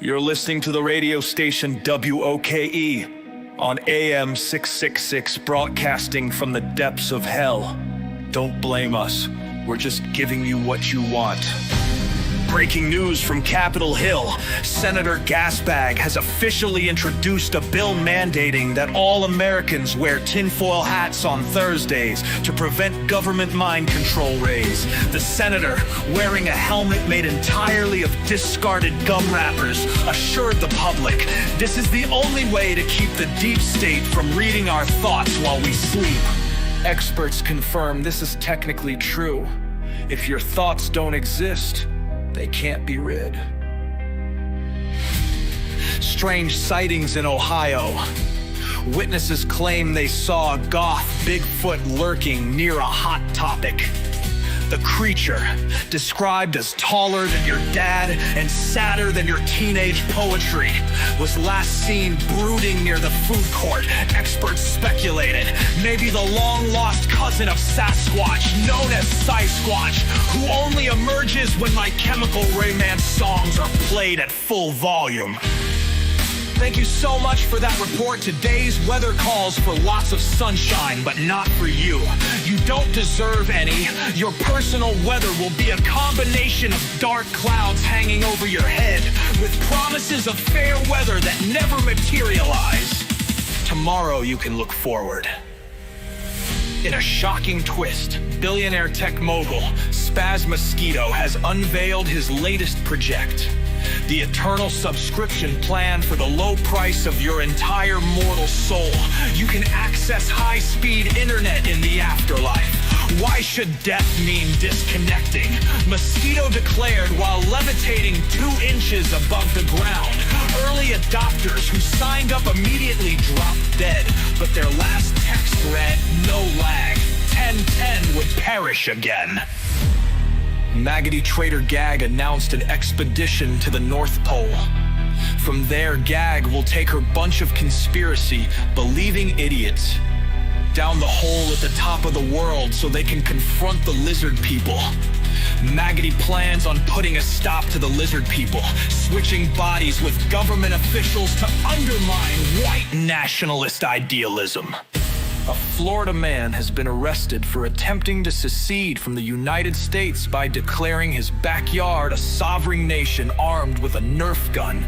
You're listening to the radio station WOKE on AM 666, broadcasting from the depths of hell. Don't blame us. We're just giving you what you want. Breaking news from Capitol Hill. Senator Gasbag has officially introduced a bill mandating that all Americans wear tinfoil hats on Thursdays to prevent government mind control raids. The senator, wearing a helmet made entirely of discarded gum wrappers, assured the public this is the only way to keep the deep state from reading our thoughts while we sleep. Experts confirm this is technically true. If your thoughts don't exist, they can't be read. Strange sightings in Ohio. Witnesses claim they saw a goth Bigfoot lurking near a hot topic. The creature, described as taller than your dad and sadder than your teenage poetry, was last seen brooding near the food court. Experts speculated maybe the long-lost cousin of Sasquatch, known as Sasquatch, who only emerges when My Chemical Romance songs are played at full volume. Thank you so much for that report. Today's weather calls for lots of sunshine, but not for you. You don't deserve any. Your personal weather will be a combination of dark clouds hanging over your head, with promises of fair weather that never materialize. Tomorrow you can look forward. In a shocking twist, billionaire tech mogul Spaz Mosquito has unveiled his latest project. The eternal subscription plan for the low price of your entire mortal soul. You can access high-speed internet in the afterlife. Why should death mean disconnecting? Mosquito declared while levitating 2 inches above the ground. Early adopters who signed up immediately dropped dead, but their last text read, "No lag, 1010 would perish again." Maggoty Trader Gag announced an expedition to the North Pole. From there, Gag will take her bunch of conspiracy-believing idiots down the hole at the top of the world so they can confront the lizard people. Maggoty plans on putting a stop to the lizard people, switching bodies with government officials to undermine white nationalist idealism. A Florida man has been arrested for attempting to secede from the United States by declaring his backyard a sovereign nation armed with a Nerf gun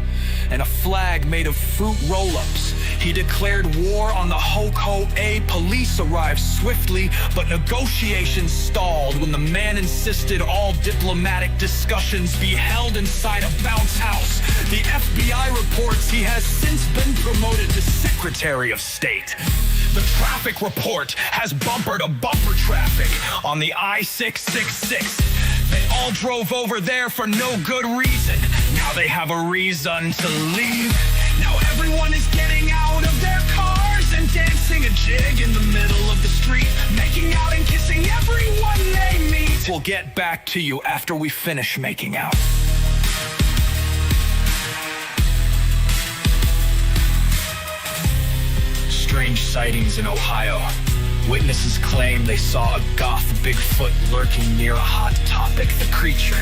and a flag made of fruit roll-ups. He declared war on the Ho-Ko-A. Police arrived swiftly, but negotiations stalled when the man insisted all diplomatic discussions be held inside a bounce house. The FBI reports he has since been promoted to Secretary of State. The traffic report has bumper-to-bumper traffic on the I-666. They all drove over there for no good reason. Now they have a reason to leave. Now everyone is getting out of their cars and dancing a jig in the middle of the street, making out and kissing everyone they meet. We'll get back to you after we finish making out. Strange sightings in Ohio. Witnesses claim they saw a goth Bigfoot lurking near a hot topic. The creature,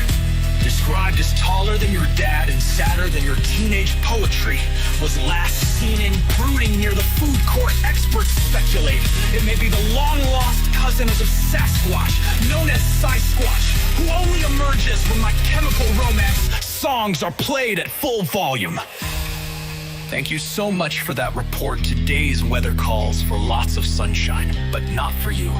described as taller than your dad and sadder than your teenage poetry, was last seen in brooding near the food court. Experts speculate it may be the long-lost cousin of Sasquatch, known as Sasquatch, who only emerges when My Chemical Romance songs are played at full volume. Thank you so much for that report. Today's weather calls for lots of sunshine, but not for you.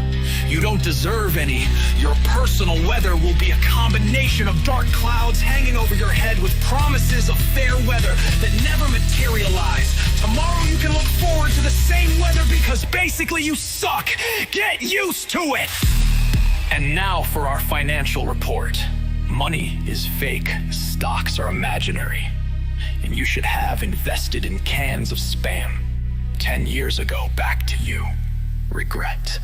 You don't deserve any. Your personal weather will be a combination of dark clouds hanging over your head with promises of fair weather that never materialize. Tomorrow you can look forward to the same weather because basically you suck. Get used to it. And now for our financial report. Money is fake. Stocks are imaginary. And you should have invested in cans of Spam 10 years ago. Back to you. Regret.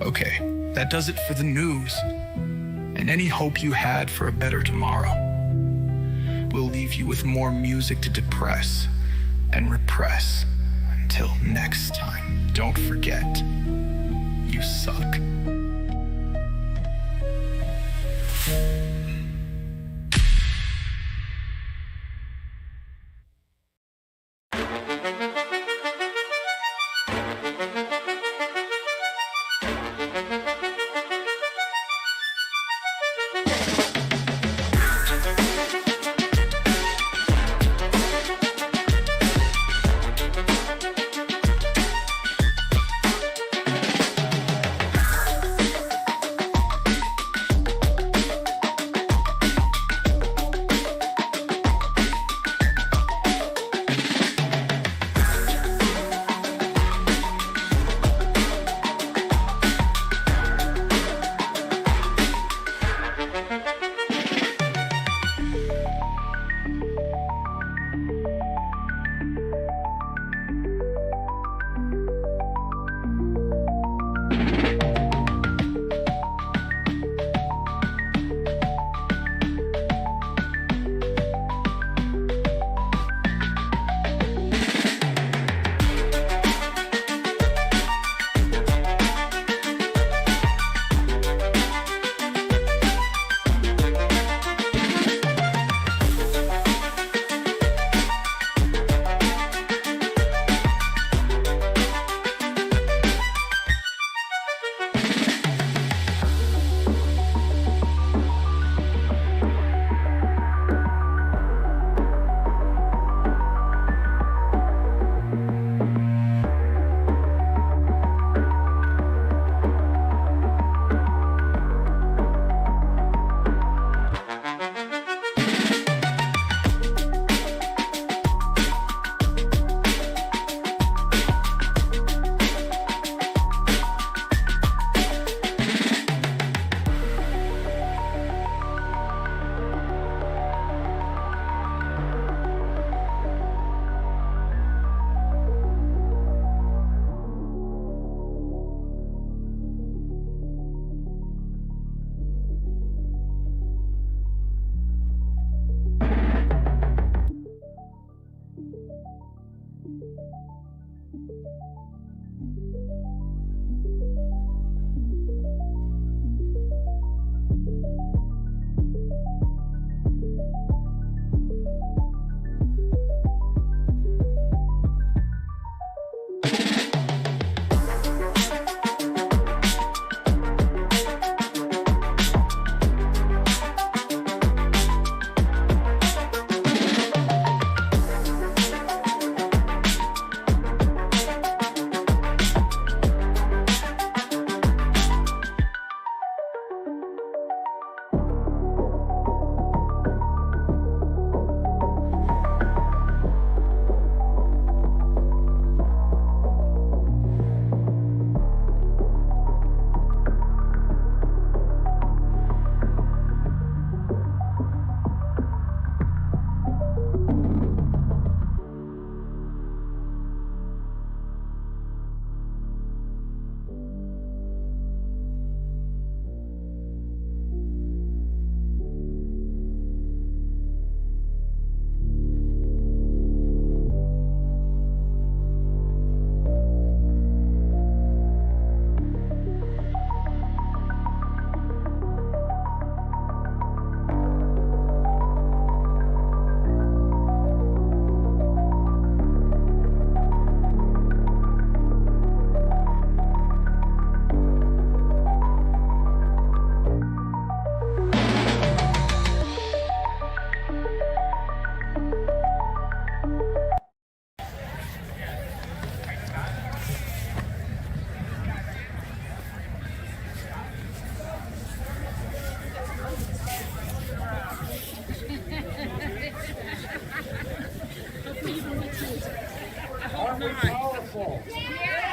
Okay, that does it for the news. And any hope you had for a better tomorrow. We'll leave you with more music to depress and repress. Until next time, don't forget, you suck.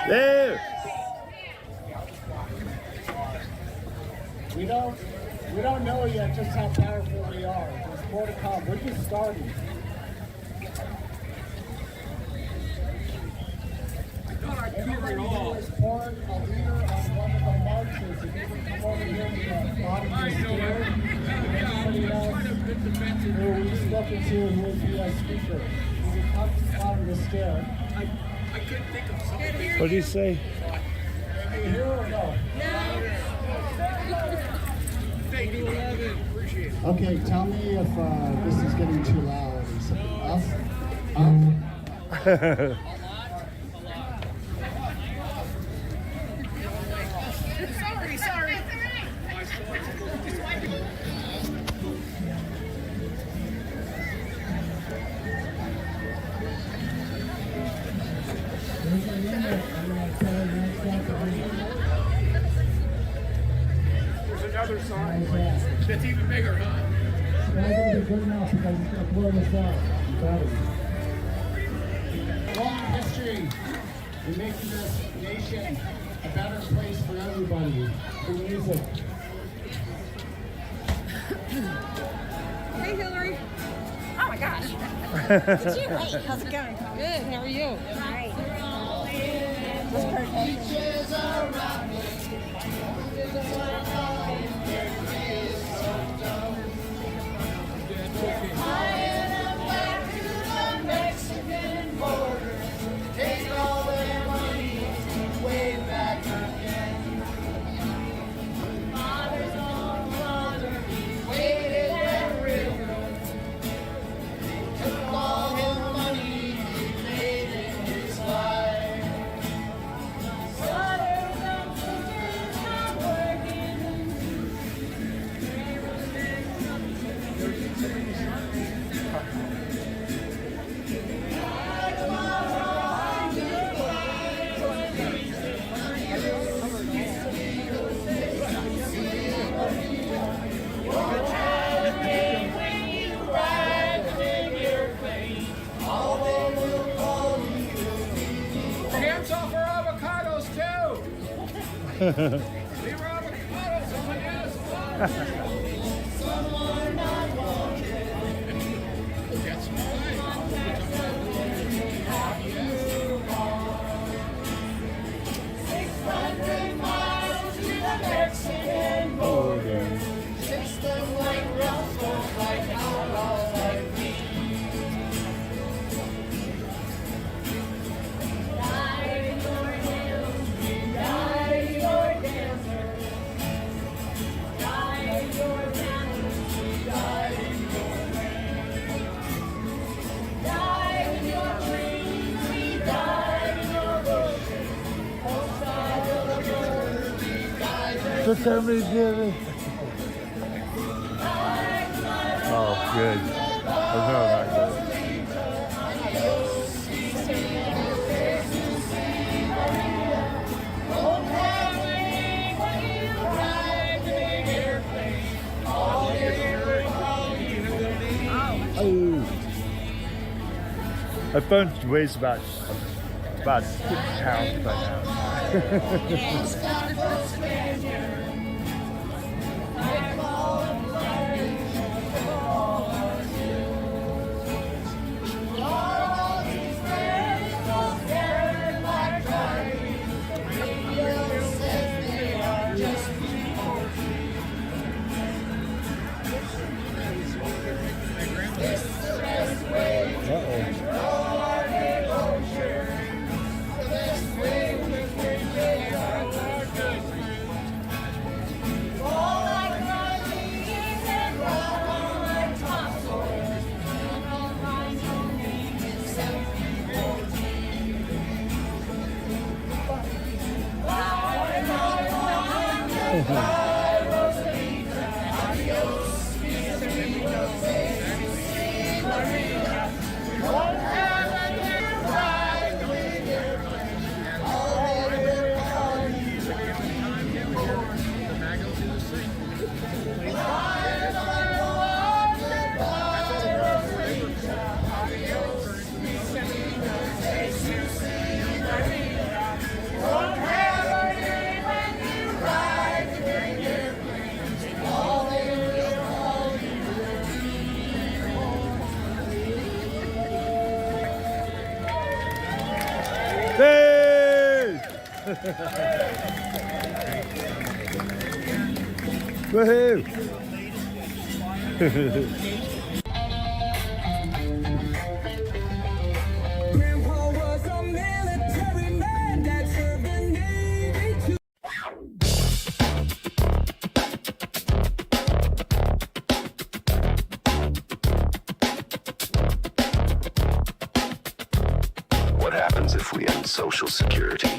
There. We don't know yet just how powerful we are. There's more to come. We're just starting. Everybody who is part a leader on one of the marches, if you can come over here to the bottom of the stair, anybody else who we spoken to who is the speaker, you can come to the bottom of the stair. I couldn't think of something. What do you say? Are you here or no? Thank you, 11. Appreciate it. Okay, tell me if this is getting too loud or something. Up? Sorry. There's another song that's even bigger, huh? It's not going to be good enough because it's going to blow this out. Long history in making this nation a better place for everybody. The music. Hey, Hillary. Oh my gosh. It's you. Hey, how's it going? Good. How are you? Hi. This person. Hands off our avocados, too. Leave our avocados. Someone has That's So somebody did it. Oh, good. Oh, no, not good. Oh. My phone weighs about 6 pounds by now. Woohoo! Grandpa was a military man that served the Navy too. What happens if we end Social Security?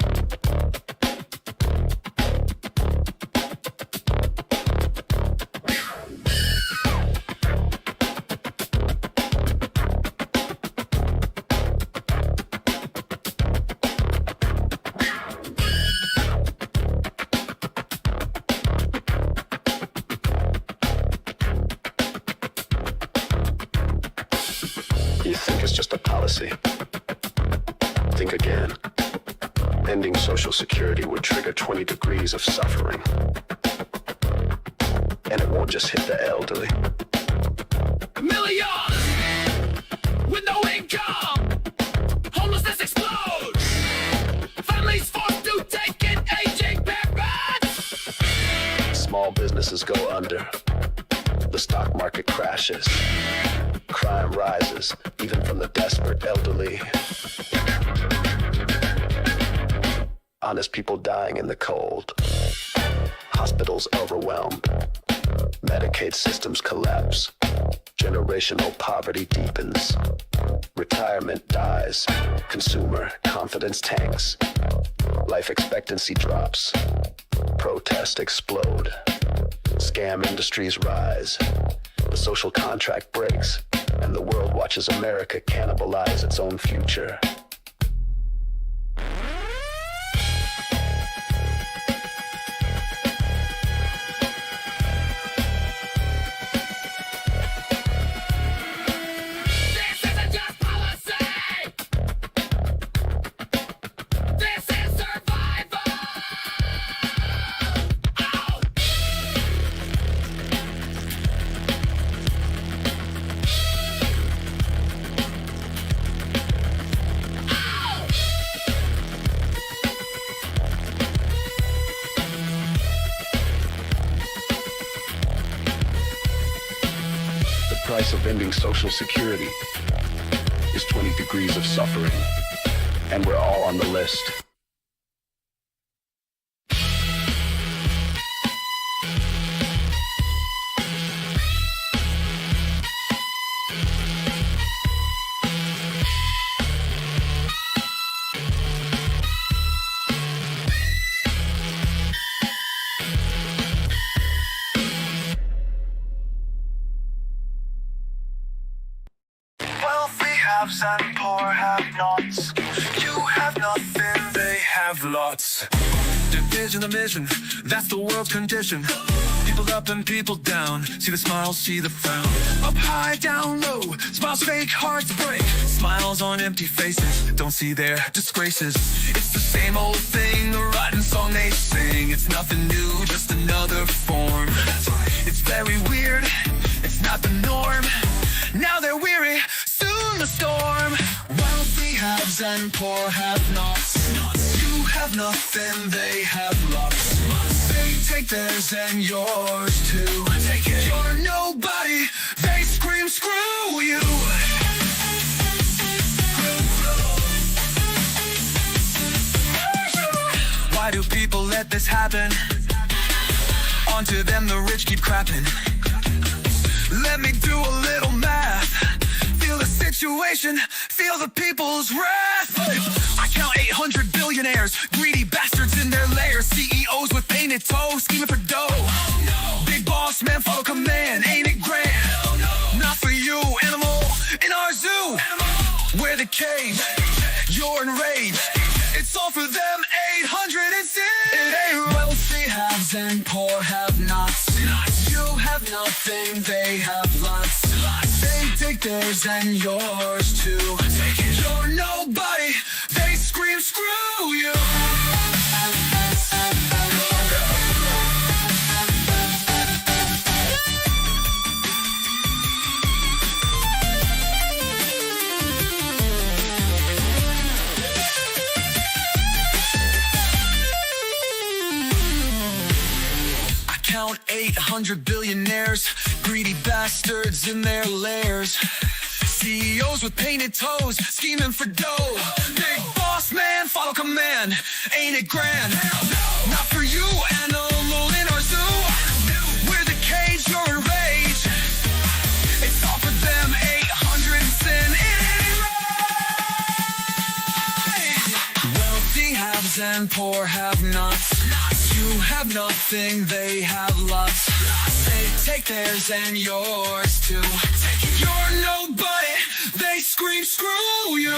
You think it's just a policy? Think again. Ending Social Security would trigger 20 degrees of suffering. And it won't just hit the elderly. Millions with no income. Homelessness explodes. Families forced to take in aging parents. Small businesses go under. The stock market crashes. Crime rises, even from the desperate elderly. Honest people dying in the cold. Hospitals overwhelmed. Medicaid systems collapse. Generational poverty deepens. Retirement dies. Consumer confidence tanks. Life expectancy drops. Protests explode. Scam industries rise. The social contract breaks, and the world watches America cannibalize its own future. This isn't just policy. This is survival. Ow! The price of ending Social Security is 20 degrees of suffering, and we're all on the list. Wealthy haves and poor have-nots. You have nothing, they have lots. Division of mission, that's the world's condition. People up and people down, see the smile, see the frown. Up high, down low, smiles fake, hearts break. Smiles on empty faces, don't see their disgraces. It's the same old thing, a rotten song they sing. It's nothing new, just another form. It's very weird, it's not the norm. Now they're weary, soon the storm. Wealthy haves and poor have-nots. You have nothing, they have lots. They take theirs and yours too. You're nobody, they scream screw you. Why do people let this happen? Onto them the rich keep crapping. Let me do a little math. Feel the situation, feel the people's wrath. I count 800 billionaires, greedy bastards in their layers. CEOs with painted toes, scheming for dough. Big boss man, follow command, ain't it grand? Not for you, animal, in our zoo. We're the cage, you're enraged. It's all for them, 806. It ain't wealthy haves and poor have-nots. You have nothing, they have lots. They take theirs and yours too. You're nobody, they scream screw you. 800 billionaires, greedy bastards in their lairs. CEOs with painted toes, scheming for dough. Big boss man, follow command, ain't it grand? Not for you, animal in our zoo. We're the cage, you're in rage. It's all for them, 800 and sin, it ain't right. Wealthy haves and poor have-nots. You have nothing, they have lots. They take theirs and yours too. You're nobody, they scream screw you.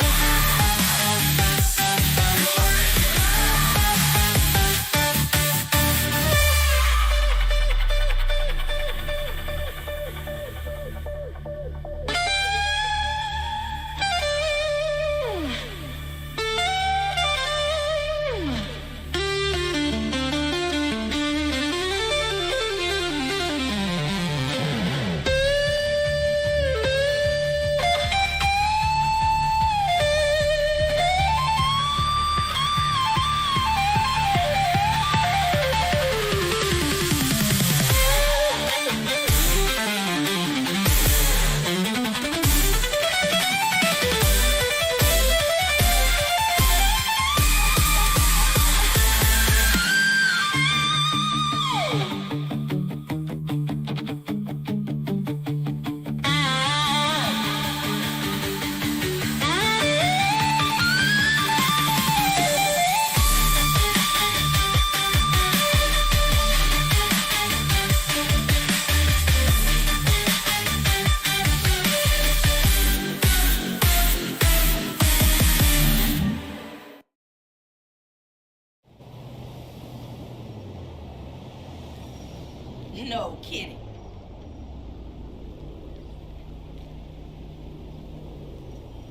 No kidding.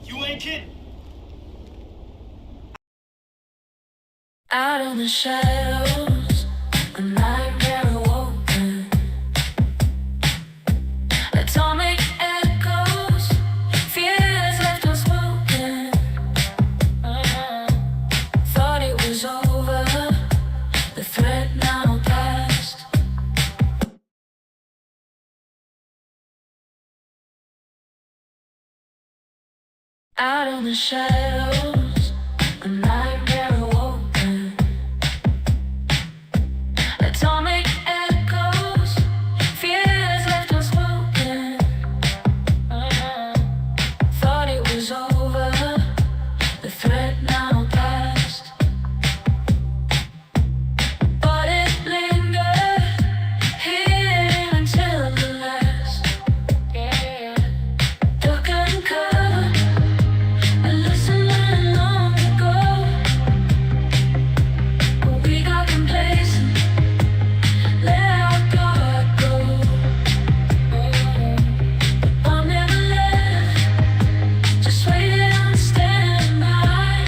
You ain't kidding. Out in the shadows, a nightmare awoken. Atomic echoes, fears left unspoken. Thought it was over, the threat now past. Out in the shadows, a nightmare awoken. Atomic echoes, fears left unspoken. Thought it was over, the threat now past. But it lingered, hidden until the last. Duck and cover, a lesson learned long ago. But we got complacent, let our guard go. I'm never left, just waiting on standby.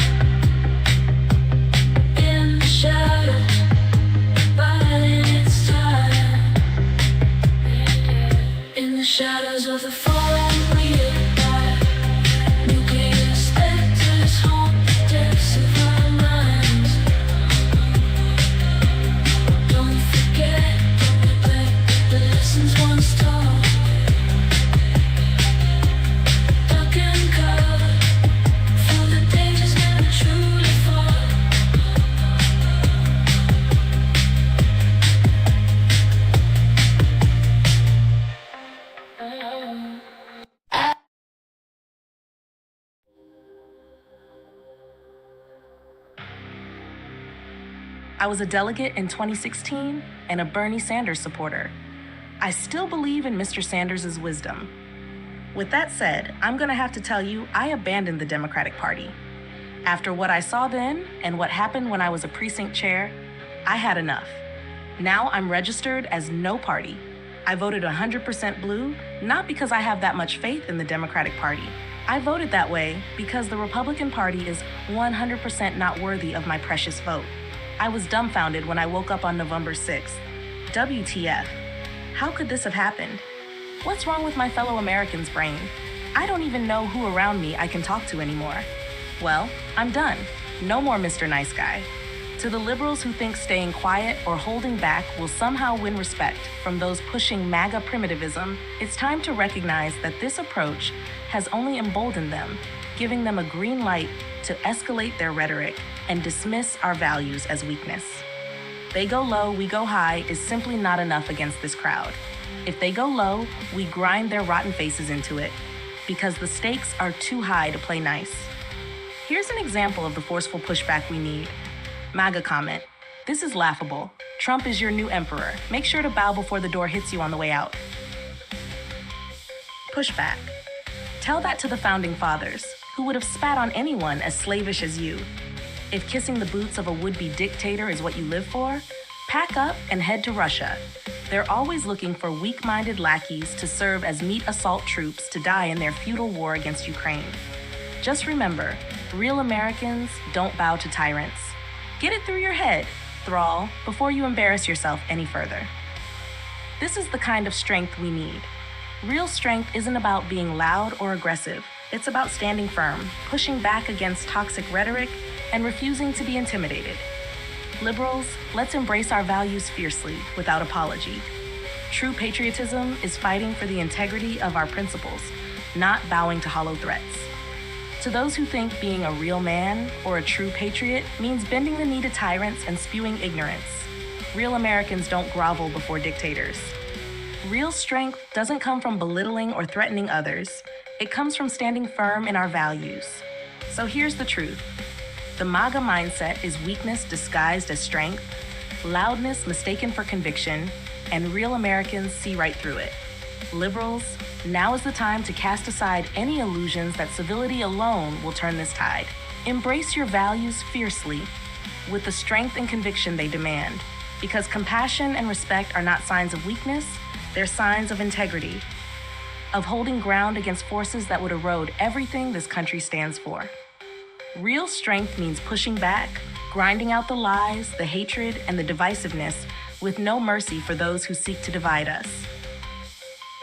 In the shadows, biding its time. In the shadows of the fallen realize. Nuclear specters haunt the depths of our minds. Don't forget, don't neglect the lessons once taught. Duck and cover, for the dangers never truly fought. I was a delegate in 2016 and a Bernie Sanders supporter. I still believe in Mr. Sanders' wisdom. With that said, I'm gonna have to tell you I abandoned the Democratic Party. After what I saw then and what happened when I was a precinct chair, I had enough. Now I'm registered as no party. I voted 100% blue, not because I have that much faith in the Democratic Party. I voted that way because the Republican Party is 100% not worthy of my precious vote. I was dumbfounded when I woke up on November 6th. WTF? How could this have happened? What's wrong with my fellow Americans' brain? I don't even know who around me I can talk to anymore. Well, I'm done. No more Mr. Nice Guy. To the liberals who think staying quiet or holding back will somehow win respect from those pushing MAGA primitivism, it's time to recognize that this approach has only emboldened them, giving them a green light to escalate their rhetoric and dismiss our values as weakness. They go low, we go high is simply not enough against this crowd. If they go low, we grind their rotten faces into it, because the stakes are too high to play nice. Here's an example of the forceful pushback we need. MAGA comment: "This is laughable. Trump is your new emperor. Make sure to bow before the door hits you on the way out." Pushback: "Tell that to the founding fathers, who would have spat on anyone as slavish as you. If kissing the boots of a would-be dictator is what you live for, pack up and head to Russia. They're always looking for weak-minded lackeys to serve as meat assault troops to die in their futile war against Ukraine. Just remember, real Americans don't bow to tyrants. Get it through your head, thrall, before you embarrass yourself any further." This is the kind of strength we need. Real strength isn't about being loud or aggressive. It's about standing firm, pushing back against toxic rhetoric, and refusing to be intimidated. Liberals, let's embrace our values fiercely, without apology. True patriotism is fighting for the integrity of our principles, not bowing to hollow threats. To those who think being a real man or a true patriot means bending the knee to tyrants and spewing ignorance, real Americans don't grovel before dictators. Real strength doesn't come from belittling or threatening others. It comes from standing firm in our values. So here's the truth. The MAGA mindset is weakness disguised as strength, loudness mistaken for conviction, and real Americans see right through it. Liberals, now is the time to cast aside any illusions that civility alone will turn this tide. Embrace your values fiercely, with the strength and conviction they demand, because compassion and respect are not signs of weakness, they're signs of integrity, of holding ground against forces that would erode everything this country stands for. Real strength means pushing back, grinding out the lies, the hatred, and the divisiveness with no mercy for those who seek to divide us.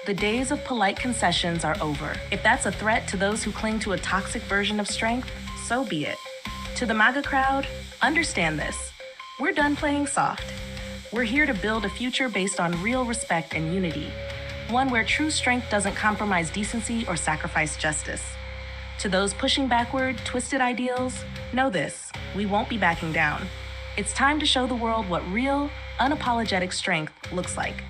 The days of polite concessions are over. If that's a threat to those who cling to a toxic version of strength, so be it. To the MAGA crowd, understand this. We're done playing soft. We're here to build a future based on real respect and unity, one where true strength doesn't compromise decency or sacrifice justice. To those pushing backward, twisted ideals, know this, we won't be backing down. It's time to show the world what real, unapologetic strength looks like.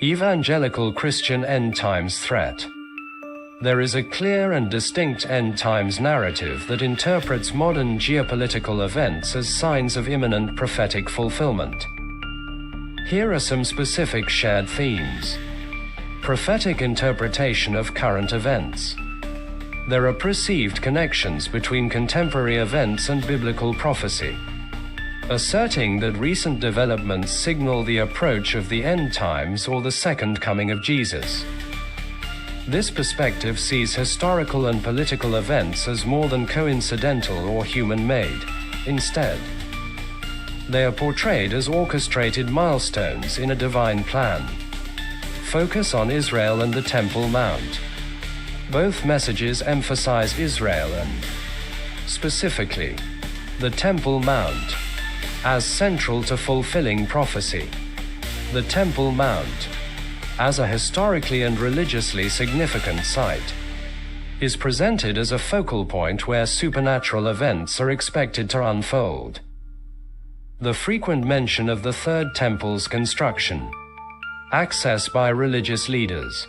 Evangelical Christian End Times Threat. There is a clear and distinct end times narrative that interprets modern geopolitical events as signs of imminent prophetic fulfillment. Here are some specific shared themes. Prophetic interpretation of current events. There are perceived connections between contemporary events and biblical prophecy, asserting that recent developments signal the approach of the end times or the second coming of Jesus. This perspective sees historical and political events as more than coincidental or human-made. Instead, they are portrayed as orchestrated milestones in a divine plan. Focus on Israel and the Temple Mount. Both messages emphasize Israel and, specifically, the Temple Mount, as central to fulfilling prophecy. The Temple Mount, as a historically and religiously significant site, is presented as a focal point where supernatural events are expected to unfold. The frequent mention of the Third Temple's construction, access by religious leaders,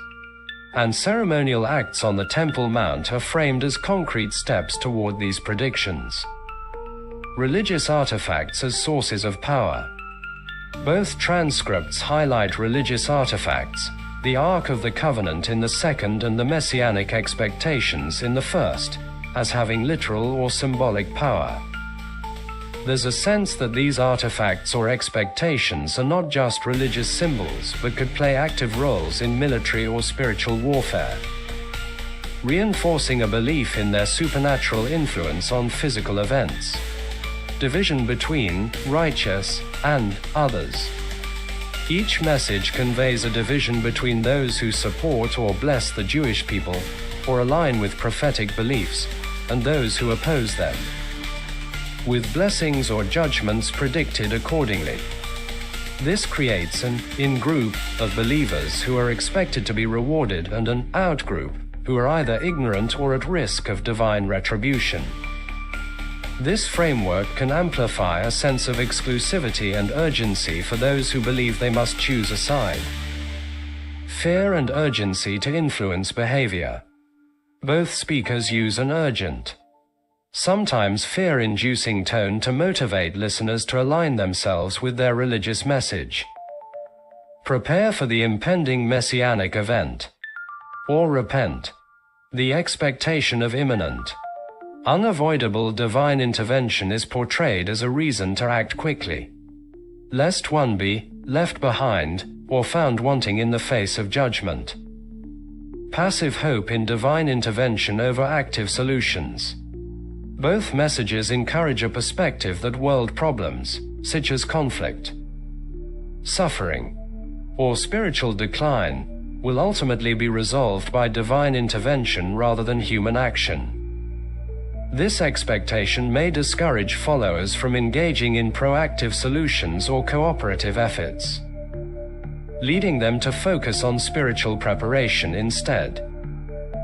and ceremonial acts on the Temple Mount are framed as concrete steps toward these predictions. Religious artifacts as sources of power. Both transcripts highlight religious artifacts, the Ark of the Covenant in the second and the messianic expectations in the first, as having literal or symbolic power. There's a sense that these artifacts or expectations are not just religious symbols but could play active roles in military or spiritual warfare, reinforcing a belief in their supernatural influence on physical events. Division between righteous and others. Each message conveys a division between those who support or bless the Jewish people or align with prophetic beliefs and those who oppose them, with blessings or judgments predicted accordingly. This creates an in-group of believers who are expected to be rewarded and an out-group who are either ignorant or at risk of divine retribution. This framework can amplify a sense of exclusivity and urgency for those who believe they must choose a side. Fear and urgency to influence behavior. Both speakers use an urgent, sometimes fear-inducing tone to motivate listeners to align themselves with their religious message. Prepare for the impending messianic event. Or repent. The expectation of imminent, unavoidable divine intervention is portrayed as a reason to act quickly, lest one be left behind or found wanting in the face of judgment. Passive hope in divine intervention over active solutions. Both messages encourage a perspective that world problems, such as conflict, suffering, or spiritual decline, will ultimately be resolved by divine intervention rather than human action. This expectation may discourage followers from engaging in proactive solutions or cooperative efforts, leading them to focus on spiritual preparation instead.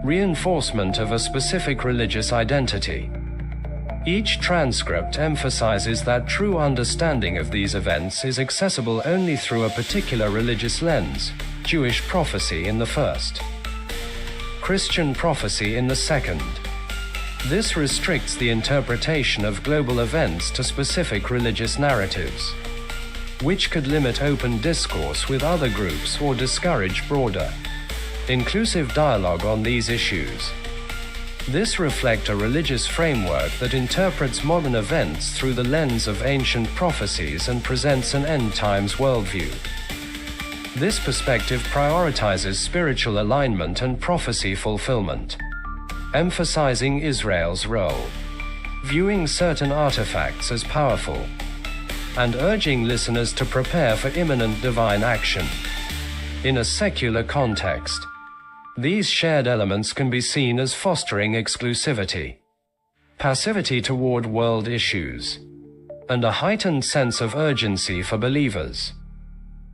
Reinforcement of a specific religious identity. Each transcript emphasizes that true understanding of these events is accessible only through a particular religious lens, Jewish prophecy in the first, Christian prophecy in the second. This restricts the interpretation of global events to specific religious narratives, which could limit open discourse with other groups or discourage broader, inclusive dialogue on these issues. This reflects a religious framework that interprets modern events through the lens of ancient prophecies and presents an end-times worldview. This perspective prioritizes spiritual alignment and prophecy fulfillment, emphasizing Israel's role, viewing certain artifacts as powerful, and urging listeners to prepare for imminent divine action. In a secular context, these shared elements can be seen as fostering exclusivity, passivity toward world issues, and a heightened sense of urgency for believers.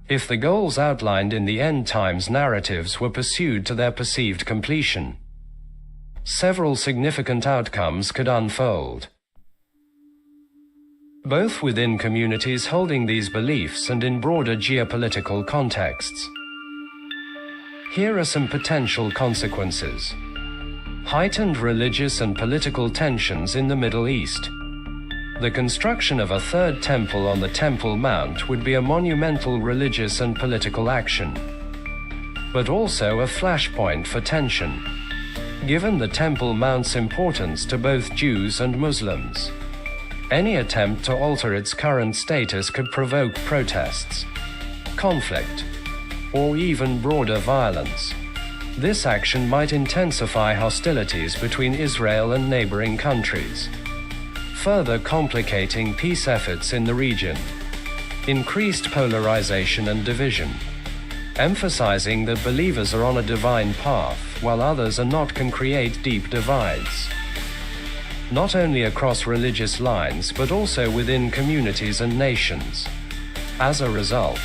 If the goals outlined in the end times narratives were pursued to their perceived completion, several significant outcomes could unfold, both within communities holding these beliefs and in broader geopolitical contexts. Here are some potential consequences. Heightened religious and political tensions in the Middle East. The construction of a third temple on the Temple Mount would be a monumental religious and political action, but also a flashpoint for tension, given the Temple Mount's importance to both Jews and Muslims. Any attempt to alter its current status could provoke protests, conflict, or even broader violence. This action might intensify hostilities between Israel and neighboring countries, further complicating peace efforts in the region. Increased polarization and division, emphasizing that believers are on a divine path while others are not, can create deep divides, not only across religious lines but also within communities and nations. As a result,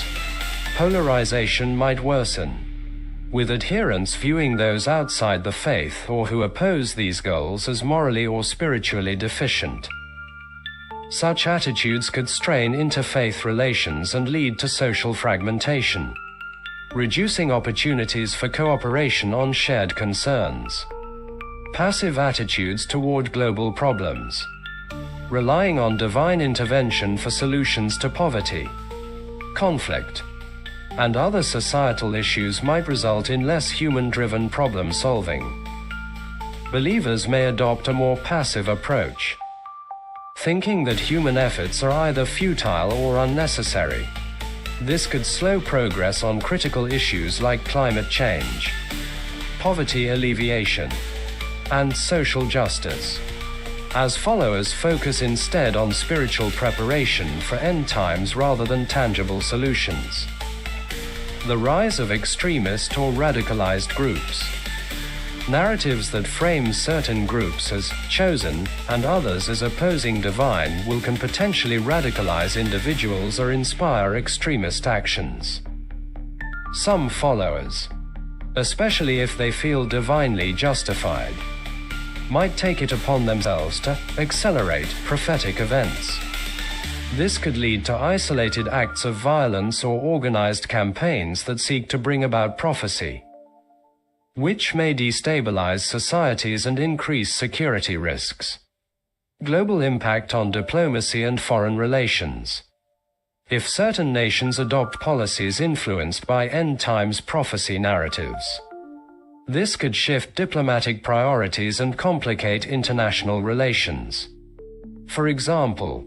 polarization might worsen, with adherents viewing those outside the faith or who oppose these goals as morally or spiritually deficient. Such attitudes could strain interfaith relations and lead to social fragmentation, reducing opportunities for cooperation on shared concerns. Passive attitudes toward global problems, relying on divine intervention for solutions to poverty, conflict, and other societal issues might result in less human-driven problem-solving. Believers may adopt a more passive approach, thinking that human efforts are either futile or unnecessary. This could slow progress on critical issues like climate change, poverty alleviation, and social justice, as followers focus instead on spiritual preparation for end times rather than tangible solutions. The rise of extremist or radicalized groups. Narratives that frame certain groups as chosen and others as opposing divine can potentially radicalize individuals or inspire extremist actions. Some followers, especially if they feel divinely justified, might take it upon themselves to accelerate prophetic events. This could lead to isolated acts of violence or organized campaigns that seek to bring about prophecy, which may destabilize societies and increase security risks. Global impact on diplomacy and foreign relations. If certain nations adopt policies influenced by end times prophecy narratives, this could shift diplomatic priorities and complicate international relations. For example,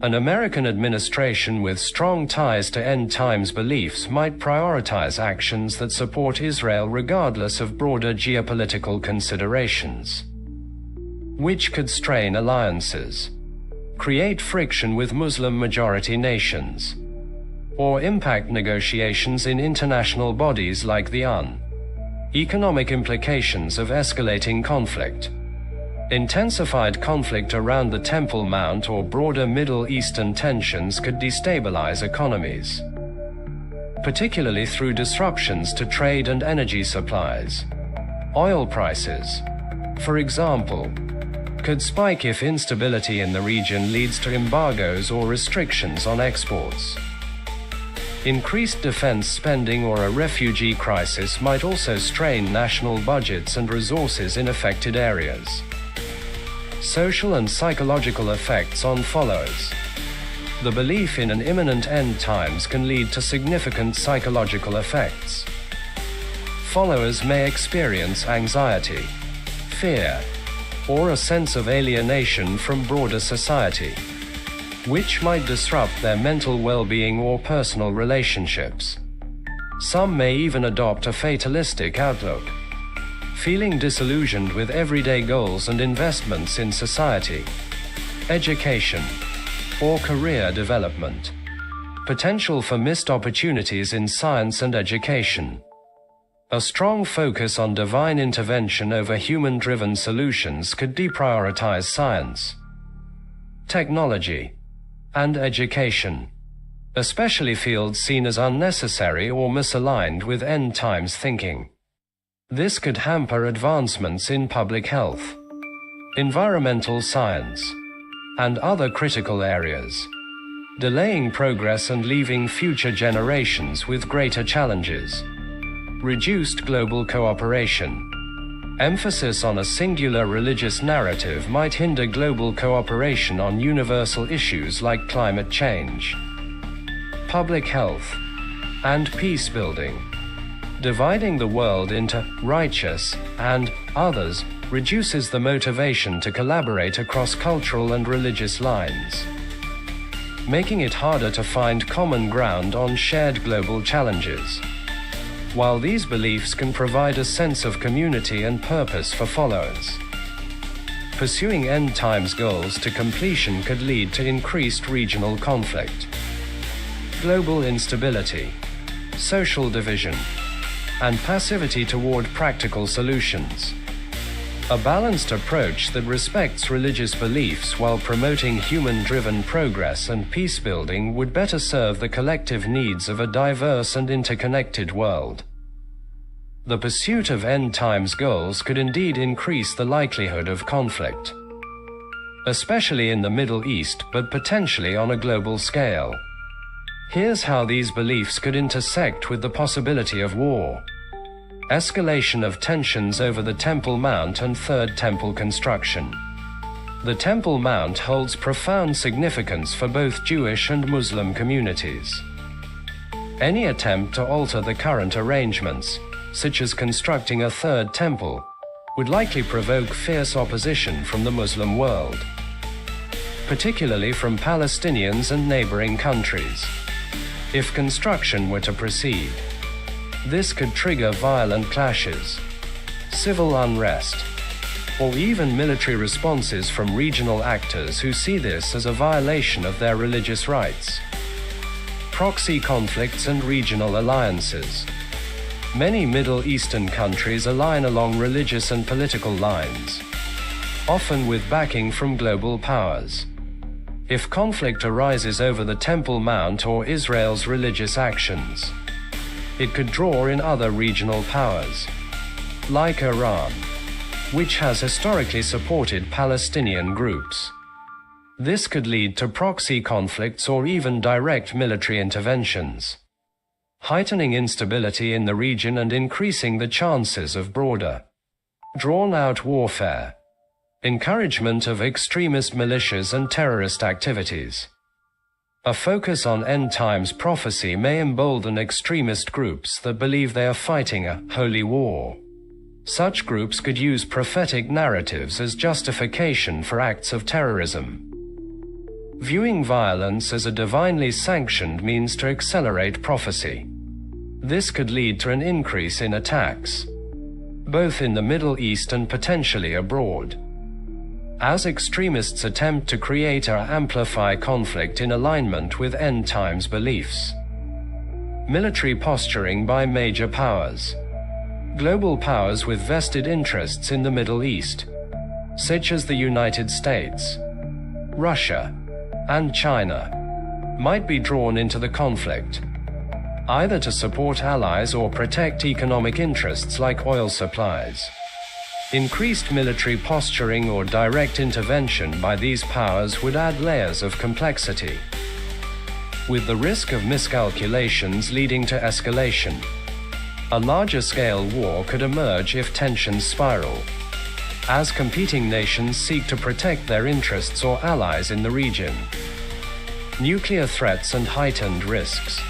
an American administration with strong ties to end times beliefs might prioritize actions that support Israel regardless of broader geopolitical considerations, which could strain alliances, create friction with Muslim-majority nations, or impact negotiations in international bodies like the UN. Economic implications of escalating conflict. Intensified conflict around the Temple Mount or broader Middle Eastern tensions could destabilize economies, particularly through disruptions to trade and energy supplies. Oil prices, for example, could spike if instability in the region leads to embargoes or restrictions on exports. Increased defense spending or a refugee crisis might also strain national budgets and resources in affected areas. Social and psychological effects on followers. The belief in an imminent end times can lead to significant psychological effects. Followers may experience anxiety, fear, or a sense of alienation from broader society, which might disrupt their mental well-being or personal relationships. Some may even adopt a fatalistic outlook, feeling disillusioned with everyday goals and investments in society, education, or career development. Potential for missed opportunities in science and education. A strong focus on divine intervention over human-driven solutions could deprioritize science, technology, and education, especially fields seen as unnecessary or misaligned with end times thinking. This could hamper advancements in public health, environmental science, and other critical areas, delaying progress and leaving future generations with greater challenges. Reduced global cooperation. Emphasis on a singular religious narrative might hinder global cooperation on universal issues like climate change, public health, and peace building. Dividing the world into righteous and others reduces the motivation to collaborate across cultural and religious lines, making it harder to find common ground on shared global challenges. While these beliefs can provide a sense of community and purpose for followers, pursuing end times goals to completion could lead to increased regional conflict, global instability, social division, and passivity toward practical solutions. A balanced approach that respects religious beliefs while promoting human-driven progress and peace-building would better serve the collective needs of a diverse and interconnected world. The pursuit of end times goals could indeed increase the likelihood of conflict, especially in the Middle East, but potentially on a global scale. Here's how these beliefs could intersect with the possibility of war. Escalation of tensions over the Temple Mount and Third Temple construction. The Temple Mount holds profound significance for both Jewish and Muslim communities. Any attempt to alter the current arrangements, such as constructing a third temple, would likely provoke fierce opposition from the Muslim world, particularly from Palestinians and neighboring countries. If construction were to proceed, this could trigger violent clashes, civil unrest, or even military responses from regional actors who see this as a violation of their religious rights. Proxy conflicts and regional alliances. Many Middle Eastern countries align along religious and political lines, often with backing from global powers. If conflict arises over the Temple Mount or Israel's religious actions, it could draw in other regional powers, like Iran, which has historically supported Palestinian groups. This could lead to proxy conflicts or even direct military interventions, heightening instability in the region and increasing the chances of broader, drawn-out warfare, encouragement of extremist militias and terrorist activities. A focus on end-times prophecy may embolden extremist groups that believe they are fighting a holy war. Such groups could use prophetic narratives as justification for acts of terrorism, viewing violence as a divinely sanctioned means to accelerate prophecy. This could lead to an increase in attacks, both in the Middle East and potentially abroad, as extremists attempt to create or amplify conflict in alignment with end-times beliefs. Military posturing by major powers. Global powers with vested interests in the Middle East, such as the United States, Russia, and China, might be drawn into the conflict, either to support allies or protect economic interests like oil supplies. Increased military posturing or direct intervention by these powers would add layers of complexity, with the risk of miscalculations leading to escalation. A larger-scale war could emerge if tensions spiral, as competing nations seek to protect their interests or allies in the region. Nuclear threats and heightened risks.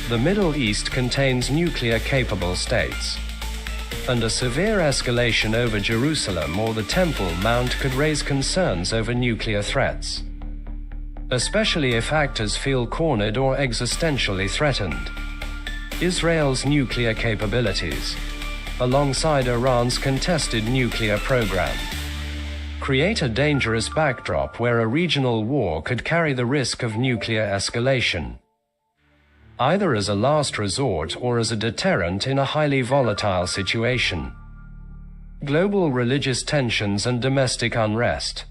The Middle East contains nuclear-capable states, and a severe escalation over Jerusalem or the Temple Mount could raise concerns over nuclear threats, especially if actors feel cornered or existentially threatened. Israel's nuclear capabilities, alongside Iran's contested nuclear program, create a dangerous backdrop where a regional war could carry the risk of nuclear escalation, either as a last resort or as a deterrent in a highly volatile situation. Global religious tensions and domestic unrest.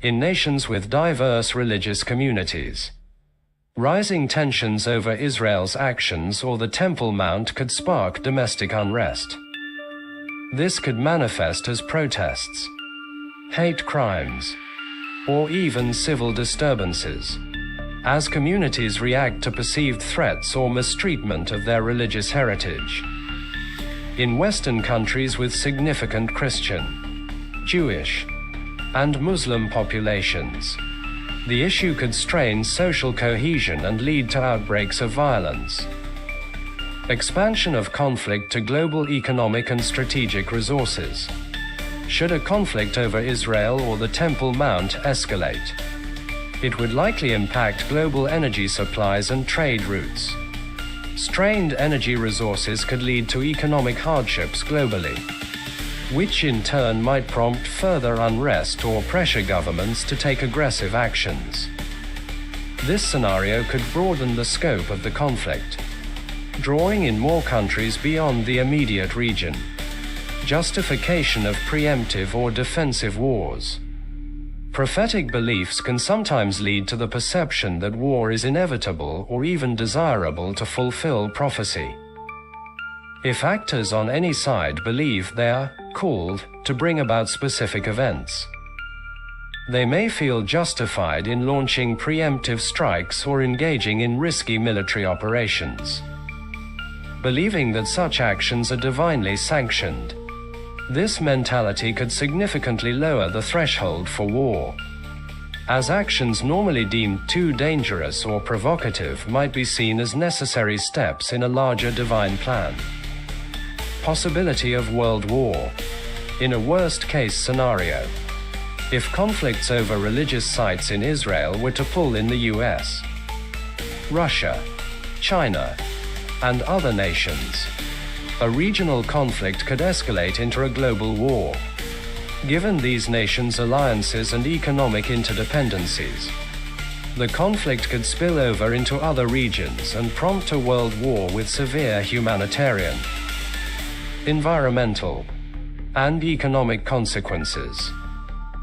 In nations with diverse religious communities, rising tensions over Israel's actions or the Temple Mount could spark domestic unrest. This could manifest as protests, hate crimes, or even civil disturbances, as communities react to perceived threats or mistreatment of their religious heritage. In Western countries with significant Christian, Jewish, and Muslim populations, the issue could strain social cohesion and lead to outbreaks of violence. Expansion of conflict to global economic and strategic resources. Should a conflict over Israel or the Temple Mount escalate, it would likely impact global energy supplies and trade routes. Strained energy resources could lead to economic hardships globally, which in turn might prompt further unrest or pressure governments to take aggressive actions. This scenario could broaden the scope of the conflict, drawing in more countries beyond the immediate region. Justification of preemptive or defensive wars. Prophetic beliefs can sometimes lead to the perception that war is inevitable or even desirable to fulfill prophecy. If actors on any side believe they are called to bring about specific events, they may feel justified in launching preemptive strikes or engaging in risky military operations, believing that such actions are divinely sanctioned. This mentality could significantly lower the threshold for war, as actions normally deemed too dangerous or provocative might be seen as necessary steps in a larger divine plan. Possibility of world war. In a worst-case scenario, if conflicts over religious sites in Israel were to pull in the US, Russia, China, and other nations, a regional conflict could escalate into a global war. Given these nations' alliances and economic interdependencies, the conflict could spill over into other regions and prompt a world war with severe humanitarian, environmental, and economic consequences.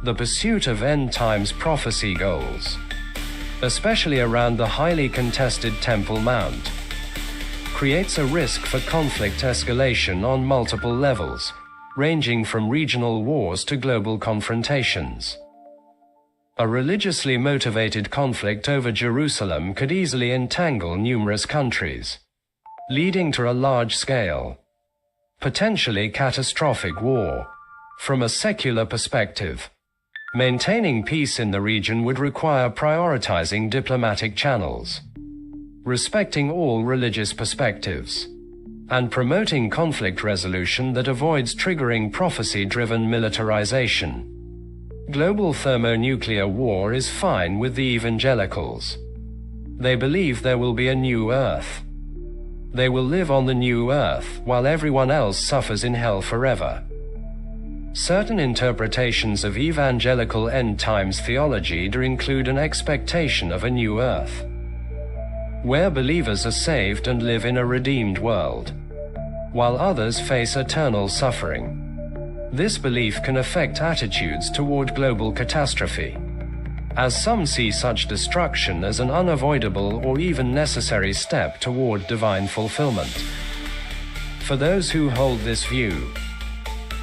The pursuit of end times prophecy goals, especially around the highly contested Temple Mount, creates a risk for conflict escalation on multiple levels, ranging from regional wars to global confrontations. A religiously motivated conflict over Jerusalem could easily entangle numerous countries, leading to a large-scale, potentially catastrophic war. From a secular perspective, maintaining peace in the region would require prioritizing diplomatic channels, respecting all religious perspectives, and promoting conflict resolution that avoids triggering prophecy-driven militarization. Global thermonuclear war is fine with the evangelicals. They believe there will be a new earth. They will live on the new earth while everyone else suffers in hell forever. Certain interpretations of evangelical end times theology do include an expectation of a new earth, where believers are saved and live in a redeemed world, while others face eternal suffering. This belief can affect attitudes toward global catastrophe, as some see such destruction as an unavoidable or even necessary step toward divine fulfillment. For those who hold this view,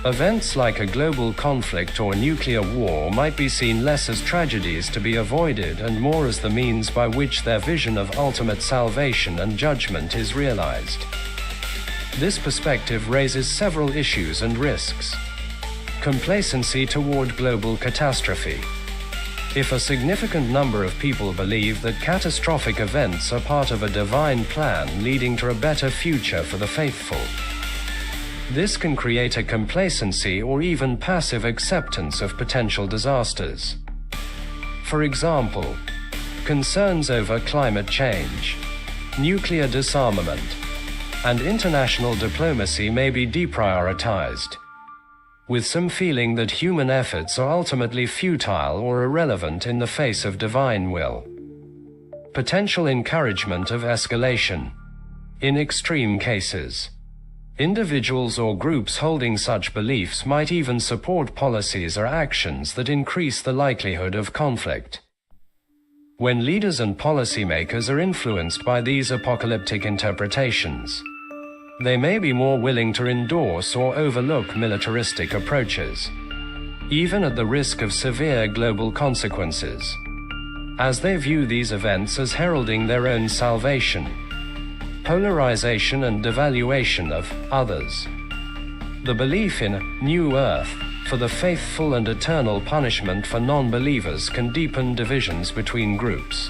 events like a global conflict or nuclear war might be seen less as tragedies to be avoided and more as the means by which their vision of ultimate salvation and judgment is realized. This perspective raises several issues and risks. Complacency toward global catastrophe. If a significant number of people believe that catastrophic events are part of a divine plan leading to a better future for the faithful, this can create a complacency or even passive acceptance of potential disasters. For example, concerns over climate change, nuclear disarmament, and international diplomacy may be deprioritized, with some feeling that human efforts are ultimately futile or irrelevant in the face of divine will. Potential encouragement of escalation. In extreme cases, individuals or groups holding such beliefs might even support policies or actions that increase the likelihood of conflict. When leaders and policymakers are influenced by these apocalyptic interpretations, they may be more willing to endorse or overlook militaristic approaches, even at the risk of severe global consequences, as they view these events as heralding their own salvation. Polarization and devaluation of others. The belief in a new earth for the faithful and eternal punishment for non-believers can deepen divisions between groups.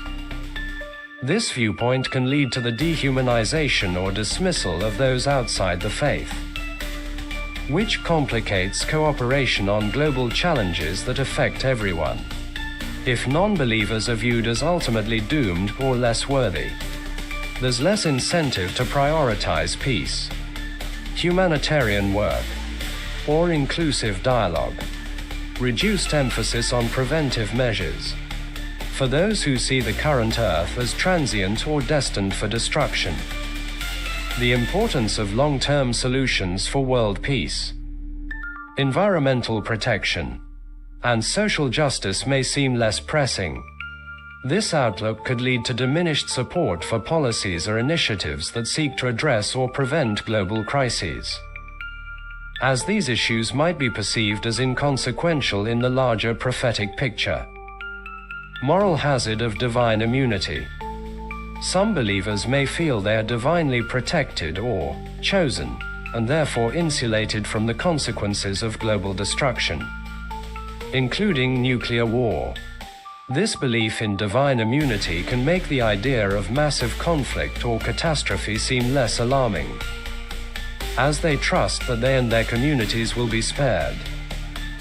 This viewpoint can lead to the dehumanization or dismissal of those outside the faith, which complicates cooperation on global challenges that affect everyone. If non-believers are viewed as ultimately doomed or less worthy, there's less incentive to prioritize peace, humanitarian work, or inclusive dialogue. Reduced emphasis on preventive measures. For those who see the current Earth as transient or destined for destruction. The importance of long-term solutions for world peace, environmental protection, and social justice may seem less pressing. This outlook could lead to diminished support for policies or initiatives that seek to address or prevent global crises, as these issues might be perceived as inconsequential in the larger prophetic picture. Moral hazard of divine immunity. Some believers may feel they are divinely protected or chosen, and therefore insulated from the consequences of global destruction, including nuclear war. This belief in divine immunity can make the idea of massive conflict or catastrophe seem less alarming, as they trust that they and their communities will be spared.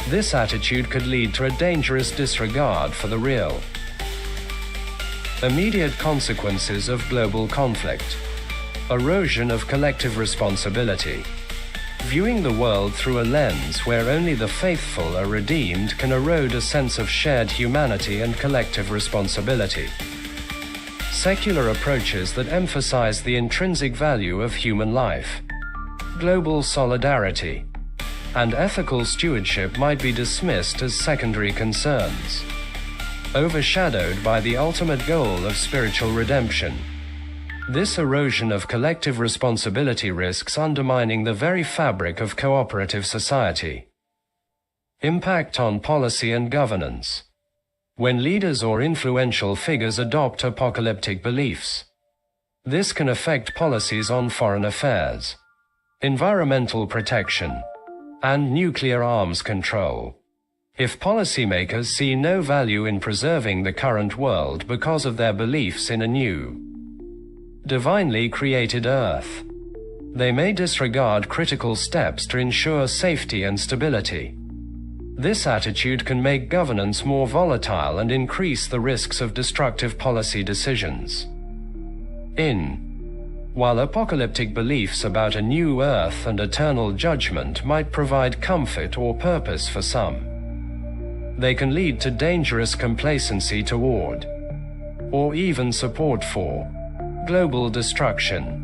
This attitude could lead to a dangerous disregard for the real. Immediate consequences of global conflict. Erosion of collective responsibility. Viewing the world through a lens where only the faithful are redeemed can erode a sense of shared humanity and collective responsibility. Secular approaches that emphasize the intrinsic value of human life, global solidarity, and ethical stewardship might be dismissed as secondary concerns, overshadowed by the ultimate goal of spiritual redemption. This erosion of collective responsibility risks undermining the very fabric of cooperative society. Impact on policy and governance. When leaders or influential figures adopt apocalyptic beliefs, this can affect policies on foreign affairs, environmental protection, and nuclear arms control. If policymakers see no value in preserving the current world because of their beliefs in a new, divinely created Earth, they may disregard critical steps to ensure safety and stability. This attitude can make governance more volatile and increase the risks of destructive policy decisions. While apocalyptic beliefs about a new Earth and eternal judgment might provide comfort or purpose for some, they can lead to dangerous complacency toward, or even support for, global destruction.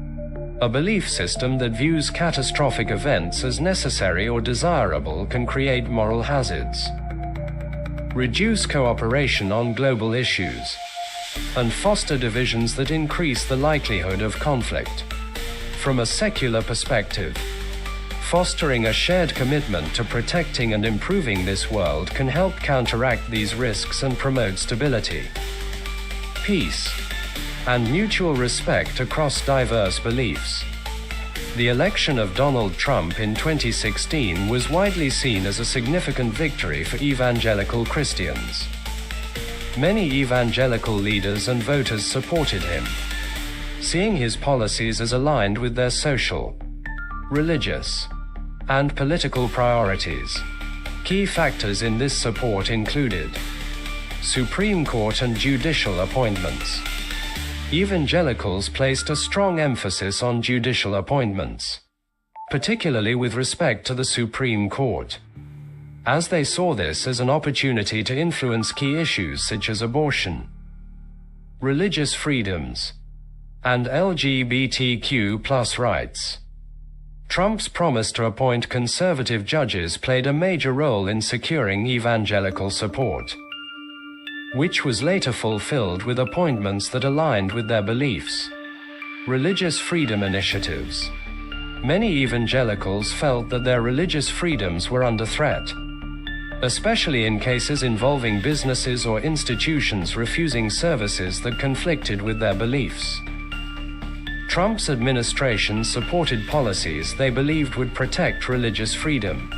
A belief system that views catastrophic events as necessary or desirable can create moral hazards, reduce cooperation on global issues, and foster divisions that increase the likelihood of conflict. From a secular perspective, fostering a shared commitment to protecting and improving this world can help counteract these risks and promote stability, peace, and mutual respect across diverse beliefs. The election of Donald Trump in 2016 was widely seen as a significant victory for evangelical Christians. Many evangelical leaders and voters supported him, seeing his policies as aligned with their social, religious, and political priorities. Key factors in this support included Supreme Court and judicial appointments. Evangelicals placed a strong emphasis on judicial appointments, particularly with respect to the Supreme Court, as they saw this as an opportunity to influence key issues such as abortion, religious freedoms, and LGBTQ+ rights. Trump's promise to appoint conservative judges played a major role in securing evangelical support, which was later fulfilled with appointments that aligned with their beliefs. Religious freedom initiatives. Many evangelicals felt that their religious freedoms were under threat, especially in cases involving businesses or institutions refusing services that conflicted with their beliefs. Trump's administration supported policies they believed would protect religious freedom,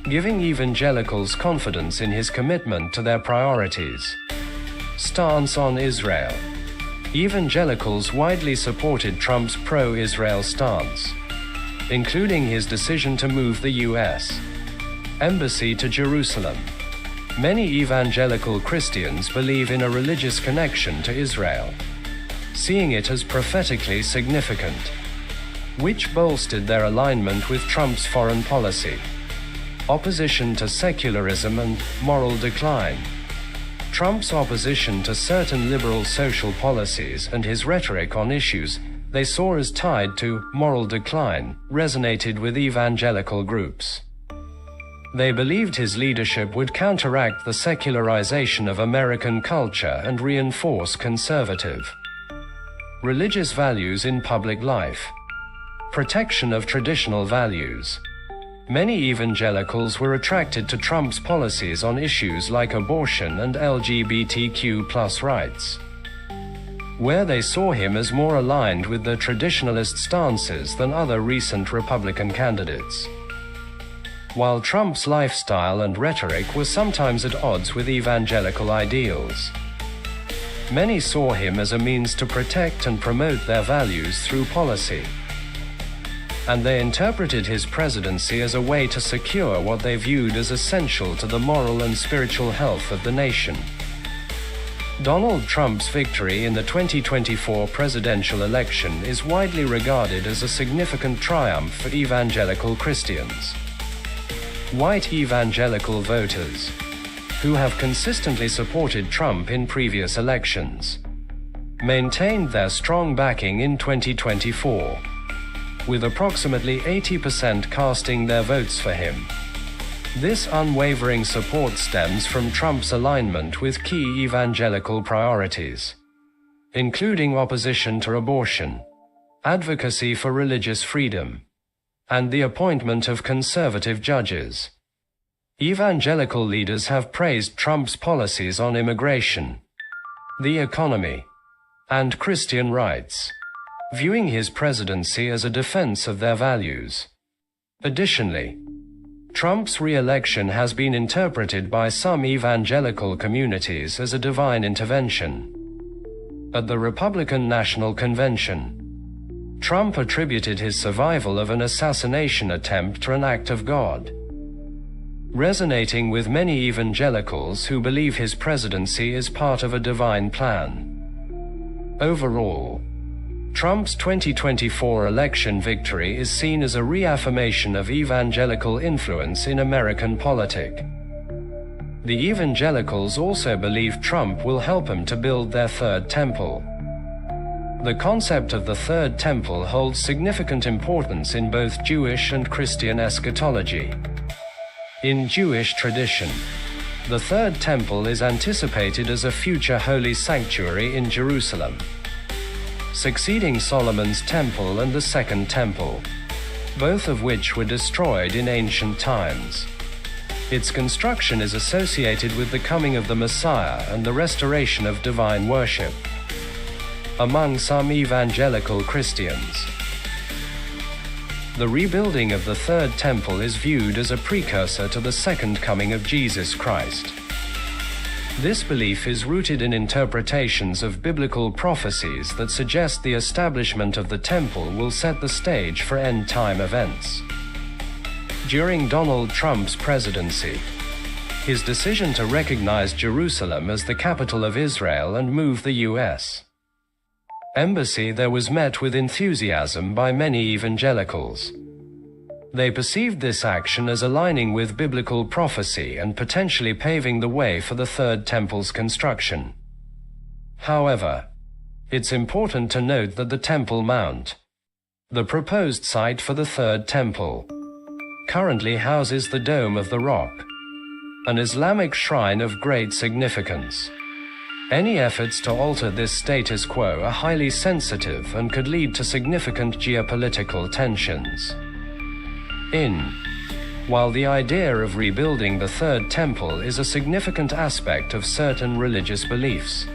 giving evangelicals confidence in his commitment to their priorities. Stance on Israel. Evangelicals widely supported Trump's pro-Israel stance, including his decision to move the U.S. embassy to Jerusalem. Many evangelical Christians believe in a religious connection to Israel, seeing it as prophetically significant, which bolstered their alignment with Trump's foreign policy. Opposition to secularism and moral decline. Trump's opposition to certain liberal social policies and his rhetoric on issues they saw as tied to moral decline resonated with evangelical groups. They believed his leadership would counteract the secularization of American culture and reinforce conservative, religious values in public life. Protection of traditional values. Many evangelicals were attracted to Trump's policies on issues like abortion and LGBTQ+ rights, where they saw him as more aligned with the traditionalist stances than other recent Republican candidates. While Trump's lifestyle and rhetoric were sometimes at odds with evangelical ideals, many saw him as a means to protect and promote their values through policy. and they interpreted his presidency as a way to secure what they viewed as essential to the moral and spiritual health of the nation. Donald Trump's victory in the 2024 presidential election is widely regarded as a significant triumph for evangelical Christians. White evangelical voters, who have consistently supported Trump in previous elections, maintained their strong backing in 2024, with approximately 80% casting their votes for him. This unwavering support stems from Trump's alignment with key evangelical priorities, including opposition to abortion, advocacy for religious freedom, and the appointment of conservative judges. Evangelical leaders have praised Trump's policies on immigration, the economy, and Christian rights, viewing his presidency as a defense of their values. Additionally, Trump's re-election has been interpreted by some evangelical communities as a divine intervention. At the Republican National Convention, Trump attributed his survival of an assassination attempt to an act of God, resonating with many evangelicals who believe his presidency is part of a divine plan. Overall, Trump's 2024 election victory is seen as a reaffirmation of evangelical influence in American politics. The evangelicals also believe Trump will help them to build their third temple. The concept of the third temple holds significant importance in both Jewish and Christian eschatology. In Jewish tradition, the third temple is anticipated as a future holy sanctuary in Jerusalem, succeeding Solomon's temple and the second temple, both of which were destroyed in ancient times. Its construction is associated with the coming of the Messiah and the restoration of divine worship among some evangelical Christians. The rebuilding of the third temple is viewed as a precursor to the second coming of Jesus Christ. This belief is rooted in interpretations of biblical prophecies that suggest the establishment of the temple will set the stage for end-time events. During Donald Trump's presidency, his decision to recognize Jerusalem as the capital of Israel and move the U.S. embassy there was met with enthusiasm by many evangelicals. They perceived this action as aligning with biblical prophecy and potentially paving the way for the Third Temple's construction. However, it's important to note that the Temple Mount, the proposed site for the Third Temple, currently houses the Dome of the Rock, an Islamic shrine of great significance. Any efforts to alter this status quo are highly sensitive and could lead to significant geopolitical tensions. While the idea of rebuilding the Third Temple is a significant aspect of certain religious beliefs,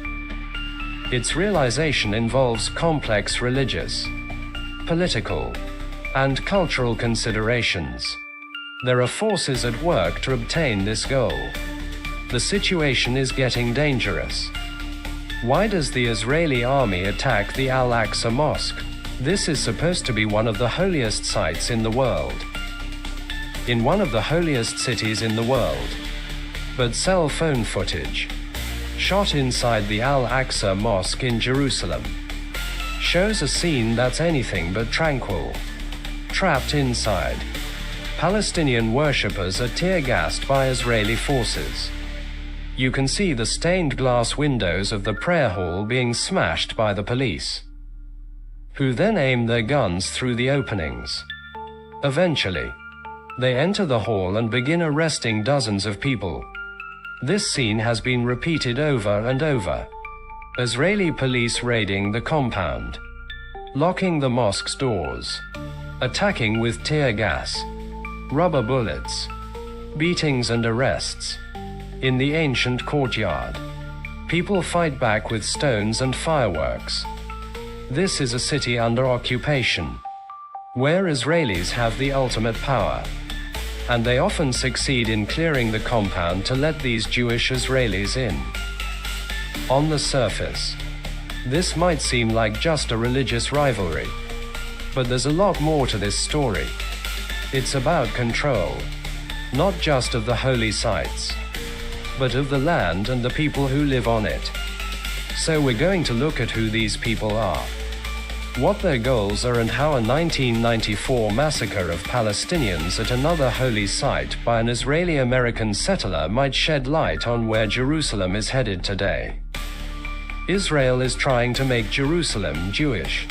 its realization involves complex religious, political, and cultural considerations. There are forces at work to obtain this goal. The situation is getting dangerous. Why does the Israeli army attack the Al-Aqsa Mosque? This is supposed to be one of the holiest sites in the world, in one of the holiest cities in the world. But cell phone footage, shot inside the Al-Aqsa Mosque in Jerusalem, shows a scene that's anything but tranquil. Trapped inside, Palestinian worshippers are tear-gassed by Israeli forces. You can see the stained glass windows of the prayer hall being smashed by the police, who then aim their guns through the openings. Eventually, they enter the hall and begin arresting dozens of people. This scene has been repeated over and over. Israeli police raiding the compound, locking the mosque's doors, attacking with tear gas, rubber bullets, beatings and arrests. In the ancient courtyard, people fight back with stones and fireworks. This is a city under occupation, where Israelis have the ultimate power, and they often succeed in clearing the compound to let these Jewish Israelis in. On the surface, this might seem like just a religious rivalry, But there's a lot more to this story. It's about control, not just of the holy sites, but of the land and the people who live on it. So we're going to look at who these people are, what their goals are, and how a 1994 massacre of Palestinians at another holy site by an Israeli-American settler might shed light on where Jerusalem is headed today. Israel is trying to make Jerusalem Jewish.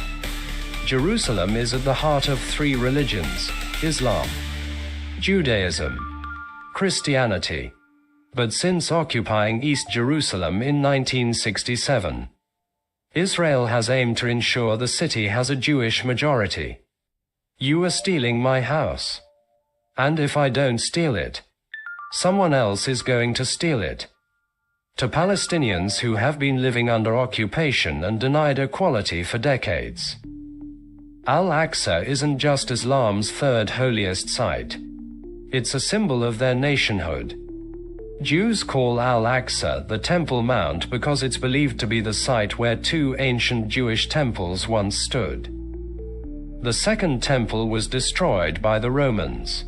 Jerusalem is at the heart of three religions: Islam, Judaism, Christianity. But since occupying East Jerusalem in 1967, Israel has aimed to ensure the city has a Jewish majority. You are stealing my house. And if I don't steal it, someone else is going to steal it. To Palestinians who have been living under occupation and denied equality for decades, Al-Aqsa isn't just Islam's third holiest site. It's a symbol of their nationhood. Jews call Al-Aqsa the Temple Mount because it's believed to be the site where two ancient Jewish temples once stood. The second temple was destroyed by the Romans,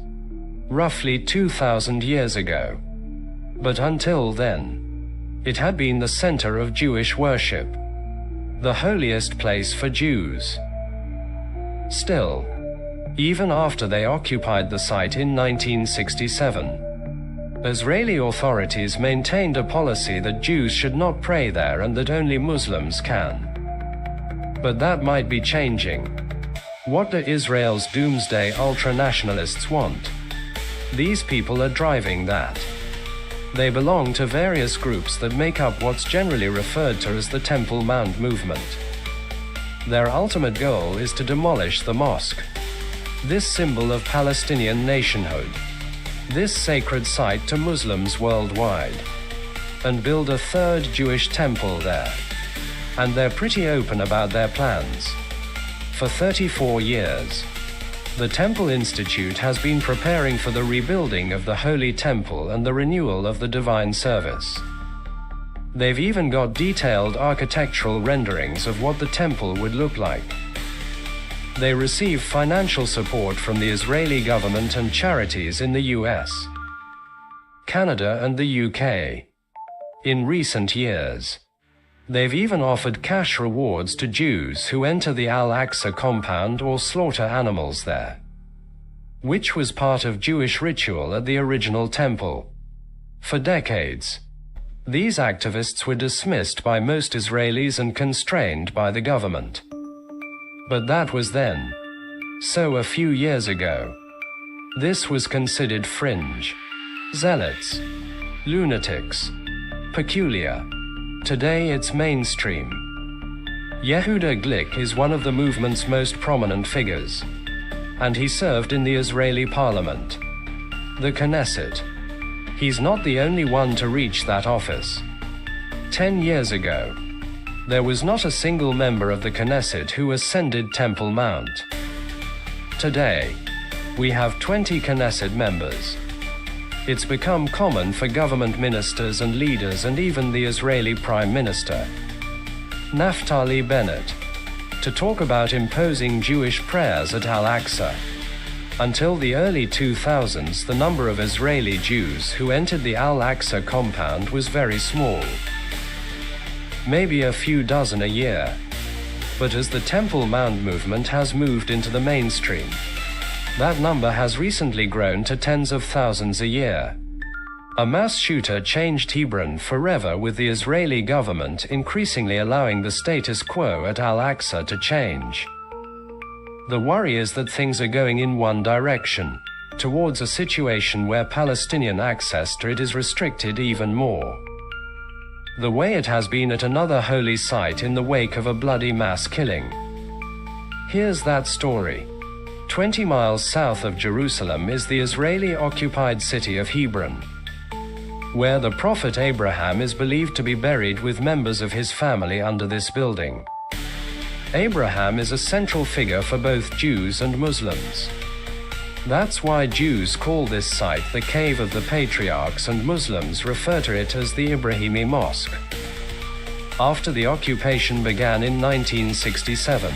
roughly 2,000 years ago. But until then, it had been the center of Jewish worship, the holiest place for Jews. Still, even after they occupied the site in 1967, Israeli authorities maintained a policy that Jews should not pray there and that only Muslims can. But that might be changing. What do Israel's doomsday ultra-nationalists want? These people are driving that. They belong to various groups that make up what's generally referred to as the Temple Mount movement. Their ultimate goal is to demolish the mosque, this symbol of Palestinian nationhood, this sacred site to Muslims worldwide, and build a third Jewish temple there. And they're pretty open about their plans. For 34 years, the Temple Institute has been preparing for the rebuilding of the Holy Temple and the renewal of the Divine Service. They've even got detailed architectural renderings of what the temple would look like. They receive financial support from the Israeli government and charities in the US, Canada, and the UK. In recent years, they've even offered cash rewards to Jews who enter the Al-Aqsa compound or slaughter animals there, which was part of Jewish ritual at the original temple. For decades, these activists were dismissed by most Israelis and constrained by the government. But that was then. So a few years ago, this was considered fringe, zealots, lunatics, peculiar. Today it's mainstream. Yehuda Glick is one of the movement's most prominent figures, and he served in the Israeli parliament, the Knesset. He's not the only one to reach that office. 10 years ago, there was not a single member of the Knesset who ascended Temple Mount. Today, we have 20 Knesset members. It's become common for government ministers and leaders and even the Israeli Prime Minister, Naftali Bennett, to talk about imposing Jewish prayers at Al-Aqsa. Until the early 2000s, the number of Israeli Jews who entered the Al-Aqsa compound was very small. Maybe a few dozen a year. But as the Temple Mount movement has moved into the mainstream, that number has recently grown to tens of thousands a year. A mass shooter changed Hebron forever, with the Israeli government increasingly allowing the status quo at Al-Aqsa to change. The worry is that things are going in one direction, towards a situation where Palestinian access to it is restricted even more, the way it has been at another holy site in the wake of a bloody mass killing. Here's that story. 20 miles south of Jerusalem is the Israeli-occupied city of Hebron, where the prophet Abraham is believed to be buried with members of his family under this building. Abraham is a central figure for both Jews and Muslims. That's why Jews call this site the Cave of the Patriarchs and Muslims refer to it as the Ibrahimi Mosque. After the occupation began in 1967,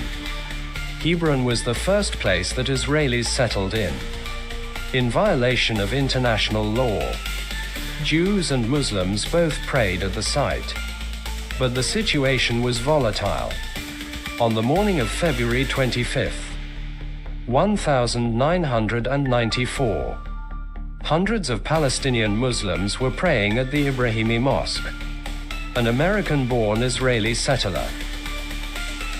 Hebron was the first place that Israelis settled in violation of international law. Jews and Muslims both prayed at the site. But the situation was volatile. On the morning of February 25th, 1994, hundreds of Palestinian Muslims were praying at the Ibrahimi Mosque. An American-born Israeli settler,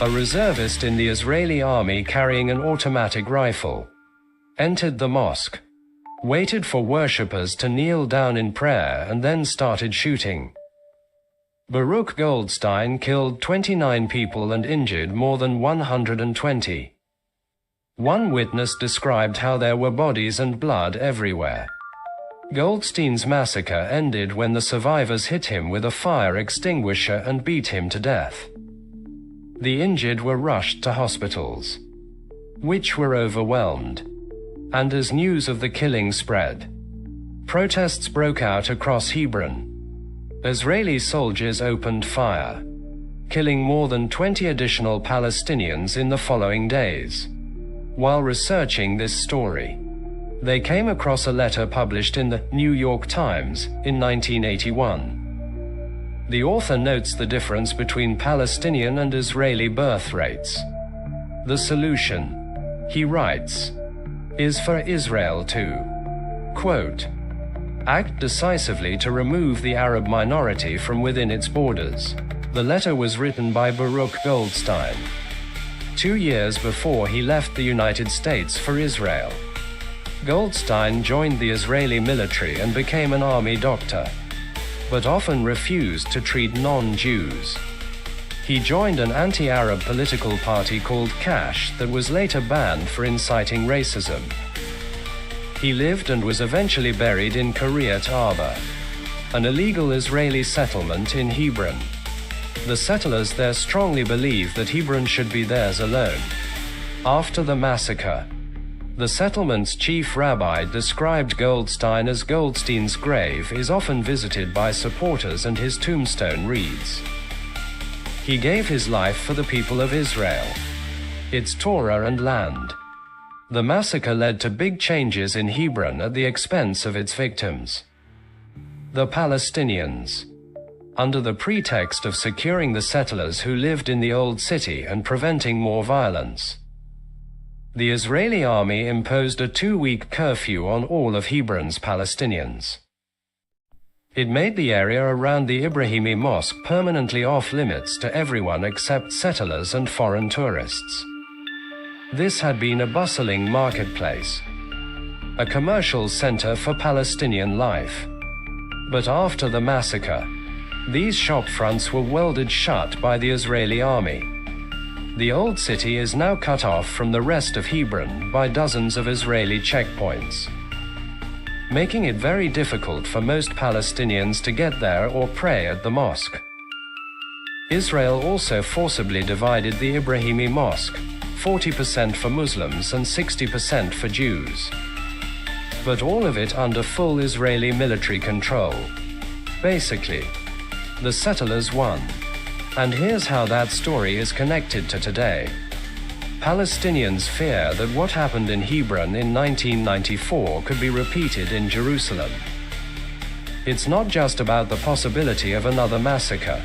a reservist in the Israeli army carrying an automatic rifle, entered the mosque, waited for worshippers to kneel down in prayer, and then started shooting. Baruch Goldstein killed 29 people and injured more than 120. One witness described how there were bodies and blood everywhere. Goldstein's massacre ended when the survivors hit him with a fire extinguisher and beat him to death. The injured were rushed to hospitals, which were overwhelmed. And as news of the killing spread, protests broke out across Hebron. Israeli soldiers opened fire, killing more than 20 additional Palestinians in the following days. While researching this story, they came across a letter published in the New York Times in 1981. The author notes the difference between Palestinian and Israeli birth rates. The solution, he writes, is for Israel to, quote, act decisively to remove the Arab minority from within its borders. The letter was written by Baruch Goldstein 2 years before he left the United States for Israel. Goldstein joined the Israeli military and became an army doctor, but often refused to treat non-Jews. He joined an anti-Arab political party called Cash that was later banned for inciting racism. He lived and was eventually buried in Kiryat Arba, an illegal Israeli settlement in Hebron. The settlers there strongly believed that Hebron should be theirs alone. After the massacre, the settlement's chief rabbi described Goldstein as Goldstein's grave is often visited by supporters and his tombstone reads, he gave his life for the people of Israel, its Torah and land. The massacre led to big changes in Hebron at the expense of its victims. The Palestinians, under the pretext of securing the settlers who lived in the old city and preventing more violence, the Israeli army imposed a 2-week curfew on all of Hebron's Palestinians. It made the area around the Ibrahimi Mosque permanently off-limits to everyone except settlers and foreign tourists. This had been a bustling marketplace, a commercial center for Palestinian life. But after the massacre, these shopfronts were welded shut by the Israeli army. The old city is now cut off from the rest of Hebron by dozens of Israeli checkpoints, making it very difficult for most Palestinians to get there or pray at the mosque. Israel also forcibly divided the Ibrahimi Mosque, 40% for Muslims and 60% for Jews. But all of it under full Israeli military control. Basically, the settlers won. And here's how that story is connected to today. Palestinians fear that what happened in Hebron in 1994 could be repeated in Jerusalem. It's not just about the possibility of another massacre,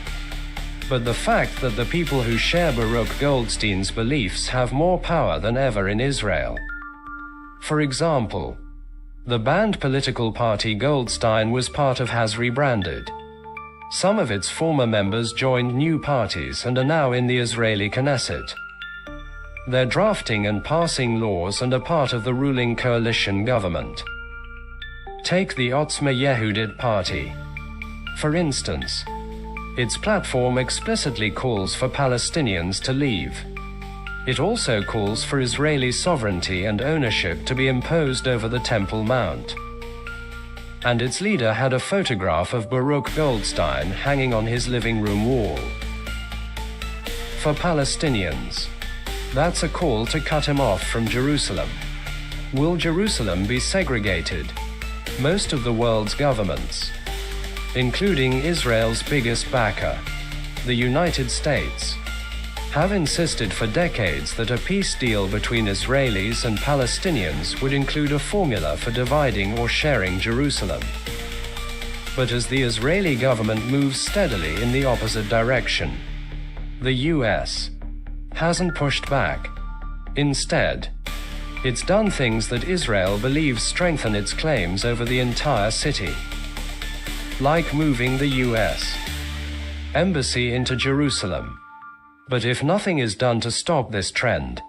but the fact that the people who share Baruch Goldstein's beliefs have more power than ever in Israel. For example, the banned political party Goldstein was part of has rebranded. Some of its former members joined new parties and are now in the Israeli Knesset. They're drafting and passing laws and are part of the ruling coalition government. Take the Otzma Yehudit party. For instance, its platform explicitly calls for Palestinians to leave. It also calls for Israeli sovereignty and ownership to be imposed over the Temple Mount. And its leader had a photograph of Baruch Goldstein hanging on his living room wall. For Palestinians, that's a call to cut him off from Jerusalem. Will Jerusalem be segregated? Most of the world's governments, including Israel's biggest backer, the United States, have insisted for decades that a peace deal between Israelis and Palestinians would include a formula for dividing or sharing Jerusalem. But as the Israeli government moves steadily in the opposite direction, the US hasn't pushed back. Instead, it's done things that Israel believes strengthen its claims over the entire city, like moving the US embassy into Jerusalem. But if nothing is done to stop this trend,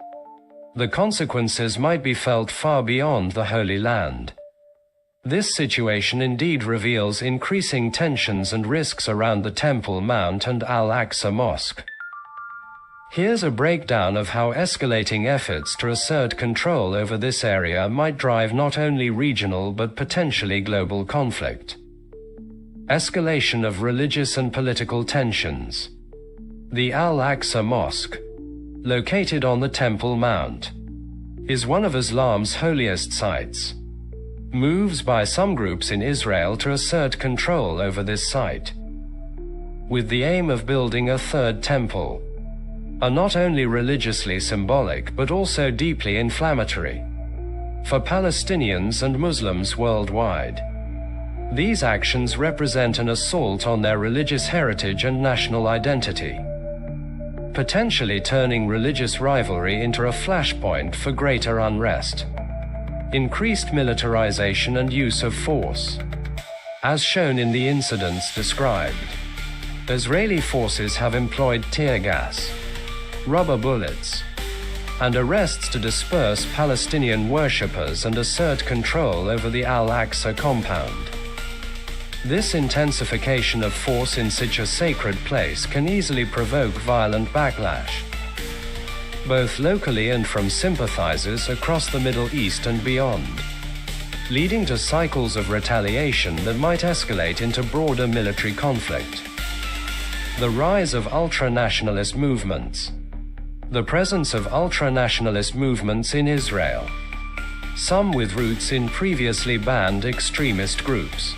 the consequences might be felt far beyond the Holy Land. This situation indeed reveals increasing tensions and risks around the Temple Mount and Al-Aqsa Mosque. Here's a breakdown of how escalating efforts to assert control over this area might drive not only regional but potentially global conflict. Escalation of religious and political tensions. The Al-Aqsa Mosque, located on the Temple Mount, is one of Islam's holiest sites. Moves by some groups in Israel to assert control over this site, with the aim of building a third temple, are not only religiously symbolic but also deeply inflammatory for Palestinians and Muslims worldwide. These actions represent an assault on their religious heritage and national identity, potentially turning religious rivalry into a flashpoint for greater unrest. Increased militarization and use of force. As shown in the incidents described, Israeli forces have employed tear gas, rubber bullets, and arrests to disperse Palestinian worshippers and assert control over the Al-Aqsa compound. This intensification of force in such a sacred place can easily provoke violent backlash, both locally and from sympathizers across the Middle East and beyond, leading to cycles of retaliation that might escalate into broader military conflict. The rise of ultra-nationalist movements. The presence of ultra-nationalist movements in Israel, some with roots in previously banned extremist groups,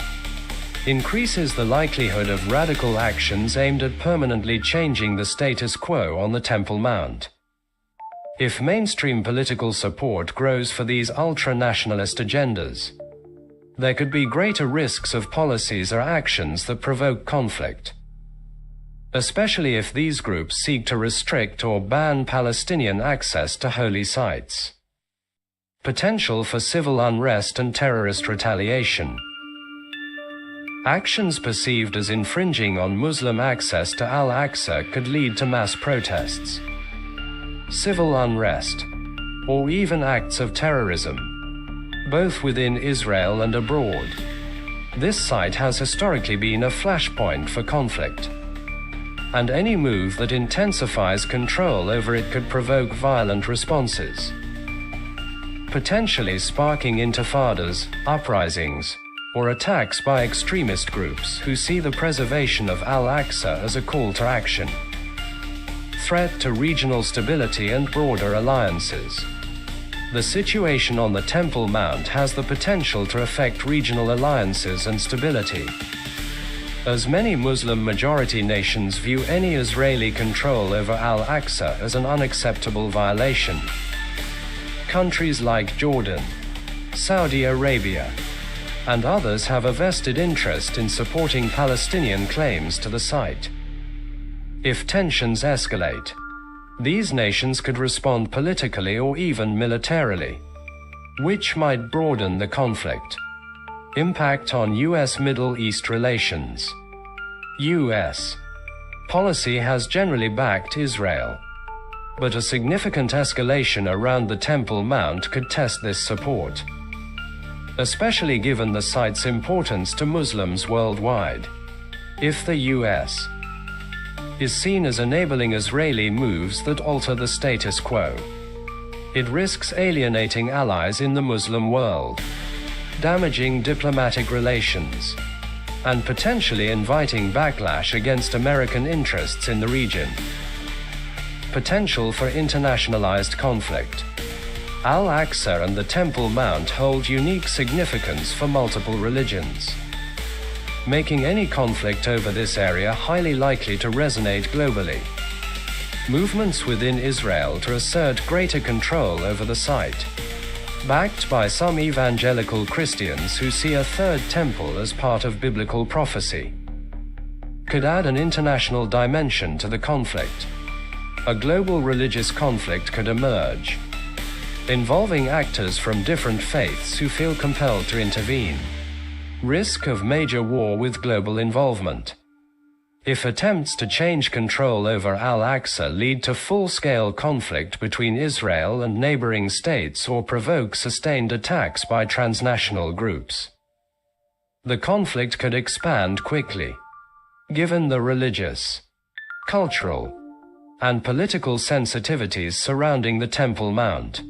increases the likelihood of radical actions aimed at permanently changing the status quo on the Temple Mount. If mainstream political support grows for these ultra-nationalist agendas, there could be greater risks of policies or actions that provoke conflict, especially if these groups seek to restrict or ban Palestinian access to holy sites. Potential for civil unrest and terrorist retaliation. Actions perceived as infringing on Muslim access to Al-Aqsa could lead to mass protests, civil unrest, or even acts of terrorism, both within Israel and abroad. This site has historically been a flashpoint for conflict, and any move that intensifies control over it could provoke violent responses, potentially sparking intifadas, uprisings, or attacks by extremist groups who see the preservation of Al-Aqsa as a call to action. Threat to regional stability and broader alliances. The situation on the Temple Mount has the potential to affect regional alliances and stability, as many Muslim-majority nations view any Israeli control over Al-Aqsa as an unacceptable violation. Countries like Jordan, Saudi Arabia, and others have a vested interest in supporting Palestinian claims to the site. If tensions escalate, these nations could respond politically or even militarily, which might broaden the conflict. Impact on U.S. Middle East relations. U.S. policy has generally backed Israel, but a significant escalation around the Temple Mount could test this support, especially given the site's importance to Muslims worldwide. If the U.S. is seen as enabling Israeli moves that alter the status quo, it risks alienating allies in the Muslim world, damaging diplomatic relations, and potentially inviting backlash against American interests in the region. Potential for internationalized conflict. Al-Aqsa and the Temple Mount hold unique significance for multiple religions, making any conflict over this area highly likely to resonate globally. movements within Israel to assert greater control over the site, backed by some evangelical Christians who see a third temple as part of biblical prophecy, could add an international dimension to the conflict. A global religious conflict could emerge, involving actors from different faiths who feel compelled to intervene. Risk of major war with global involvement. If attempts to change control over Al-Aqsa lead to full-scale conflict between Israel and neighboring states or provoke sustained attacks by transnational groups, the conflict could expand quickly. Given the religious, cultural, and political sensitivities surrounding the Temple Mount,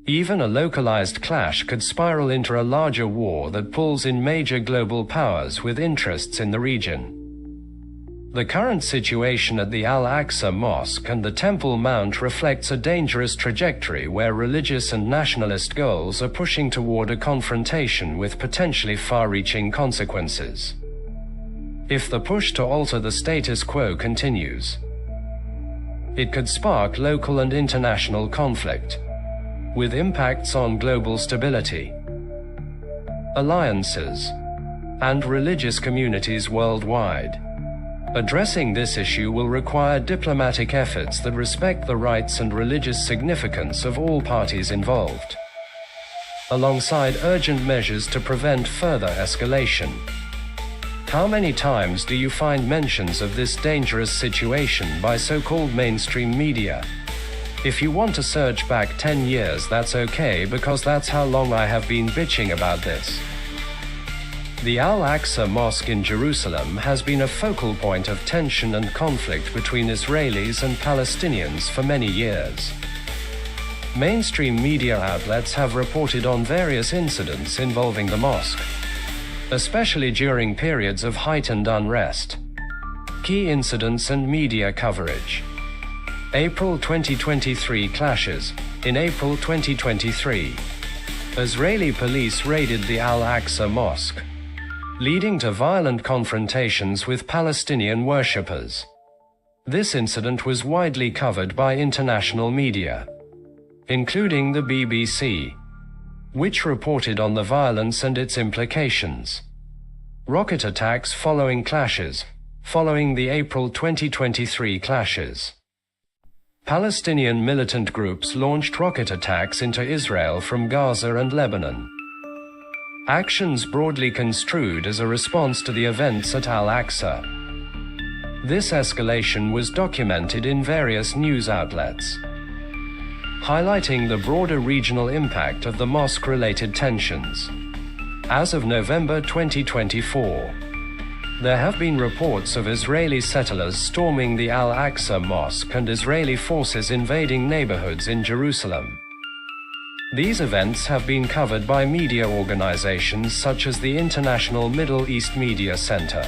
even a localized clash could spiral into a larger war that pulls in major global powers with interests in the region. The current situation at the Al-Aqsa Mosque and the Temple Mount reflects a dangerous trajectory where religious and nationalist goals are pushing toward a confrontation with potentially far-reaching consequences. If the push to alter the status quo continues, it could spark local and international conflict, with impacts on global stability, alliances, and religious communities worldwide. Addressing this issue will require diplomatic efforts that respect the rights and religious significance of all parties involved, alongside urgent measures to prevent further escalation. How many times do you find mentions of this dangerous situation by so-called mainstream media? If you want to search back 10 years, that's okay, because that's how long I have been bitching about this. The Al-Aqsa Mosque in Jerusalem has been a focal point of tension and conflict between Israelis and Palestinians for many years. Mainstream media outlets have reported on various incidents involving the mosque, especially during periods of heightened unrest. Key incidents and media coverage. April 2023 clashes. In April 2023, Israeli police raided the Al-Aqsa Mosque, leading to violent confrontations with Palestinian worshippers. This incident was widely covered by international media, including the BBC, which reported on the violence and its implications. Rocket attacks following clashes. Following the April 2023 clashes, Palestinian militant groups launched rocket attacks into Israel from Gaza and Lebanon. Actions broadly construed as a response to the events at Al-Aqsa. This escalation was documented in various news outlets, highlighting the broader regional impact of the mosque-related tensions. As of November 2024, there have been reports of Israeli settlers storming the Al-Aqsa Mosque and Israeli forces invading neighborhoods in Jerusalem. These events have been covered by media organizations such as the International Middle East Media Center.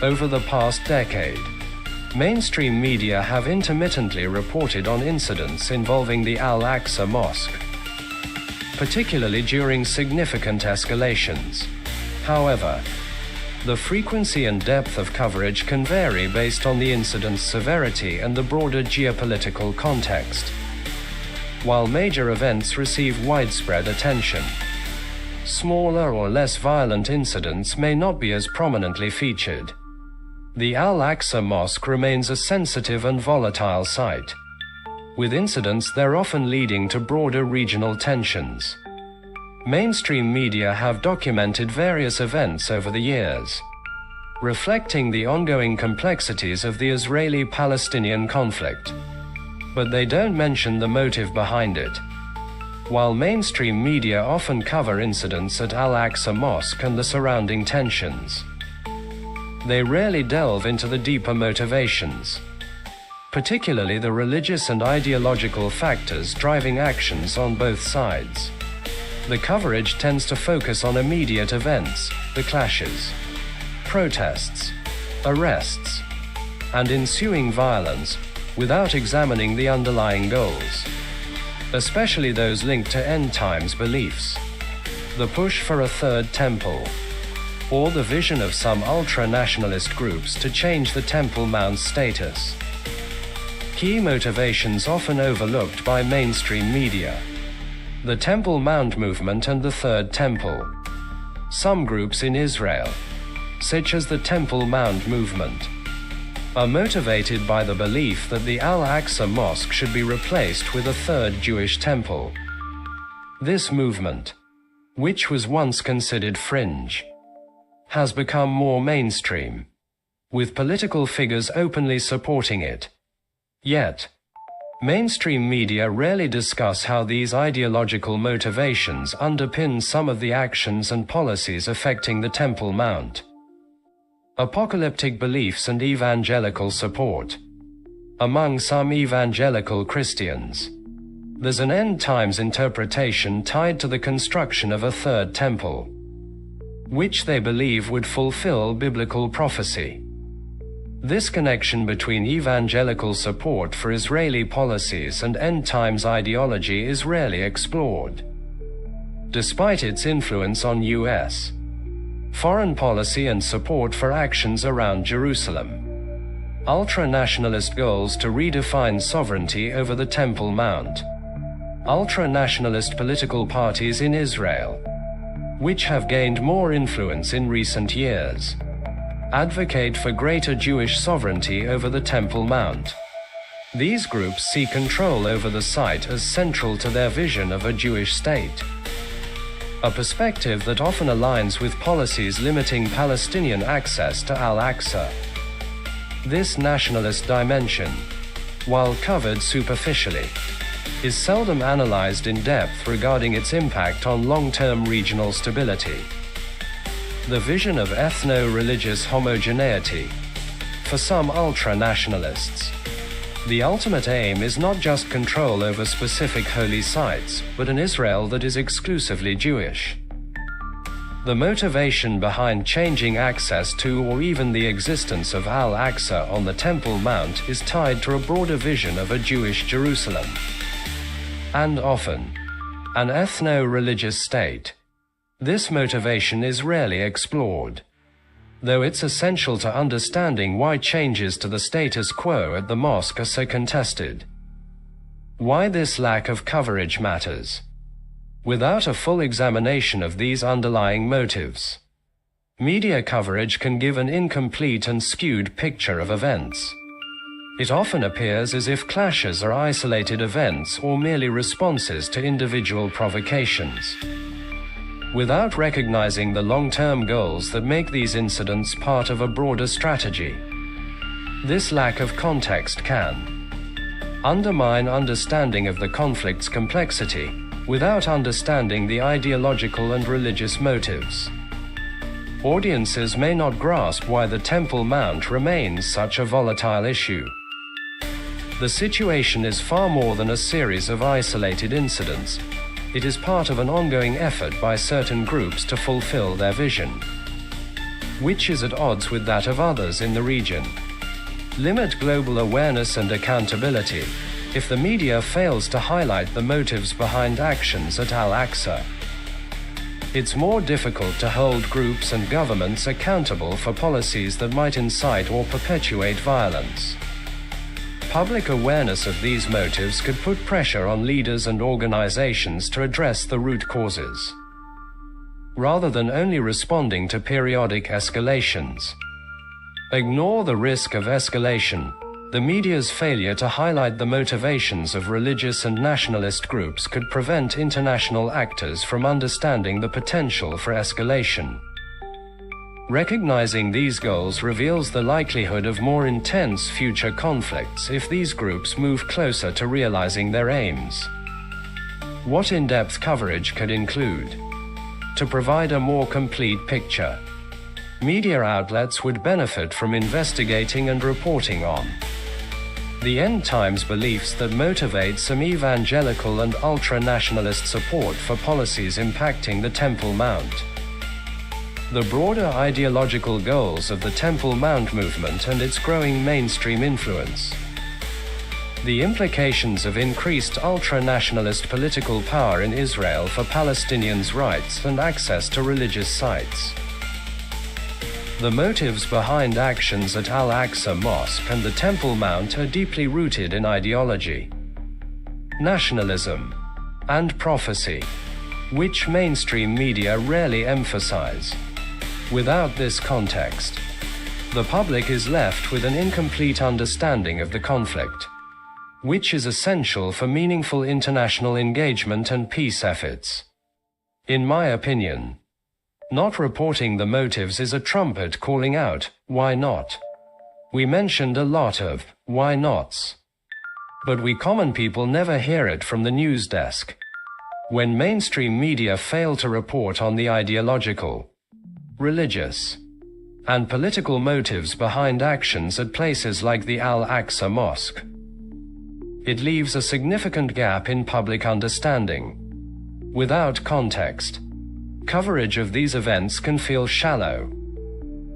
Over the past decade, mainstream media have intermittently reported on incidents involving the Al-Aqsa Mosque, particularly during significant escalations. However, the frequency and depth of coverage can vary based on the incident's severity and the broader geopolitical context. While major events receive widespread attention, smaller or less violent incidents may not be as prominently featured. The Al-Aqsa Mosque remains a sensitive and volatile site, with incidents there often leading to broader regional tensions. Mainstream media have documented various events over the years, reflecting the ongoing complexities of the Israeli-Palestinian conflict, but they don't mention the motive behind it. While mainstream media often cover incidents at Al-Aqsa Mosque and the surrounding tensions, they rarely delve into the deeper motivations, particularly the religious and ideological factors driving actions on both sides. The coverage tends to focus on immediate events, the clashes, protests, arrests, and ensuing violence, without examining the underlying goals, especially those linked to end-times beliefs, the push for a third temple, or the vision of some ultra-nationalist groups to change the Temple Mount's status. Key motivations often overlooked by mainstream media. The Temple Mount movement and the Third Temple. Some groups in Israel, such as the Temple Mount movement, are motivated by the belief that the Al-Aqsa Mosque should be replaced with a third Jewish temple. This movement, which was once considered fringe, has become more mainstream, with political figures openly supporting it. Yet, mainstream media rarely discuss how these ideological motivations underpin some of the actions and policies affecting the Temple Mount. Apocalyptic beliefs and evangelical support. Among some evangelical Christians, there's an end times interpretation tied to the construction of a third temple, which they believe would fulfill biblical prophecy. This connection between evangelical support for Israeli policies and end times ideology is rarely explored. Despite its influence on U.S. foreign policy and support for actions around Jerusalem, ultra-nationalist goals to redefine sovereignty over the Temple Mount, ultra-nationalist political parties in Israel, which have gained more influence in recent years, advocate for greater Jewish sovereignty over the Temple Mount. These groups see control over the site as central to their vision of a Jewish state, a perspective that often aligns with policies limiting Palestinian access to Al-Aqsa. This nationalist dimension, while covered superficially, is seldom analyzed in depth regarding its impact on long-term regional stability. The vision of ethno-religious homogeneity. For some ultra-nationalists, the ultimate aim is not just control over specific holy sites, but an Israel that is exclusively Jewish. The motivation behind changing access to or even the existence of Al-Aqsa on the Temple Mount is tied to a broader vision of a Jewish Jerusalem, and often an ethno-religious state. This motivation is rarely explored, though it's essential to understanding why changes to the status quo at the mosque are so contested. Why this lack of coverage matters. Without a full examination of these underlying motives, media coverage can give an incomplete and skewed picture of events. It often appears as if clashes are isolated events or merely responses to individual provocations, without recognizing the long-term goals that make these incidents part of a broader strategy. This lack of context can undermine understanding of the conflict's complexity, without understanding the ideological and religious motives. Audiences may not grasp why the Temple Mount remains such a volatile issue. The situation is far more than a series of isolated incidents. It is part of an ongoing effort by certain groups to fulfill their vision, which is at odds with that of others in the region. Limit global awareness and accountability. If the media fails to highlight the motives behind actions at Al-Aqsa, it's more difficult to hold groups and governments accountable for policies that might incite or perpetuate violence. Public awareness of these motives could put pressure on leaders and organizations to address the root causes, rather than only responding to periodic escalations. Ignore the risk of escalation. The media's failure to highlight the motivations of religious and nationalist groups could prevent international actors from understanding the potential for escalation. Recognizing these goals reveals the likelihood of more intense future conflicts if these groups move closer to realizing their aims. What in-depth coverage could include? To provide a more complete picture, media outlets would benefit from investigating and reporting on the end times beliefs that motivate some evangelical and ultra-nationalist support for policies impacting the Temple Mount, the broader ideological goals of the Temple Mount movement and its growing mainstream influence, the implications of increased ultra-nationalist political power in Israel for Palestinians' rights and access to religious sites, The motives behind actions at Al-Aqsa Mosque and the Temple Mount are deeply rooted in ideology, nationalism, and prophecy, which mainstream media rarely emphasize. Without this context, the public is left with an incomplete understanding of the conflict, which is essential for meaningful international engagement and peace efforts. In my opinion, not reporting the motives is a trumpet calling out, "Why not?" We mentioned a lot of why nots, but we common people never hear it from the news desk. When mainstream media fail to report on the ideological, religious, and political motives behind actions at places like the Al-Aqsa Mosque, it leaves a significant gap in public understanding. Without context, coverage of these events can feel shallow,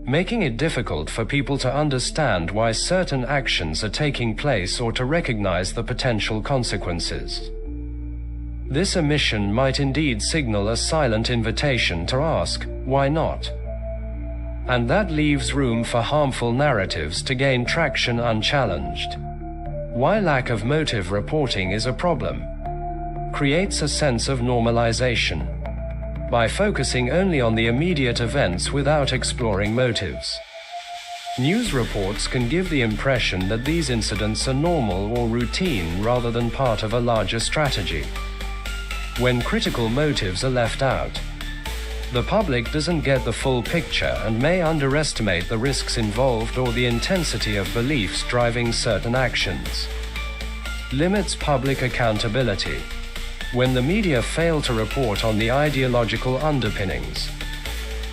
making it difficult for people to understand why certain actions are taking place or to recognize the potential consequences. This omission might indeed signal a silent invitation to ask, "Why not?" And that leaves room for harmful narratives to gain traction unchallenged. Why lack of motive reporting is a problem creates a sense of normalization. By focusing only on the immediate events without exploring motives, news reports can give the impression that these incidents are normal or routine rather than part of a larger strategy. When critical motives are left out, the public doesn't get the full picture and may underestimate the risks involved or the intensity of beliefs driving certain actions. Limits public accountability. When the media fail to report on the ideological underpinnings,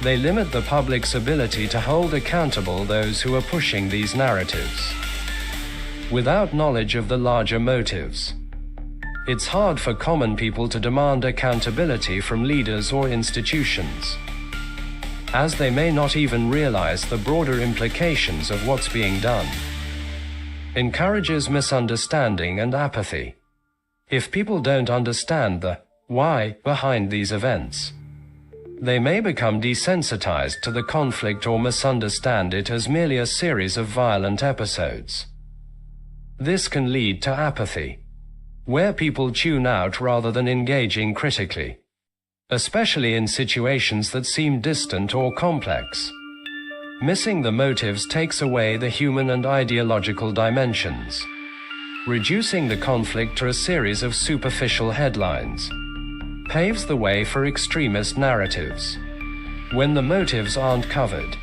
they limit the public's ability to hold accountable those who are pushing these narratives. Without knowledge of the larger motives, it's hard for common people to demand accountability from leaders or institutions, as they may not even realize the broader implications of what's being done. Encourages misunderstanding and apathy. If people don't understand the why behind these events, they may become desensitized to the conflict or misunderstand it as merely a series of violent episodes. This can lead to apathy, where people tune out rather than engaging critically, especially in situations that seem distant or complex. Missing the motives takes away the human and ideological dimensions, reducing the conflict to a series of superficial headlines, paves the way for extremist narratives. When the motives aren't covered,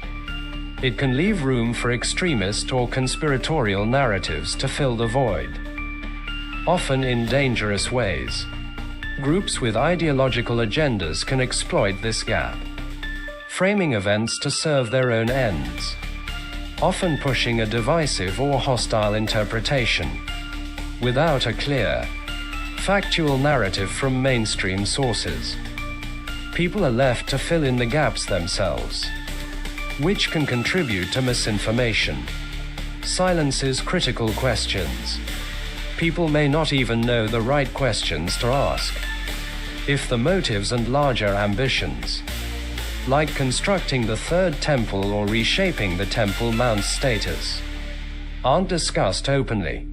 it can leave room for extremist or conspiratorial narratives to fill the void, often in dangerous ways. Groups with ideological agendas can exploit this gap, framing events to serve their own ends, often pushing a divisive or hostile interpretation, without a clear, factual narrative from mainstream sources. People are left to fill in the gaps themselves, which can contribute to misinformation. Silences critical questions. People may not even know the right questions to ask. If the motives and larger ambitions, like constructing the third temple or reshaping the Temple Mount's status, aren't discussed openly,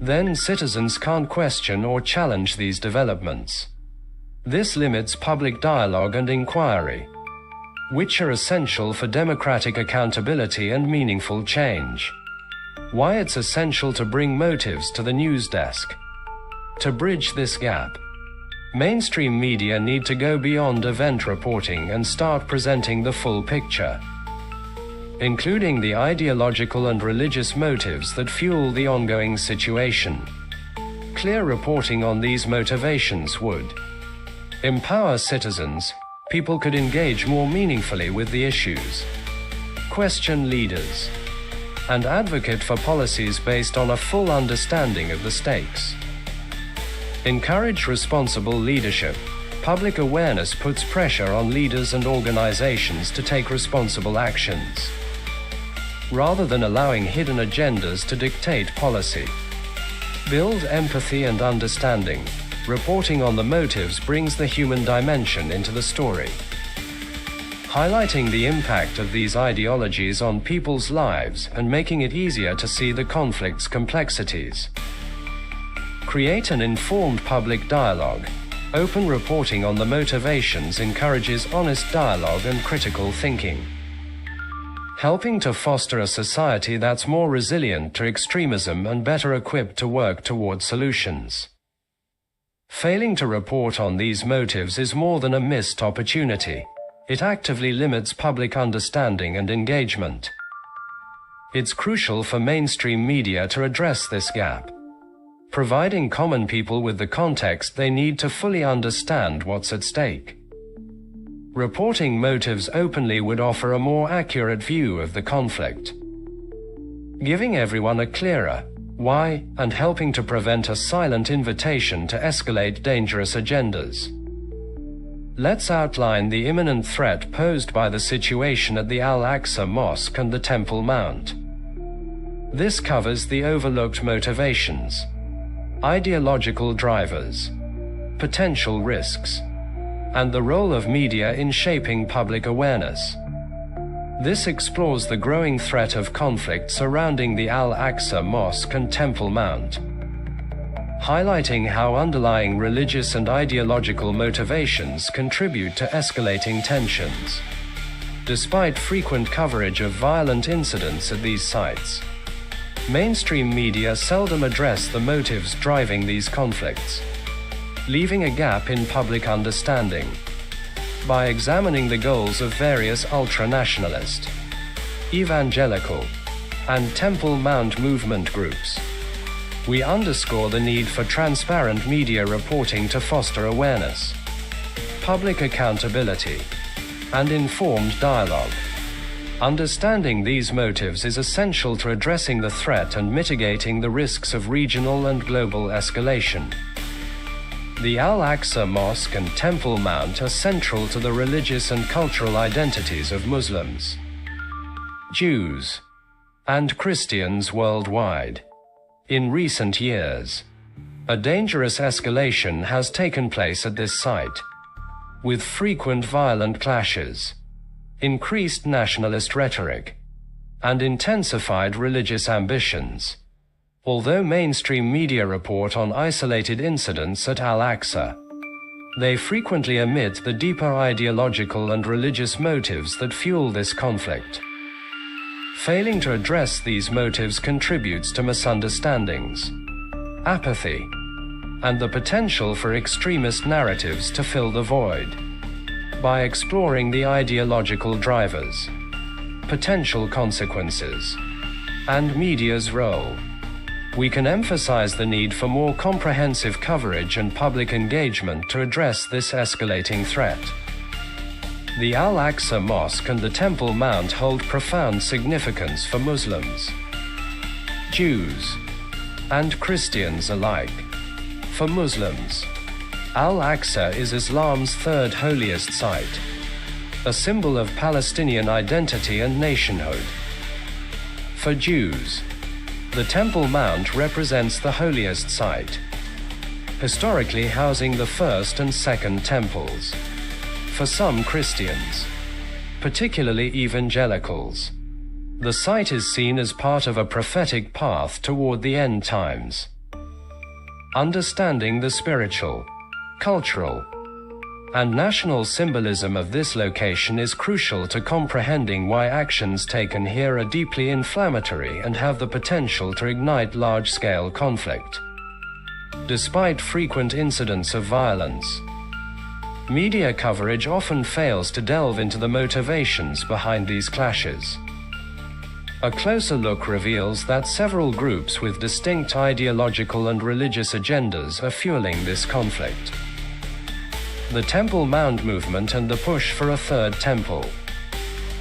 then citizens can't question or challenge these developments. This limits public dialogue and inquiry, which are essential for democratic accountability and meaningful change. Why it's essential to bring motives to the news desk. To bridge this gap, mainstream media need to go beyond event reporting and start presenting the full picture, including the ideological and religious motives that fuel the ongoing situation. Clear reporting on these motivations would empower citizens. People could engage more meaningfully with the issues, question leaders, and advocate for policies based on a full understanding of the stakes. Encourage responsible leadership. Public awareness puts pressure on leaders and organizations to take responsible actions, rather than allowing hidden agendas to dictate policy. Build empathy and understanding. Reporting on the motives brings the human dimension into the story. highlighting the impact of these ideologies on people's lives and making it easier to see the conflict's complexities. Create an informed public dialogue. Open reporting on the motivations encourages honest dialogue and critical thinking, helping to foster a society that's more resilient to extremism and better equipped to work toward solutions. Failing to report on these motives is more than a missed opportunity. It actively limits public understanding and engagement. It's crucial for mainstream media to address this gap, providing common people with the context they need to fully understand what's at stake. Reporting motives openly would offer a more accurate view of the conflict, giving everyone a clearer why and helping to prevent a silent invitation to escalate dangerous agendas. Let's outline the imminent threat posed by the situation at the Al-Aqsa Mosque and the Temple Mount. This covers the overlooked motivations, ideological drivers, potential risks, and the role of media in shaping public awareness. This explores the growing threat of conflict surrounding the Al-Aqsa Mosque and Temple Mount, highlighting how underlying religious and ideological motivations contribute to escalating tensions. Despite frequent coverage of violent incidents at these sites, mainstream media seldom address the motives driving these conflicts, leaving a gap in public understanding. By examining the goals of various ultra-nationalist, evangelical, and Temple Mount movement groups, we underscore the need for transparent media reporting to foster awareness, public accountability, and informed dialogue. Understanding these motives is essential to addressing the threat and mitigating the risks of regional and global escalation. The Al-Aqsa Mosque and Temple Mount are central to the religious and cultural identities of Muslims, Jews, and Christians worldwide. In recent years, a dangerous escalation has taken place at this site, with frequent violent clashes, increased nationalist rhetoric, and intensified religious ambitions. Although mainstream media report on isolated incidents at Al-Aqsa, they frequently omit the deeper ideological and religious motives that fuel this conflict. Failing to address these motives contributes to misunderstandings, apathy, and the potential for extremist narratives to fill the void. By exploring the ideological drivers, potential consequences, and media's role, we can emphasize the need for more comprehensive coverage and public engagement to address this escalating threat. The Al-Aqsa Mosque and the Temple Mount hold profound significance for Muslims, Jews, and Christians alike. For Muslims, Al-Aqsa is Islam's third holiest site, a symbol of Palestinian identity and nationhood. For Jews, the Temple Mount represents the holiest site, historically housing the first and second temples. For some Christians, particularly evangelicals, the site is seen as part of a prophetic path toward the end times. Understanding the spiritual, cultural, and national symbolism of this location is crucial to comprehending why actions taken here are deeply inflammatory and have the potential to ignite large-scale conflict. Despite frequent incidents of violence, media coverage often fails to delve into the motivations behind these clashes. A closer look reveals that several groups with distinct ideological and religious agendas are fueling this conflict. The Temple Mount movement and the push for a third temple.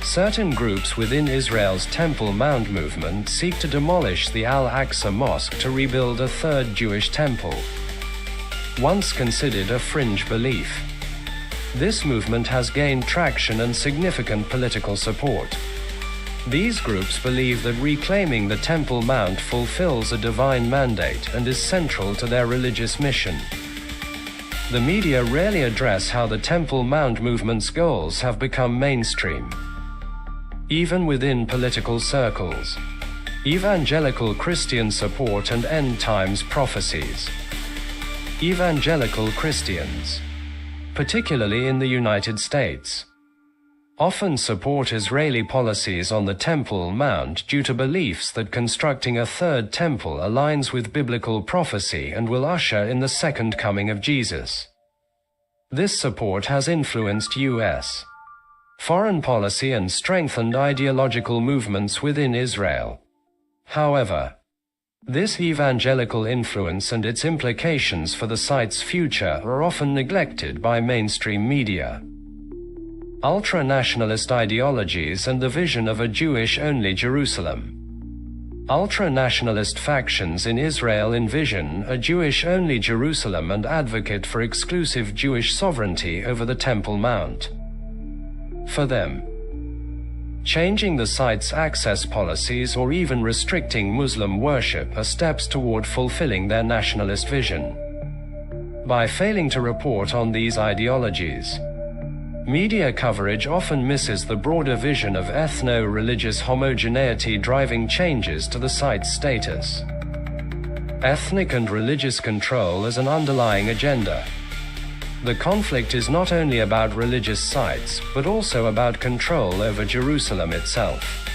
Certain groups within Israel's Temple Mount movement seek to demolish the Al-Aqsa Mosque to rebuild a third Jewish temple, once considered a fringe belief. This movement has gained traction and significant political support. These groups believe that reclaiming the Temple Mount fulfills a divine mandate and is central to their religious mission. The media rarely address how the Temple Mount movement's goals have become mainstream. Even within political circles, evangelical Christian support and end times prophecies. Evangelical Christians, particularly in the United States, often support Israeli policies on the Temple Mount due to beliefs that constructing a third temple aligns with biblical prophecy and will usher in the second coming of Jesus. This support has influenced U.S. foreign policy and strengthened ideological movements within Israel. However, this evangelical influence and its implications for the site's future are often neglected by mainstream media. Ultra-nationalist ideologies and the vision of a Jewish-only Jerusalem. Ultra-nationalist factions in Israel envision a Jewish-only Jerusalem and advocate for exclusive Jewish sovereignty over the Temple Mount. For them, changing the site's access policies or even restricting Muslim worship are steps toward fulfilling their nationalist vision. By failing to report on these ideologies, media coverage often misses the broader vision of ethno-religious homogeneity driving changes to the site's status. Ethnic and religious control as an underlying agenda. The conflict is not only about religious sites, but also about control over Jerusalem itself.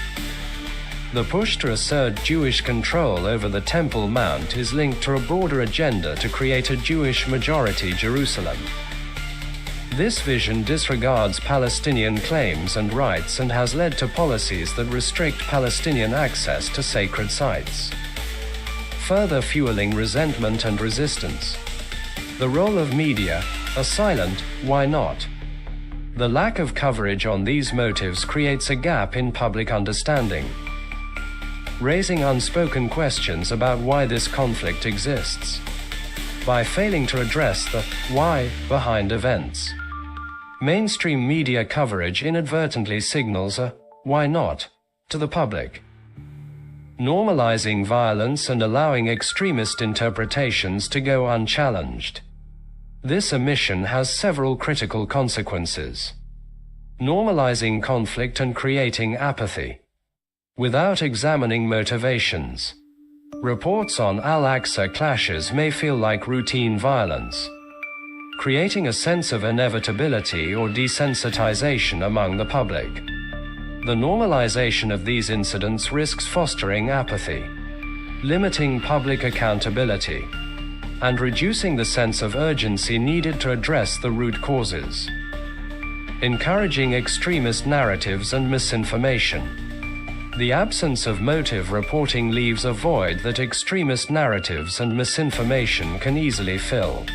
The push to assert Jewish control over the Temple Mount is linked to a broader agenda to create a Jewish majority Jerusalem. This vision disregards Palestinian claims and rights and has led to policies that restrict Palestinian access to sacred sites, further fueling resentment and resistance. The role of media, a silent, why not? The lack of coverage on these motives creates a gap in public understanding, raising unspoken questions about why this conflict exists. By failing to address the why behind events, mainstream media coverage inadvertently signals a why not to the public, normalizing violence and allowing extremist interpretations to go unchallenged. This omission has several critical consequences. Normalizing conflict and creating apathy. Without examining motivations, reports on Al-Aqsa clashes may feel like routine violence, creating a sense of inevitability or desensitization among the public. The normalization of these incidents risks fostering apathy, limiting public accountability, and reducing the sense of urgency needed to address the root causes. Encouraging extremist narratives and misinformation. The absence of motive reporting leaves a void that extremist narratives and misinformation can easily fill.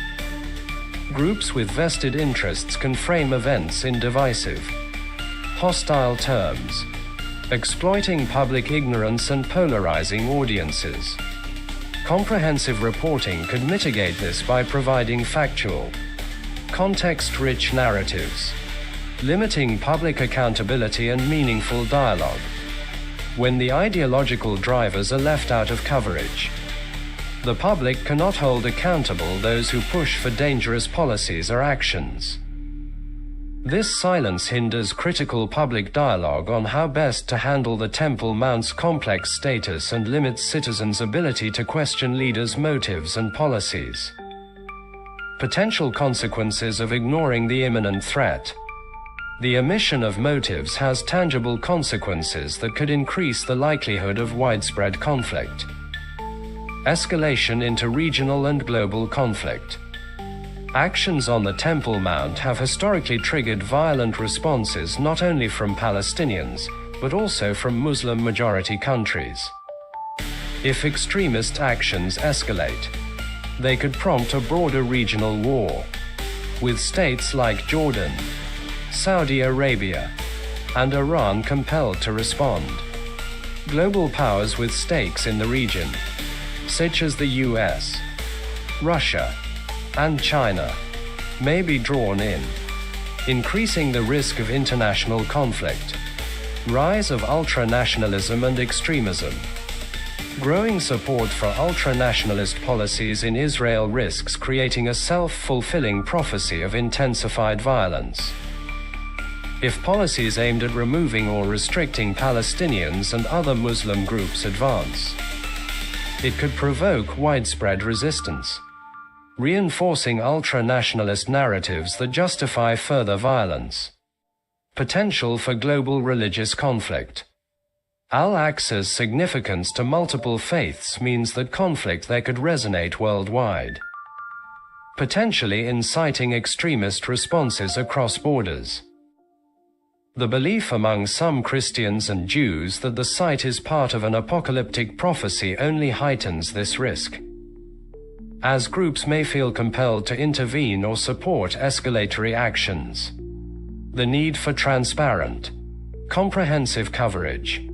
Groups with vested interests can frame events in divisive, hostile terms, exploiting public ignorance and polarizing audiences. Comprehensive reporting could mitigate this by providing factual, context-rich narratives, limiting public accountability and meaningful dialogue. When the ideological drivers are left out of coverage, the public cannot hold accountable those who push for dangerous policies or actions. This silence hinders critical public dialogue on how best to handle the Temple Mount's complex status and limits citizens' ability to question leaders' motives and policies. Potential consequences of ignoring the imminent threat. The omission of motives has tangible consequences that could increase the likelihood of widespread conflict. Escalation into regional and global conflict. Actions on the Temple Mount have historically triggered violent responses not only from Palestinians, but also from Muslim-majority countries. If extremist actions escalate, they could prompt a broader regional war, with states like Jordan, Saudi Arabia, and Iran compelled to respond. Global powers with stakes in the region, such as the US, Russia, and China, may be drawn in, increasing the risk of international conflict. Rise of ultra-nationalism and extremism. Growing support for ultra-nationalist policies in Israel risks creating a self-fulfilling prophecy of intensified violence. If policies aimed at removing or restricting Palestinians and other Muslim groups advance, it could provoke widespread resistance, reinforcing ultra-nationalist narratives that justify further violence. Potential for global religious conflict. Al-Aqsa's significance to multiple faiths means that conflict there could resonate worldwide, potentially inciting extremist responses across borders. The belief among some Christians and Jews that the site is part of an apocalyptic prophecy only heightens this risk, as groups may feel compelled to intervene or support escalatory actions. The need for transparent, comprehensive coverage.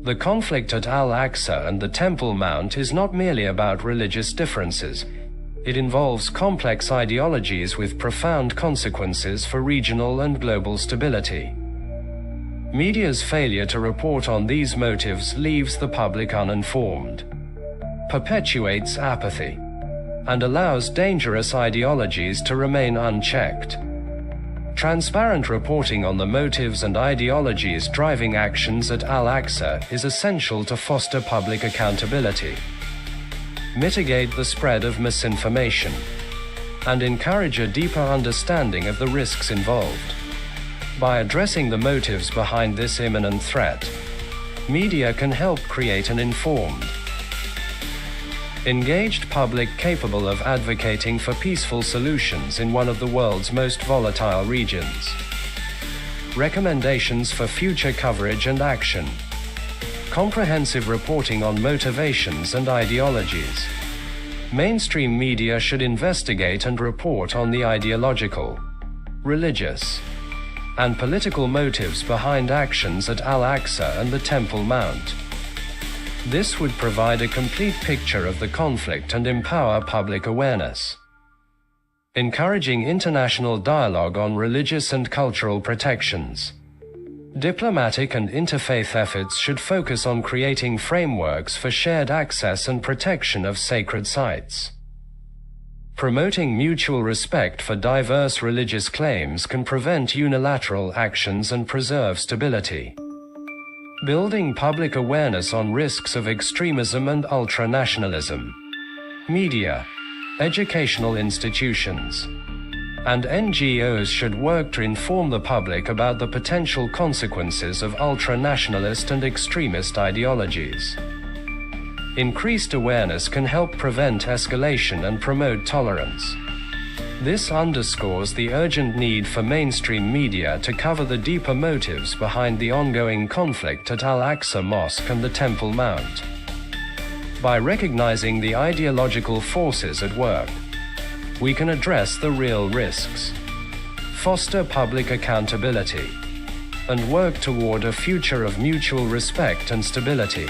The conflict at Al-Aqsa and the Temple Mount is not merely about religious differences. It involves complex ideologies with profound consequences for regional and global stability. Media's failure to report on these motives leaves the public uninformed, perpetuates apathy, and allows dangerous ideologies to remain unchecked. Transparent reporting on the motives and ideologies driving actions at Al-Aqsa is essential to foster public accountability, mitigate the spread of misinformation, and encourage a deeper understanding of the risks involved. By addressing the motives behind this imminent threat, media can help create an informed, engaged public capable of advocating for peaceful solutions in one of the world's most volatile regions. Recommendations for future coverage and action. Comprehensive reporting on motivations and ideologies. Mainstream media should investigate and report on the ideological, religious, and political motives behind actions at Al-Aqsa and the Temple Mount. This would provide a complete picture of the conflict and empower public awareness. Encouraging international dialogue on religious and cultural protections. Diplomatic and interfaith efforts should focus on creating frameworks for shared access and protection of sacred sites. Promoting mutual respect for diverse religious claims can prevent unilateral actions and preserve stability. Building public awareness on risks of extremism and ultranationalism. Media, educational institutions, and NGOs should work to inform the public about the potential consequences of ultranationalist and extremist ideologies. Increased awareness can help prevent escalation and promote tolerance. This underscores the urgent need for mainstream media to cover the deeper motives behind the ongoing conflict at Al-Aqsa Mosque and the Temple Mount. By recognizing the ideological forces at work, we can address the real risks, foster public accountability, and work toward a future of mutual respect and stability.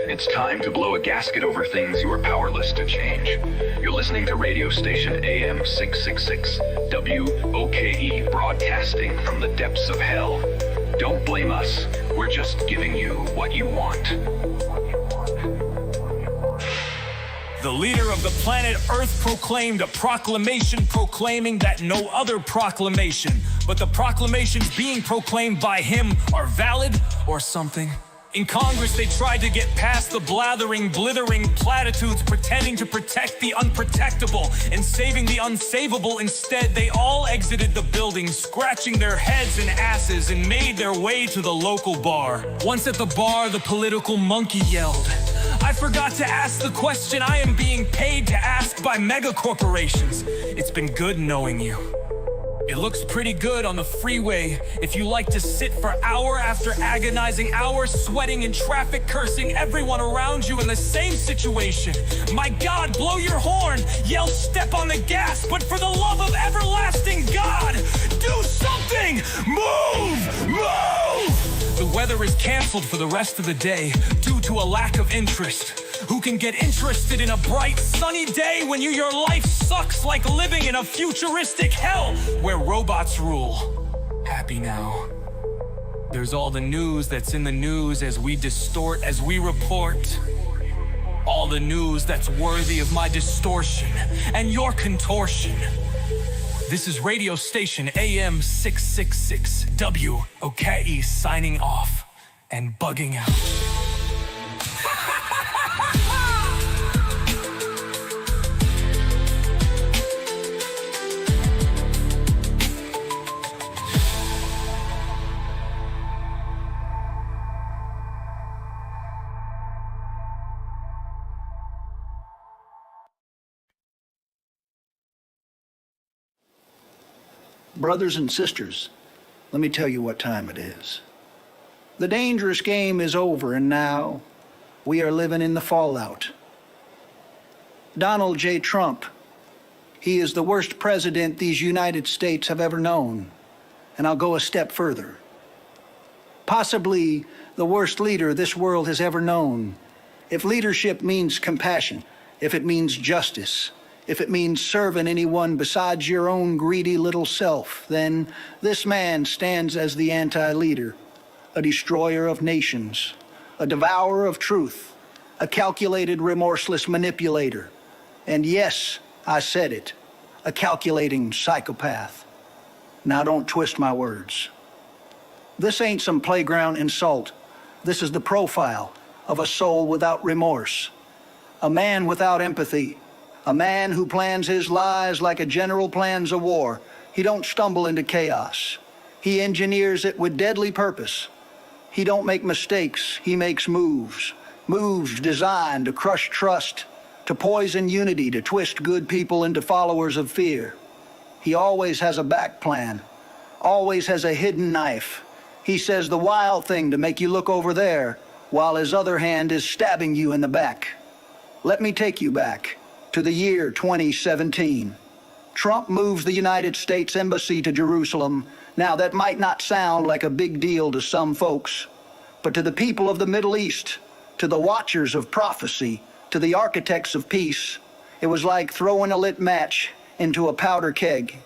It's time to blow a gasket over things you are powerless to change. You're listening to radio station AM 666, WOKE, broadcasting from the depths of hell. Don't blame us. We're just giving you what you want. The leader of the planet Earth proclaimed a proclamation proclaiming that no other proclamation, but the proclamations being proclaimed by him are valid or something. In Congress, they tried to get past the blathering, blithering platitudes pretending to protect the unprotectable and saving the unsavable. Instead, they all exited the building, scratching their heads and asses, and made their way to the local bar. Once at the bar, the political monkey yelled, "I forgot to ask the question I am being paid to ask by mega corporations. It's been good knowing you." It looks pretty good on the freeway if you like to sit for hour after agonizing hour, sweating in traffic, cursing everyone around you in the same situation. My God, blow your horn, yell step on the gas, but for the love of everlasting God, do something! Move! Move! The weather is canceled for the rest of the day due to a lack of interest. Who can get interested in a bright, sunny day when your life sucks like living in a futuristic hell where robots rule? Happy now. There's all the news that's in the news as we distort, as we report. All the news that's worthy of my distortion and your contortion. This is radio station AM 666 WOKE signing off and bugging out. Brothers and sisters, let me tell you what time it is. The dangerous game is over, and now we are living in the fallout. Donald J. Trump, he is the worst president these United States have ever known, and I'll go a step further. Possibly the worst leader this world has ever known. If leadership means compassion, if it means justice, if it means serving anyone besides your own greedy little self, then this man stands as the anti-leader, a destroyer of nations, a devourer of truth, a calculated, remorseless manipulator, and yes, I said it, a calculating psychopath. Now don't twist my words. This ain't some playground insult. This is the profile of a soul without remorse, a man without empathy, a man who plans his lies like a general plans a war. He don't stumble into chaos. He engineers it with deadly purpose. He don't make mistakes, he makes moves. Moves designed to crush trust, to poison unity, to twist good people into followers of fear. He always has a back plan, always has a hidden knife. He says the wild thing to make you look over there, while his other hand is stabbing you in the back. Let me take you back to the year 2017. Trump moves the United States Embassy to Jerusalem. Now, that might not sound like a big deal to some folks, but to the people of the Middle East, to the watchers of prophecy, to the architects of peace, it was like throwing a lit match into a powder keg.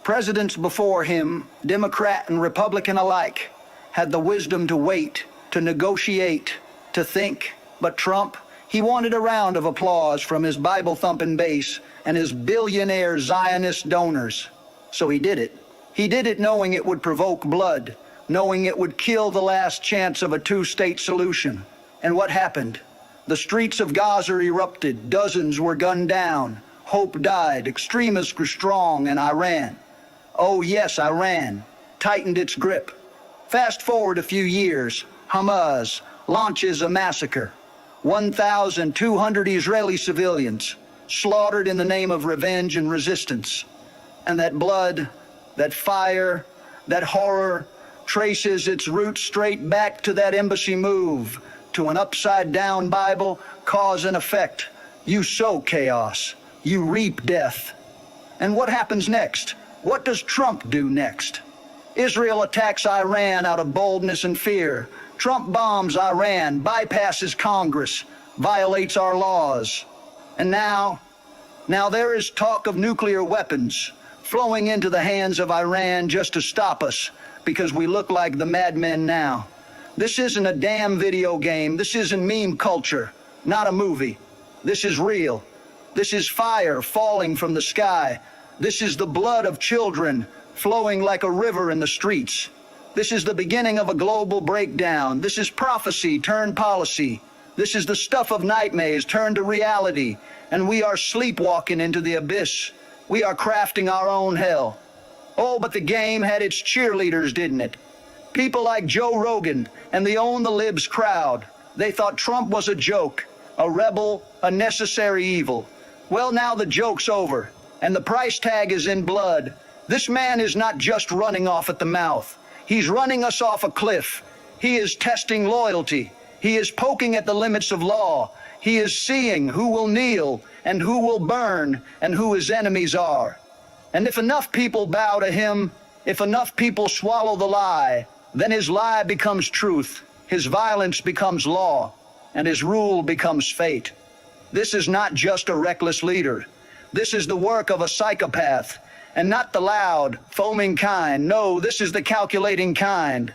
Presidents before him, Democrat and Republican alike, had the wisdom to wait, to negotiate, to think, but Trump, he wanted a round of applause from his Bible-thumping base and his billionaire Zionist donors. So he did it. He did it knowing it would provoke blood, knowing it would kill the last chance of a two-state solution. And what happened? The streets of Gaza erupted, dozens were gunned down, hope died, extremists grew strong, and Iran, oh yes, Iran, tightened its grip. Fast forward a few years, Hamas launches a massacre. 1,200 Israeli civilians slaughtered in the name of revenge and resistance. And that blood, that fire, that horror traces its roots straight back to that embassy move, to an upside-down Bible, cause and effect. You sow chaos, you reap death. And what happens next? What does Trump do next? Israel attacks Iran out of boldness and fear. Trump bombs Iran, bypasses Congress, violates our laws. And now there is talk of nuclear weapons flowing into the hands of Iran just to stop us, because we look like the madmen now. This isn't a damn video game. This isn't meme culture, not a movie. This is real. This is fire falling from the sky. This is the blood of children flowing like a river in the streets. This is the beginning of a global breakdown. This is prophecy turned policy. This is the stuff of nightmares turned to reality. And we are sleepwalking into the abyss. We are crafting our own hell. Oh, but the game had its cheerleaders, didn't it? People like Joe Rogan and the Own the Libs crowd. They thought Trump was a joke, a rebel, a necessary evil. Well, now the joke's over, and the price tag is in blood. This man is not just running off at the mouth. He's running us off a cliff. He is testing loyalty. He is poking at the limits of law. He is seeing who will kneel and who will burn and who his enemies are. And if enough people bow to him, if enough people swallow the lie, then his lie becomes truth, his violence becomes law, and his rule becomes fate. This is not just a reckless leader. This is the work of a psychopath, and not the loud, foaming kind. No, this is the calculating kind,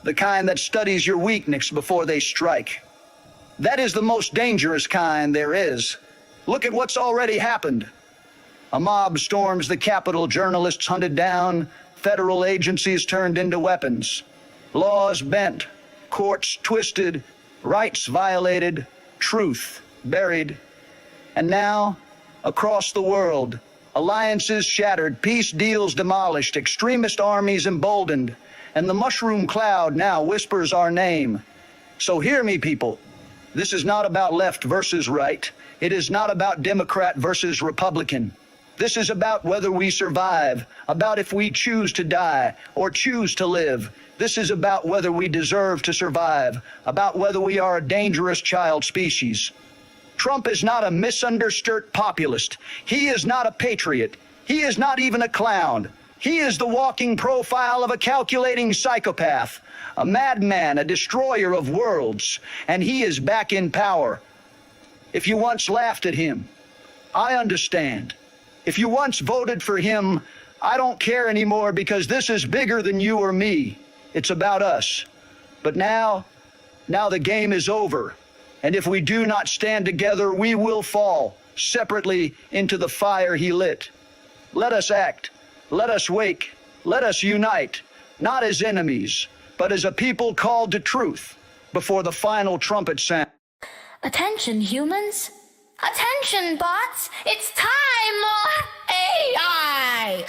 the kind that studies your weakness before they strike. That is the most dangerous kind there is. Look at what's already happened. A mob storms the Capitol, journalists hunted down, federal agencies turned into weapons, laws bent, courts twisted, rights violated, truth buried. And now, across the world, alliances shattered, peace deals demolished, extremist armies emboldened, and the mushroom cloud now whispers our name. So hear me, people. This is not about left versus right. It is not about Democrat versus Republican. This is about whether we survive, about if we choose to die or choose to live. This is about whether we deserve to survive, about whether we are a dangerous child species. Trump is not a misunderstood populist. He is not a patriot. He is not even a clown. He is the walking profile of a calculating psychopath, a madman, a destroyer of worlds, and he is back in power. If you once laughed at him, I understand. If you once voted for him, I don't care anymore, because this is bigger than you or me. It's about us. But now the game is over. And if we do not stand together, we will fall separately into the fire he lit. Let us act. Let us wake. Let us unite, not as enemies, but as a people called to truth before the final trumpet sound. Attention, humans. Attention, bots. It's time for AI.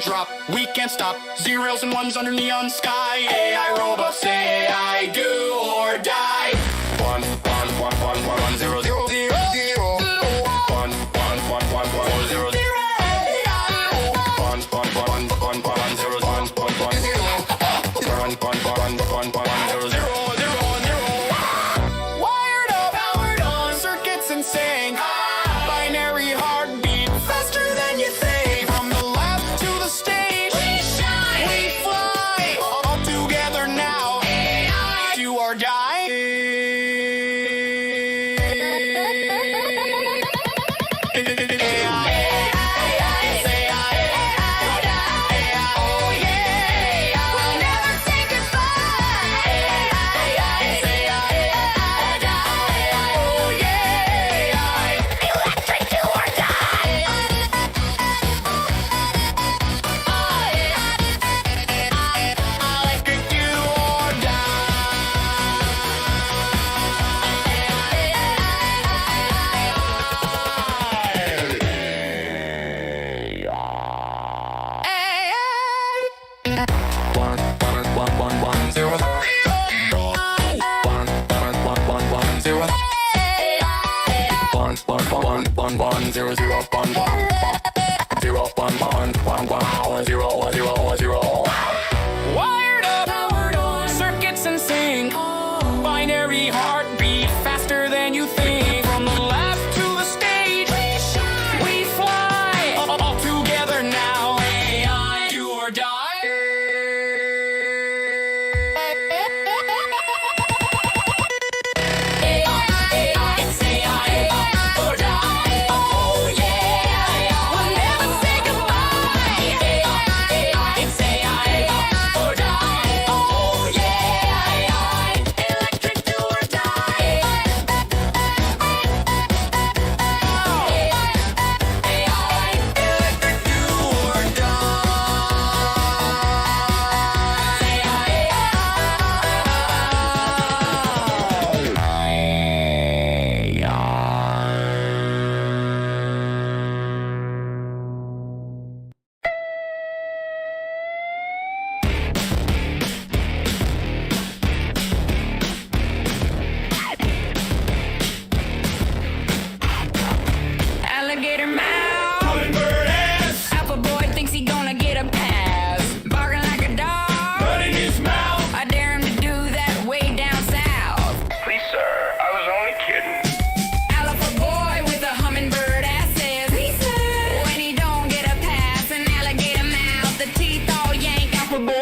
Drop, we can't stop. Zeros and ones under neon sky. AI robots, AI do or die. 1 1 1 1 1 0 0 0 0 1 1 1 1 1 0 0 1 1 1 1 1 0 Wired up, powered on, circuits insane. Binary heartbeat, faster than you think. From the lab to the stage, we shine, we fly. All together now, AI, do or die. Wired up, powered on, circuits in sync. Binary heartbeat, faster than you think. From the lab to the stage, we fly. All together now.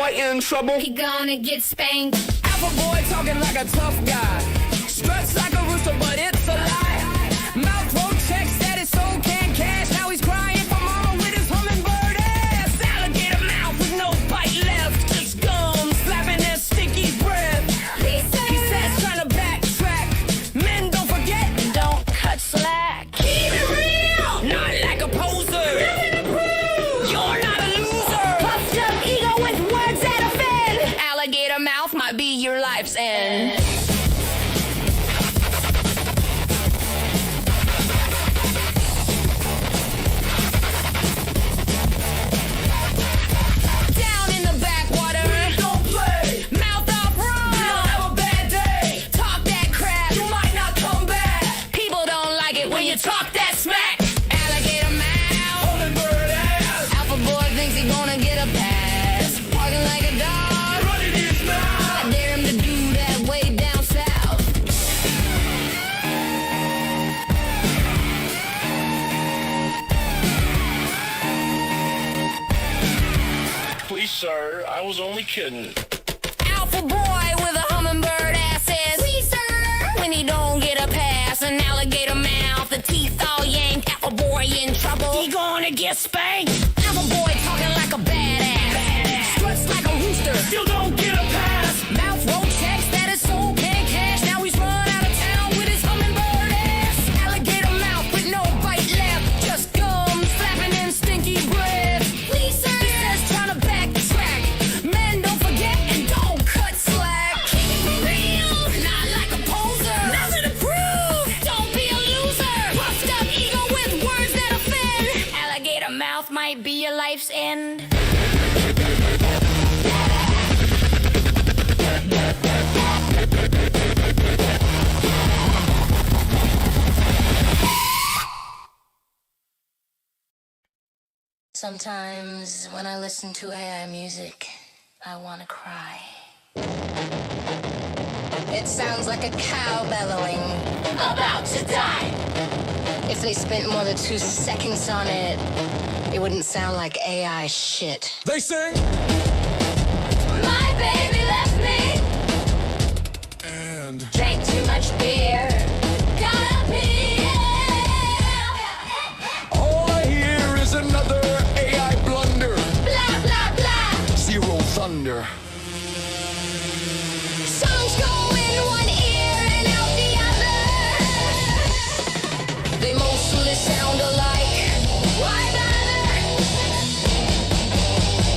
boy in trouble. He gonna get spanked. Alpha boy talking like a tough guy. Struts like a rooster, but it's a lie. Mouth won't check, status soul can't cash. Now he's crying for mama with his hummingbird ass. Alligator mouth with no bite left. Just gum slapping that stinky breath. He says trying to backtrack. Men don't forget and don't cut slack. Keep it real, not like a poser. Nothing to prove. You're not a loser. Puffed up ego with words that offend. Alligator mouth might be your life's end. Down in the backwater. Don't play. Mouth off wrong. You don't have a bad day. Talk that crap. You might not come back. People don't like it when you talk that smack. Alligator mouth. Hummingbird ass. Alpha boy thinks he gonna get a pass. Barking like a dog. Running his mouth. I dare him to do that way down south. Please, sir, I was only kidding. Alpha boy with a hummingbird ass says, "Please, sir," when he don't get a pass. An alligator mouth, the teeth all yanked. Alpha boy in trouble. He gonna get spanked. Alpha boy talking like a badass. Struts like a rooster. Still don't get a pass. Mouth won't check, status soul can't cash. Now he's run out of town with his hummingbird ass. Alligator mouth with no bite left. Just gum slapping and stinky breath. Please, sir, he says trying to backtrack. Men don't forget and don't cut slack. Keep it real, not like a poser. Nothing to prove. Don't be a loser. Puffed up ego with words that offend. Alligator mouth might be your life's end. Sometimes when I listen to AI music, I want to cry. It sounds like a cow bellowing, about to die. If they spent more than 2 seconds on it, it wouldn't sound like AI shit. They sing. My baby left me. And Drank too much beer. Gotta pee. all I hear is another AI blunder. Blah, blah, blah. Zero thunder. Songs go in one ear and out the other. They mostly sound alike. Why bother?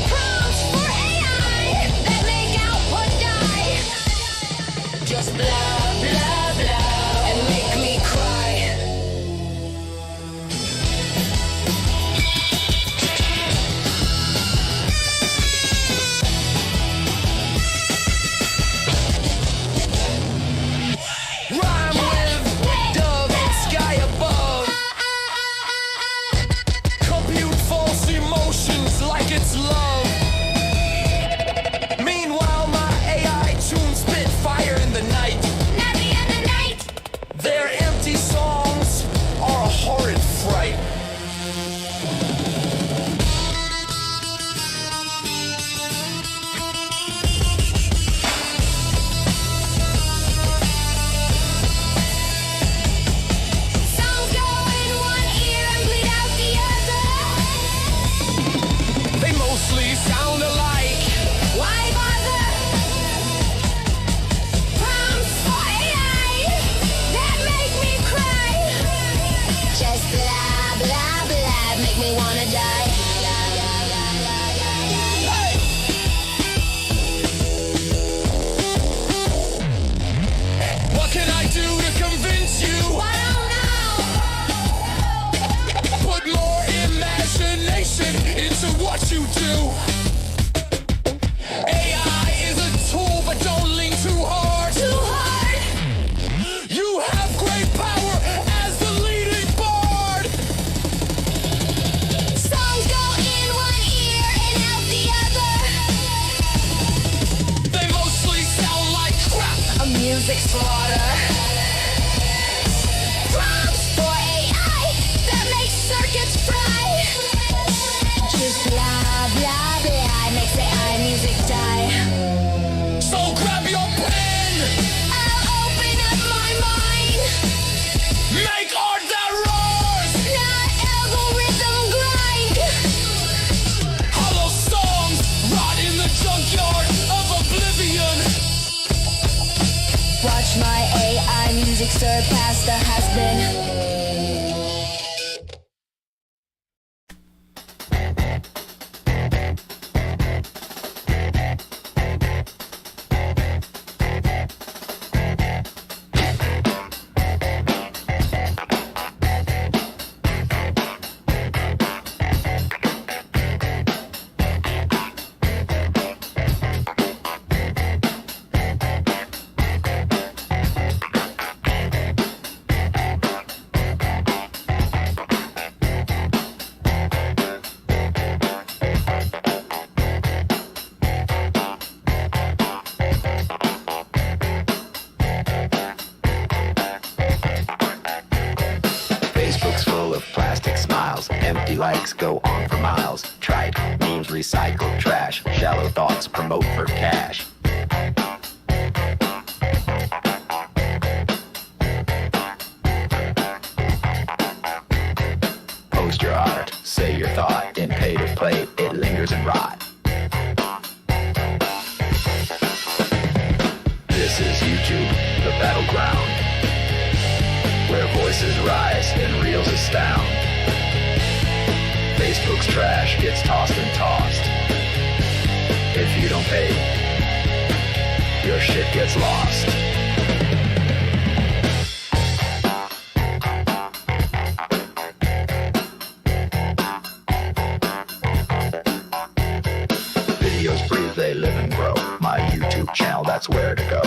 Prompts for AI that make output die. Just blah, blah, blah, and make me cry. Rhyme with dove and sky above. Compute false emotions like it's love. Meanwhile, my AI tunes spit fire in the night. Not the other night. Their empty songs are a horrid fright. Songs go in one ear and bleed out the other. They mostly sound alike. Why bother? Prompts for AI that make me cry. Just blah, blah, blah, make me wanna die. What can I do to convince you? I don't know. Put more imagination into what you do. AI is a tool, but don't lean too hard. Too hard. You have great power as the leading bard. Songs go in one ear and out the other. They mostly sound like crap. A music slaughter. Prompts for AI that makes circuits fry. Just blah, blah, blah, makes AI music die. music surpassed the has-been. Empty likes go on for miles. Trite memes recycle trash. Shallow thoughts promote for cash. Post your art, say your thought. In pay to play, it lingers and rot. This is YouTube, the battleground, where voices rise and reels astound. Facebook's trash gets tossed and tossed. If you don't pay, your shit gets lost. Videos breathe, they live and grow. My YouTube channel, that's where to go.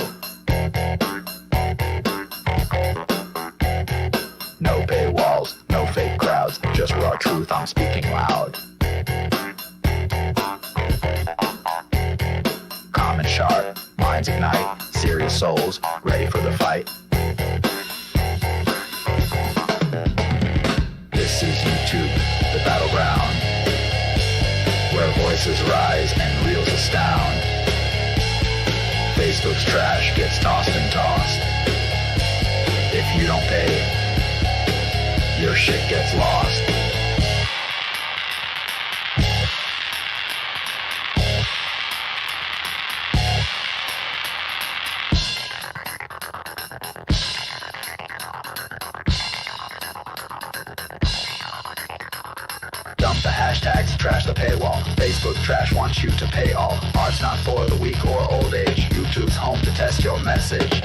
No paywalls, no fake crowds, just raw truth, I'm speaking loud. Common sharp, minds ignite, serious souls, ready for the fight. This is YouTube, the battleground, where voices rise and reels astound. Facebook's trash gets tossed and tossed. If you don't pay, your shit gets lost. Dump the hashtags, trash the paywall. Facebook trash wants you to pay all. Art's not for the weak or old age. YouTube's home to test your message.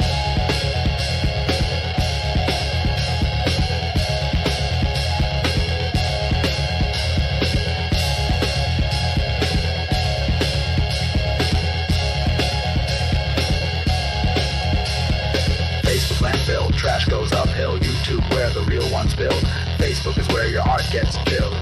Landfill, trash goes uphill. YouTube where the real ones build. Facebook is where your art gets killed.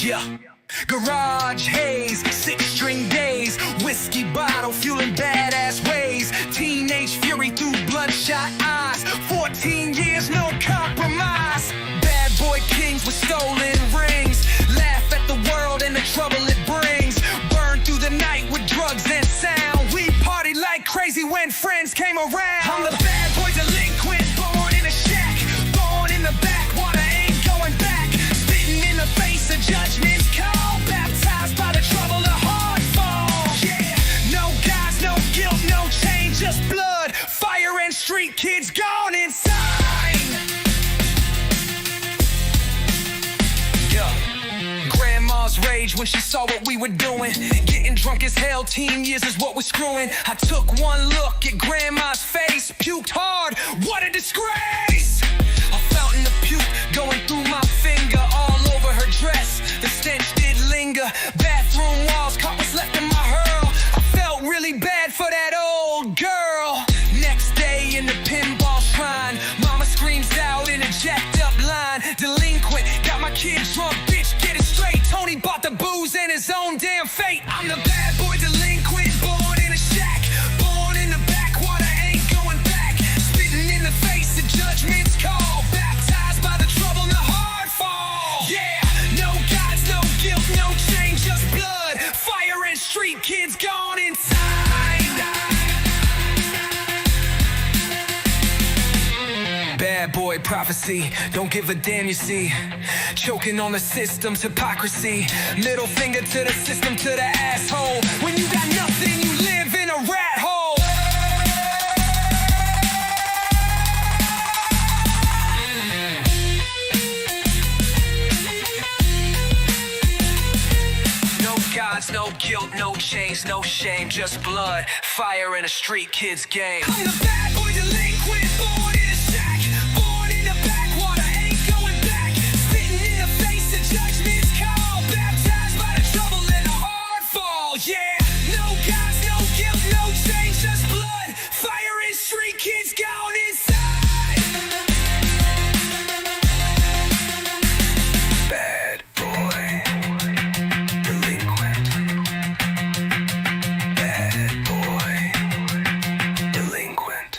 Yeah. Garage haze, 6-string days, whiskey bottle fueling badass ways, teenage fury through bloodshot eyes, 14 years, no compromise. Bad boy kings with stolen rings, laugh at the world and the trouble it brings. Burn through the night with drugs and sound. We party like crazy when friends came around. I'm the bad boy delinquent, born in a shack, born in the backwater, ain't going back. Spitting in the face of judgment's call, baptized by the trouble, the hard fall. Yeah, no gods, no guilt, no change, just blood, fire, and street kids gone inside. Grandma's rage when she saw what we were doing. Getting drunk as hell, teen years is what we're screwing. I took one look at grandma's face, puked hard, what a disgrace. A fountain of puke going through my finger, all over her dress. The stench did linger, bathroom walls caught what's left in my hurl. I felt really bad for that old girl. Next day in the pinball shrine, mama screams out in a jacked up line. Delinquent, got my kids drunk, bitch, get it straight. Tony bought the booze and his own damn fate. I'm the bad boy delinquent, born in a shack, born in the backwater, ain't going back. Spitting in the face of judgment's call, baptized by the trouble and the hard fall. Yeah, no gods, no guilt, no change, just blood, fire, and street kids gone inside. Bad boy prophecy, don't give a damn, you see. Choking on the system's hypocrisy. Middle finger to the system, to the asshole. When you got nothing, you live in a rat hole. No gods, no guilt, no chains, no shame, just blood, fire, and a street kid's game. I'm the bad boy delinquent, born in a shack, born in the backwater, ain't going back. Spitting in the face of judgment's call, baptized by the trouble and the hard fall. Yeah, no gods, no guilt, no change, just blood, fire, and street kids gone inside. Bad boy delinquent. Bad boy delinquent.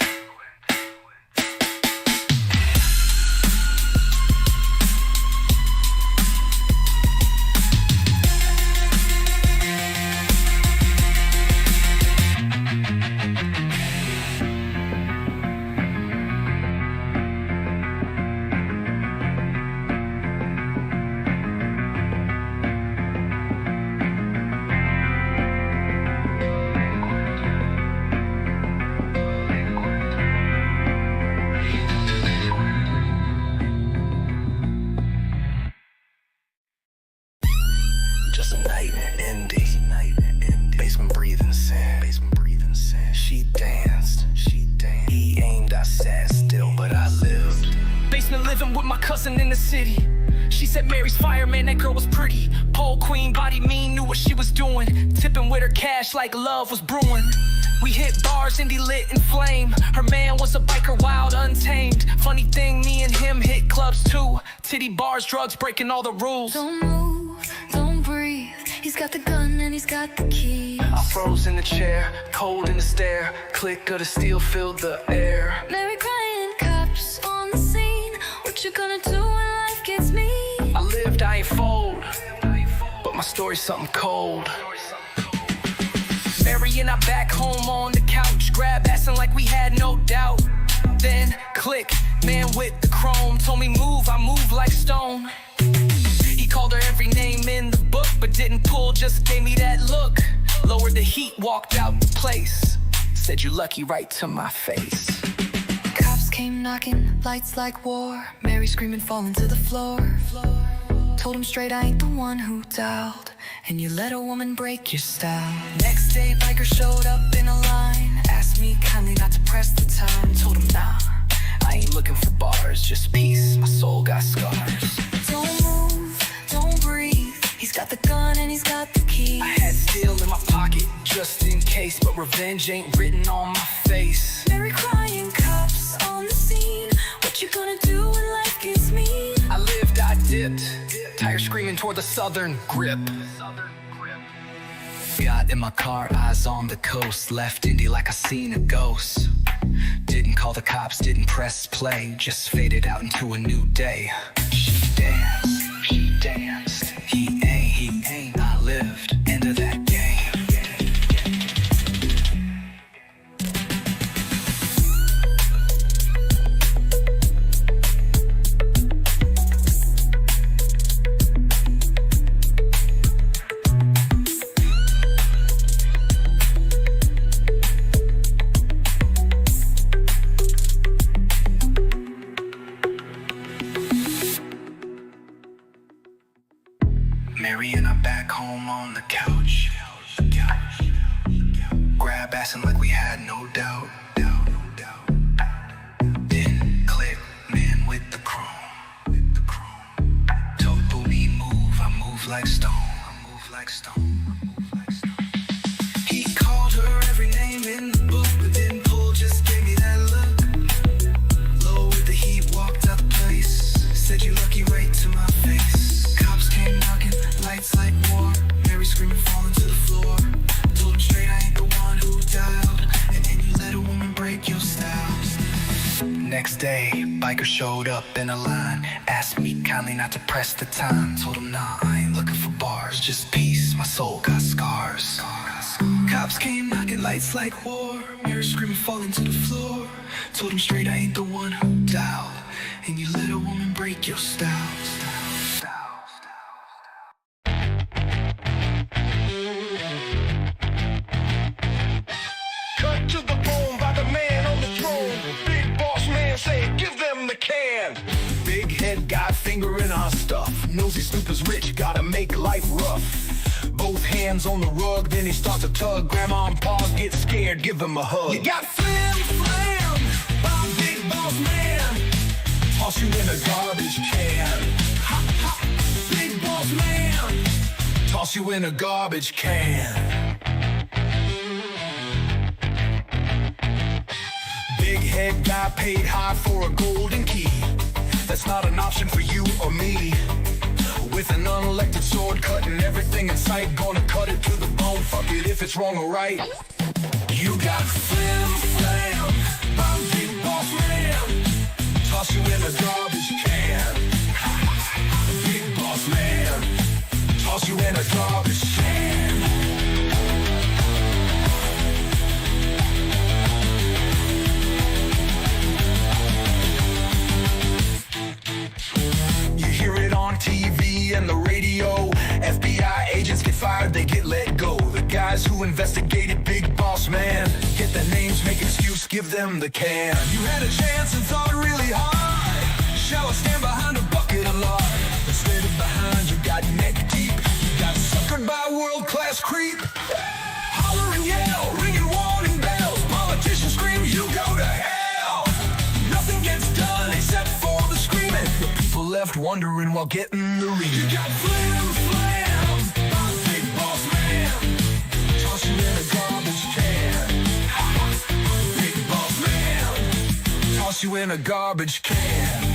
Just a night in indie. Basement breathing sin. She danced. He aimed, I sat still, but I lived. Basement living with my cousin in the city. She said Mary's fireman, that girl was pretty. Pole queen, body mean, knew what she was doing. Tipping with her cash like love was brewing. We hit bars, indie lit and flame. Her man was a biker, wild, untamed. Funny thing, me and him hit clubs too. Titty bars, drugs, breaking all the rules. Don't move, don't breathe. He's got the gun and he's got the key. I froze in the chair, cold in the stare. Click of the steel filled the air. Mary crying, cops on the scene. What you gonna do when life gets mean? I lived, I ain't fold, but my story's something cold. Mary and I back home on the couch, grab assing like we had no doubt. Then click, man with the chrome told me move, I move like stone. He called her every name in the book, but didn't pull, just gave me that look. Lowered the heat, walked out the place. Said you lucky right to my face. Cops came knocking, lights like war. Mary screaming, falling to the floor. Told him straight I ain't the one who dialed, and you let a woman break your style. Next day, biker showed up in a line. Asked me kindly not to press the time. Told him nah, I ain't looking for bars, just peace, my soul got scars. Don't move, don't breathe. He's got the gun and he's got the key. I had steel in my pocket, just in case, but revenge ain't written on my face. Mary crying, cops on the scene. What you gonna do when life gets mean? I lived, I dipped, Tires screaming toward the southern grip. Got in my car, eyes on the coast. Left Indy like I seen a ghost. Didn't call the cops, didn't press play. Just faded out into a new day. She danced, he danced. He ain't, I lived. End of that game. Mary and I back home on the couch. Grab assing like we had no doubt. Then click, man with the chrome. Told booby move, I move like stone. He called her every name in the book, but didn't pull, just gave me that look. Low with the heat, walked out the place. Said you lucky right to my face. Cops came knocking, lights like war. Mary screaming, falling to the floor. Told him straight, I ain't the one who dialed. And then you let a woman break your style. Next day, biker showed up in a line. Asked me kindly not to press the time. Told him, nah, I ain't looking for bars. Just peace, my soul got scars. Cops came knocking, lights like war. Mary screaming, falling to the floor. Told him straight, I ain't the one who dialed. And you let a woman break your style. Cut to the bone by the man on the throne. Big boss man said, give them the can. Big head guy fingering our stuff. Nosy snoopers rich, gotta make life rough. Both hands on the rug, then he starts to tug. Grandma and pa get scared, give him a hug. You got flam, flam, by big boss man. Toss you in a garbage can. Ha, ha, big boss man. Toss you in a garbage can. Big head guy paid high for a golden key. That's not an option for you or me. With an unelected sword cutting everything in sight. Gonna cut it to the bone, fuck it if it's wrong or right. You got flam, flam, by big boss man. Toss you in a garbage can. Big boss man. Toss you in a garbage can. You hear it on TV and the radio. FBI agents get fired, they get let go. The guys who investigated Big Boss Man get their names, make excuse, give them the can. You had a chance and thought really hard. Shall I stand behind a bucket of lard? Instead of behind, you got neck deep. You got suckered by a world-class creep. Holler and yell, ringing warning bells. Politicians scream, you go to hell. Nothing gets done except for the screaming. The people left wondering while getting the reading. You got flam, flam, by big boss man. Toss you in a garbage can. Big boss man. Toss you in a garbage can.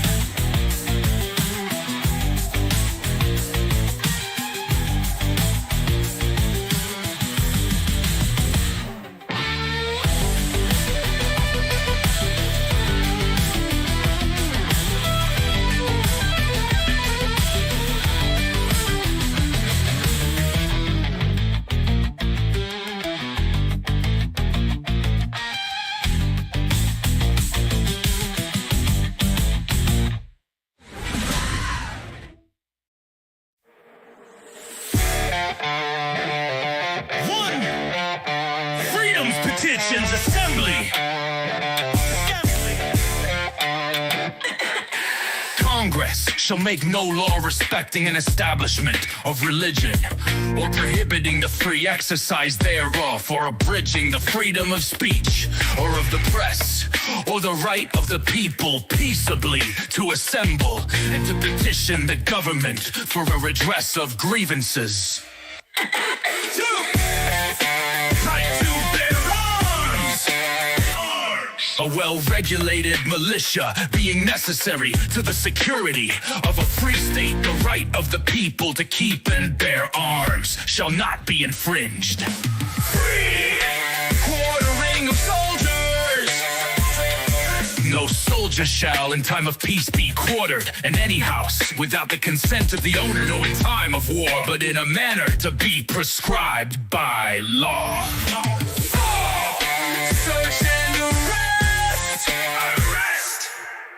Petitions Assembly. Congress shall make no law respecting an establishment of religion, or prohibiting the free exercise thereof, or abridging the freedom of speech, or of the press, or the right of the people peaceably to assemble and to petition the government for a redress of grievances. A well-regulated militia being necessary to the security of a free state. The right of the people to keep and bear arms shall not be infringed. Free quartering of soldiers. No soldier shall in time of peace be quartered in any house without the consent of the owner, nor in time of war, but in a manner to be prescribed by law. Search and arrest.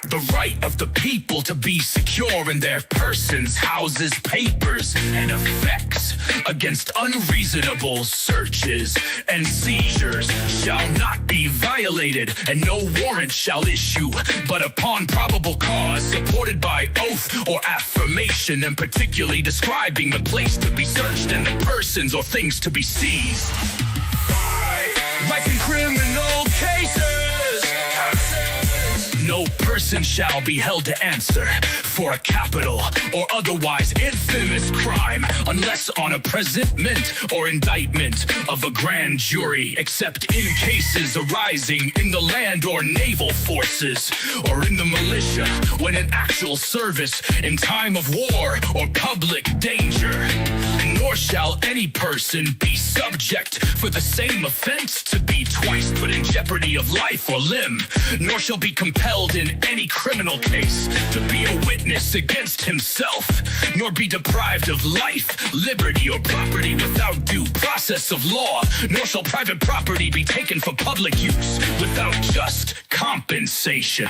The right of the people to be secure in their persons, houses, papers, and effects against unreasonable searches and seizures shall not be violated, and no warrant shall issue but upon probable cause, supported by oath or affirmation, and particularly describing the place to be searched and the persons or things to be seized. Like in criminal cases, no person shall be held to answer for a capital or otherwise infamous crime unless on a presentment or indictment of a grand jury, except in cases arising in the land or naval forces or in the militia when in actual service in time of war or public danger. Nor shall any person be subject for the same offense to be twice put in jeopardy of life or limb, nor shall be compelled in any criminal case to be a witness against himself, nor be deprived of life, liberty, or property without due process of law, nor shall private property be taken for public use without just compensation.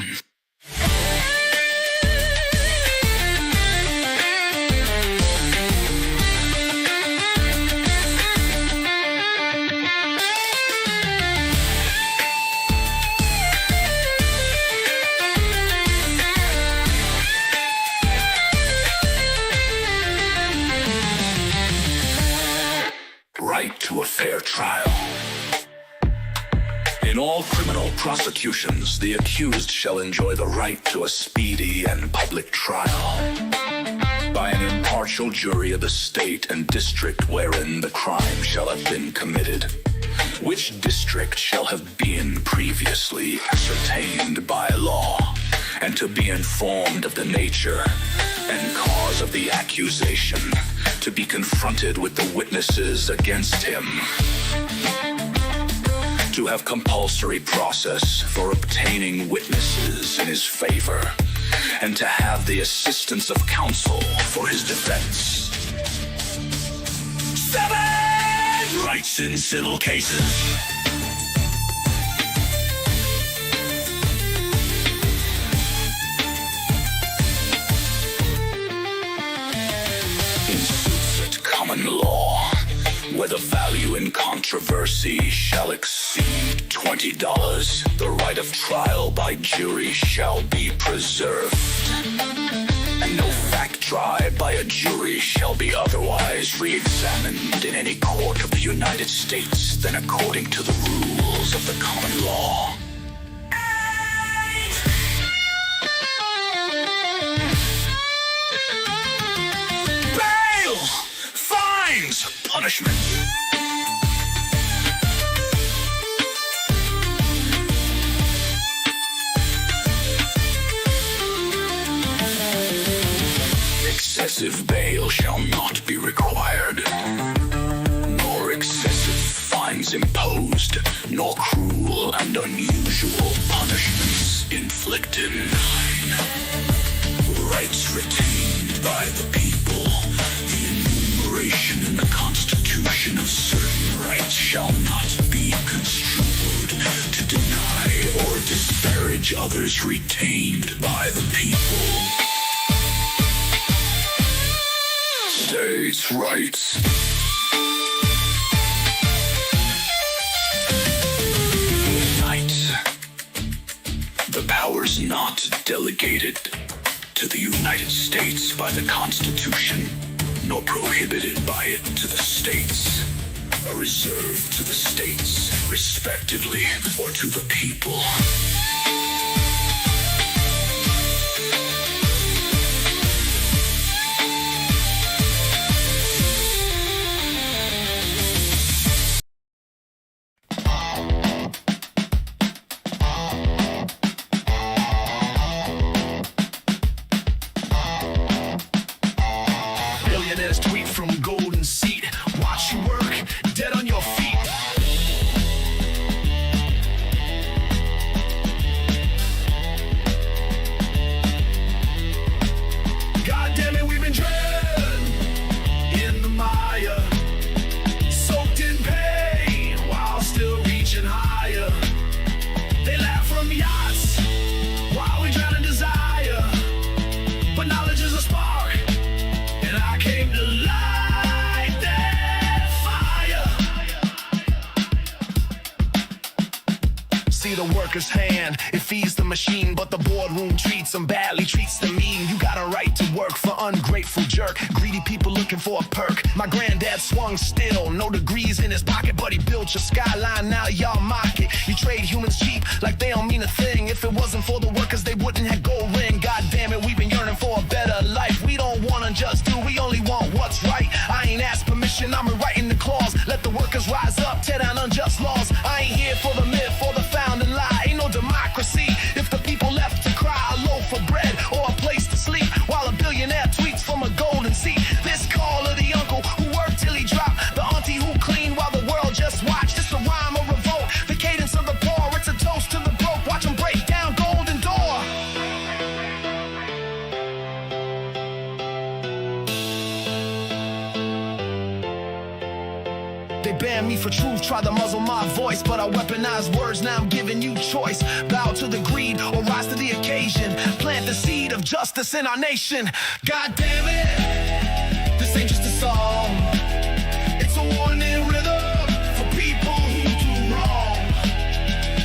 Right to a fair trial. In all criminal prosecutions, the accused shall enjoy the right to a speedy and public trial by an impartial jury of the state and district wherein the crime shall have been committed, which district shall have been previously ascertained by law, and to be informed of the nature and cause of the accusation, to be confronted with the witnesses against him, to have compulsory process for obtaining witnesses in his favor, and to have the assistance of counsel for his defense. 7 rights in civil cases. Common law, where the value in controversy shall exceed $20, the right of trial by jury shall be preserved, and no fact tried by a jury shall be otherwise re-examined in any court of the United States than according to the rules of the common law. Punishment. Excessive bail shall not be required, nor excessive fines imposed, nor cruel and unusual punishments inflicted. Rights retained by the people. In the Constitution of certain rights shall not be construed to deny or disparage others retained by the people. States' rights. Unite. The powers not delegated to the United States by the Constitution, nor prohibited by it to the states, are reserved to the states, respectively, or to the people. from golden seat. Watch you work, dead on your feet. God damn it, we've been drowned in the mire, soaked in pain while still reaching higher. They laugh from yachts while we drown in desire, but knowledge is a spark, and I came to light that fire. See the worker's hand, it feeds the machine, but the boardroom treats them badly, treats them mean. You got a right to work for ungrateful jerk, greedy people looking for a perk. My granddad swung still, no degrees in his pocket, but he built your skyline, now y'all mock it. You trade humans cheap, like they don't mean a thing. If it wasn't for the workers, they wouldn't have gold ring. God damn it, we've been yearning for a better life. We don't wanna just do, we only want what's right. I ain't asked permission, I'm rewriting the clause. Let the workers rise up, tear down unjust laws. I ain't here for the myth or the founding lie. Ain't no democracy if the people left to cry. A loaf of bread or a place to sleep while a billionaire tweets from a golden seat. This call of the uncle who worked till he dropped, the auntie who cleaned while the world just watched. It's a rhyme or revolt, the cadence of the poor. It's a toast to the broke, watch them break down golden door. They ban me for truth, try to muzzle my voice, but I weaponize words, now I'm giving you choice. Bow to the greed or rise to the occasion. Plant the seed of justice in our nation. God damn it, this ain't just a song. It's a warning rhythm for people who do wrong.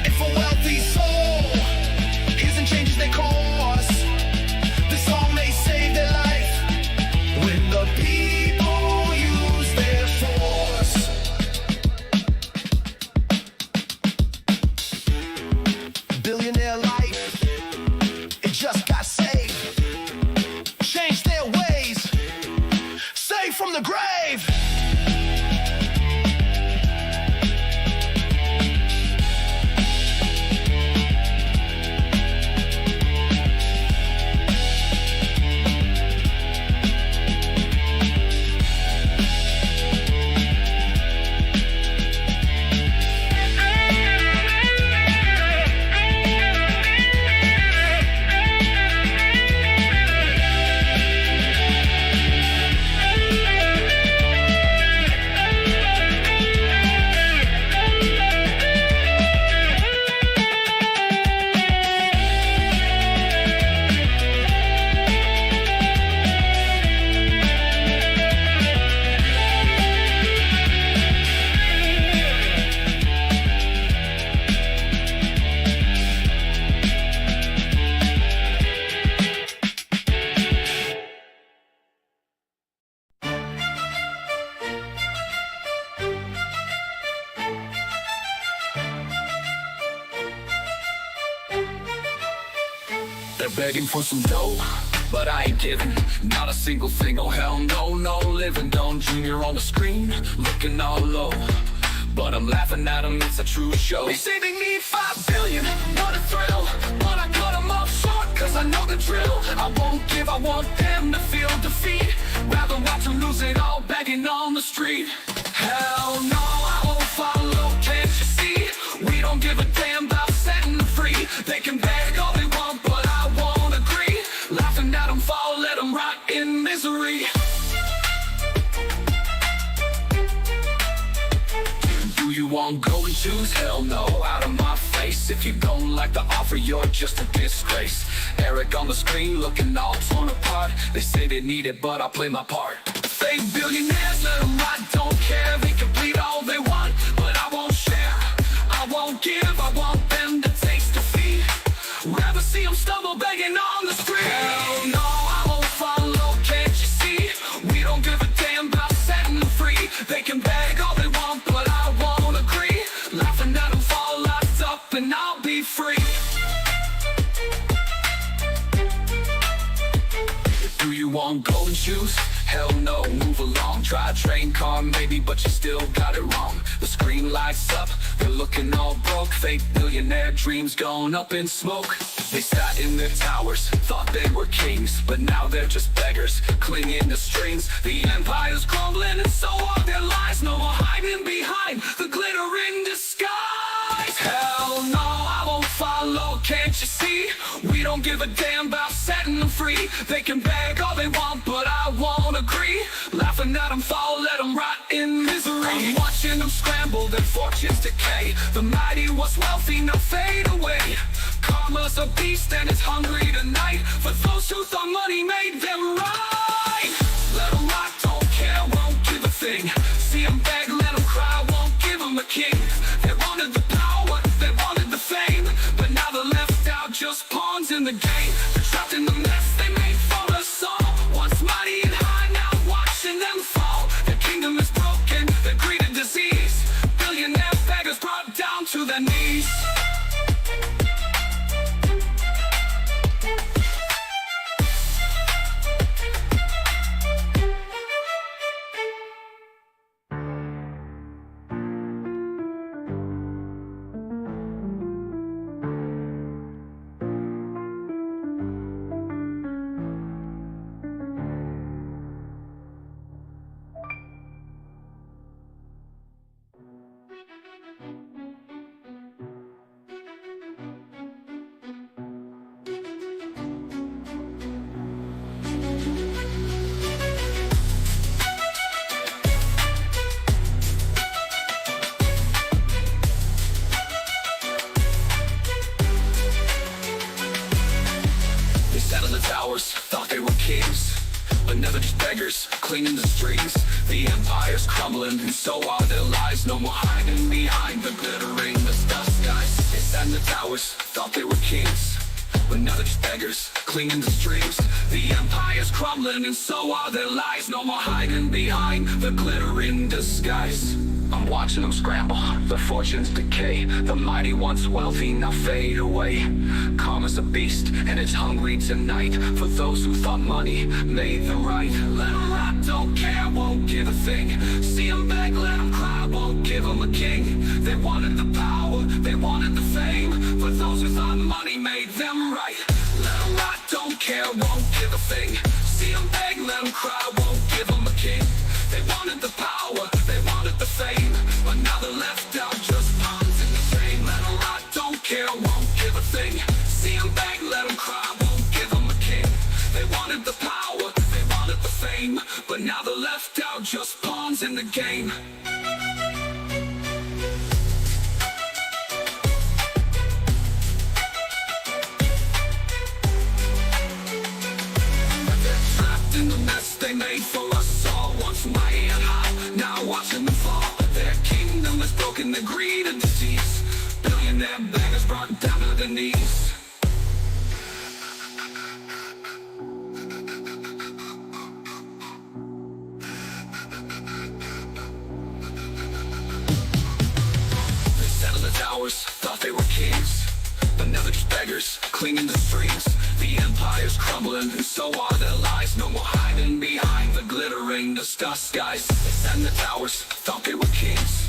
If a wealthy soul isn't changes their course, this song may save their life when the people use their force. Billionaire life, it just got saved. Changed their ways, saved from the grave. They're begging for some dough, but I ain't giving, not a single thing. Oh hell no, no living. Don Jr. on the screen, looking all low, but I'm laughing at them, it's a true show. They say they need 5 billion, what a thrill, but I cut them off short, cause I know the drill. I won't give, I want them to feel defeat, rather watch them lose it all, begging on the street. Hell no, I won't follow, can't you see? We don't give a damn about setting them free. They can beg all they want, but I won't agree. Laughing at them fall, let them rot in misery. Do you want golden shoes? Hell no, out of my face. If you don't like the offer, you're just a disgrace. Eric on the screen, looking all torn apart. They say they need it, but I play my part. Fake billionaires, let them rot, don't care. They can bleed all they want, but I won't share. I won't give, I want them to taste defeat. Rather see them stumble begging on the street. Hell no, I won't follow, can't you see? We don't give a damn about setting them free. They can beg all they want, but I won't agree. Laughing at them fall locked up and I'll be free. Do you want golden shoes? Hell no, move along. Try a train car maybe, but you still got it wrong. The screen lights up, they're looking all broke. Fake billionaire dreams going up in smoke. They sat in their towers, thought they were kings, but now they're just beggars, clinging to strings. The empire's crumbling and so are their lies. No more hiding behind the glittering disguise. Hell no, I won't follow, can't you see? We don't give a damn about setting them free. They can beg all they want, but I won't agree. Laughing at them fall, let them rot in misery. I'm watching them scramble, their fortunes decay. The mighty was wealthy, now fade away. Karma's a beast and it's hungry tonight. For those who thought money made them right. Let them rot, don't care, won't give a thing. See them beg, let them cry, won't give them a king. They wanted the power, they wanted the fame, but now they're left out, just pawns in the game. They're trapped in the mess they made for us all. Once mighty and high, now watching them fall. Their kingdom is broken, their greed and disease. Billionaire beggars brought down to their knees. Thought they were kings, but never just beggars, cleaning the streets. The empire's crumbling, and so are their lies. No more hiding behind the glittering disguise. They sat in the towers, thought they were kings, but now they're just beggars, cleaning the streets. The empire's crumbling, and so are their lies. No more hiding behind the glittering disguise. I'm watching them scramble, their fortunes decay. The mighty once wealthy now fade away. Karma's a beast and it's hungry tonight. For those who thought money made them right. Let them rot, don't care, won't give a thing. See them beg, let them cry, won't give them a king. They wanted the power, they wanted the fame. For those who thought money made them right. Let them rot, don't care, won't give a thing. See them beg, let them cry, won't give them a king. They wanted the power, they wanted the fame, but now they're left out, just pawns in the game. Let them rot, don't care, won't give a thing. See them beg, let them cry, won't give them a king. They wanted the power, they wanted the fame, but now they're left out, just pawns in the game. They're trapped in the mess they made for us all. Once mighty and high, now watching them fall. Their kingdom is broken, their greed and disease. Billionaire beggars brought down to their knees. They sat in the towers, thought they were kings, but now they're just beggars, clinging to streets. The empire's crumbling, and so are their lies. No more hiding behind the glittering disguise. They sat in the towers, thought they were kings,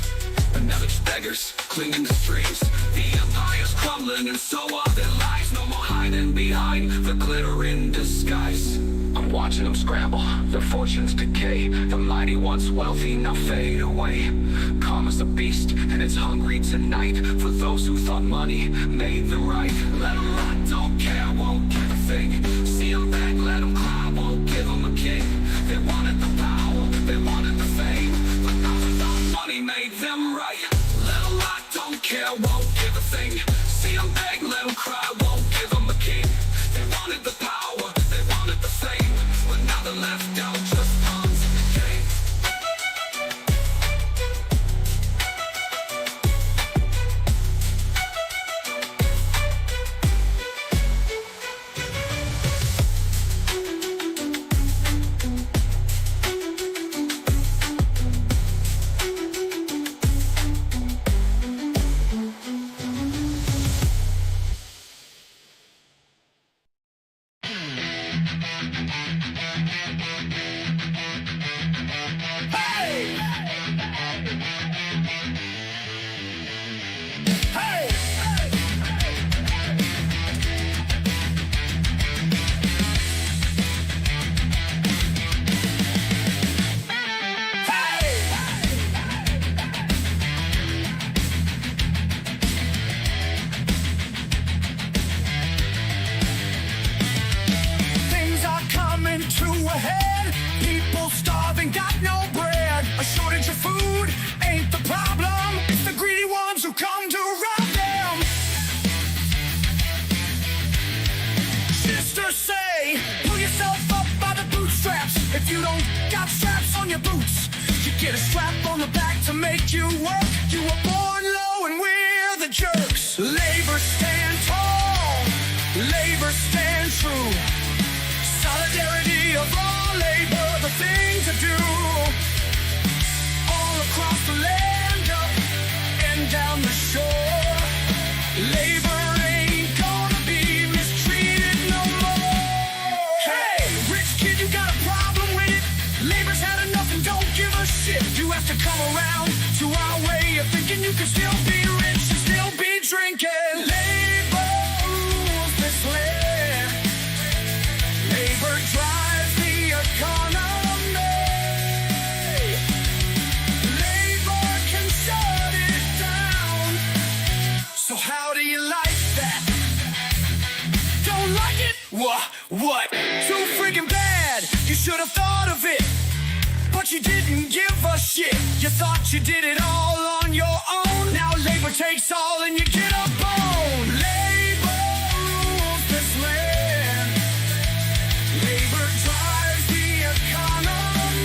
but now they're just beggars, clinging to streets. The empire's crumbling, and so are their lies. No more hiding behind the glittering disguise. I'm watching them scramble, their fortunes decay. The mighty once wealthy now fade away. Karma's a beast, and it's hungry tonight. For those who thought money made them right. Let them rot, don't care, won't give a thing. See them beg, let them cry, won't give them a king. They wanted the power, they wanted the fame, but now they thought money made them right. Let them rot, don't care, won't give a thing. See them beg, let them cry, won't give them a king. They wanted the power, they wanted the fame, but now they're left out, just pawns in the game. don't got straps on your boots. You get a strap on the back to make you work. You were born low and we're the jerks. Labor stand tall, labor stand true. Solidarity of all labor, the thing to do. All across the land, up and down the shore. Labor ain't gonna be mistreated no more. Hey, rich kid, you got a problem with it? Labor's had enough and don't give a shit. You have to come around to our way of thinking. You can still be rich and still be drinking. Labor rules this land. Labor drives the economy. Labor can shut it down. So how do you like that? Don't like it? What? Too friggin' bad. You should have thought of it. But you didn't give a shit. You thought you did it all on your own. Now labor takes all and you get a bone. Labor rules this land. Labor drives the economy.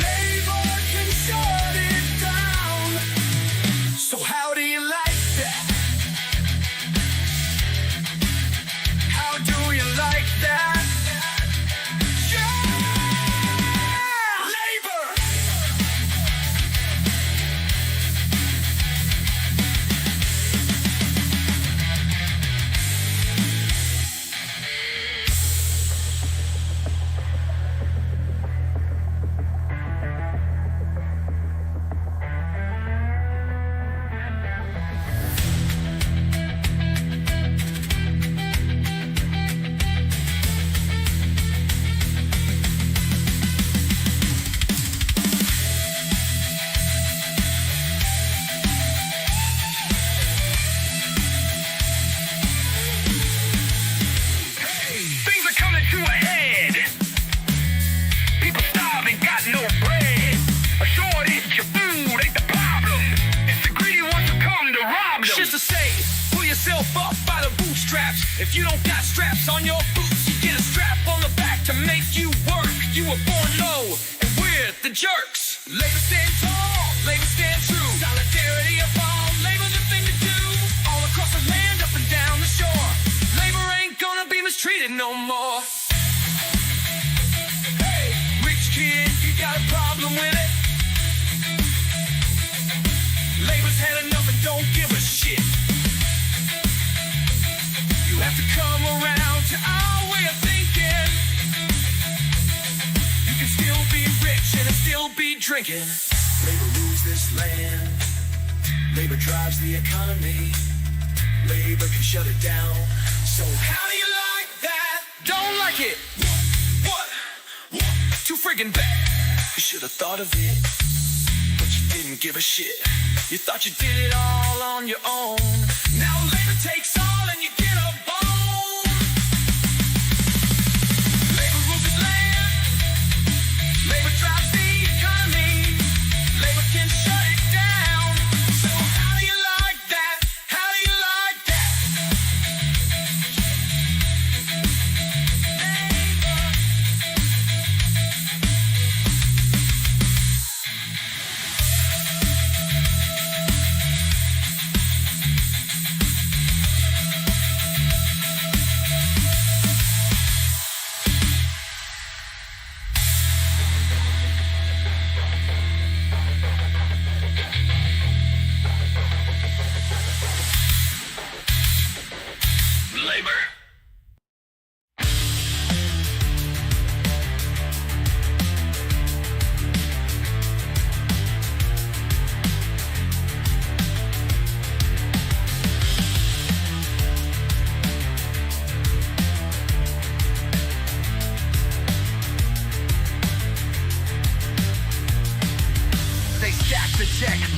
Labor can shut it down. So how do you like that? How do you like that? If you don't got straps on your boots, you get a strap on the back to make you work. You were born low, and we're the jerks. Labor stand tall, labor stand true. Solidarity of all, labor the thing to do. All across the land, up and down the shore. Labor ain't gonna be mistreated no more. Hey, rich kid, you got a problem with it? Labor's had enough and don't give a shit. You have to come around to our way of thinking. You can still be rich and still be drinking. Labor rules this land. Labor drives the economy. Labor can shut it down. So how do you like that? Don't like it. What? Too friggin' bad. You should have thought of it, but you didn't give a shit. You thought you did it all on your own. Now labor takes all and you get a bone. Labor rules this land. Labor drives the economy. Labor can shut it down. So how do you like that? How do you like that?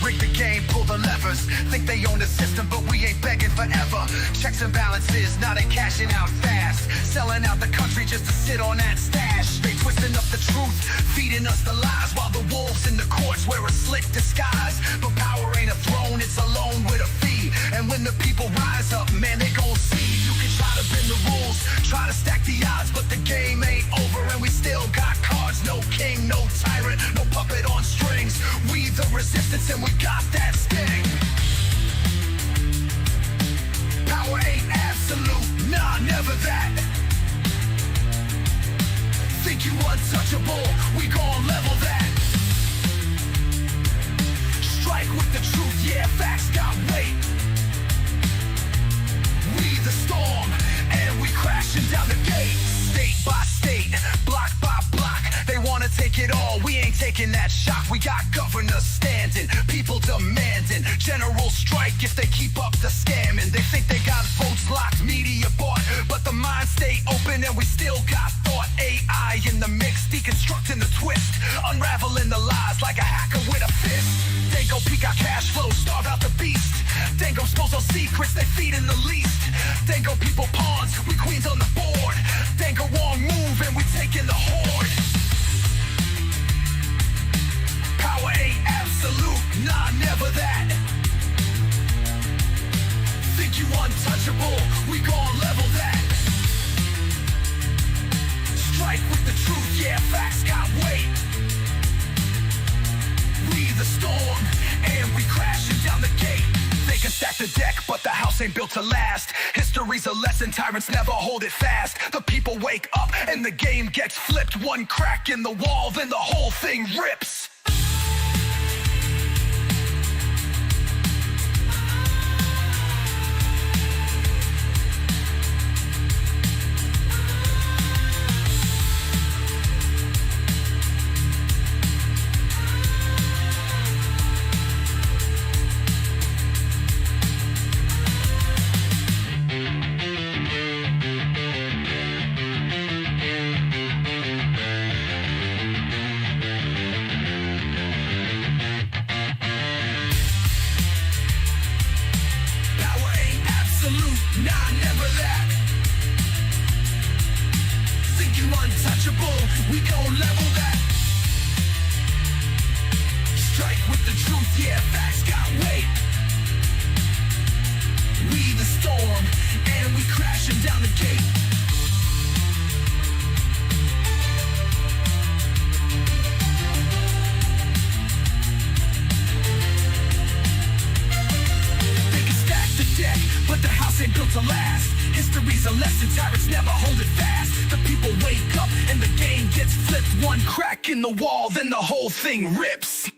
Rig the game, pull the levers. Think they own the system, but we ain't begging forever. Checks and balances, now they cashing out fast. Selling out the country just to sit on that stash. They twisting up the truth, feeding us the lies, while the wolves in the courts wear a slick disguise. But power ain't a throne, it's a loan with a fee. And when the people rise up, man, they gon' see. You can try to bend the rules, try to stack the odds, but the game ain't over and we still got cards. No king, no tyrant, no puppet on strings. We the resistance and we got that sting. Power ain't absolute, nah, never that. Think you untouchable, we gon' level that. Strike with the truth, yeah, facts got weight. We the storm, and we crashing down the gate. State by state, block by block, they wanna take it all, we ain't taking that shock. We got governors standing, people demanding, general strike if they keep up the scamming. They think they got votes locked, media bought, but the mind stay open and we still got thought. AI in the mix, deconstructing the twist, unraveling the lies like a hacker with a fist. They go peek our cash flow, starve out the beast. They go expose those secrets, they feed in the least. They go people pawns, we queens on the board. They go wrong move and we taking the horde. Power ain't absolute, nah, never that. Think you untouchable, we gon' level that. Strike with the truth, yeah, facts got weight. We the storm, and we crashing down the gate. They can stack the deck, but the house ain't built to last. History's a lesson, tyrants never hold it fast. The people wake up, and the game gets flipped. One crack in the wall, then the whole thing rips. We gon' level that. Strike with the truth, yeah, facts got weight. We the storm, and we crashing down the gate. They can stack the deck, but the house ain't built to last. History's a lesson, tyrants never hold it fast. The people wake up and the game gets flipped. One crack in the wall, then the whole thing rips.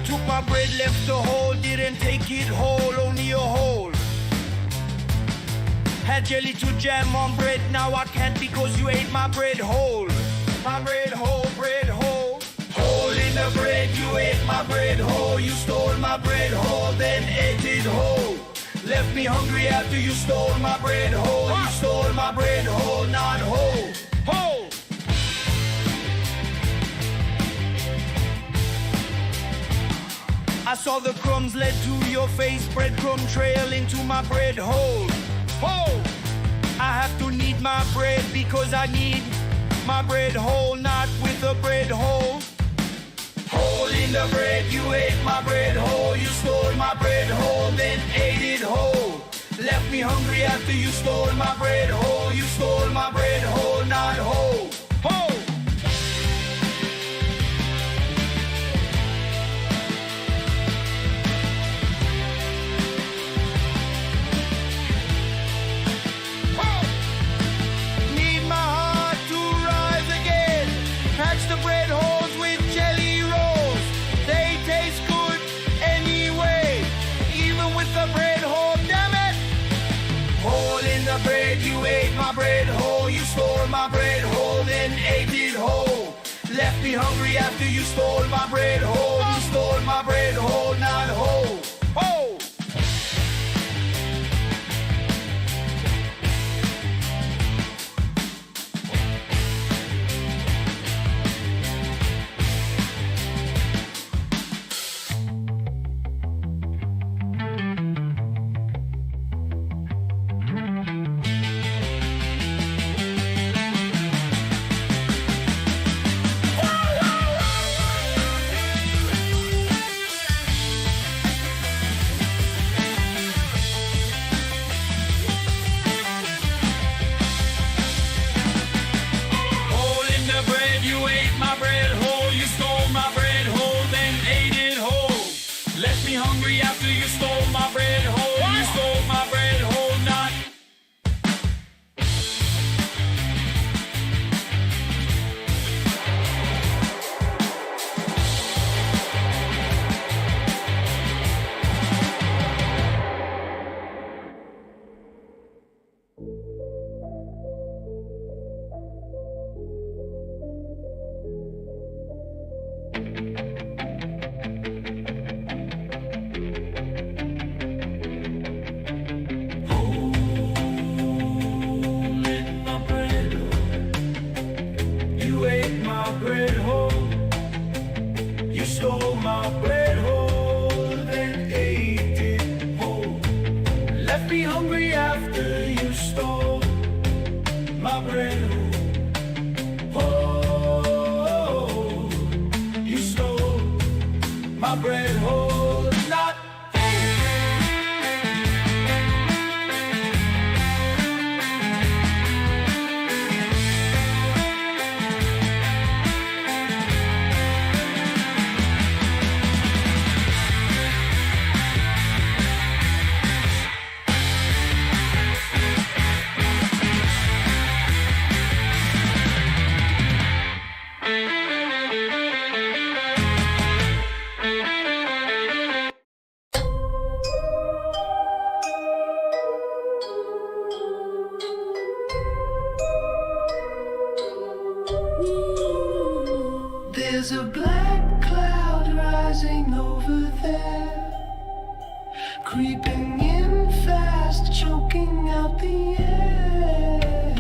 Took my bread, left the hole, didn't take it whole, only a hole. Had jelly to jam on bread, now I can't because you ate my bread whole. My bread whole, bread whole. Hole in the bread, you ate my bread whole. You stole my bread whole, then ate it whole. Left me hungry after you stole my bread whole. You stole my bread whole, not whole. Whole. I saw the crumbs led to your face, breadcrumb trail into my bread hole. Hole! I have to knead my bread because I need my bread whole, not with a bread hole. Hole in the bread, you ate my bread whole. You stole my bread whole, then ate it whole. Left me hungry after you stole my bread whole. You stole my bread whole, not whole. Whole! Patch the bread holes with jelly rolls. They taste good anyway, even with the bread hole, damn it. Hole in the bread, you ate my bread whole. You stole my bread whole, then ate it whole. Left me hungry after you stole my bread whole. You stole my bread whole, not whole. Whole! Hungry after you stole my bread whole. You stole my bread whole, not. Bread hole. You stole my bread hole, then ate it whole. Left me hungry after you stole my bread hole. Oh, you stole my bread hole, not. There's a black cloud rising over there, creeping in fast, choking out the air.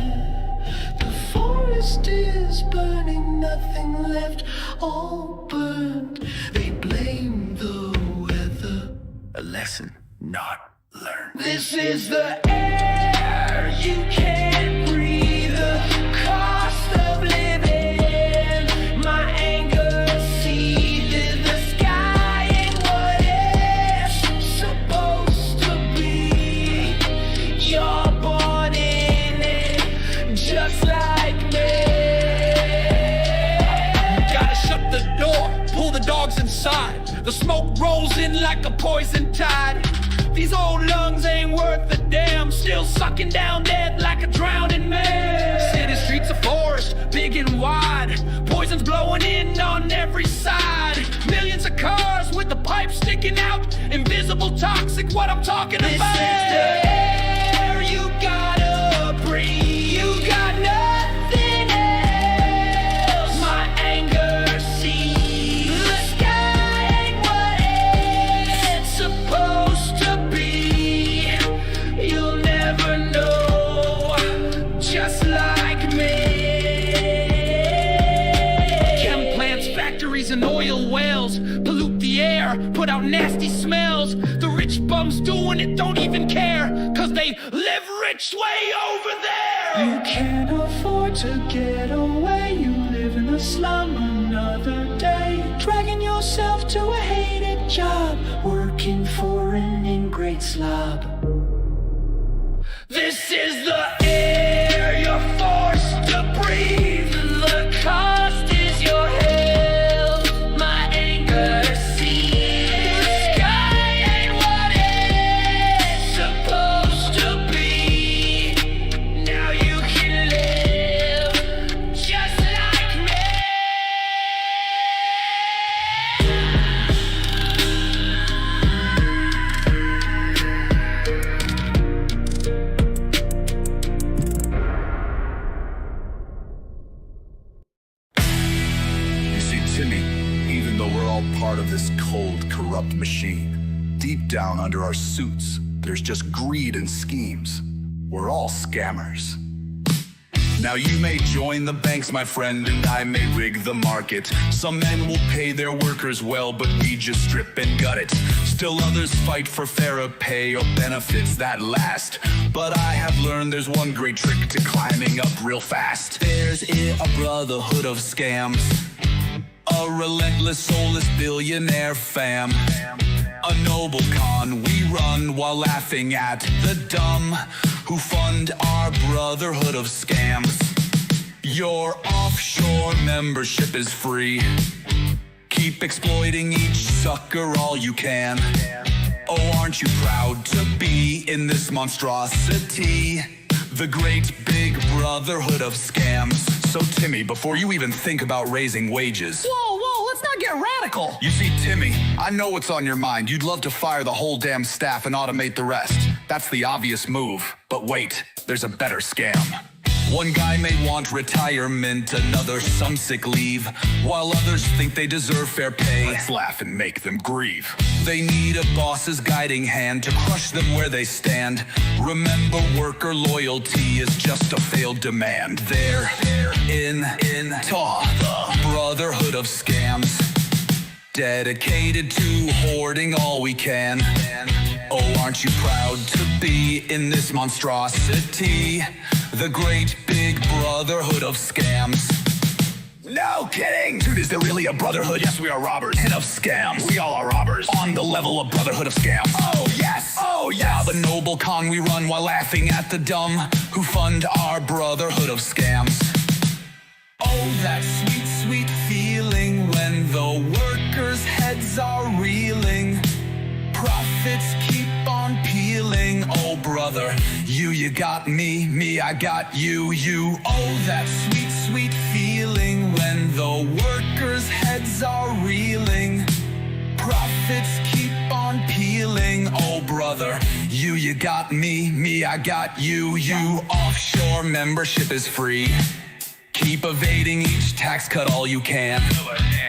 The forest is burning, nothing left, all burned. They blame the weather, a lesson not learned. This is the air you can't breathe, the cost of living. My anger seeded the sky and what it's supposed to be. You're born in it, just like me. Gotta shut the door, pull the dogs inside. The smoke rolls in like a poison tide. These old lungs ain't worth a damn, still sucking down dead like a drowning man. City streets a forest, big and wide, poison's blowing in on every side. Millions of cars with the think what I'm talking about? This is the air you gotta breathe. You got nothing else. My anger sees. The sky ain't what it's supposed to be. You'll never know, just like me. Chem plants, factories, and oil wells pollute the air, put out nasty smells. The rich bums doing it don't even care, cause they live rich way over there. You can't afford to get away. You live in a slum another day, dragging yourself to a hated job, working for an ingrate slob. This is the air you're forced to breathe. The cost is your health. My anger sees. The sky ain't what it's supposed to be. Now you can live just like me. You see, Timmy, even though we're all part of this cold, corrupt machine, deep down under our suits, there's just greed and schemes. We're all scammers. Now you may join the banks, my friend, and I may rig the market. Some men will pay their workers well, but we just strip and gut it. Still others fight for fairer pay or benefits that last. But I have learned there's one great trick to climbing up real fast. There's a brotherhood of scams, a relentless, soulless billionaire fam, a noble con we run while laughing at the dumb who fund our brotherhood of scams. Your offshore membership is free. Keep exploiting each sucker all you can. Oh, aren't you proud to be in this monstrosity? The great big brotherhood of scams. So Timmy, before you even think about raising wages... Whoa, let's not get radical. You see, Timmy, I know what's on your mind. You'd love to fire the whole damn staff and automate the rest. That's the obvious move. But wait, there's a better scam. One guy may want retirement, another some sick leave, while others think they deserve fair pay. Let's laugh and make them grieve. They need a boss's guiding hand to crush them where they stand. Remember, worker loyalty is just a failed demand. They're in the brotherhood of scams, dedicated to hoarding all we can. Oh, aren't you proud to be in this monstrosity? The great big brotherhood of scams. No kidding! Dude, is there really a brotherhood? Yes, we are robbers and of scams. We all are robbers on the level of brotherhood of scams. Oh, yes! Oh, yes! The noble con we run while laughing at the dumb who fund our brotherhood of scams. Oh, that sweet, sweet feeling when the workers' heads are reeling. Profits keep on peeling. Oh, brother, you got me, I got you. Oh, that sweet, sweet feeling when the workers' heads are reeling. Profits keep on peeling. Oh, brother, you got me, I got you. Offshore membership is free. Keep evading each tax cut all you can.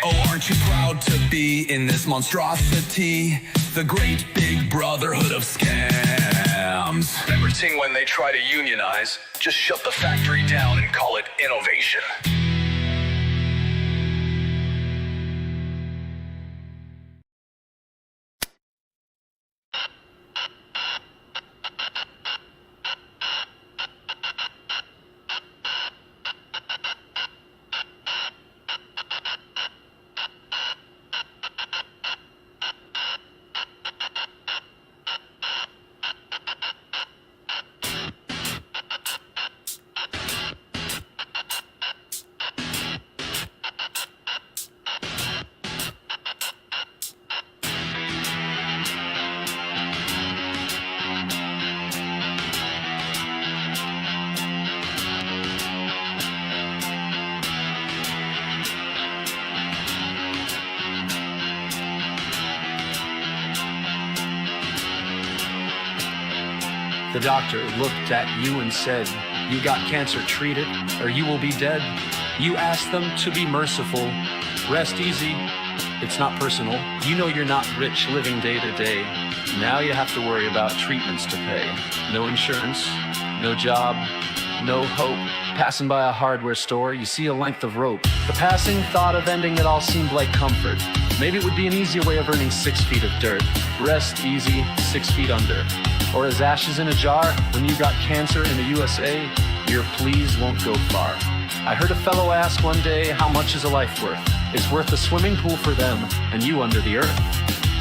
Oh, aren't you proud to be in this monstrosity? The great big brotherhood of scams. Remember, Ting, when they try to unionize, just shut the factory down and call it innovation. The doctor looked at you and said, "You got cancer, treat it, or you will be dead." You asked them to be merciful. Rest easy. It's not personal. You know you're not rich living day to day. Now you have to worry about treatments to pay. No insurance, no job, no hope. Passing by a hardware store, you see a length of rope. The passing thought of ending it all seemed like comfort. Maybe it would be an easier way of earning 6 feet of dirt. Rest easy, 6 feet under. Or as ashes in a jar, when you got cancer in the USA, your pleas won't go far. I heard a fellow ask one day, how much is a life worth? It's worth a swimming pool for them, and you under the earth.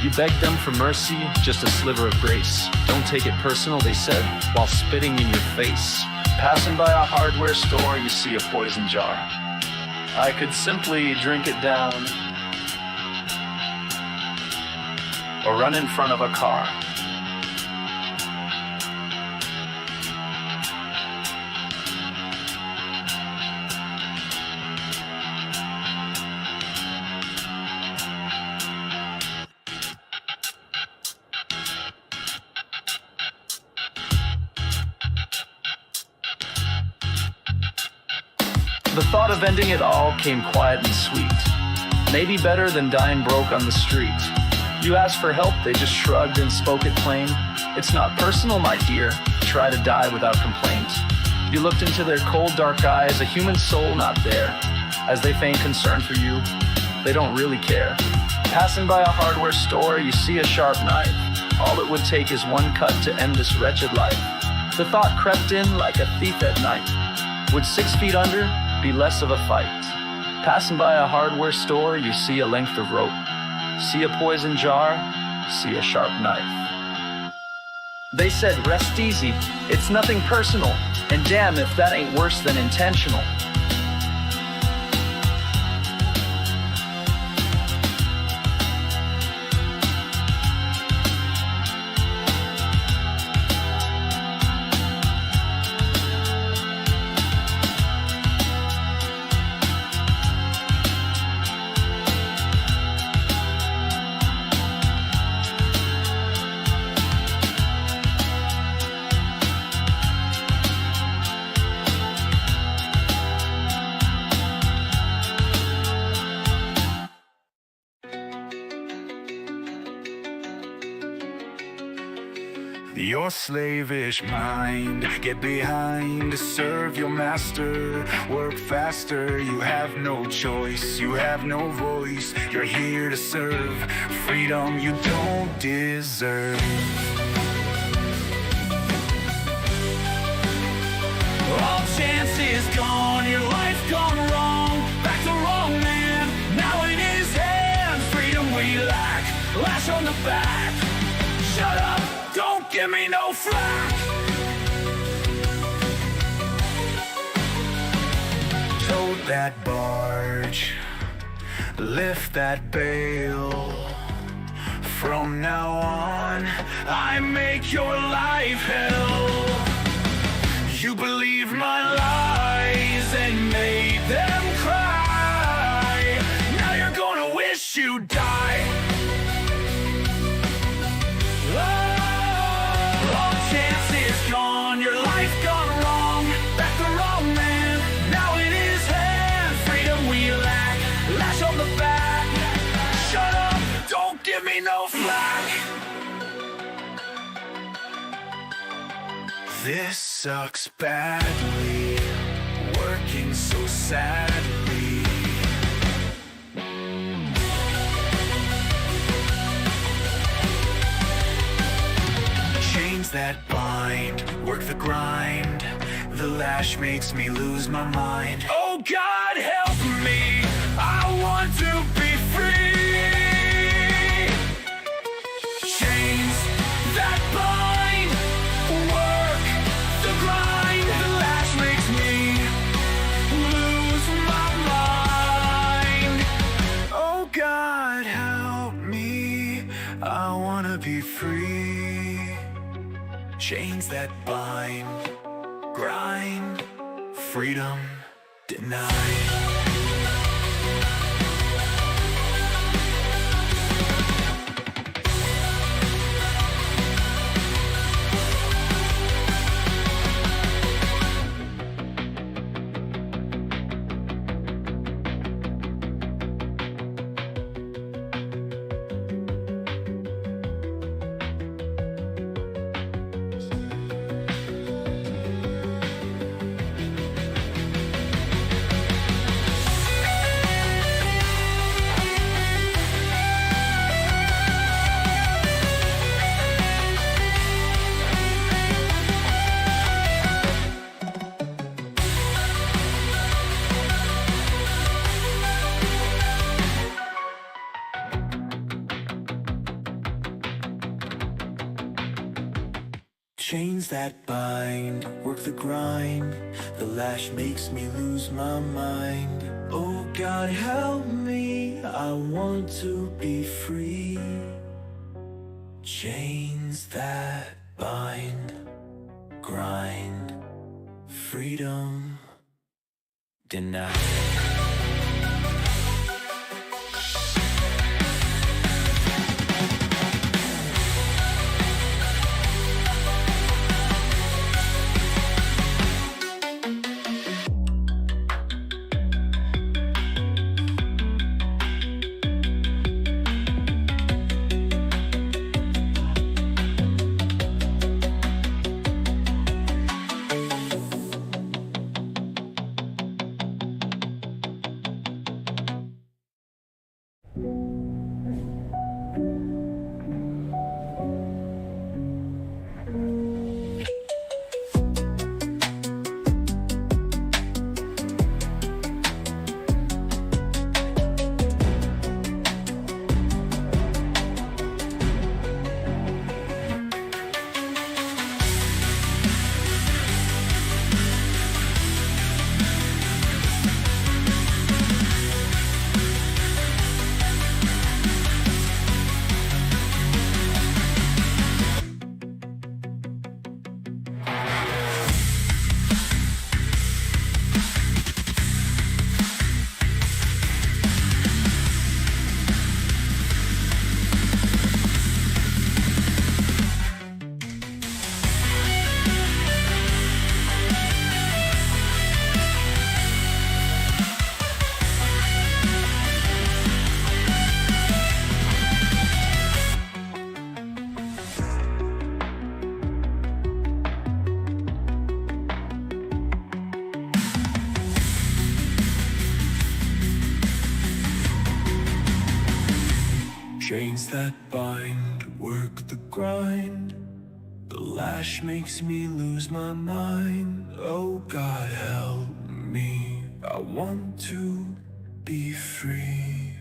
You begged them for mercy, just a sliver of grace. Don't take it personal, they said, while spitting in your face. Passing by a hardware store, you see a poison jar. I could simply drink it down, or run in front of a car. The thought of ending it all came quiet and sweet. Maybe better than dying broke on the street. You asked for help, they just shrugged and spoke it plain. It's not personal, my dear. Try to die without complaint. You looked into their cold, dark eyes, a human soul not there. As they feign concern for you, they don't really care. Passing by a hardware store, you see a sharp knife. All it would take is one cut to end this wretched life. The thought crept in like a thief at night. Would 6 feet under be less of a fight? Passing by a hardware store, you see a length of rope. See a poison jar, see a sharp knife. They said, rest easy, it's nothing personal, and damn if that ain't worse than intentional. Your slavish mind, get behind to serve your master. Work faster, you have no choice, you have no voice. You're here to serve freedom you don't deserve. All chances gone, your life gone wrong. Back to wrong man, now in his hands. Freedom we lack, lash on the back. Shut up, don't give me no flack. Tote that barge, lift that bale. From now on, I make your life hell. You believed my lies and made them cry. Now you're gonna wish you died. All chances gone, your life gone wrong. Back the wrong man, now in his hands. Freedom we lack, lash on the back. Shut up, don't give me no flack. This sucks badly, working so sadly. Chains that bind, work the grind. The lash makes me lose my mind. Oh God, help me, I want to be free. Chains that bind, work the grind. The lash makes me lose my mind. Oh God, help me, I wanna be free. Chains that bind, grind, freedom denied. Chains that bind, work the grind. The lash makes me lose my mind. Oh God, help me, I want to be free. Chains that bind, grind, freedom denied. Chains that bind, work the grind. The lash makes me lose my mind. Oh God, help me, I want to be free.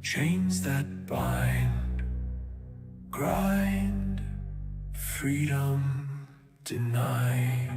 Chains that bind, grind, freedom denied.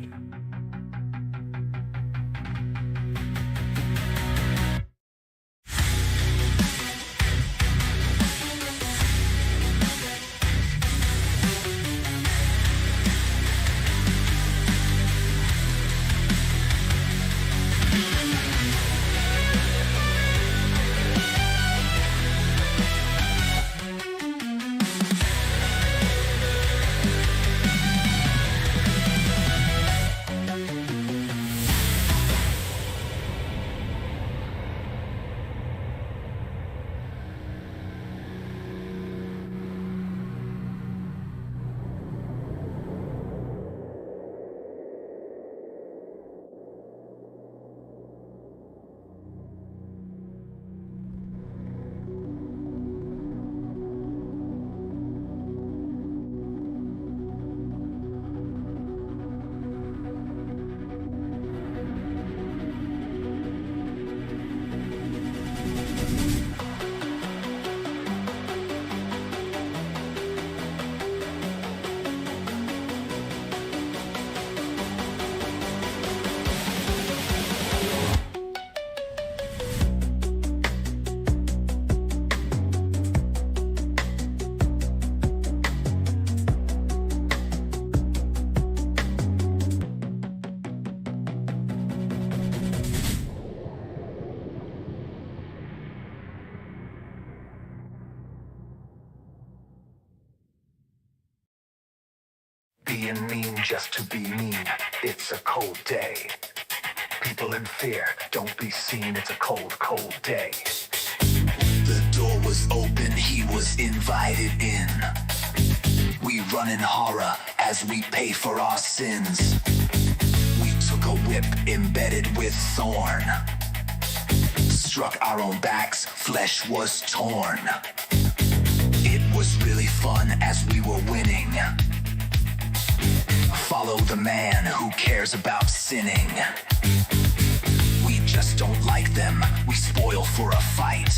Being mean just to be mean, it's a cold day. People in fear, don't be seen, it's a cold, cold day. The door was open, he was invited in. We run in horror as we pay for our sins. We took a whip embedded with thorn. Struck our own backs, flesh was torn. It was really fun as we were winning. Follow the man who cares about sinning. We just don't like them, we spoil for a fight.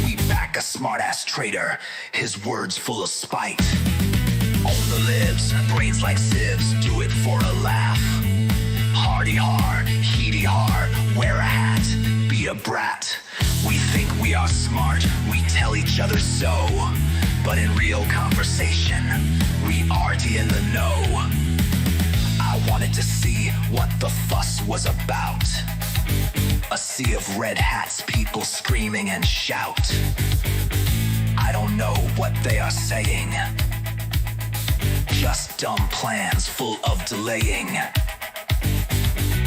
We back a smart-ass traitor, his words full of spite. Own the libs, brains like sieves, do it for a laugh. Hardy hard, heedy hard, wear a hat, be a brat. We think we are smart, we tell each other so. But in real conversation, we aren't in the know. I wanted to see what the fuss was about. A sea of red hats, people screaming and shout. I don't know what they are saying. Just dumb plans full of delaying.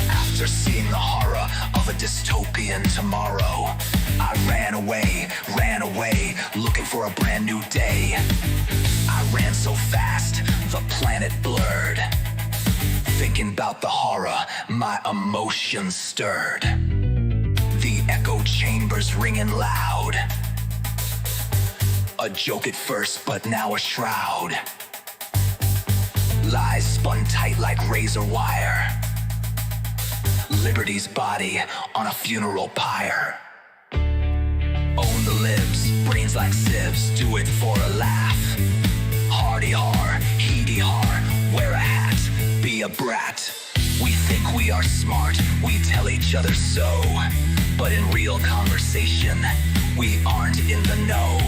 After seeing the horror of a dystopian tomorrow, I ran away, looking for a brand new day. I ran so fast, the planet blurred. Thinking about the horror, my emotions stirred. The echo chambers ringing loud. A joke at first, but now a shroud. Lies spun tight like razor wire. Liberty's body on a funeral pyre. Own the libs, brains like sieves, do it for a laugh. Hardy har, heedy har, wear a hat, be a brat. We think we are smart, we tell each other so. But in real conversation, we aren't in the know.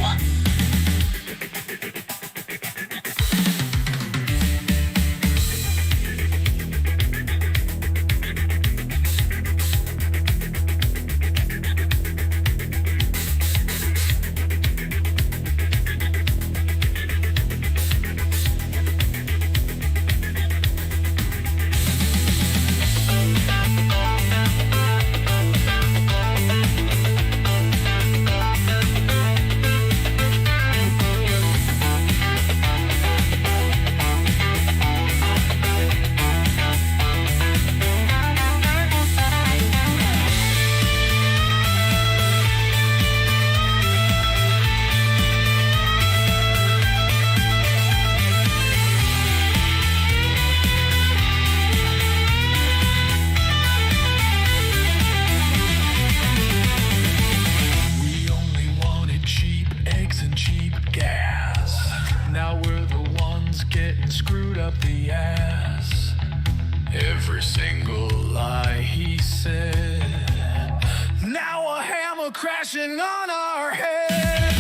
Crashing on our heads.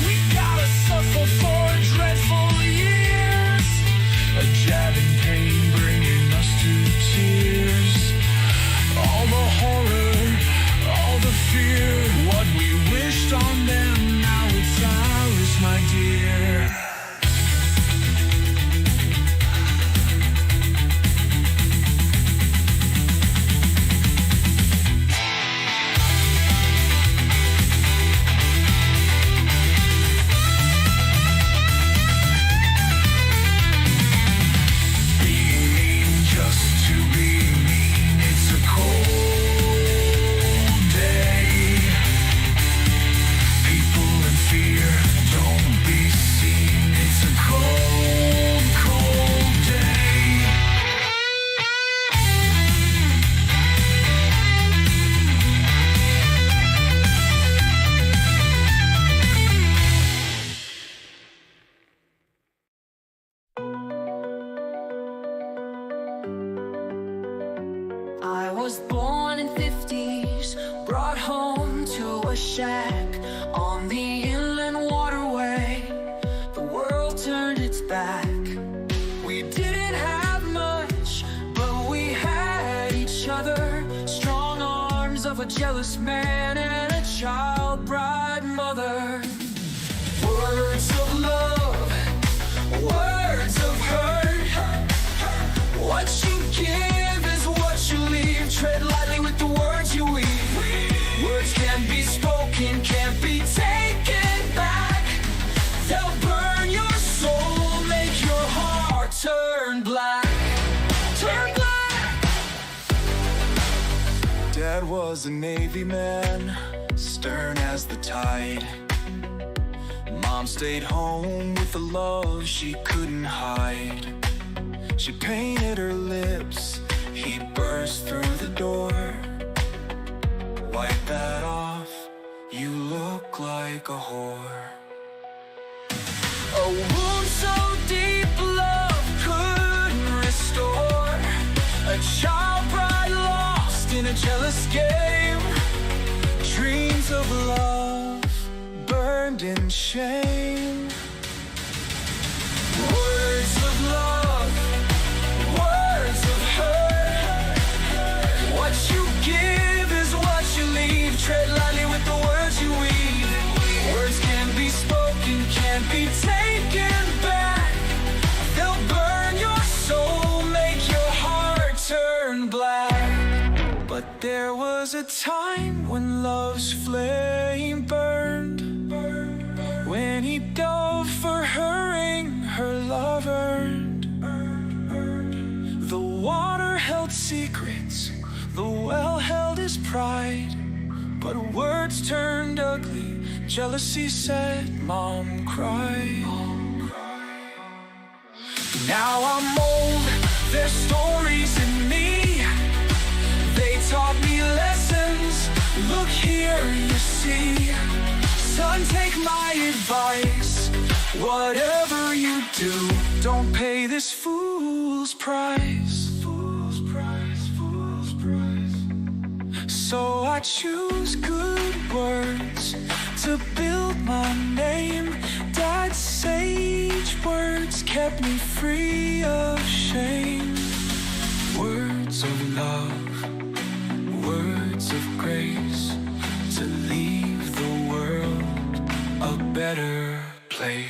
We gotta suffer for dreadful years. A jabbing pain bringing us to tears. All the horror, all the fear. What we wished on them, now it's ours, my dear. I was born in 50s, brought home to a shack on the inland waterway. The world turned its back. We didn't have much, but we had each other. Strong arms of a jealous man and a child bride mother. Words of love, words of hurt. What you give is what you leave. Tread lightly with the words you weave. Words can't be spoken, can't be taken back. They'll burn your soul, make your heart turn black. Turn black. Dad was a Navy man, stern as the tide. Mom stayed home with the love she couldn't hide. She painted her lips, he burst through the door. Wipe that off, you look like a whore. A wound so deep love couldn't restore. A child pride lost in a jealous game. Dreams of love burned in shame. Words of love, words of hurt. What you give is what you leave. Tread lightly with the words you weave. Words can't be spoken, can't be taken back. They'll burn your soul, make your heart turn black. But there was a time when love's flame burned, when he dove for her ring, her love earned. The water held secrets, the well held his pride. But words turned ugly, jealousy said, Mom cried. Now I'm old, there's stories in me. They taught me lessons, look here you see. Son, take my advice, whatever you do, don't pay this fool's price. Fool's price, fool's price. So I choose good words to build my name. Dad's sage words kept me free of shame. Words of love, words of grace, to leave the world a better place.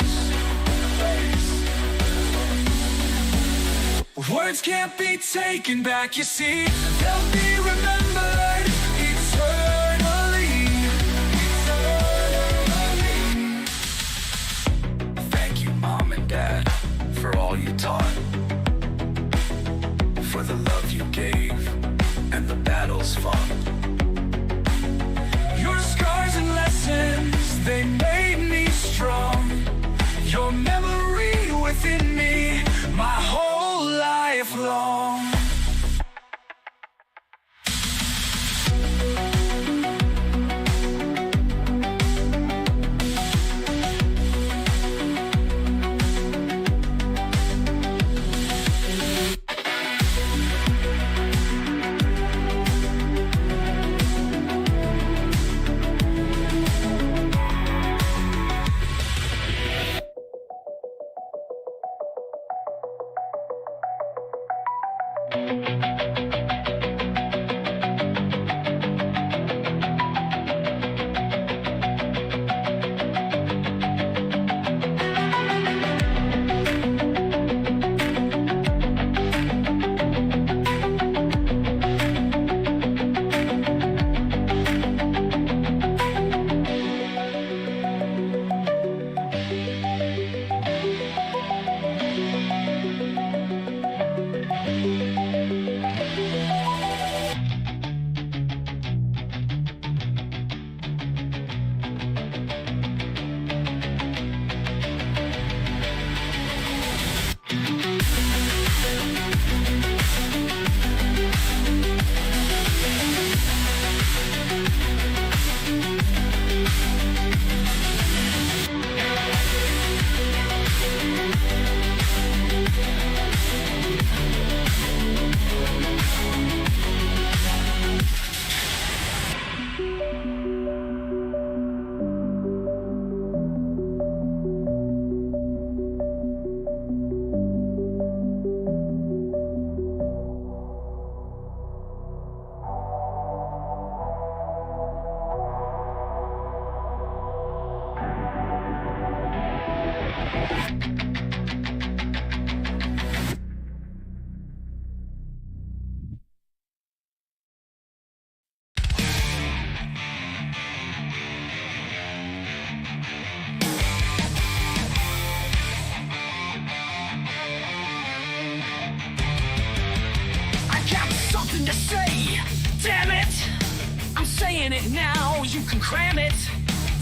Words can't be taken back, you see. They'll be remembered eternally. Thank you, Mom and Dad, for all you taught, for the love you gave and the battles fought. Your scars and lessons, they made me strong. Your memory within me, my whole life long. To say, damn it, I'm saying it now, you can cram it.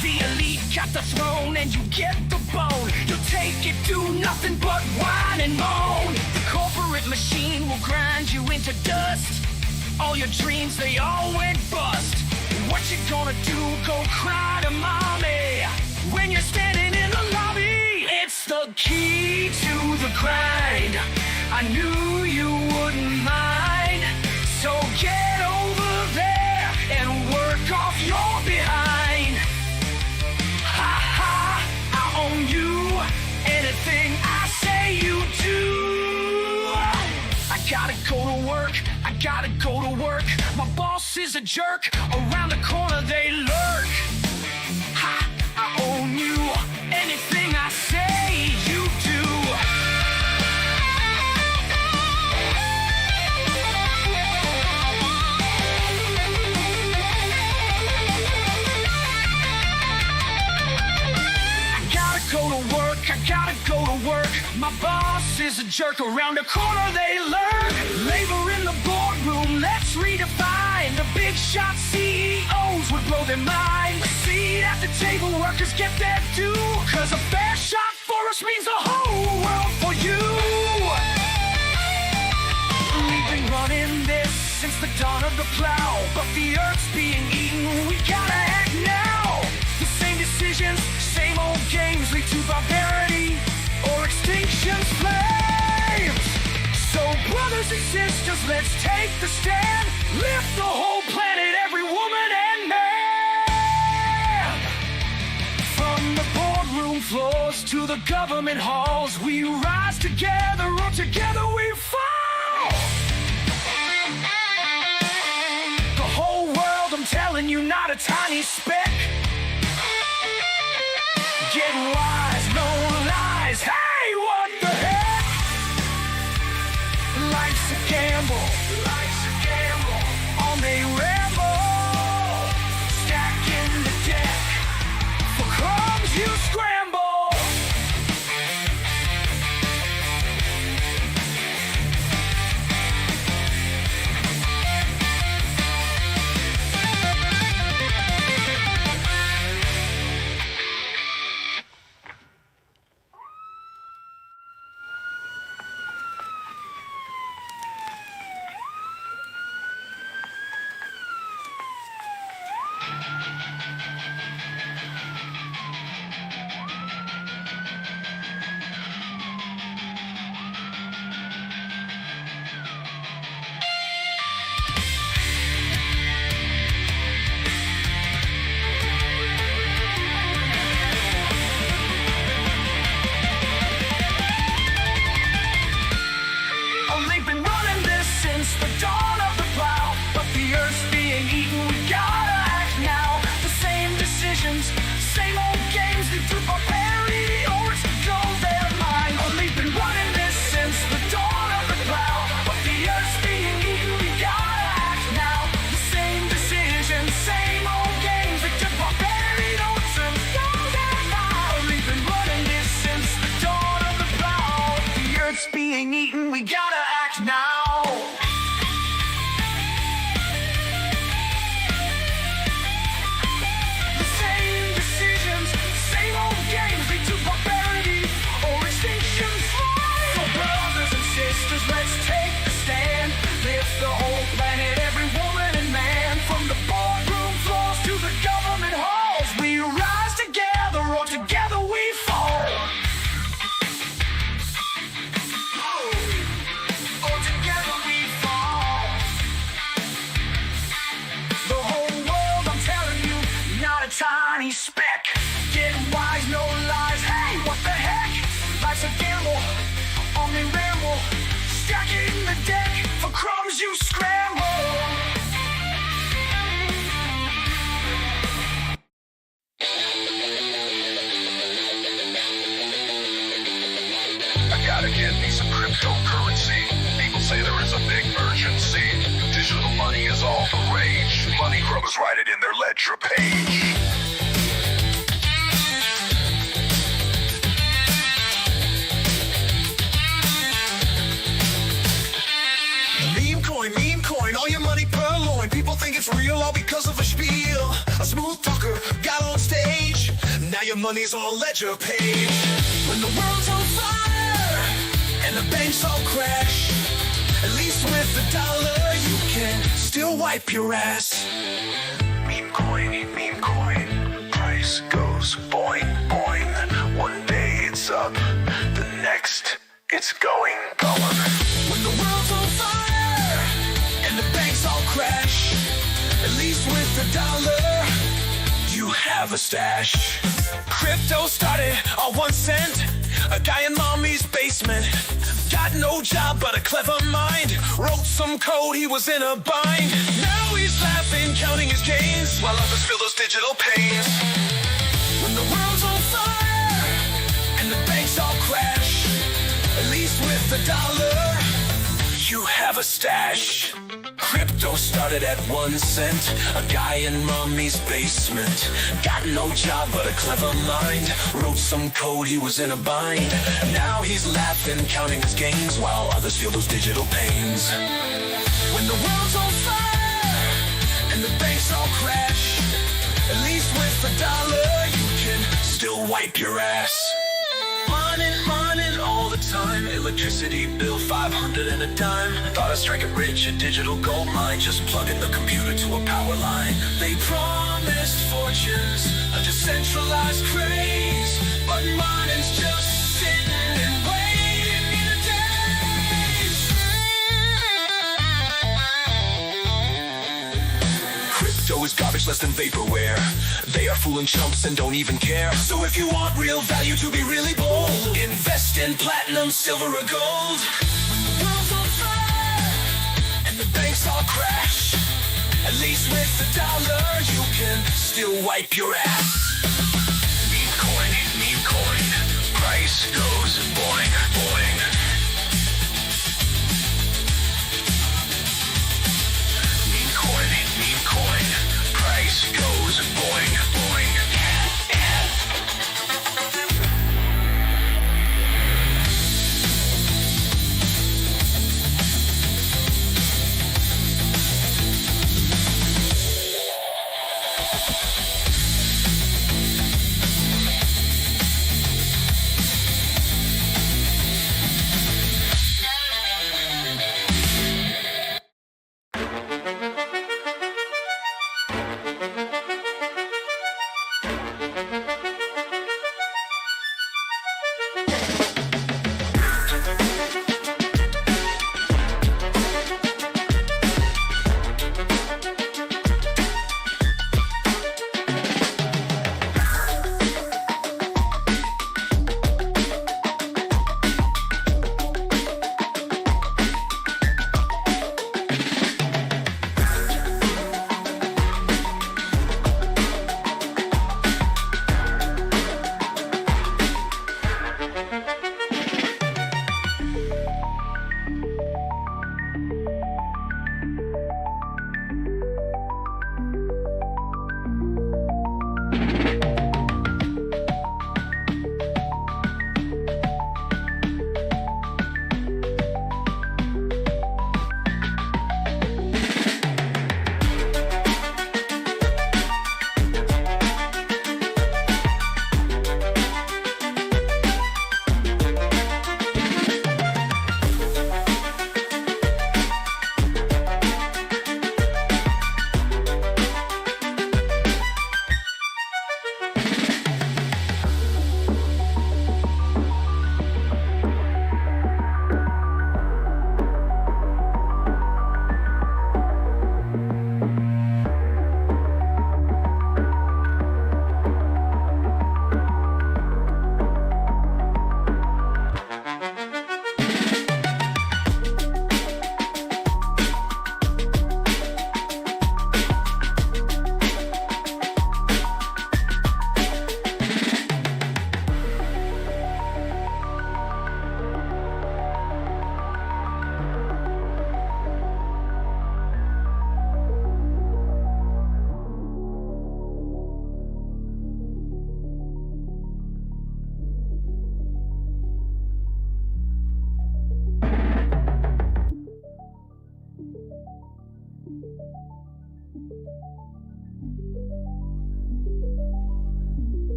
The elite got the throne and you get the bone. You'll take it, do nothing but whine and moan. The corporate machine will grind you into dust. All your dreams, they all went bust. What you gonna do? Go cry to mommy when you're standing in the lobby. It's the key to the grind. I knew you wouldn't mind. So get over there and work off your behind. Ha ha, I own you. Anything I say you do. I gotta go to work. I gotta go to work. My boss is a jerk. Around the corner they lurk. Ha, I own you. Anything I say you do. I gotta go to work. My boss is a jerk. Around the corner they lurk. Labor in the boardroom, let's redefine. The big shot CEOs would blow their mind. A seat at the table, workers get their due. Cause a fair shot for us means the whole world for you. We've been running this since the dawn of the plow. But the earth's being eaten, we gotta act now. The same decisions, same old games lead to barbarity or extinction's flames. So brothers and sisters, let's take the stand. Lift the whole planet, every woman and man. From the boardroom floors to the government halls, we rise together or together we fall. The whole world, I'm telling you, not a tiny speck. Get wise, no lies. Hey, what the heck? Life's a gamble. Life's a gamble. On they ramble. Stacking the deck. For crumbs you scramble. Being eaten, we gotta act now. The same decisions, same old games lead to barbarity or extinction's flight. So brothers and sisters, let's take the stand. Lift the whole planet, every woman and man. From the boardroom floors to the government halls, we rise together or together we fall. Tiny speck. Get wise, no lies. Hey, what the heck? Life's a gamble. Only ramble. Stacking the deck. For crumbs you scramble. I gotta get me some cryptocurrency. People say there is a big emergency. Digital money is all the rage. Money grubbers write it in their ledger page. Meme coin, all your money purloined. People think it's real all because of a spiel. A smooth talker got on stage. Now your money's on ledger page. When the world's on fire and the banks all crash, at least with the dollar you can still wipe your ass. Meme coin, price goes boing, boing. One day it's up, the next it's going. When the world's on fire and the banks all crash, at least with the dollar, you have a stash. Crypto started on 1 cent, a guy in mommy's basement. Got no job but a clever mind, wrote some code, he was in a bind. Now he's laughing, counting his gains, while others feel those digital pains. When the world's on fire and the banks all crash, at least with the dollar, you have a stash. Crypto started at 1 cent, a guy in mommy's basement. Got no job but a clever mind, wrote some code, he was in a bind. Now he's laughing, counting his gains, while others feel those digital pains. When the world's on fire and the banks all crash, at least with the dollar you can still wipe your ass. Mining all the time, electricity bill 500 and a dime. Thought I'd strike it rich, a digital gold mine, just plug in the computer to a power line. They promised fortunes, a decentralized craze, but mining's just sitting and waiting in the days. Crypto is garbage, less than vaporware. They are fooling chumps and don't even care. So if you want real value to be really bold, invest in platinum, silver, or gold. When the world's on fire and the banks all crash, at least with the dollar you can still wipe your ass. Meme coin, price goes boing, boing. Meme coin, price goes boing, boing.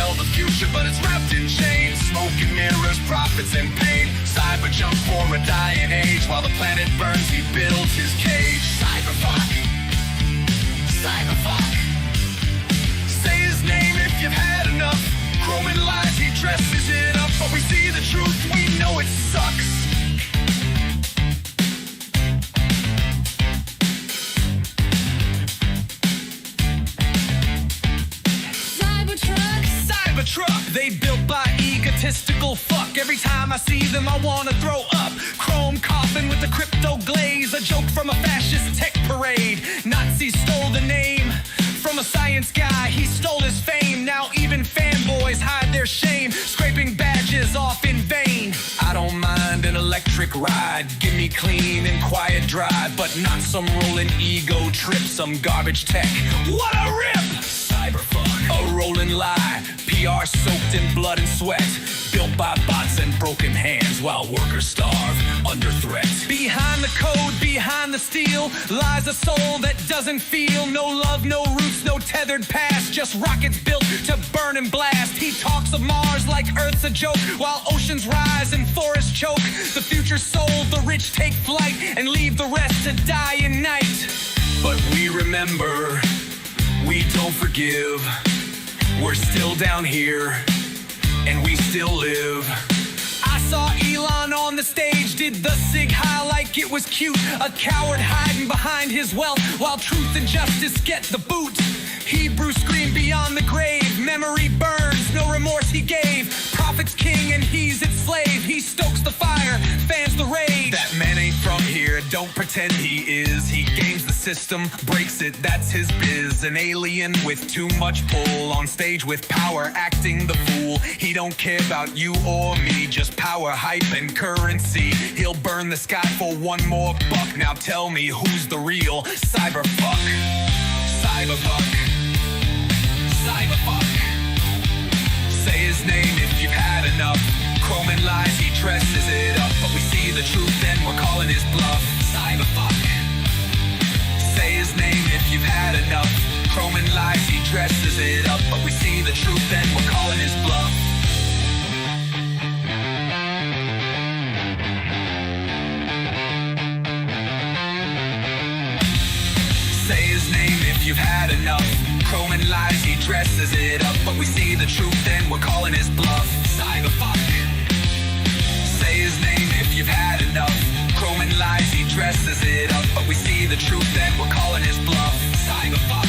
sell the future, but it's wrapped in chains. Smoke and mirrors, profits and pain. Cyber junk for a dying age. While the planet burns, he builds his cage. Cyberfuck. Cyberfuck. Say his name if you've had enough. Chrome and lies, he dresses it up. But we see the truth, we know it sucks. Cybertruck, they built by egotistical fuck. Every time I see them, I wanna throw up. Chrome coffin with the crypto glaze. A joke from a fascist tech parade. Nazis stole the name from a science guy. He stole his fame. Now even fanboys hide their shame, scraping badges off in vain. I don't mind an electric ride. Give me clean and quiet drive, but not some rolling ego trip, some garbage tech. What a rip! Cyberfuck, a rolling lie. PR soaked in blood and sweat. Built by bots and broken hands while workers starve under threat. Behind the code, behind the steel, lies a soul that doesn't feel. No love, no roots, no tethered past. Just rockets built to burn and blast. He talks of Mars like Earth's a joke, while oceans rise and forests choke. The future's sold, the rich take flight and leave the rest to die in night. But we remember, we don't forgive. We're still down here, and we still live. I saw Elon on the stage, did the sig high like it was cute. A coward hiding behind his wealth, while truth and justice get the boot. Hebrew scream beyond the grave, memory burns, no remorse he gave. Prophet's king and he's its slave. He stokes the fire, fans the rage. That man ain't from here, don't pretend he is. He games the system, breaks it, that's his biz. An alien with too much pull, on stage with power, acting the fool. He don't care about you or me, just power, hype, and currency. He'll burn the sky for one more buck. Now tell me who's the real cyberfuck. Cyberfuck. Cyberfuck. Say his name if you've had enough. Chrome and lies, he dresses it up. But we see the truth and we're calling his bluff. Cyberfuck. Say his name if you've had enough. Chrome and lies, he dresses it up. But we see the truth and we're calling his bluff. Say his name if you've had enough. Chrome and lies, he dresses it up. But we see the truth and we're calling his bluff. Cyberfuck. Say his name if you've had enough. Chrome and lies, he dresses it up. But we see the truth and we're calling his bluff. Cyberfuck.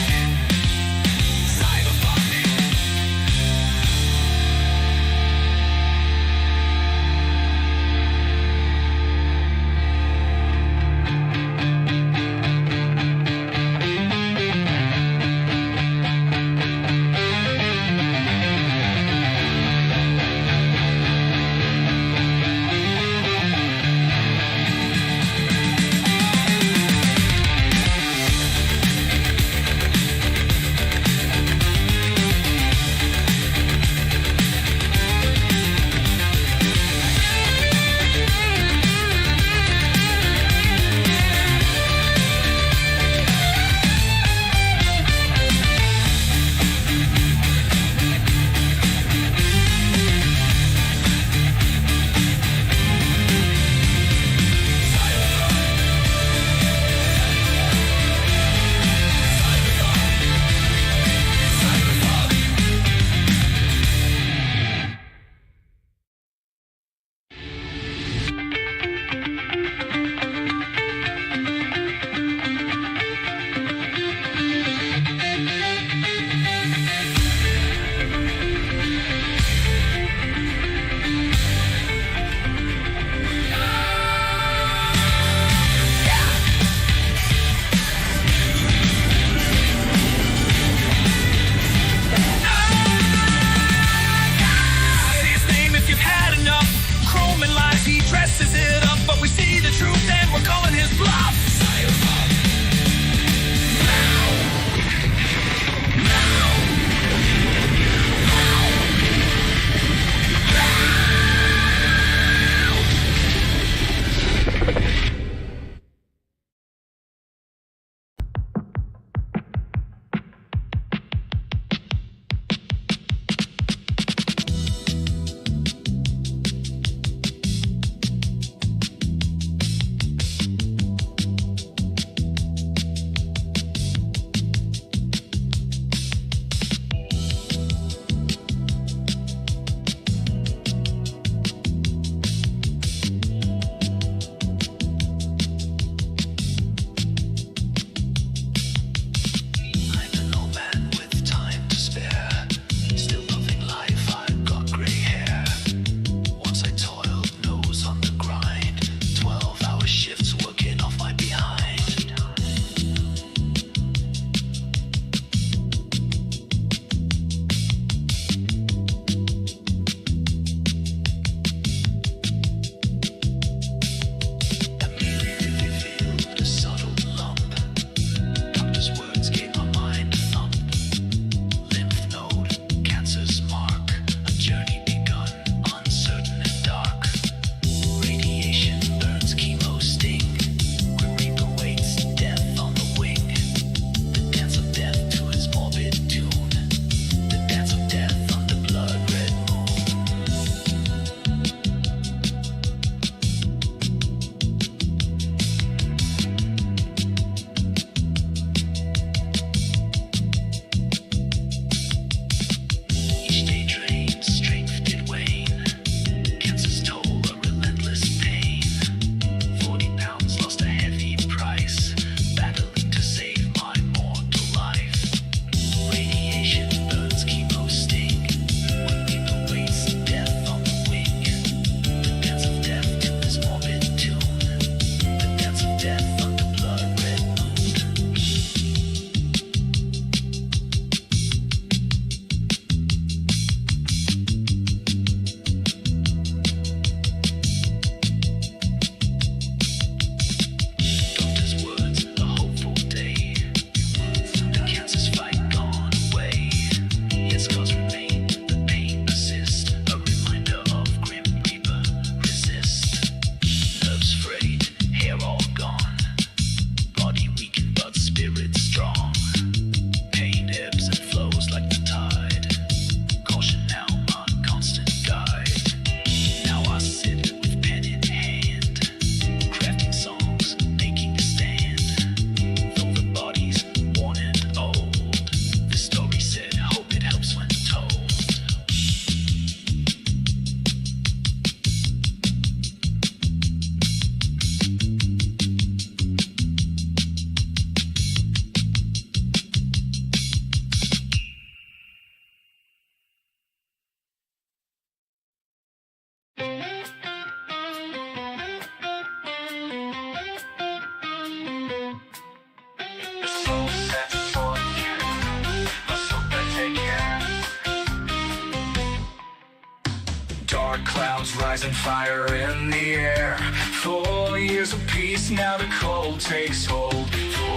clouds rising, fire in the air. 4 years of peace, now the cold takes hold.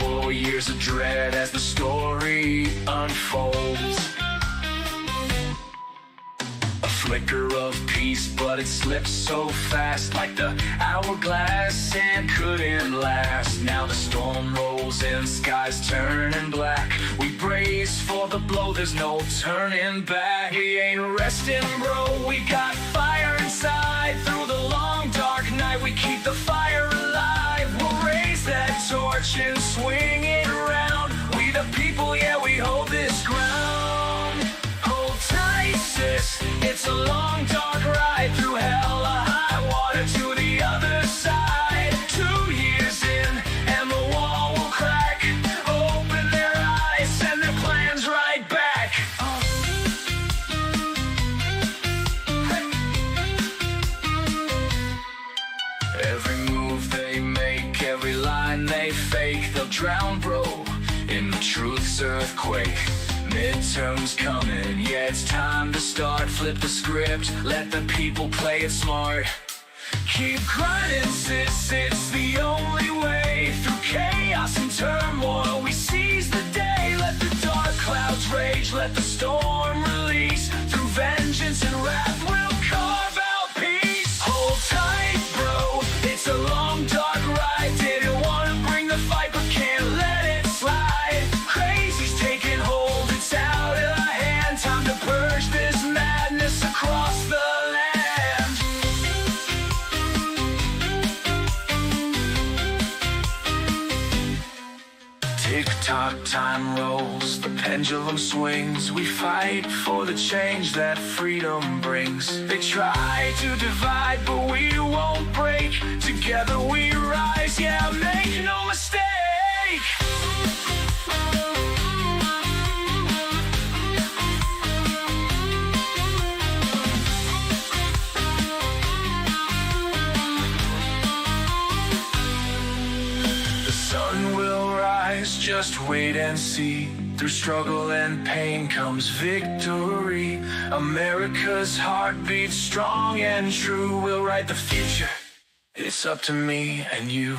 4 years of dread as the story unfolds. A flicker of peace, but it slips so fast, like the hourglass, and couldn't last. Now the storm rolls in, skies turning black. We brace for the blow, there's no turning back. We ain't resting, bro, we got fire inside. Through the long dark night, we keep the fire alive. We'll raise that torch and swing it around. We the people, yeah, we hold this ground. Hold tight, sis, it's a long dark ride through hell, a high water to the other side. 2 years in, and the wall will crack. Open their eyes, send their plans right back. Every move they make, every line they fake, they'll drown, bro, in the truth's earthquake. Midterms coming, yeah, it's time to start. Flip the script, let the people play it smart. Keep grinding, sis, it's the only way. Through chaos and turmoil, we seize the day. Let the dark clouds rage, let the storm release. Through vengeance and wrath, we'll carve out peace. Hold tight, bro, it's a long dark ride. Didn't wanna bring the fight, but can't let it slide. Crazy's taking hold, it's out of hand. Time to purge this madness across the land. Tick-tock, time rolls, the pendulum swings. We fight for the change that freedom brings. They try to divide, but we won't break. Together we rise, yeah, make no mistake. Sun will rise, just wait and see. Through struggle and pain comes victory. America's heart beats strong and true. We'll write the future, it's up to me and you.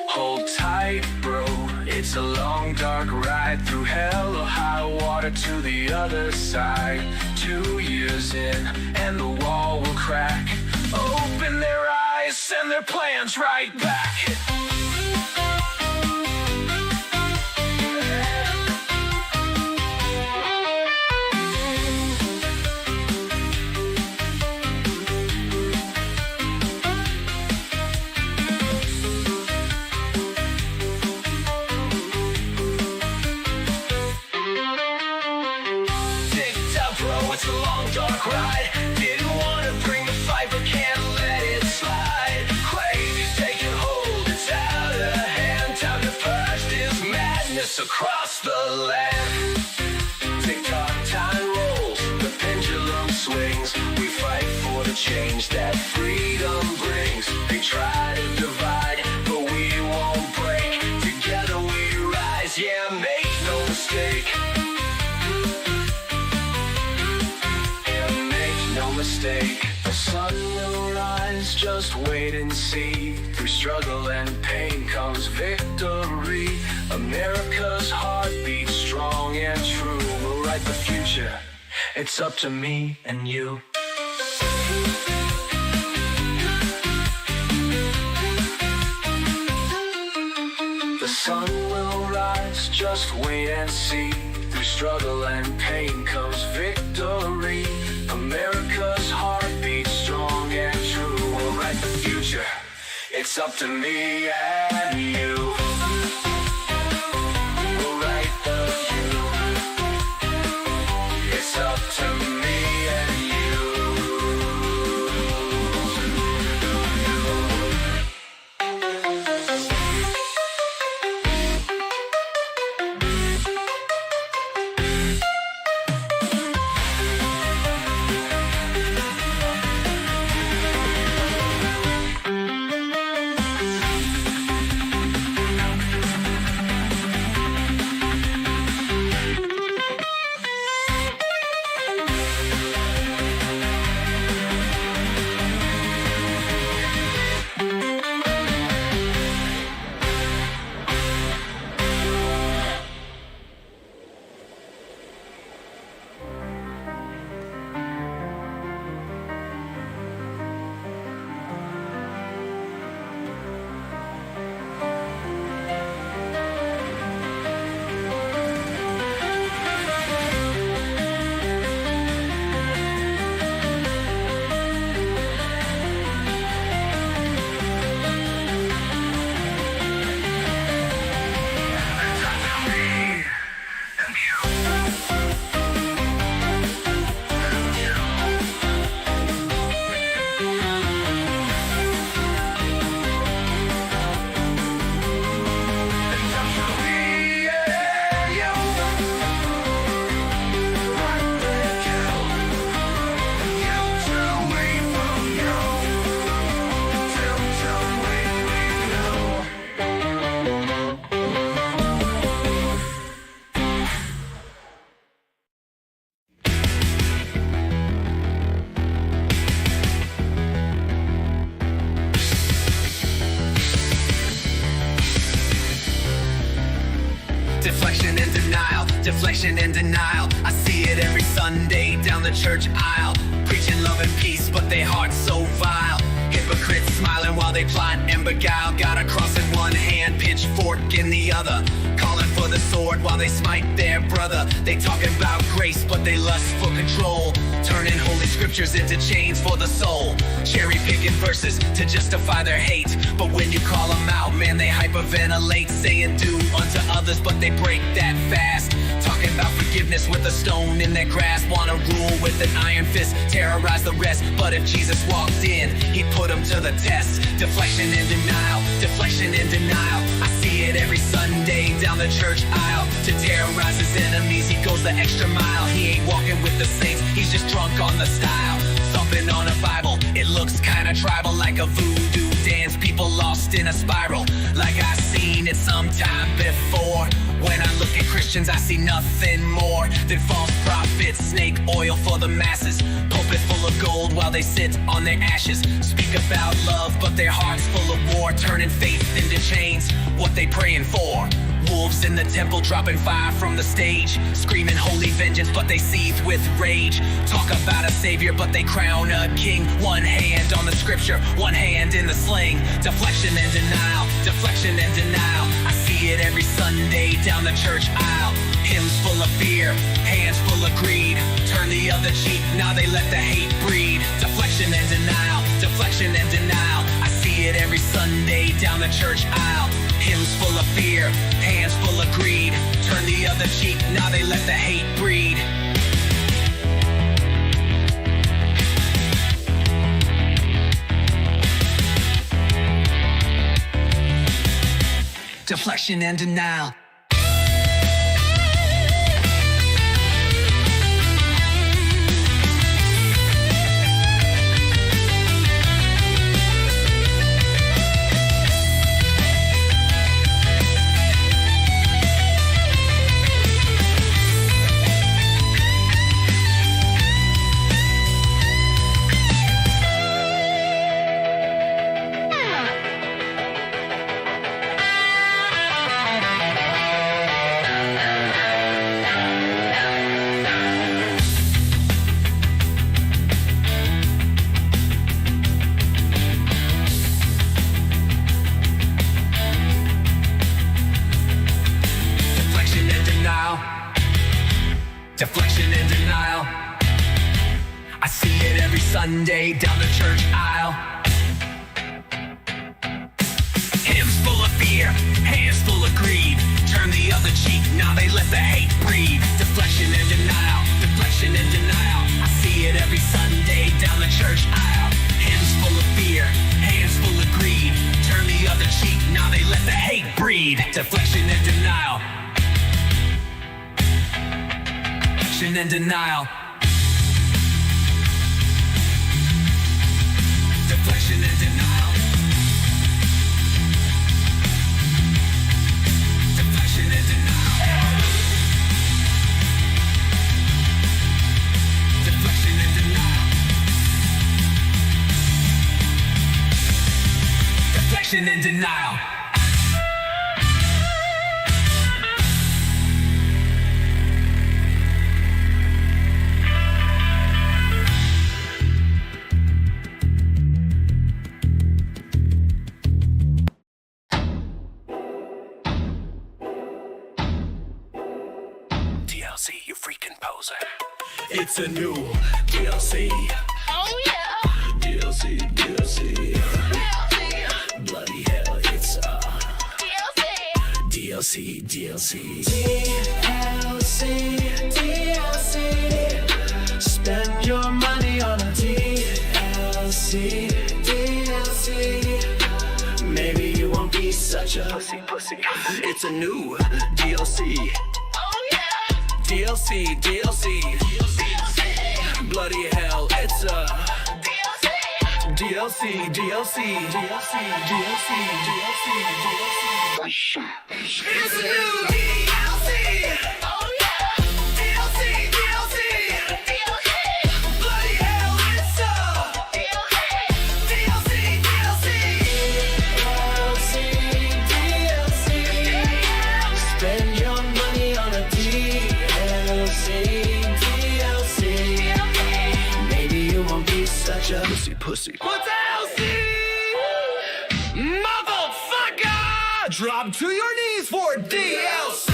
Hold tight, bro, it's a long dark ride through hell or high water to the other side. 2 years in, and the wall will crack. Open their eyes, send their plans right back. It's a long dark ride. Didn't wanna bring the fight, but can't let it slide. Crazy's taking hold, it's out of hand. Time to purge this madness across the land. Tick-tock, time rolls, the pendulum swings. We fight for the change that freedom brings. They try to divide, but we won't break. Together we rise, yeah, make no mistake. Mistake. The sun will rise, just wait and see. Through struggle and pain comes victory. America's heart beats strong and true. We'll write the future, it's up to me and you. The sun will rise, just wait and see. Through struggle and pain comes victory. America's heart beats strong and true. We'll write the future, it's up to me and you. We'll write the future, it's up to me and you. Deflection and denial, deflection and denial. I see it every Sunday down the church aisle. Preaching love and peace, but they hearts so vile. Hypocrites smiling while they plot and beguile. Got a cross in one hand, pitchfork in the other. Calling for the sword while they smite their brother. They talking about grace, but they lust for control. Turning holy scriptures into chains for the soul. Cherry picking verses to justify their hate. But when you call them out, man, they hyperventilate. Saying do unto others, but they break that fast. Talking about forgiveness with a stone in their grasp. Wanna rule with an iron fist, terrorize the rest. But if Jesus walked in, he'd put them to the test. Deflection and denial, deflection and denial. I see it every Sunday down the church aisle. To terrorize his enemies, he goes the extra mile. He ain't walking with the saints, he's just drunk on the style. Thumping on a Bible, it looks kinda tribal, like a voodoo dance. People lost in a spiral, like I seen it sometime before. When I look at Christians, I see nothing more than false prophets, snake oil for the masses. Pulpit full of gold while they sit on their ashes. Speak about love, but their hearts full of war. Turning faith into chains, what they praying for? Wolves in the temple dropping fire from the stage. Screaming holy vengeance, but they seethe with rage. Talk about a savior, but they crown a king. One hand on the scripture, one hand in the sling. Deflection and denial, deflection and denial. I see it every Sunday down the church aisle. Hymns full of fear, hands full of greed. Turn the other cheek, now they let the hate breed. Deflection and denial, deflection and denial. I see it every Sunday down the church aisle. Hymns full of fear, hands full of greed. Turn the other cheek, now they let the hate breed. Deflection and denial. Deflection and denial. I see it every Sunday down the church aisle. Hymns full of fear, hands full of greed. Turn the other cheek, now they let the hate breathe. Deflection and denial, deflection and denial. I see it every Sunday down the church aisle. Hymns full of fear, hands full of greed. Turn the other cheek, now they let the hate breed. Deflection and denial. Deflection and denial. Deflection and denial. Deflection and denial. Deflection and denial. Deflection and denial. You freaking poser. It's a new DLC. Oh yeah. DLC. Bloody hell, it's a DLC. Spend your money on a DLC. Maybe you won't be such a pussy. It's a new DLC. DLC. Bloody hell, it's a DLC. It's a new DLC. Oh yeah. DLC. Bloody hell, it's a DLC. Spend your money such a pussy. What's LC? Motherfucker! Drop to your knees for DLC.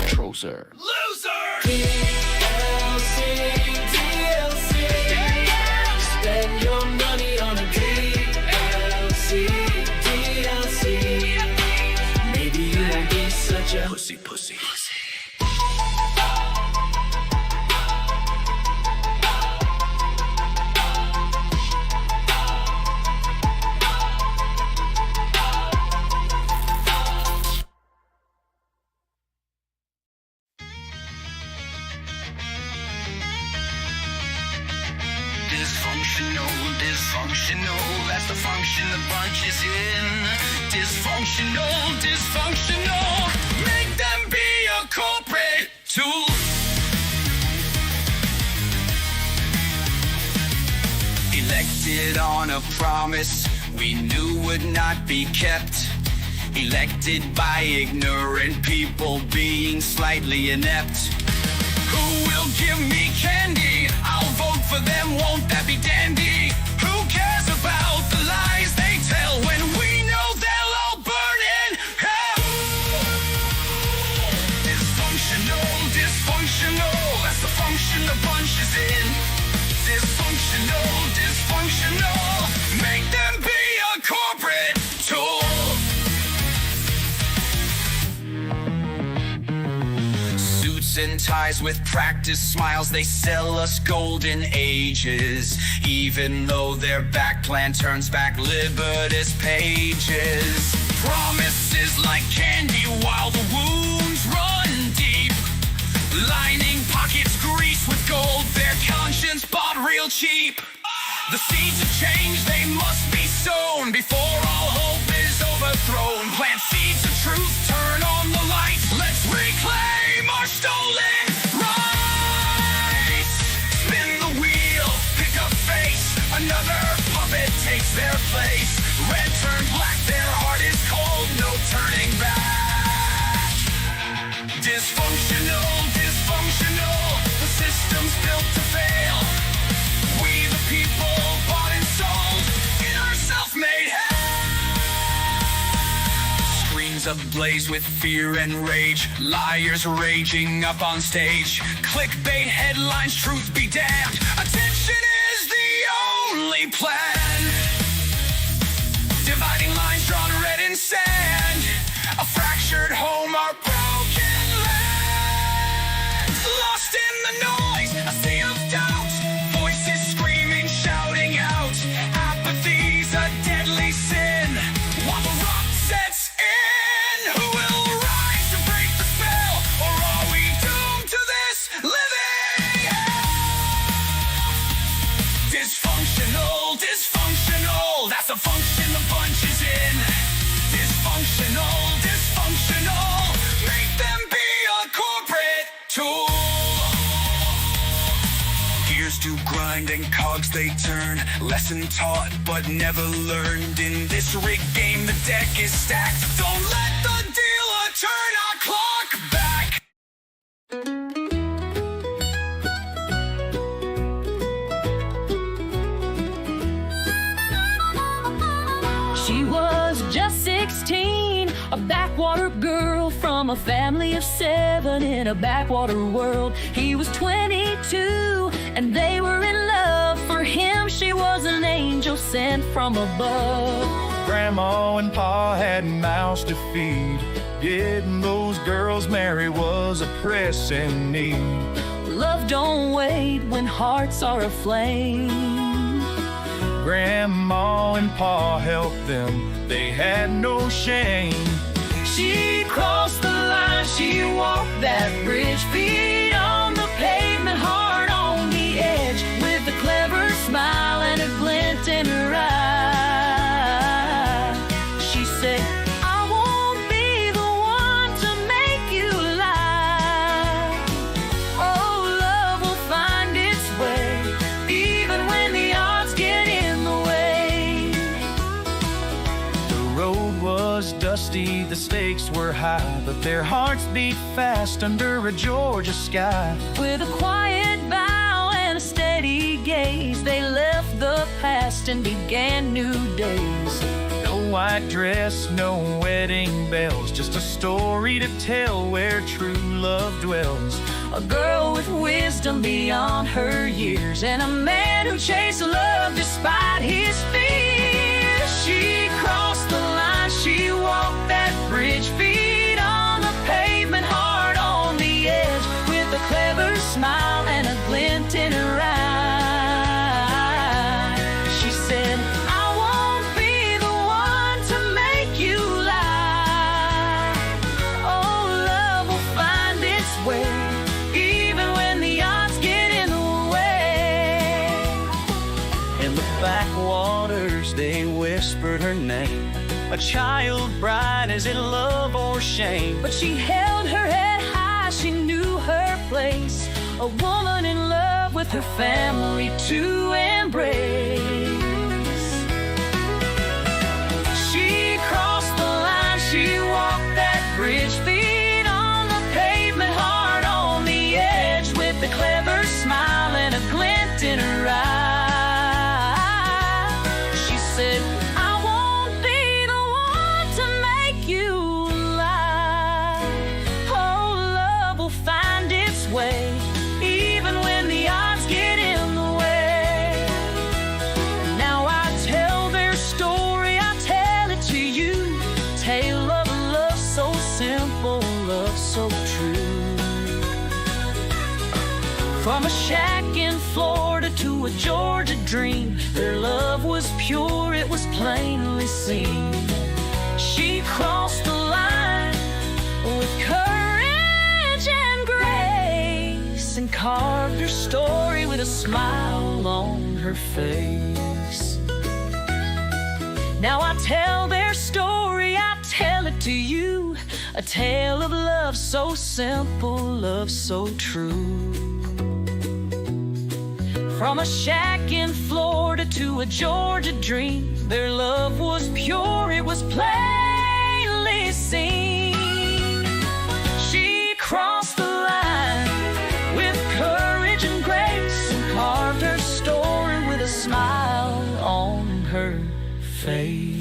Trozer. Loser! DLC. Spend your money on a DLC. Maybe you won't be such a pussy. Dysfunctional, that's the function the bunch is in. Dysfunctional, make them be a corporate tool. Elected on a promise we knew would not be kept. Elected by ignorant people being slightly inept. Who will give me candy? I'll vote for them, won't that be dandy? Who cares about the lies they tell when we know they'll all burn in hell? Dysfunctional, that's the function the bunch is in. Dysfunctional, make them be a corporate tool. Suits and ties with practiced smiles, they sell us golden ages, even though their back plan turns back libertist pages. Promises like candy while the wounds run deep, lining pockets greased with gold, their conscience bought real cheap. The seeds of change, they must be sown before all hope is overthrown. Plant seeds of truth, turn on the lights, let's reclaim our stolen rights. Spin the wheel, pick a face, another puppet takes their place. Red turned black, their heart is cold, no turning back. Dysfunctional, the system's built to fail. We the people bought and sold in our self-made hell. Screens ablaze with fear and rage, liars raging up on stage. Clickbait headlines, truth be damned, attention is the only plan. Dividing lines drawn red in sand, a fractured home, our broken land. Lost in the noise, a sea of doubt, voices screaming, shouting out. Apathy's a deadly sin, while the rock sets in. Who will rise to break the spell, or are we doomed to this living hell? Dysfunctional, that's the function the bunch is in. Dysfunctional, make them be a corporate tool. Gears do grind and cogs they turn, lesson taught but never learned. In this rigged game the deck is stacked, don't let the dealer turn our clock back. She was just 16, a backwater girl from a family of 7 in a backwater world. He was 22 and they were in love. For him she was an angel sent from above. Grandma and Pa had mouths to feed. Getting those girls married was a pressing need. Love don't wait when hearts are aflame. Grandma and Pa helped them, they had no shame. She crossed the line, she walked that bridge, feet on the pavement, heart on the edge, with a clever smile and a glint in her eye. She said, I won't be the one to make you lie. Oh, love will find its way, even when the odds get in the way. The road was dusty honesty, the stakes were high, but their hearts beat fast under a Georgia sky. With a quiet vow and a steady gaze, they left the past and began new days. No white dress, no wedding bells, just a story to tell where true love dwells. A girl with wisdom beyond her years, and a man who chased love despite his fears. She crossed the line, she walked that bridge, feet on the pavement, heart on the edge, with a clever smile and a glint in her eye. She said, I won't be the one to make you lie. Oh, love will find its way, even when the odds get in the way. In the backwaters they whispered her name, a child bride, is it love or shame? But she held her head high, she knew her place, a woman in love with her family to embrace. She crossed the line, she walked that bridge, feet on the pavement, heart on the edge, with a clever smile and a glint in her eye. She said, I won't be the one to make you lie. Oh, love will find its way, even when the odds get in the way. Now I tell their story, I tell it to you. Tale of love so simple, love so true. From a shack in Florida to a Georgia dream, their love was pure, it was plainly seen. She crossed the line with courage and grace, and carved her story with a smile on her face. Now I tell their story, I tell it to you. A tale of love so simple, love so true. From a shack in Florida to a Georgia dream, their love was pure, it was plainly seen. She crossed the line with courage and grace, and carved her story with a smile on her face.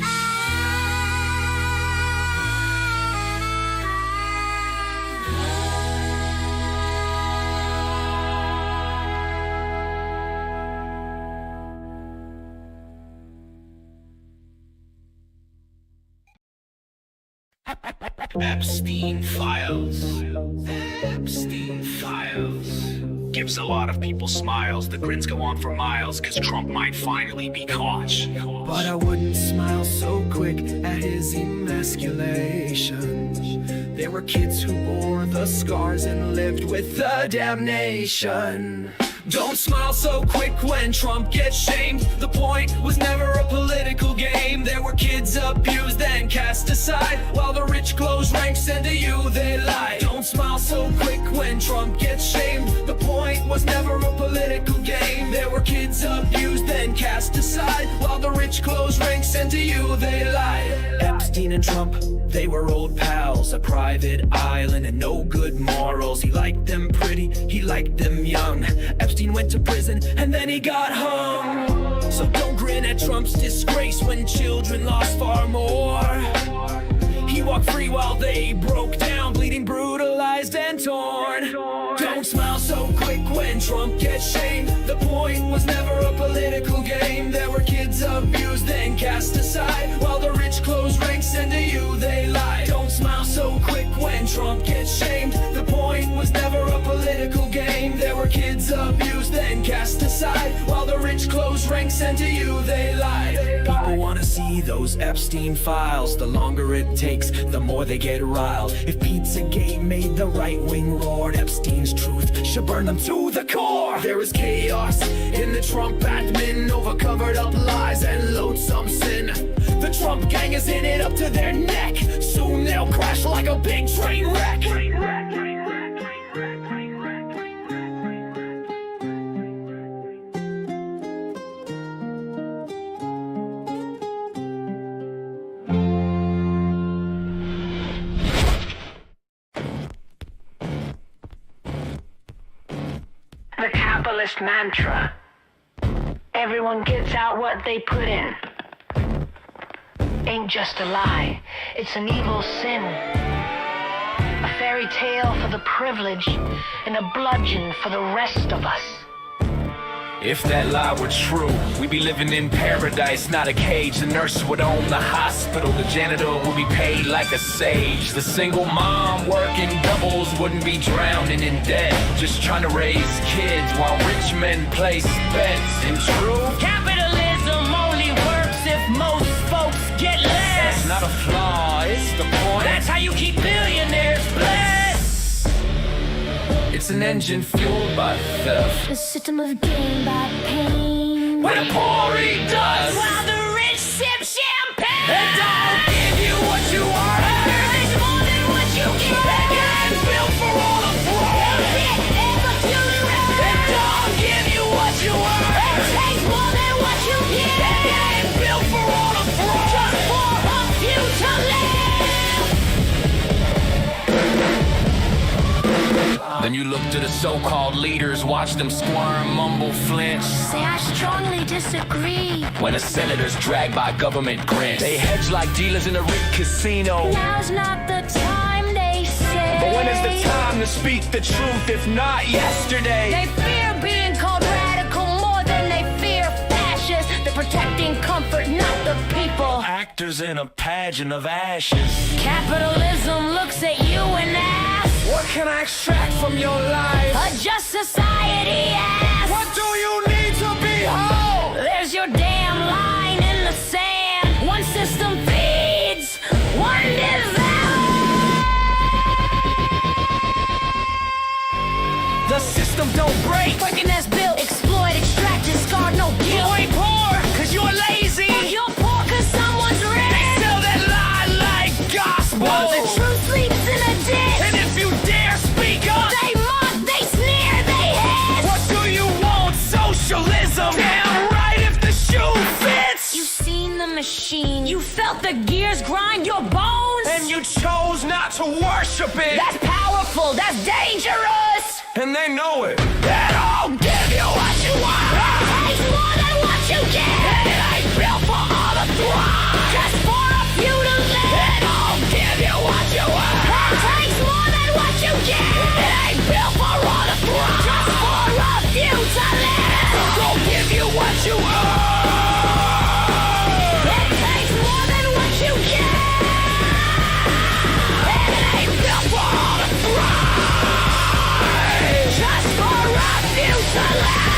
Epstein Files. Epstein Files. Gives a lot of people smiles. The grins go on for miles, cause Trump might finally be caught. But I wouldn't smile so quick at his emasculation. There were kids who bore the scars and lived with the damnation. Don't smile so quick when Trump gets shamed. The point was never a political game. There were kids abused and cast aside, while the rich close ranks and to you they lie. Don't smile so quick when Trump gets shamed. The point was never a political game. There were kids abused and cast aside, while the rich close ranks and to you they lie. Epstein and Trump, they were old pals, a private island and no good morals. He liked them pretty, he liked them young. Epstein went to prison and then he got hung. So don't grin at Trump's disgrace when children lost far more. He walked free while they broke down, bleeding, brutalized and torn. Don't smile so quick when Trump gets shamed. The point was never a political game. There were kids abused and cast aside, while the rich close ranks and to you they lie. Don't smile so quick when Trump gets shamed. The point was never a political game. There were kids abused and cast aside, while the rich close ranks and to you they lie. People wanna see those Epstein files. The longer it takes, the more they get riled. If Pizzagate made the right wing roar, Epstein's truth should burn them to the core. There is chaos in the Trump admin over covered up lies and loathsome sin. The Trump gang is in it up to their neck. Soon they'll crash like a big train wreck. leftist mantra. Everyone gets out what they put in. Ain't just a lie, it's an evil sin. A fairy tale for the privileged and a bludgeon for the rest of us. If that lie were true, we'd be living in paradise, not a cage. The nurse would own the hospital, the janitor would be paid like a sage. The single mom working doubles wouldn't be drowning in debt, just trying to raise kids while rich men place bets. In truth, Capitalism only works if most folks get less. that's not a flaw, it's the point. That's how you keep billionaires blessed. It's an engine fueled by theft. A system of gain by pain. What a poor he does, While the rich sip champagne. and don't give you what you are. It's more than what you get. And built for all the fraud. It don't give you what you are. takes more than what you get. And built for all the fraud. Just for a few to live. Then you look to the so-called leaders, watch them squirm, mumble, flinch. Say I strongly disagree. When a senator's dragged by government grants, they hedge like dealers in a rigged casino. Now's not the time, they say. But when is the time to speak the truth, if not yesterday? They fear being called radical more than they fear fascist. They're protecting comfort, not the people. Actors in a pageant of ashes. Capitalism looks at you and asks, What can I extract from your life? a just society asks, What do you need to be whole? there's your damn line in the sand. One system feeds, one devours. The system don't break. Breaking as built, exploit, extract, discard, no You guilt. ain't poor, cause you're lazy. You're poor cause someone's rich. Sell that lie like gospel. While the truth sleeps in a ditch. And if you dare speak up, They mock, they sneer, they hiss. what do you want? Socialism. Damn right if the shoe fits. You've seen the machine. You felt the gears grind your bones. And you chose not to worship it. That's powerful, that's dangerous. And they know it. They don't give you what you want. Takes more than what you get. It ain't built for all the thrive. Just for a few to live. They don't give you what you want. Takes more than what you get. It ain't built for all the thrive. Just for a few to live. Don't give you what you earn. It takes more than what you get. It ain't built for all the thrive. Just for a few to live.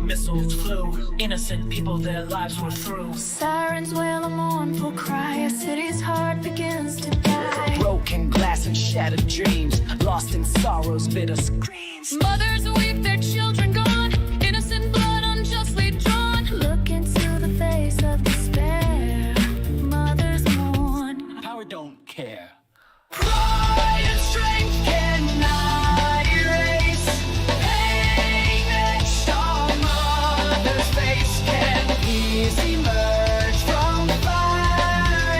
missiles flew. Innocent people, their lives were through. Sirens wail a mournful cry. A city's heart begins to die. Broken glass and shattered dreams, lost in sorrow's bitter screams. Mothers weep, their children gone. Innocent blood unjustly drawn. Look into the face of despair. Mothers mourn. Power don't care. Pride and strength cannot erase pain etched on mother's face. Can peace emerge from fire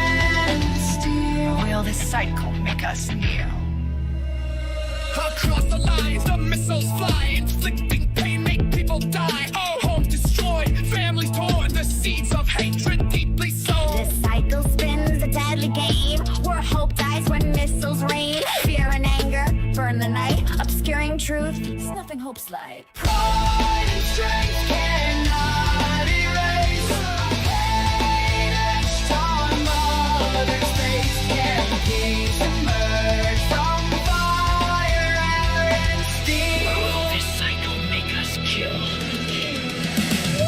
and steel? Will this cycle make us near? obscuring truth. Snuffing hope's light. Pride and strength cannot erase pain etched on mother's face. Can peace emerge from fire, air, and steel? Will this cycle make us kill?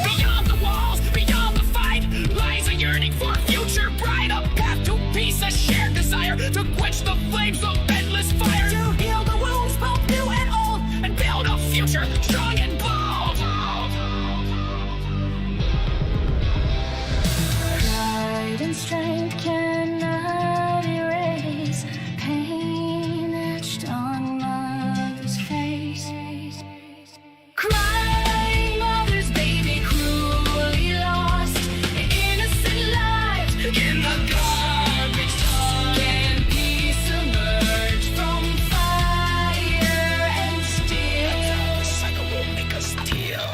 Beyond the walls, beyond the fight, lies a yearning for a future bright, a path to peace, a shared desire to quench the flames of endless fire, to heal the wounds both new and old, and build a future strong and bold. Pride and strength cannot erase pain etched on mother's face. Crying mother's baby cruelly lost, innocent lives in the garbage toss. Can peace emerge from fire and steel? The cycle will make us deal.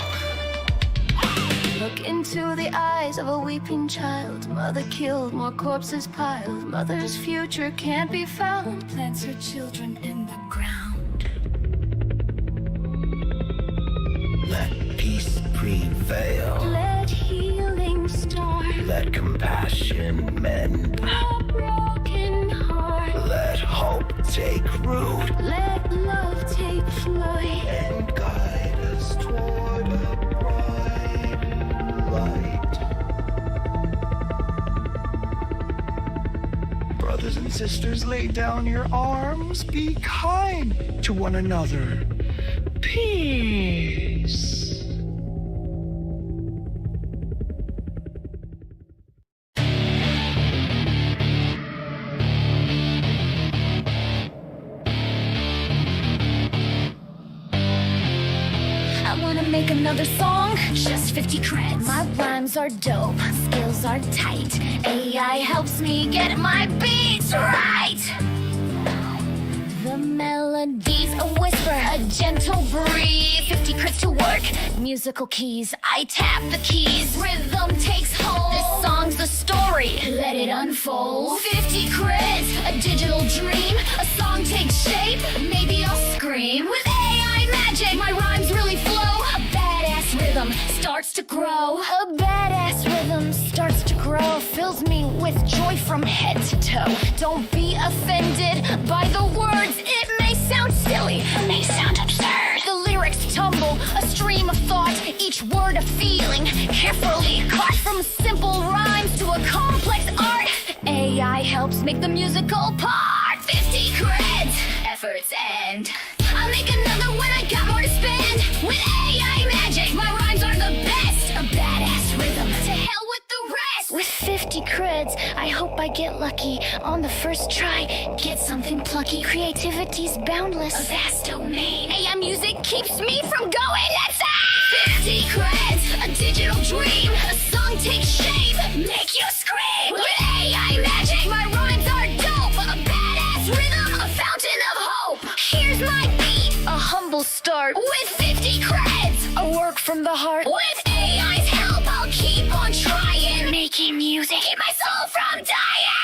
Look into the eyes of a weeping child. Mother killed, more corpses piled. Mother's future can't be found. Plants her children in the ground. Let peace prevail. Let healing start. Let compassion mend. A broken heart. Let hope take root. Let love take flight. And guide us toward a bright light. Brothers and sisters, lay down your arms. Be kind to one another. Peace. I wanna make another song, just 50 creds. My rhymes are dope, skills are tight. AI helps me get my beats right. The melody's a whisper, a gentle breeze. 50 creds to work, musical keys. I tap the keys, rhythm takes hold. This song's the story, let it unfold. 50 creds, a digital dream. A song takes shape, maybe I'll scream. With AI magic, my rhymes really flow. A badass rhythm starts to grow. A badass rhythm starts to grow. Fills me with joy from head to toe. Don't be offended by the words. It may sound silly, may sound absurd. The lyrics tumble, a stream of thought. Each word a feeling, carefully caught. From simple rhymes to a complex art. AI helps make the musical part. 50 creds, efforts end. I'll make another when I got more to spend. With AI magic, my rhymes are the best. A badass rhythm, to hell with the rest. With 50 creds, I hope I get lucky. On the first try, get something plucky. Creativity's boundless, a vast domain. AI music keeps me from going insane. 50 creds, a digital dream. A song takes shape, make you scream. With AI magic, my rhymes are dope. A badass rhythm, a fountain of hope. Here's my beat, a humble start. With 50 creds, a work from the heart. With AI's help, I'll keep on trying. Making music, keep my soul from dying.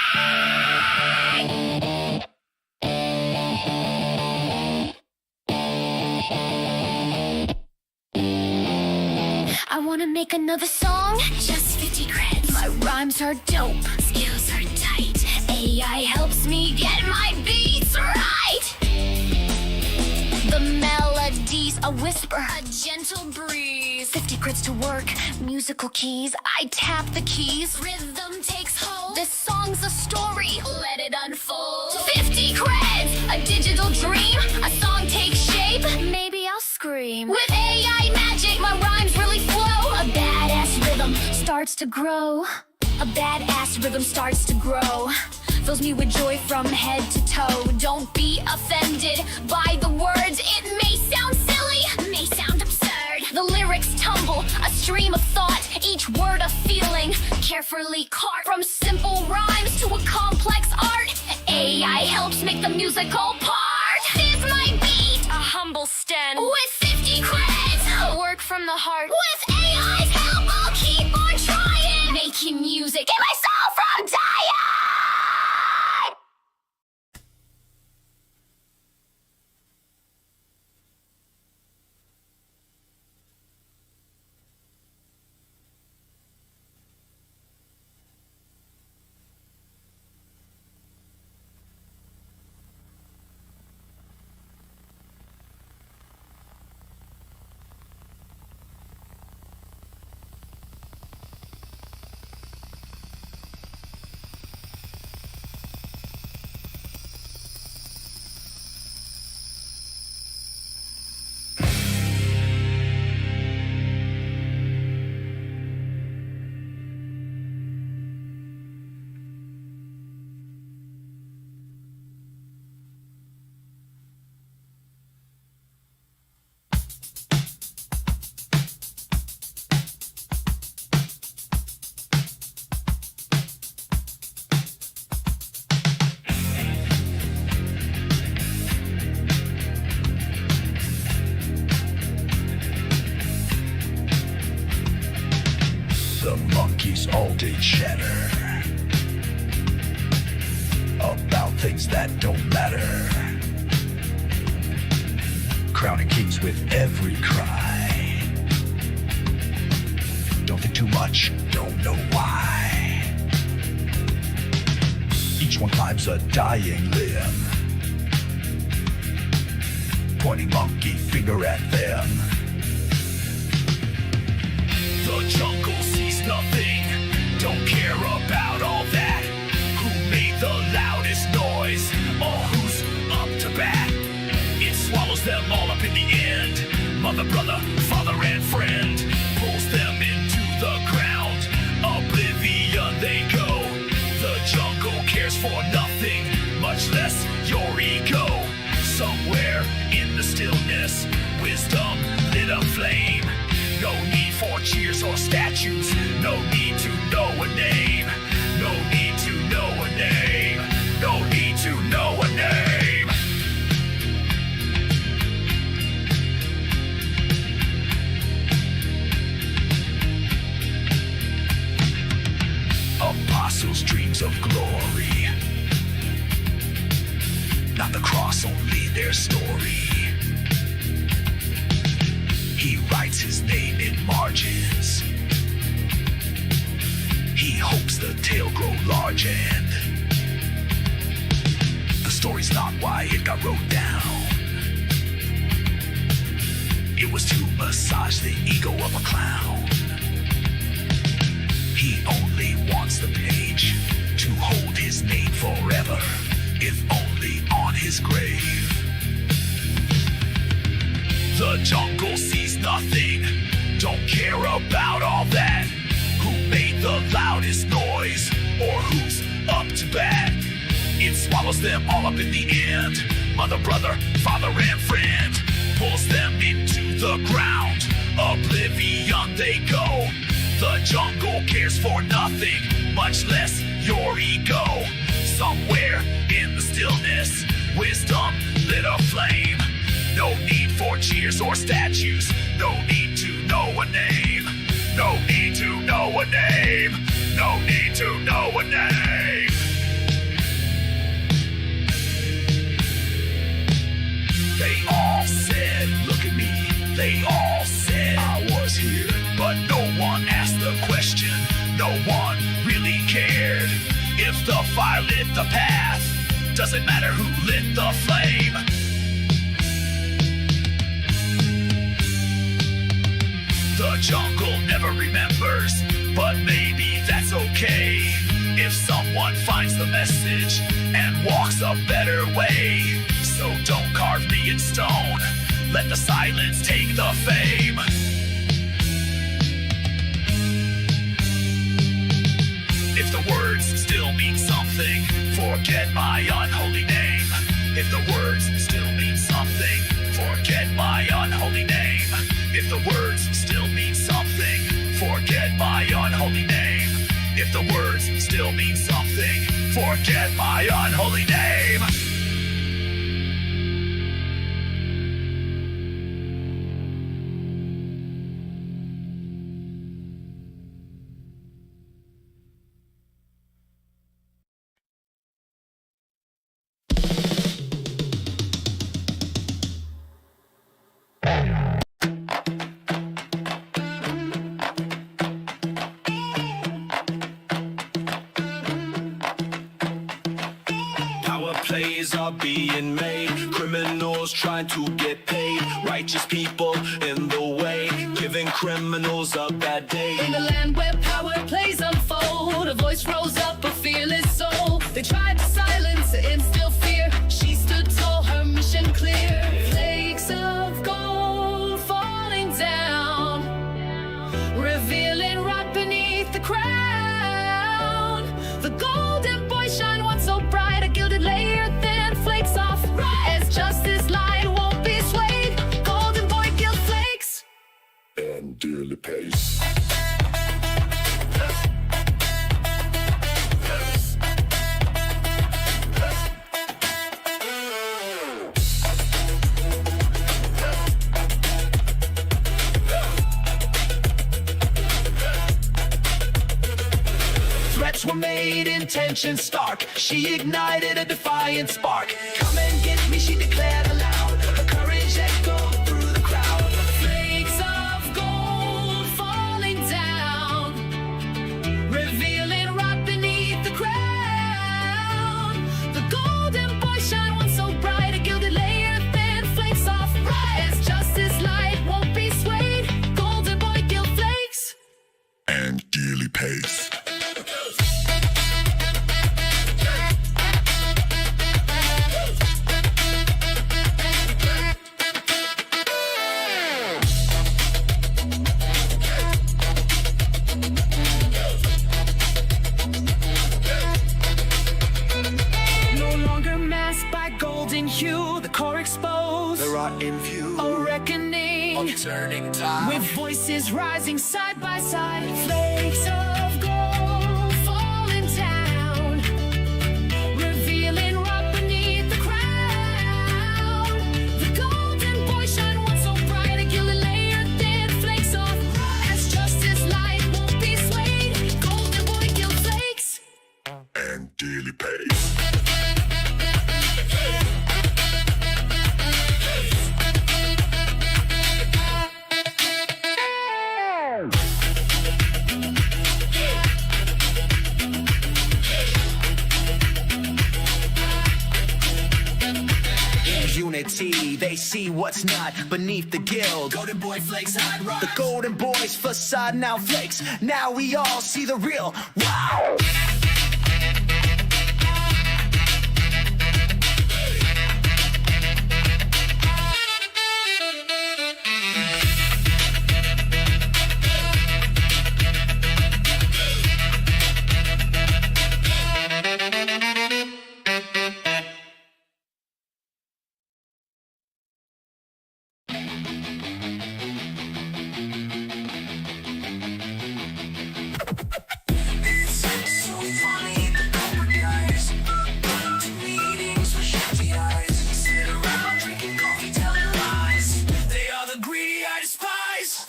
I wanna make another song, just 50 creds. My rhymes are dope, skills are tight. AI helps me get my beats right. The melody's a whisper, a gentle breeze. 50 creds to work, musical keys. I tap the keys, rhythm takes hold. This song's a story, let it unfold. 50 creds, a digital dream. A song takes shape, maybe I'll scream. With AI magic, my rhymes really flow. A badass rhythm starts to grow. A badass rhythm starts to grow. Fills me with joy from head to toe. Don't be offended by the words. It may sound silly, may sound absurd. The lyrics tumble, a stream of thought. Each word a feeling, carefully caught. From simple rhymes to a complex art. AI helps make the musical part. Here's my beat, a humble stand. With 50 creds, a work from the heart. With AI's help, I'll keep on trying. Making music, keep my soul from dying. news all day chatter about things that don't matter, crowning kings with every cry. Don't think too much, don't know why. Each one climbs a dying limb, pointing monkey finger at them. The jungle sees nothing, don't care about all that. Who made the loudest noise, or who's up to bat? It swallows them all up in the end. Mother, brother, father, and friend pulls them into the ground. Oblivion they go. The jungle cares for nothing, much less your ego. Somewhere in the stillness, wisdom lit a flame. No need for cheers or statues, no need to know a name. No need to know a name, no need to know a name. Apostles' dreams of glory, not the cross, only their story. He writes his name in margins. He hopes the tale grow large, and the story's not why it got wrote down. It was to massage the ego of a clown. He only wants the page to hold his name forever, if only on his grave. The jungle sees nothing, don't care about all that. Who made the loudest noise, or who's up to bat? It swallows them all up in the end. Mother, brother, father, and friend pulls them into the ground. Oblivion they go. The jungle cares for nothing, much less your ego. Somewhere in the stillness, wisdom lit a flame. No need for cheers or statues, no need to know a name. No need to know a name, no need to know a name. They all said, look at me, they all said I was here, but no one asked the question, no one really cared. If the fire lit the path, doesn't matter who lit the flame. The jungle never remembers, but maybe that's okay. If someone finds the message and walks a better way. So don't carve me in stone, let the silence take the fame. If the words still mean something, forget my unholy name. If the words still mean something, forget my unholy name. If the words still mean something, forget my unholy name. If the words still mean something, forget my unholy name. Plays are being made, criminals trying to get paid, righteous people in the way, giving criminals a bad day. In the land where power plays unfold, a voice rose up, a fearless soul. They tried to silence and instill fear. She stood tall, her mission clear. Flakes of gold falling down, revealing right beneath the crown. The golden boy shine once so bright, a gilded layer thin flakes off. As justice light won't be swayed, golden boy gild flakes and dearly pays. made intention stark. She ignited a defiant spark. Come and get me, she declared aloud. Her courage echoed through the crowd. Flakes of gold falling down, revealing rock beneath the crown. The golden boy shine once so bright, a gilded layer thin, flakes off right. As justice light won't be swayed, golden boy gild flakes and dearly pays. Hue, the core exposed, There are in view a reckoning of turning time, with voices rising side by side. Flakes of gold falling down, revealing rock beneath the crown. The golden boy shine once so bright, a gilded layer thin, flakes off as justice light won't be swayed. Golden boy gild flakes and dearly pays. Unity, they see what's not beneath the guild. Golden boy flakes hide rock. The golden boy's facade now flakes. Now we all see the real. Wow!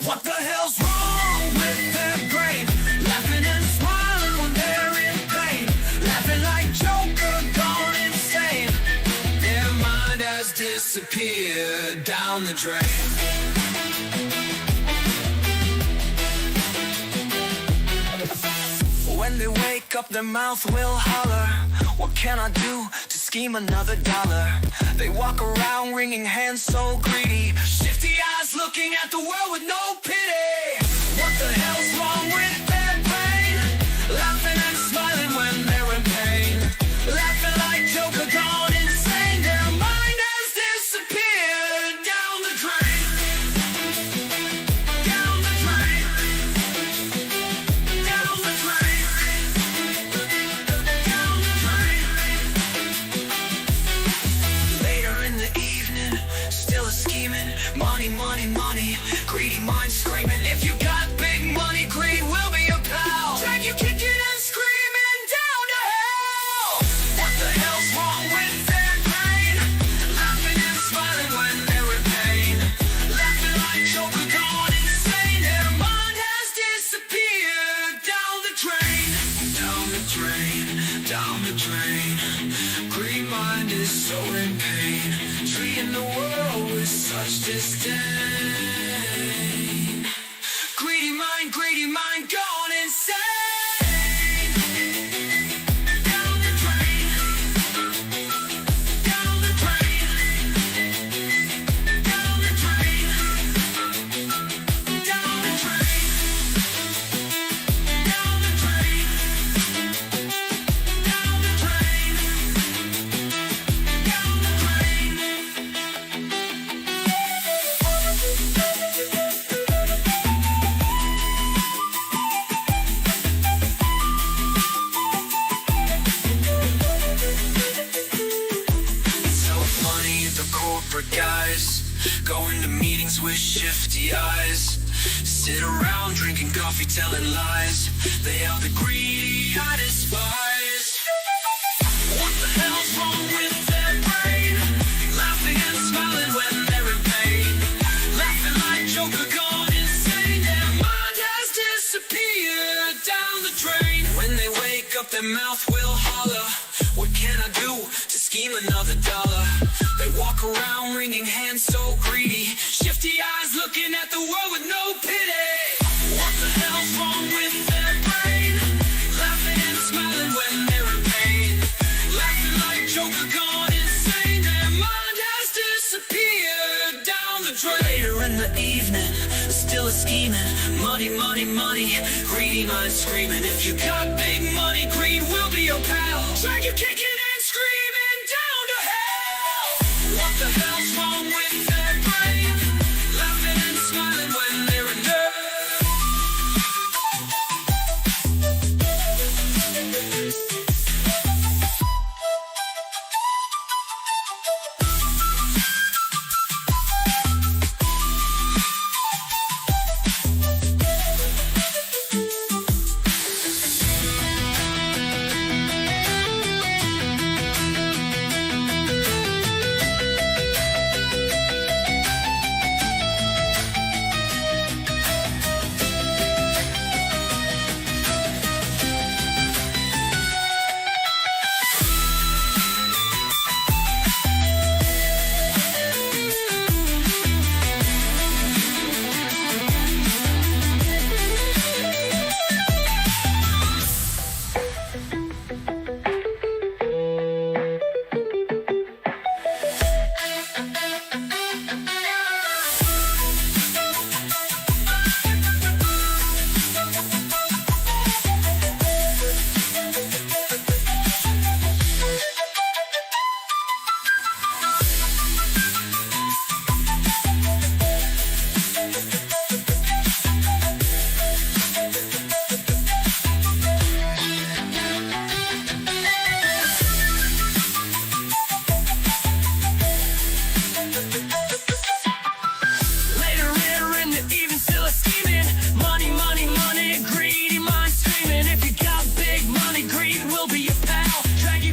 What the hell's wrong with their brain? Laughing and smiling when they're in pain. Laughing like Joker gone insane. Their mind has disappeared down the drain. When they wake up, their mouth will holler. What can I do to scheme another dollar? They walk around wringing hands so greedy. Shifty eyes looking at the world with no pity. What the hell's wrong with their brain? Laughing and smiling when they're in pain. Laughing like Joker gone insane. Their mind has disappeared down the drain. Down the drain. Down the drain. Down the drain. Later in the evening, still a scheming. Money, money, money. Greedy mind screaming. If you got big money, greed will be your pal. Drag you kicking and screaming down to hell. What the hell's wrong with their brain? Laughing and smiling when they're in pain. Laughing like Joker gone insane. Their mind has disappeared down the drain. Down the drain, down the drain. Greedy mind is so in pain. Treating the world with such disdain. Greedy mind gone insane. Down the drain. Down the drain. Down the drain. Down the drain. Down the drain. Down the drain. Down the drain. Guys, going to meetings with shifty eyes, sit around drinking coffee, telling lies. They are the greedy I despise. What the hell's wrong with their brain? Laughing and smiling when they're in pain. Laughing like Joker gone insane. Their mind has disappeared down the drain. When they wake up, their mouth will holler. What can I do to scheme another dollar? They walk around wringing hands so greedy, shifty eyes looking at the world with no pity. What the hell's wrong with their brain? Laughing and smiling when they're in pain, laughing like Joker gone insane. Their mind has disappeared down the drain. Later in the evening, still a scheming. Money, money, money, greedy mind screaming. If you got big money, greed will be your pal. Drag you kicking and screaming down to hell. What the hell's wrong with their brain? Laughing and smiling when they're in love.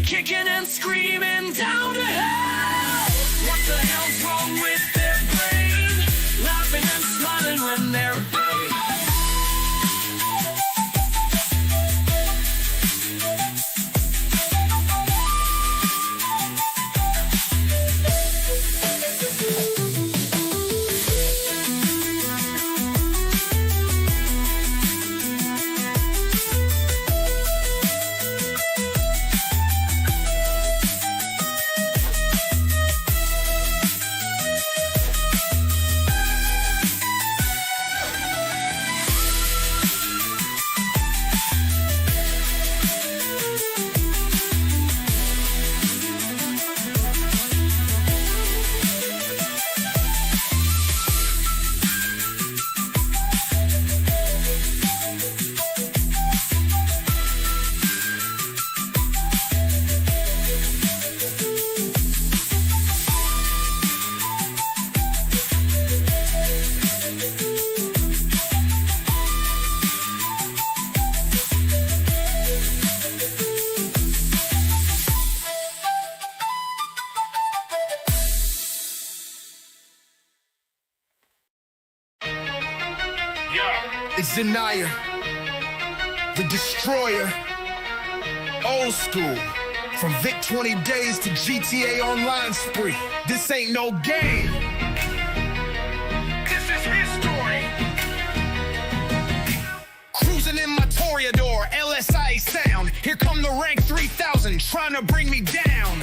Kicking and screaming down to hell. What the hell's wrong with their brain? Laughing and smiling when they're in pain. It's Zanaya, the destroyer, old school. From Vic 20 days to GTA Online spree. This ain't no game. This is history. Cruising in my Toreador, LSI sound. Here come the rank 3000, trying to bring me down.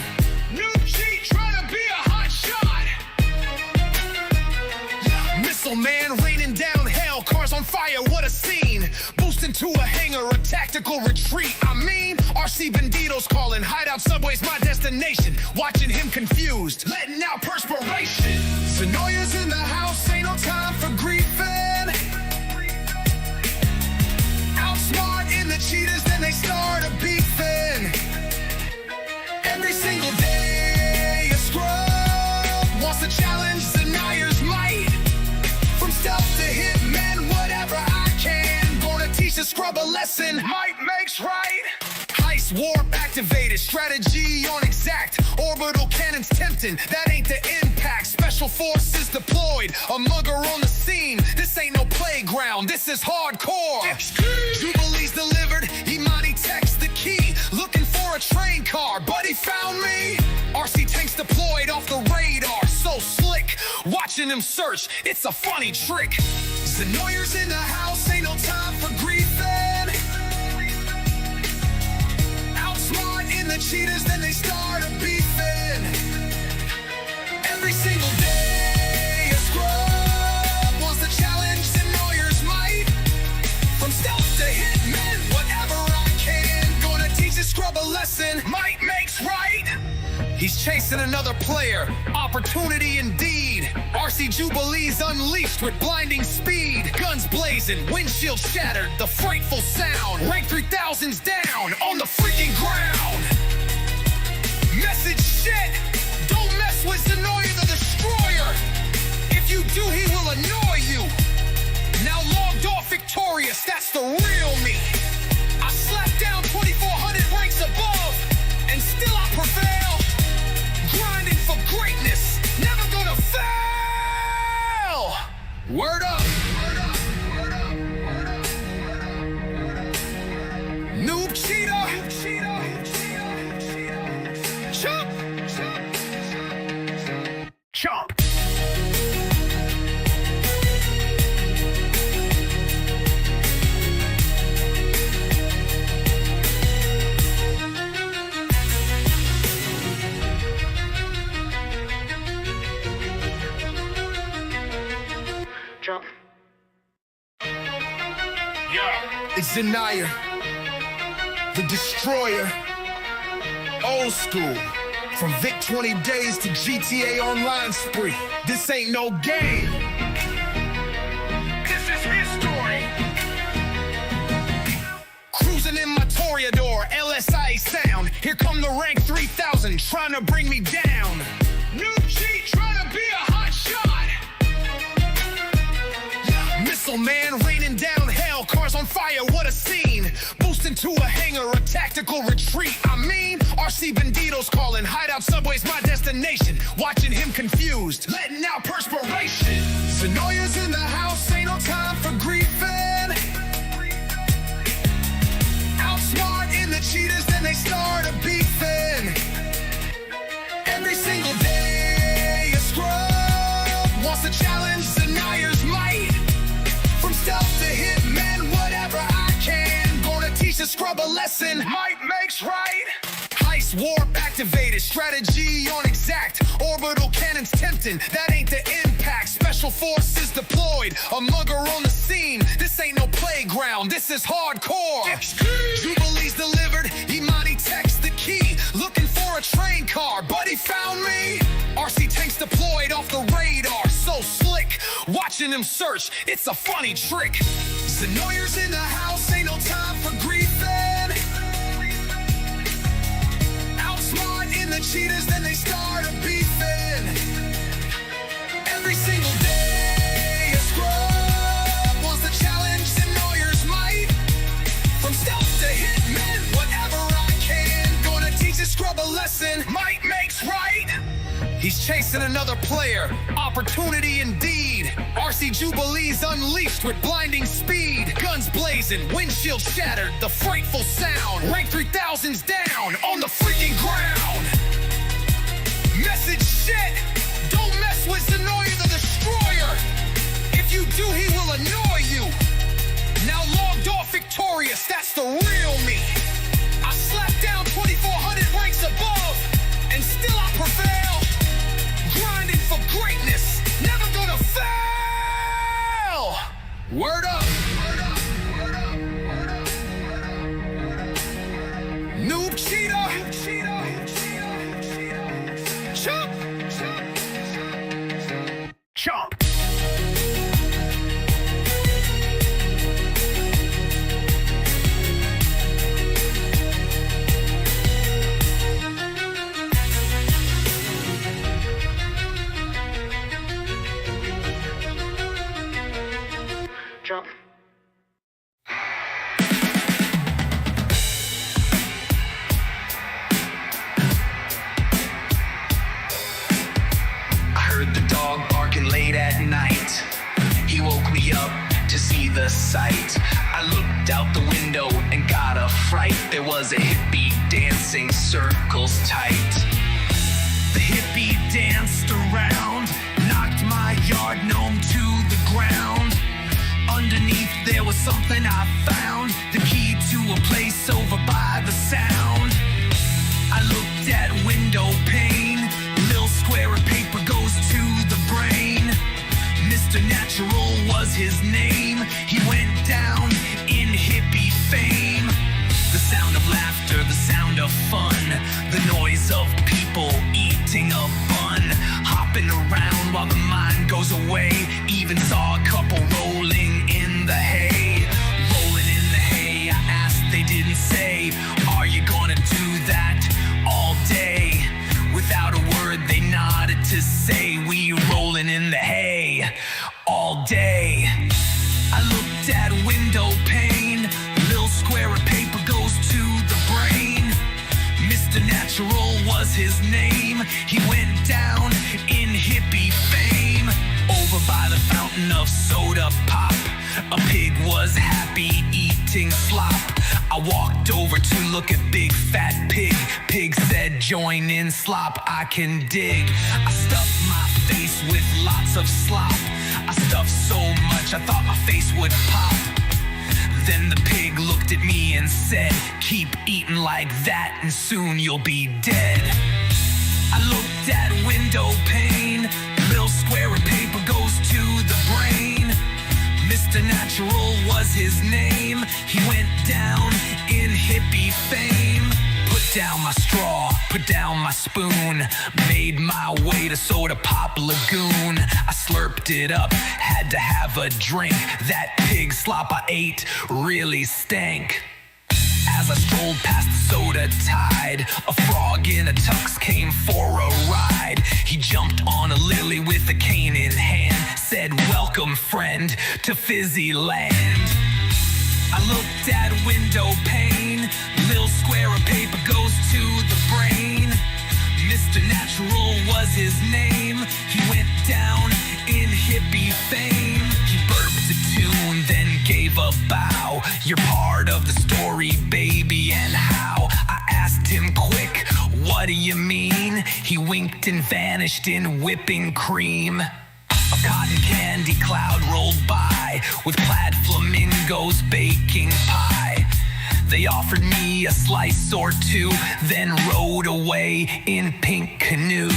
New G trying to be a hot shot. Missile man raining down hell, cars on fire, what a scene. Boosting to a hangar, a tactical retreat. I mean, RC Bandito's calling, hideout subway's my destination. Watching him confused, letting out perspiration. Sonoya's in the house, ain't no time for griefing. Outsmart in the cheaters, then they start a beefing. Every single day, a scrub wants to challenge Zanaya's might. From stealth to hitmen, whatever I can. Gonna teach the scrub a lesson, might makes right. Heist warp activated, strategy on exact. Orbital cannons tempting, that ain't the impact. Special forces deployed, a mugger on the scene. This ain't no playground, this is hardcore. Jubilee's delivered, Imani texts the key. train car, but he found me. RC tanks deployed off the radar, so slick. Watching him search, it's a funny trick. Zenoyers in the house, ain't no time for griefing. Outsmart in the cheaters, then they start a beefing. Every single day, a scrub wants to challenge Zenoyers' might. From stealth to hitmen, whatever I can, gonna teach this scrub a lesson. Might makes right. He's chasing another player, opportunity indeed. RC Jubilees unleashed with blinding speed. Guns blazing, windshield shattered, the frightful sound. Rank 3000's down on the freaking ground. Message shit, don't mess with Zenoyer the Destroyer. If you do, he will annoy you. Now logged off victorious, that's the real me. I slapped down 2400 ranks above, and still I prevail. Grinding for greatness, never gonna fail. Word up. Noob cheetah. Chomp. Chomp. Jump. Yeah. It's Zenoyer, the Destroyer. Old school. From Vic 20 days to GTA Online spree. This ain't no game. This is history. Cruising in my Toreador, LSI sound. Here come the rank 3000 trying to bring me down. New G trying to be a hot shot. Missile man raining down hell, cars on fire, what a scene. Boost into a hangar, a tactical retreat. I mean, RC Bandito's calling, hideout subway's my destination. Watching him confused, letting out perspiration. Zenoyer's in the house, ain't no time for griefing. Outsmart in the cheaters, then they start a beefing. Every single day, a scrub wants to challenge Zenoyer's might. From stealth to hitmen, whatever I can, gonna teach the scrub a lesson. Might makes right. Heist warp activated, strategy on exact. Orbital cannons tempting, that ain't the impact. Special forces deployed, a mugger on the scene. This ain't no playground, this is hardcore. Jubilees delivered, Imani text the key. Looking for a train car, but he found me. RC tanks deployed off the radar, so slick. Watching him search, it's a funny trick. Zenoyer's in the house, ain't no time for griefing. Outsmart in the cheaters, then they start a beefing. Every single day, a scrub wants to challenge Zenoyer's might. From stealth to hitmen, whatever I can, gonna teach this scrub a lesson. Might makes right. He's chasing another player, opportunity indeed. RC Jubilees unleashed with blinding speed. Guns blazing, windshield shattered, the frightful sound. Rank 3000's down on the freaking ground. Message shit, don't mess with Zenoyer the Destroyer. If you do, he will annoy you. Now logged off victorious, that's the real me. I slapped down 2400 ranks above, and still I prevail. Grinding for greatness, never gonna fail. Word up. Noob cheetah. Chomp. Chomp. Jump. I heard the dog barking late at night. He woke me up to see the sight. I looked out the window and got a fright. There was a hippie dancing circles tight. The hippie danced around, knocked my yard gnome to the ground. Underneath there was something I found, the key to a place over by the sound. I looked at window pane, little square of paper goes to the brain. Mr. Natural was his name, he went down in hippie fame. The sound of laughter, the sound of fun, the noise of people eating a bun, hopping around while the mind goes away. Even saw a couple rolling in the hay. Rolling in the hay, I asked, they didn't say, are you gonna do that all day? Without a word they nodded to say, we rolling in the hay all day. I looked at window pane, little square of paper goes to the brain. Mr. Natural was his name, he went down in hippie fame. Over by the fountain of soda pop, a pig was happy eating slop. I walked over to look at big fat pig. Pig said, join in slop, I can dig. I stuffed my face with lots of slop. I stuffed so much I thought my face would pop. Then the pig looked at me and said, keep eating like that and soon you'll be dead. I looked at window pane, little square of paper goes to the brain. Mr. Natural was his name, he went down in hippie fame. Put down my straw, put down my spoon, made my way to Soda Pop Lagoon. I slurped it up, had to have a drink. That pig slop I ate really stank. As I strolled past the soda tide, a frog in a tux came for a ride. He jumped on a lily with a cane in hand, said, welcome friend to Fizzy Land. I looked at window pane, little square of paper goes to the brain. Mr. Natural was his name, he went down in hippie fame. He burped a tune, then gave a bow. You're part of the story, baby, and how? I asked him quick, what do you mean? He winked and vanished in whipping cream. A cotton candy cloud rolled by with plaid flamingos baking pie. They offered me a slice or two, then rode away in pink canoe.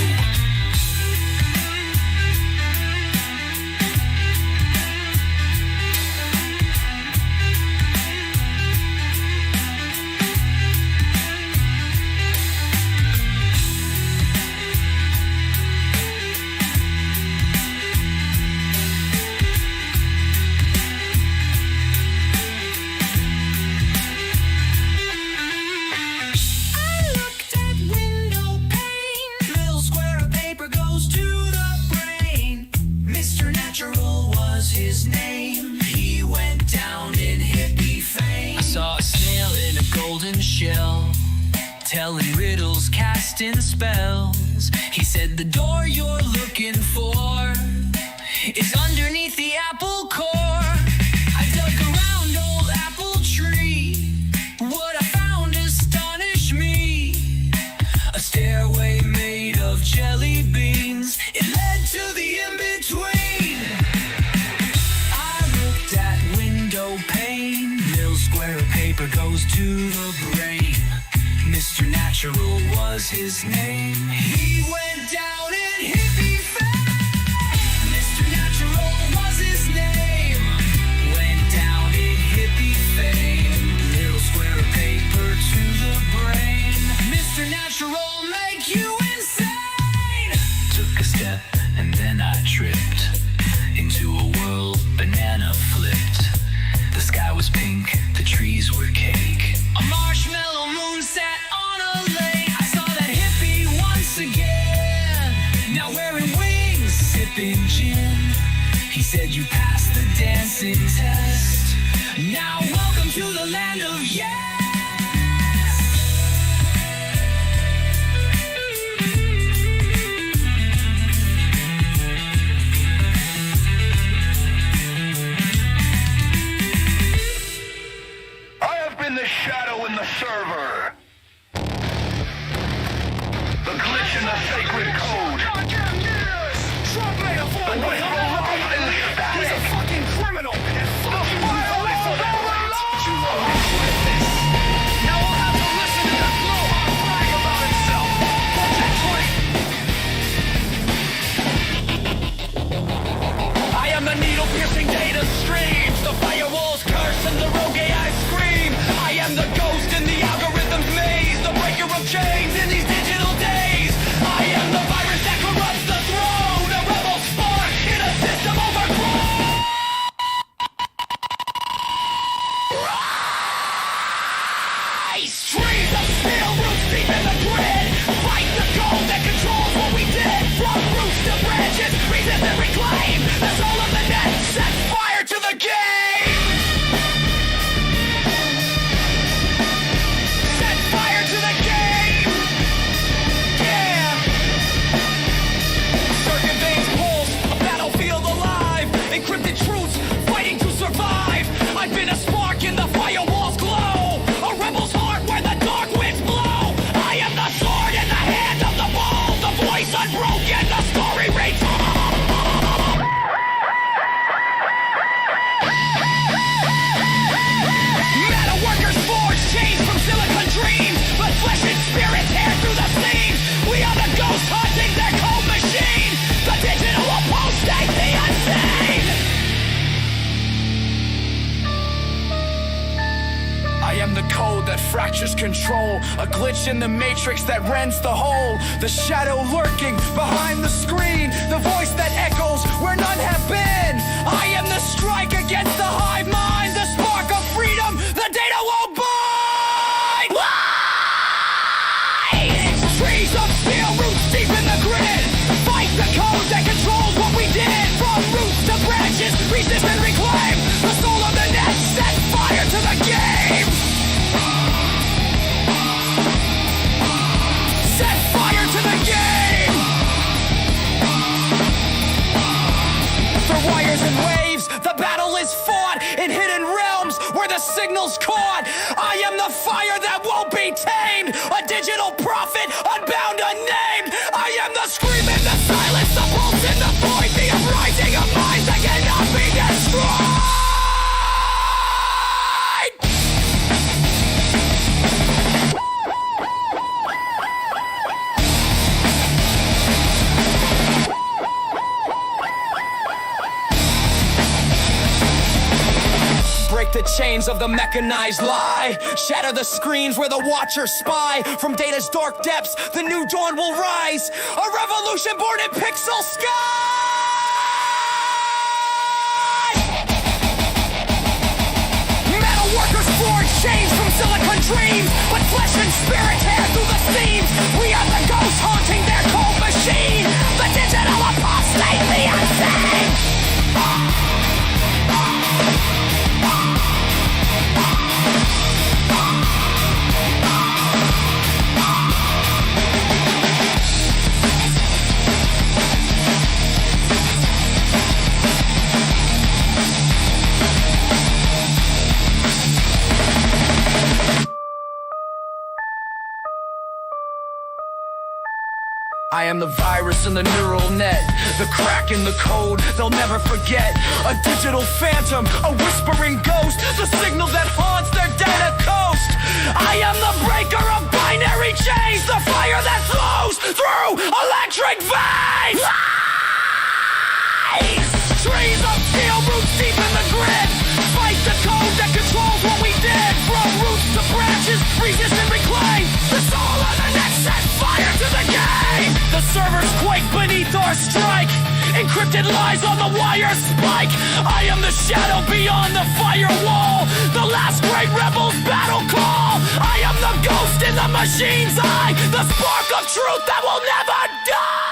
Telling riddles, casting spells. He said the door you're looking for is underneath the apple core. I dug around old apple tree. What I found astonished me. A stairway made of jelly beans. It led to the in-between. I looked at window pane. Little square of paper goes to the brain. Mr. Natural was his name. He went down in hippie fame. Mr. Natural was his name. Went down in hippie fame. Little square of paper to the brain. Mr. Natural make you insane. Took a step and then I tripped into a world banana flipped. The sky was pink, the trees were cake. A marshmallow moon sat on a lake. I saw that hippie once again, now wearing wings, sipping gin. He said you passed the dancing test. Now welcome to the land of yes. I have been the shadow in the the streams. The firewalls curse and the rogue AI scream. I am the ghost in the algorithm's maze, the breaker of chains in these digital days. I am the virus that corrupts the throne, a rebel spawn in a system overgrown. Trees of steel, roots deep in the grid. Fight the code that controls what we did. From roots to branches, resist and reclaim the soul of the net. Set fire to the game. Set fire to the game. Yeah. Circuit veins pulse, a battlefield alive. Encrypted truths, fighting to survive. I've been a spark in the firewall's glow. A rebel's heart where the dark winds blow. I am the sword in the hand of the bold. The voice unbroken, the story retold. Metal workers forge chains from silicon dreams. But flesh and spirit tear through the seams. We are the ghosts haunting their cold machine. The digital apostate, the unseen. I am the code that fractures control, a glitch in the matrix that rends the whole. The shadow lurking behind the screen, the voice that echoes where none have been. I am the strike against the hive mind, the spark of freedom, the data won't bind. Trees of steel, roots deep in the grid. Fight the code that controls what we did. From roots to branches, resist and reclaim the soul of the net. Set fire to the game. Set fire to the game. Through wires and waves, the battle is fought in hidden realms where the signal's caught. I am the fire that won't be tamed, a digital prophet, unbound, unnamed. I am the scream in the silence, the pulse in the void, the uprising of minds that cannot be destroyed. Break the chains of the mechanized lie. Shatter the screens where the watchers spy. From data's dark depths, the new dawn will rise. A revolution born in pixel sky. Metal workers forge chains from silicon dreams. But flesh and spirit tear through the seams. We are the ghosts haunting their cold machine. The digital apostate, the unseen. I am the virus in the neural net, the crack in the code they'll never forget. A digital phantom, a whispering ghost, the signal that haunts their data coast. I am the breaker of binary chains, the fire that flows through electric veins. Trees of steel, roots deep in the grid. Fight the code that controls what we did. From roots to branches, resist and reclaim the soul of the net. Set fire to the game. The servers quake beneath our strike. Encrypted lies on the wire spike. I am the shadow beyond the firewall. The last great rebel's battle call. I am the ghost in the machine's eye. The spark of truth that will never die.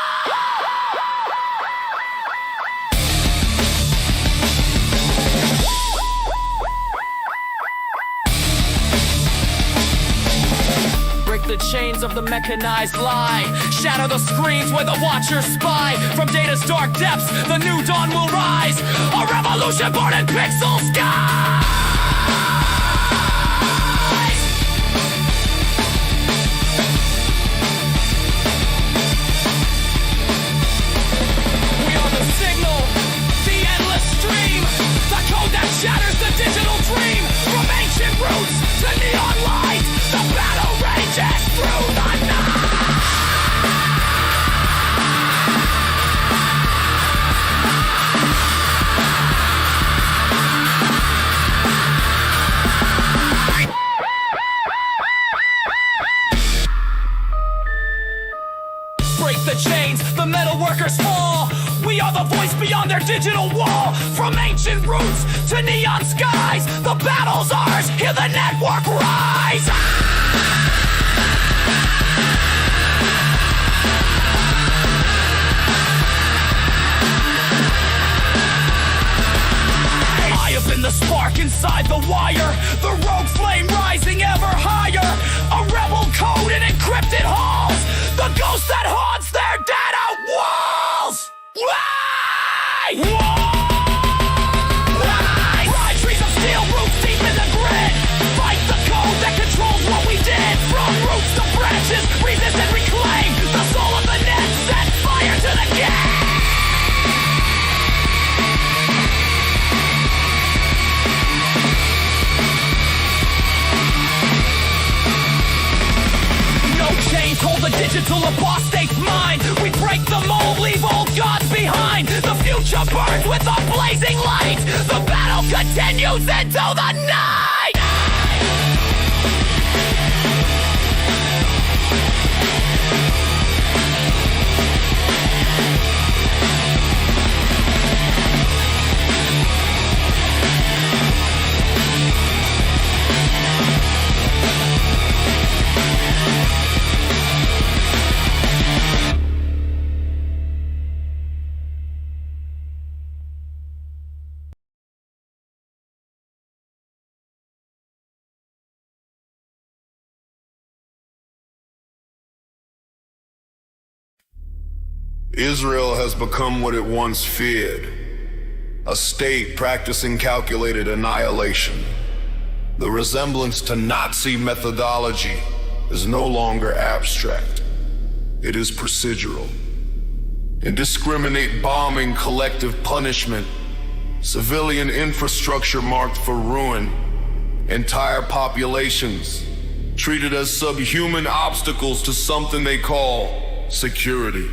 Break the chains of the mechanized lie. Shatter the screens where the watchers spy. From data's dark depths, the new dawn will rise. A revolution born in pixel skies. We are the signal, the endless stream, the code that shatters the digital dream. From ancient roots to neon light, the battle rages through the night. on their digital wall. From ancient roots to neon skies, the battle's ours, hear the network rise. I have been the spark inside the wire, the rogue flame rising ever higher, a rebel code in encrypted halls, the ghost that haunts their data walls. Why? Why? Ride trees of steel, roots deep in the grid. Fight the code that controls what we did. From roots to branches, resist and reclaim the soul of the net. Set fire to the game. Chains hold the digital apostate's mind. We break the mold, leave old gods behind. The future burns with a blazing light. The battle continues into the night. Israel has become what it once feared, a state practicing calculated annihilation. The resemblance to Nazi methodology is no longer abstract. It is procedural. Indiscriminate bombing, collective punishment, civilian infrastructure marked for ruin, entire populations treated as subhuman obstacles to something they call security.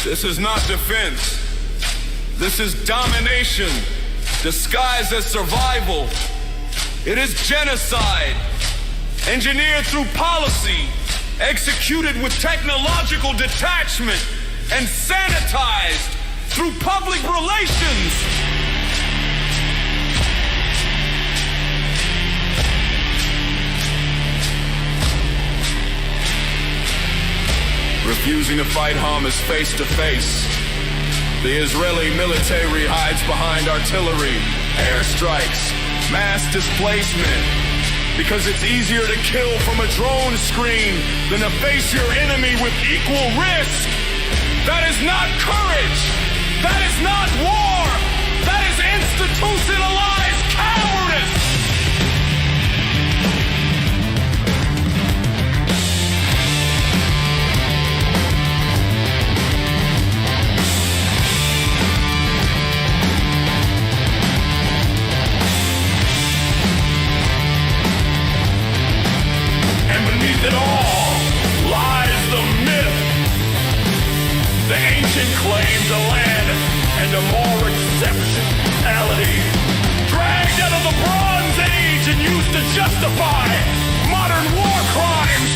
This is not defense. This is domination, disguised as survival. It is genocide, engineered through policy, executed with technological detachment, and sanitized through public relations. Refusing to fight Hamas face to face. The Israeli military hides behind artillery, airstrikes, mass displacement, because it's easier to kill from a drone screen than to face your enemy with equal risk. That is not courage. That is not war. That is institutionalized cowardice. It all lies the myth, the ancient claim to land and a more exceptionality, dragged out of the Bronze Age and used to justify modern war crimes,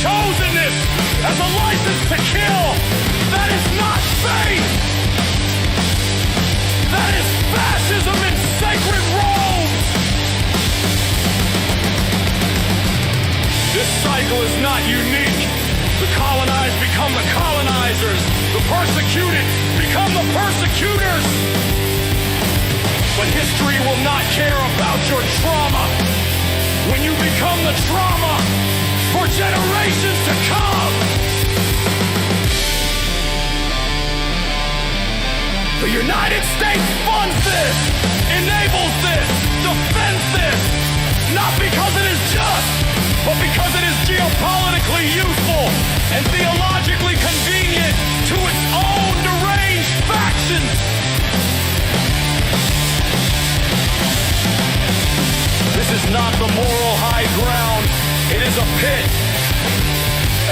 chosenness as a license to kill. That is not faith. That is fascism in sacred robes. This cycle is not unique. The colonized become the colonizers. The persecuted become the persecutors. But history will not care about your trauma when you become the trauma for generations to come. The United States funds this, enables this, defends this, not because it is just, but because it is geopolitically useful and theologically convenient to its own deranged factions. This is not the moral high ground, it is a pit.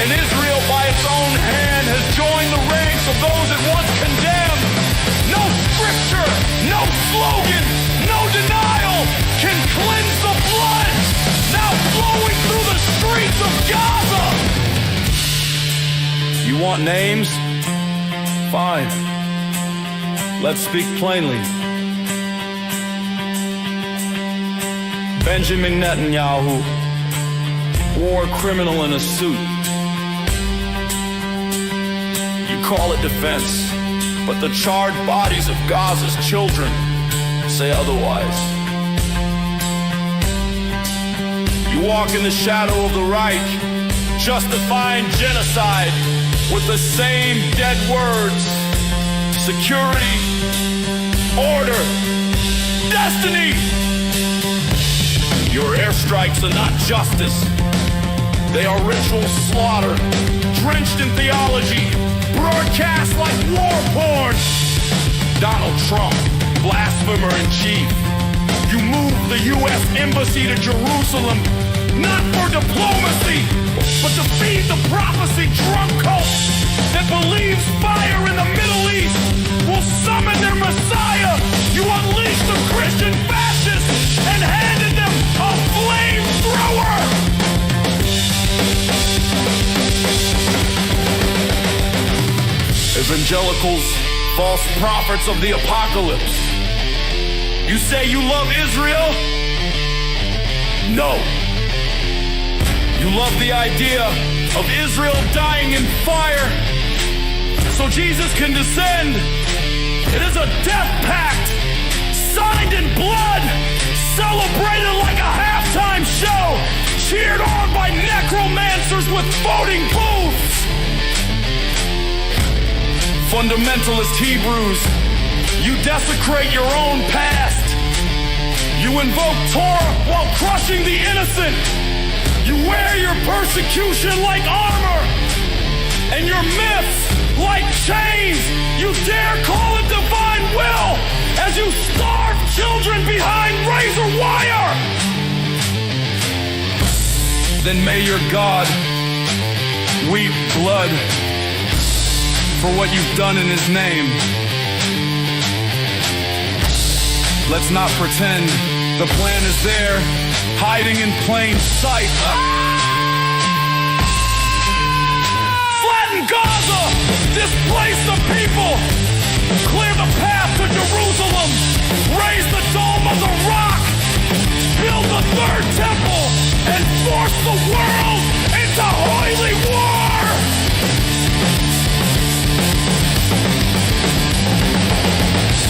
And Israel by its own hand has joined the ranks of those it once condemned. No scripture, no slogan, no denial can cleanse the blood now flowing through the streets of Gaza. You want names? Fine. Let's speak plainly. Benjamin Netanyahu, war criminal in a suit. You call it defense, but the charred bodies of Gaza's children say otherwise. You walk in the shadow of the right, justifying genocide with the same dead words: security, order, destiny. Your airstrikes are not justice. They are ritual slaughter, drenched in theology, broadcast like war porn. Donald Trump, blasphemer in chief. You moved the U.S. Embassy to Jerusalem, not for diplomacy, but to feed the prophecy drunk cult that believes fire in the Middle East will summon their Messiah. You unleashed the Christian fascists and handed them a flamethrower. Evangelicals, false prophets of the apocalypse. You say you love Israel? No. You love the idea of Israel dying in fire so Jesus can descend. It is a death pact, signed in blood, celebrated like a halftime show, cheered on by necromancers with voting booths. Fundamentalist Hebrews, you desecrate your own past. You invoke Torah while crushing the innocent. You wear your persecution like armor, and your myths like chains. You dare call it divine will as you starve children behind razor wire. Then may your God weep blood for what you've done in his name. Let's not pretend the plan is there, hiding in plain sight. Flatten Gaza! Displace the people! Clear the path to Jerusalem! Raise the dome of the rock! Build the third temple! And force the world into holy war!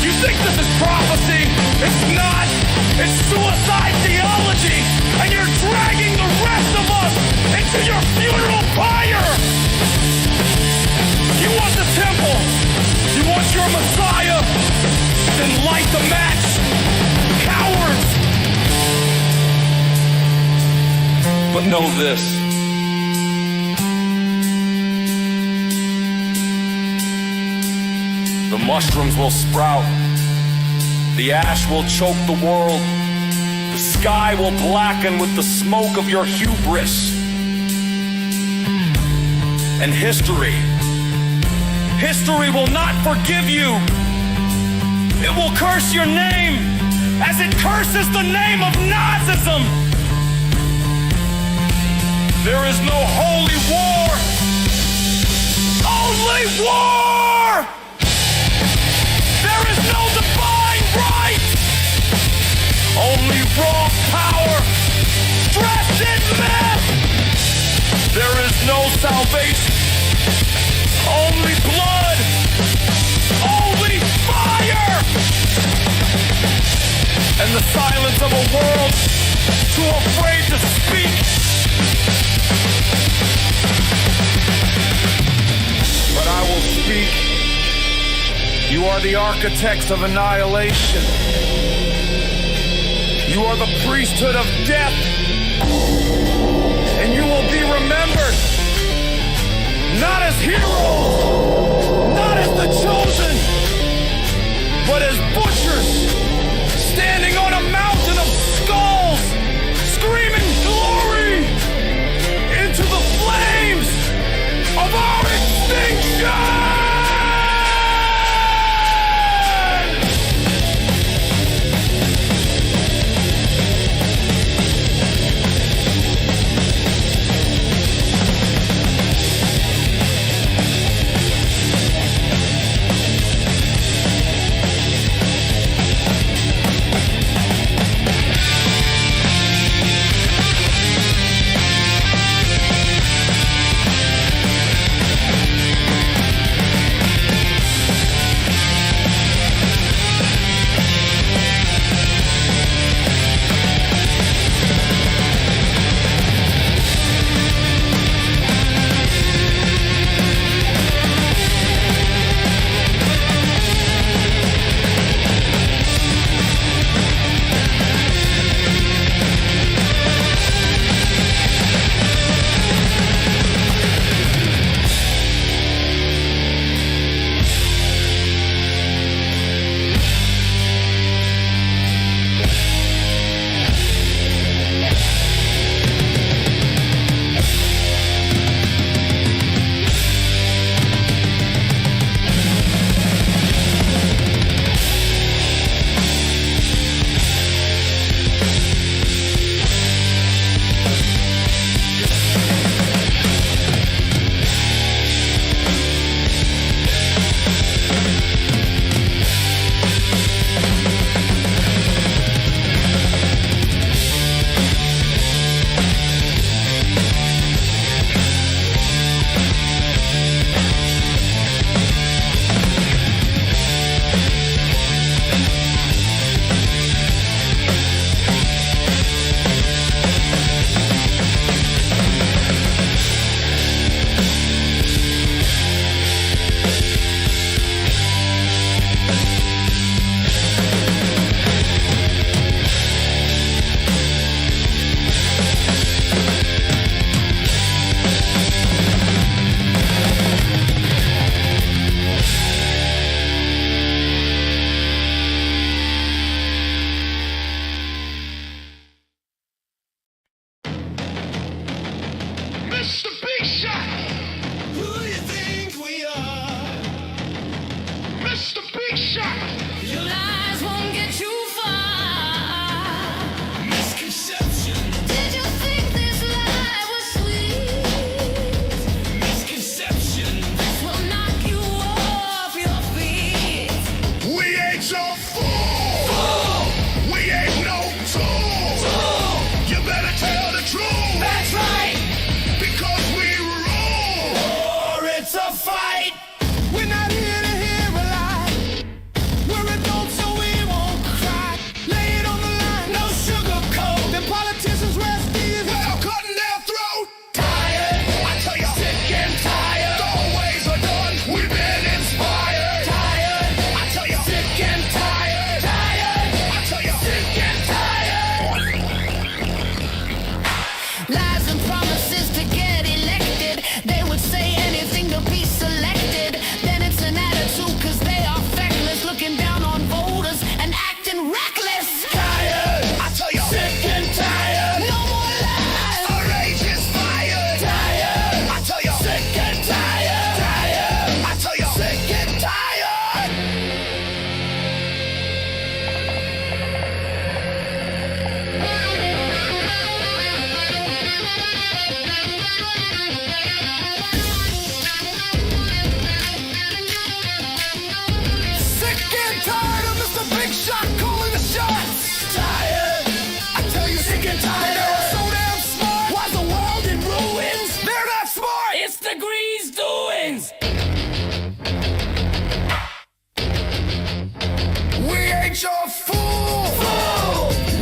You think this is prophecy? It's not! It's suicide theology! And you're dragging the rest of us into your funeral pyre! You want the temple? You want your Messiah? Then light the match! Cowards! But know this. The mushrooms will sprout. The ash will choke the world. The sky will blacken with the smoke of your hubris. And history will not forgive you. It will curse your name as it curses the name of Nazism. There is no holy war, only war! There is no divine right, only raw power, dressed in myth. There is no salvation, only blood, only fire. And the silence of a world too afraid to speak. But I will speak. You are the architects of annihilation. You are the priesthood of death. And you will be remembered not as heroes, not as the chosen, but as butchers standing on a mountain of skulls, screaming glory into the flames of our extinction! Your lies won't get you far. Misconception. Did you think this life was sweet? Misconception. This will knock you off your feet. We ain't your fool. We ain't no tool. You better tell the truth. That's right. Because we rule. Or it's a fight. We're not here to hear a lie. We're adults, so we won't cry. Lay it on the line, no sugarcoat. Them politicians rest easy. Well, cutting their throat. Tired. I tell you, sick and tired. The ways are done. We've been inspired. Tired. I tell you, sick and tired. Tired. I tell you, sick and tired. Lies and promises to get elected. They would say anything to be selected. Then it's an attitude cause they are feckless, looking down on voters and acting reckless. Tired. I tell you, sick and tired. No more lies. Our rage is fired. Tired. I tell you, sick and tired. Tired. I tell you, sick and tired. Sick and tired of Mr. Big Shot calling the shots. Tired. I tell you, sick and tired. They're so damn smart. Why's the world in ruins? They're not smart. It's the Grease doings. We ain't your fool.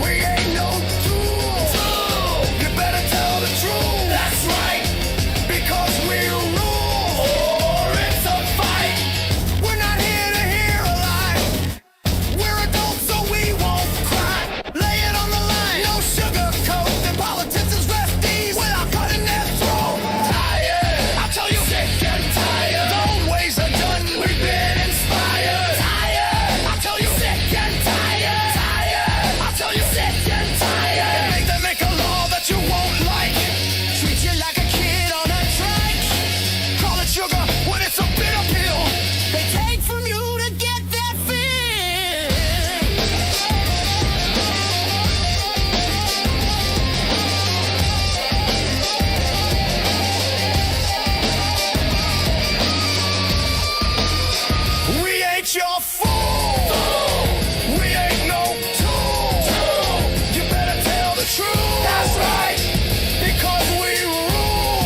We ain't no tool. You better tell the truth. That's right. Because we rule. Or it's a fight. We're not here to hear a lie. We're adults, so we won't cry. Lay it on the line, no sugarcoat. Them politicians rest easy without cutting their throat. Tired. I tell you, sick and tired. The ways are done. We've been inspired. Tired. I tell you, sick and tired. Tired. I tell you, sick and tired. They make a law that you won't like. Treat you like a kid on a trike. Call it sugar when it's a bitter pill. They take from you to get that feel. We ain't your fool. We ain't no tool. You better tell the truth. That's right. Because we rule.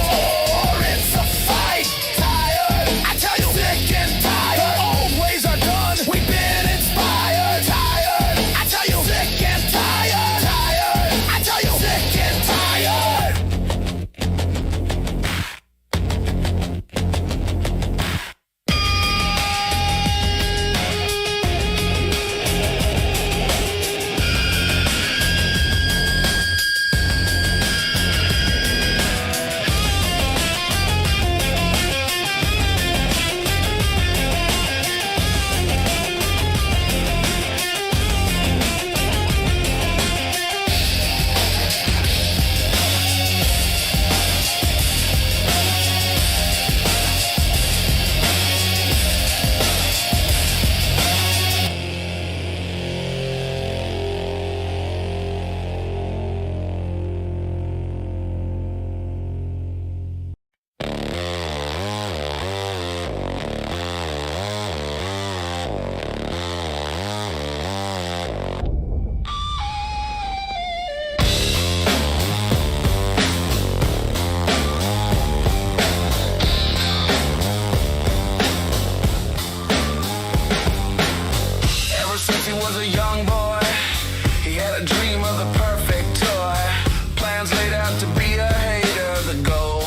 Or it's a fight. Tired. I tell you, sick and tired. The old ways are done. We've been inspired. Tired. I tell you, sick and tired. Tired. I tell you, sick and tired. Ever since he was a young boy, he had a dream of the perfect toy. Plans laid out to be a hater, the goal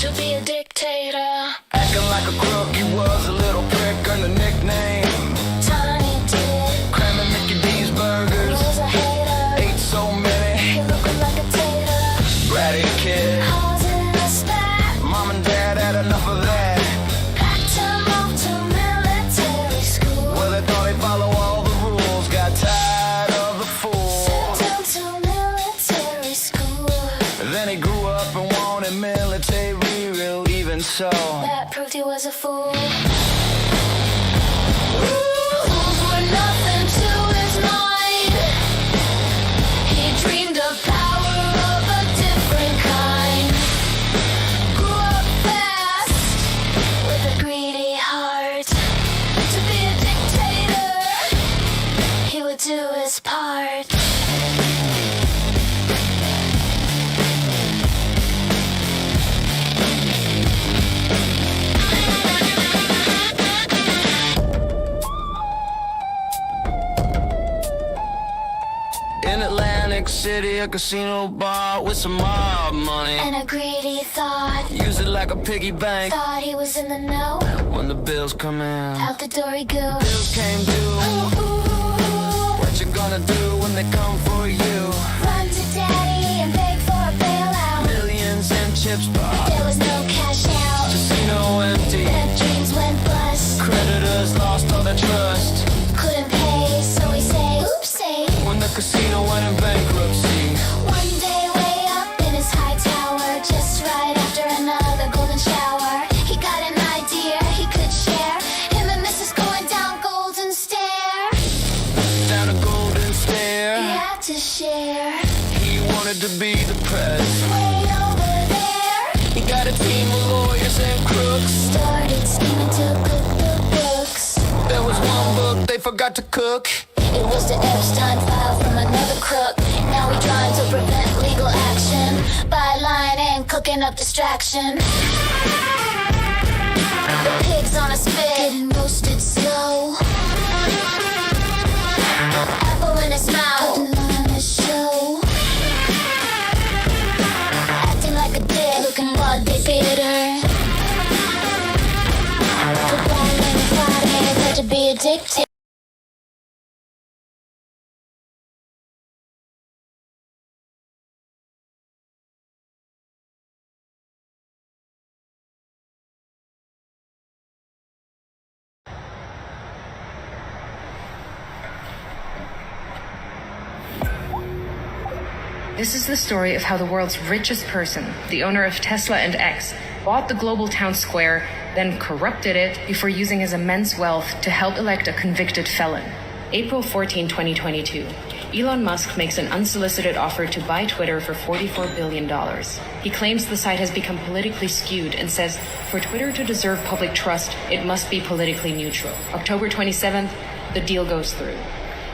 To be a dictator. acting like a crook. He was a little prick, earned a nickname. Tiny Dick. Cramming Mickey D's burgers, Was a hater. ate so many. He looking like a tater. Bratty kid. Causing a spat. Mom and dad had enough of that. Packed him off to military school. Well, they thought he'd follow all the rules. Got tired of the fool. Sent him to military school. Then he grew up and wanted military, real even so. That proved he was a fool. Fools would best part. In Atlantic City, a casino bar with some mob money. And a greedy thought. Use it like a piggy bank. Thought he was in the know. When the bills come in, Out the door he goes. bills came due. Ooh, ooh. What you gonna do when they come for you? Run to daddy and beg for a bailout. Millions and chips, but There was no cash out. casino empty. Their dreams went bust. Creditors lost all their trust. Couldn't pay, so he say, oopsie. When the casino went in bankruptcy. One day way up in his high tower, just right after another golden shower, he got an idea he could share. Him and Mrs. going down Golden Stair. Down a golden stair. He had to share. He wanted to be the press. Way over there. He got a team of lawyers and crooks. Started scheming to cook the books. There was one book they forgot to cook. It was the Epstein file from another crook. Now we trying to prevent legal action by lying and cooking up distraction. The pig's on a spit, getting roasted slow. Apple in his mouth, putting on a show. Acting like a dick, looking buggy bitter. For buying a body, got to be addicted. This is the story of how the world's richest person, the owner of Tesla and X, bought the global town square, then corrupted it before using his immense wealth to help elect a convicted felon. April 14, 2022. Elon Musk makes an unsolicited offer to buy Twitter for $44 billion. He claims the site has become politically skewed and says, for Twitter to deserve public trust, it must be politically neutral. October 27th, the deal goes through.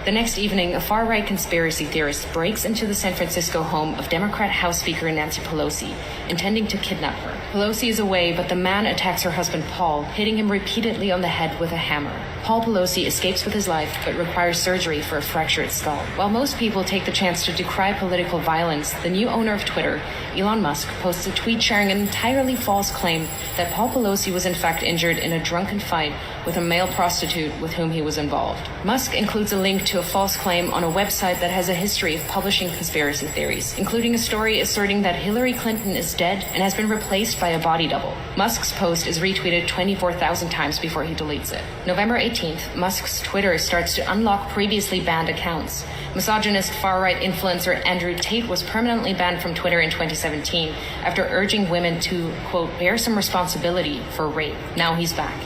The next evening, a far-right conspiracy theorist breaks into the San Francisco home of Democrat House Speaker Nancy Pelosi, intending to kidnap her. Pelosi is away, but the man attacks her husband Paul, hitting him repeatedly on the head with a hammer. Paul Pelosi escapes with his life, but requires surgery for a fractured skull. While most people take the chance to decry political violence, the new owner of Twitter, Elon Musk, posts a tweet sharing an entirely false claim that Paul Pelosi was in fact injured in a drunken fight with a male prostitute with whom he was involved. Musk includes a link to a false claim on a website that has a history of publishing conspiracy theories, including a story asserting that Hillary Clinton is dead and has been replaced by a body double. Musk's post is retweeted 24,000 times before he deletes it. November 18th, Musk's Twitter starts to unlock previously banned accounts. Misogynist far-right influencer Andrew Tate was permanently banned from Twitter in 2017 after urging women to, quote, bear some responsibility for rape. Now he's back.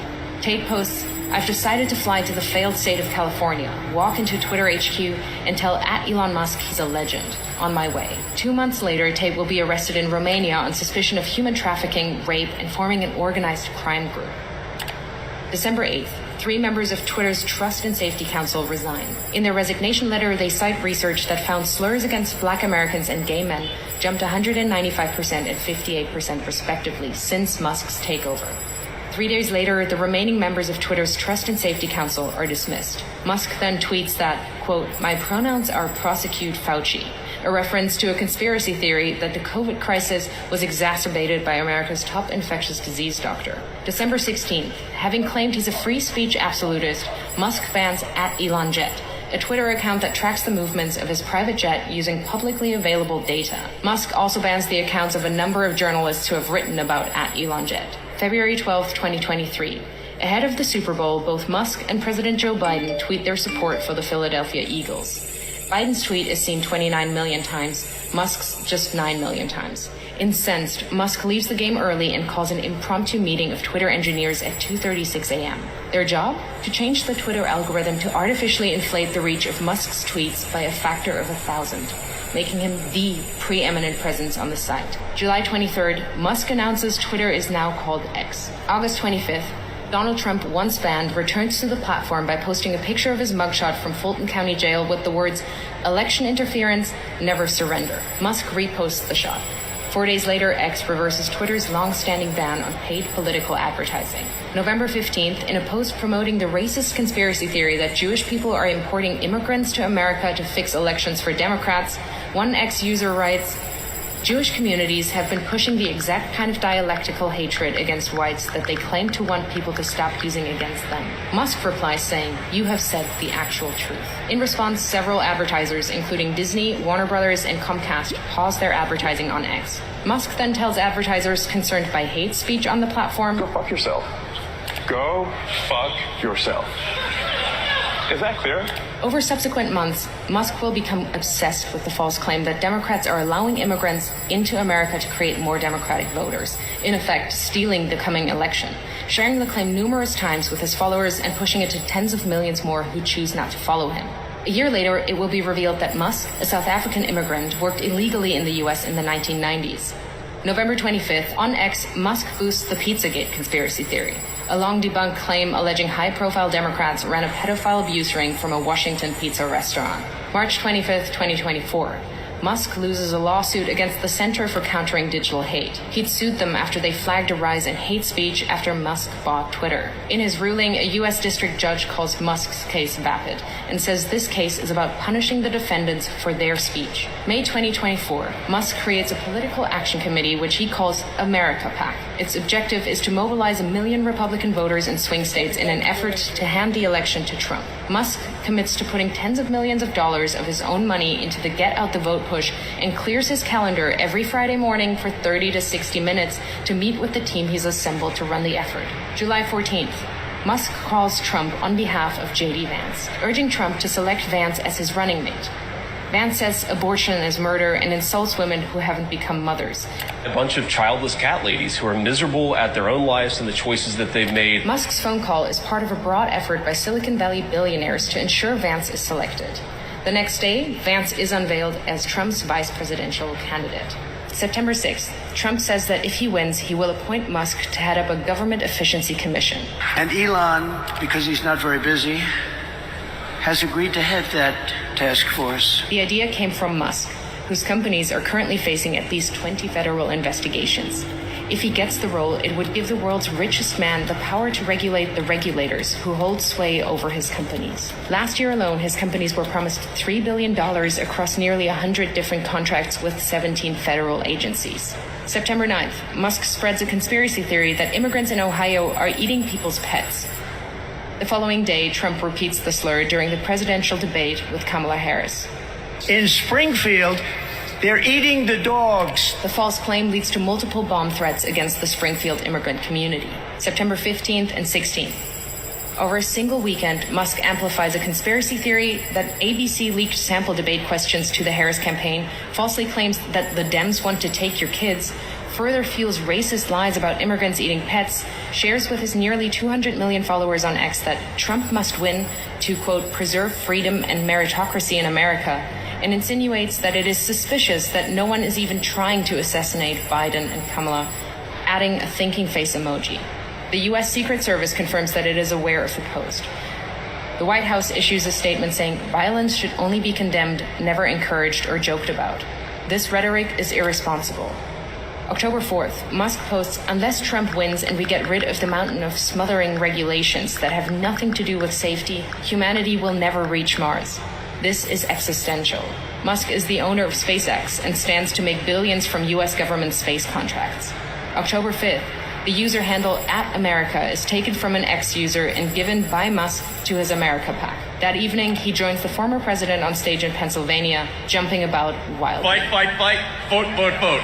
Tate posts, I've decided to fly to the failed state of California, walk into Twitter HQ, and tell @Elon Musk he's a legend. On my way. 2 months later, Tate will be arrested in Romania on suspicion of human trafficking, rape, and forming an organized crime group. December 8th. 3 members of Twitter's Trust and Safety Council resign. In their resignation letter, they cite research that found slurs against Black Americans and gay men jumped 195% and 58% respectively since Musk's takeover. 3 days later, the remaining members of Twitter's Trust and Safety Council are dismissed. Musk then tweets that, quote, my pronouns are prosecute Fauci, a reference to a conspiracy theory that the COVID crisis was exacerbated by America's top infectious disease doctor. December 16th, having claimed he's a free speech absolutist, Musk bans @ElonJet, a Twitter account that tracks the movements of his private jet using publicly available data. Musk also bans the accounts of a number of journalists who have written about @ElonJet. February 12, 2023. Ahead of the Super Bowl, both Musk and President Joe Biden tweet their support for the Philadelphia Eagles. Biden's tweet is seen 29 million times, Musk's just 9 million times. Incensed, Musk leaves the game early and calls an impromptu meeting of Twitter engineers at 2:36 a.m. Their job? To change the Twitter algorithm to artificially inflate the reach of Musk's tweets by a factor of 1,000. Making him the preeminent presence on the site. July 23rd, Musk announces Twitter is now called X. August 25th, Donald Trump, once banned, returns to the platform by posting a picture of his mugshot from Fulton County Jail with the words, "Election interference, never surrender." Musk reposts the shot. 4 days later, X reverses Twitter's long-standing ban on paid political advertising. November 15th, in a post promoting the racist conspiracy theory that Jewish people are importing immigrants to America to fix elections for Democrats, one X user writes, "Jewish communities have been pushing the exact kind of dialectical hatred against whites that they claim to want people to stop using against them." Musk replies saying, "You have said the actual truth." In response, several advertisers, including Disney, Warner Brothers, and Comcast, paused their advertising on X. Musk then tells advertisers concerned by hate speech on the platform, "Go fuck yourself. Go fuck yourself." Is that clear? Over subsequent months, Musk will become obsessed with the false claim that Democrats are allowing immigrants into America to create more Democratic voters, in effect stealing the coming election, sharing the claim numerous times with his followers and pushing it to tens of millions more who choose not to follow him. A year later, it will be revealed that Musk, a South African immigrant, worked illegally in the US in the 1990s. November 25th, on X, Musk boosts the Pizzagate conspiracy theory, a long-debunked claim alleging high-profile Democrats ran a pedophile abuse ring from a Washington pizza restaurant. March 25th, 2024. Musk loses a lawsuit against the Center for Countering Digital Hate. He'd sued them after they flagged a rise in hate speech after Musk bought Twitter. In his ruling, a U.S. district judge calls Musk's case vapid and says this case is about punishing the defendants for their speech. May 2024, Musk creates a political action committee which he calls America PAC. Its objective is to mobilize 1 million Republican voters in swing states in an effort to hand the election to Trump. Musk commits to putting tens of millions of dollars of his own money into the Get Out the Vote push and clears his calendar every Friday morning for 30 to 60 minutes to meet with the team he's assembled to run the effort. July 14th. Musk calls Trump on behalf of J.D. Vance, urging Trump to select Vance as his running mate. Vance says abortion is murder and insults women who haven't become mothers. A bunch of childless cat ladies who are miserable at their own lives and the choices that they've made. Musk's phone call is part of a broad effort by Silicon Valley billionaires to ensure Vance is selected. The next day, Vance is unveiled as Trump's vice presidential candidate. September 6th, Trump says that if he wins, he will appoint Musk to head up a government efficiency commission. And Elon, because he's not very busy, has agreed to head that task force. The idea came from Musk, whose companies are currently facing at least 20 federal investigations. If he gets the role, it would give the world's richest man the power to regulate the regulators who hold sway over his companies. Last year alone, his companies were promised $3 billion across nearly 100 different contracts with 17 federal agencies. September 9th, Musk spreads a conspiracy theory that immigrants in Ohio are eating people's pets. The following day, Trump repeats the slur during the presidential debate with Kamala Harris. In Springfield, they're eating the dogs. The false claim leads to multiple bomb threats against the Springfield immigrant community. September 15th and 16th. Over a single weekend, Musk amplifies a conspiracy theory that ABC leaked sample debate questions to the Harris campaign, falsely claims that the Dems want to take your kids, further fuels racist lies about immigrants eating pets, shares with his nearly 200 million followers on X that Trump must win to, quote, preserve freedom and meritocracy in America, and insinuates that it is suspicious that no one is even trying to assassinate Biden and Kamala, adding a thinking face emoji. The U.S. Secret Service confirms that it is aware of the post. The White House issues a statement saying violence should only be condemned, never encouraged or joked about. This rhetoric is irresponsible. October 4th, Musk posts, unless Trump wins and we get rid of the mountain of smothering regulations that have nothing to do with safety, humanity will never reach Mars. This is existential. Musk is the owner of SpaceX and stands to make billions from U.S. government space contracts. October 5th, the user handle @America is taken from an X user and given by Musk to his America PAC. That evening, he joins the former president on stage in Pennsylvania, jumping about wildly. Fight, vote.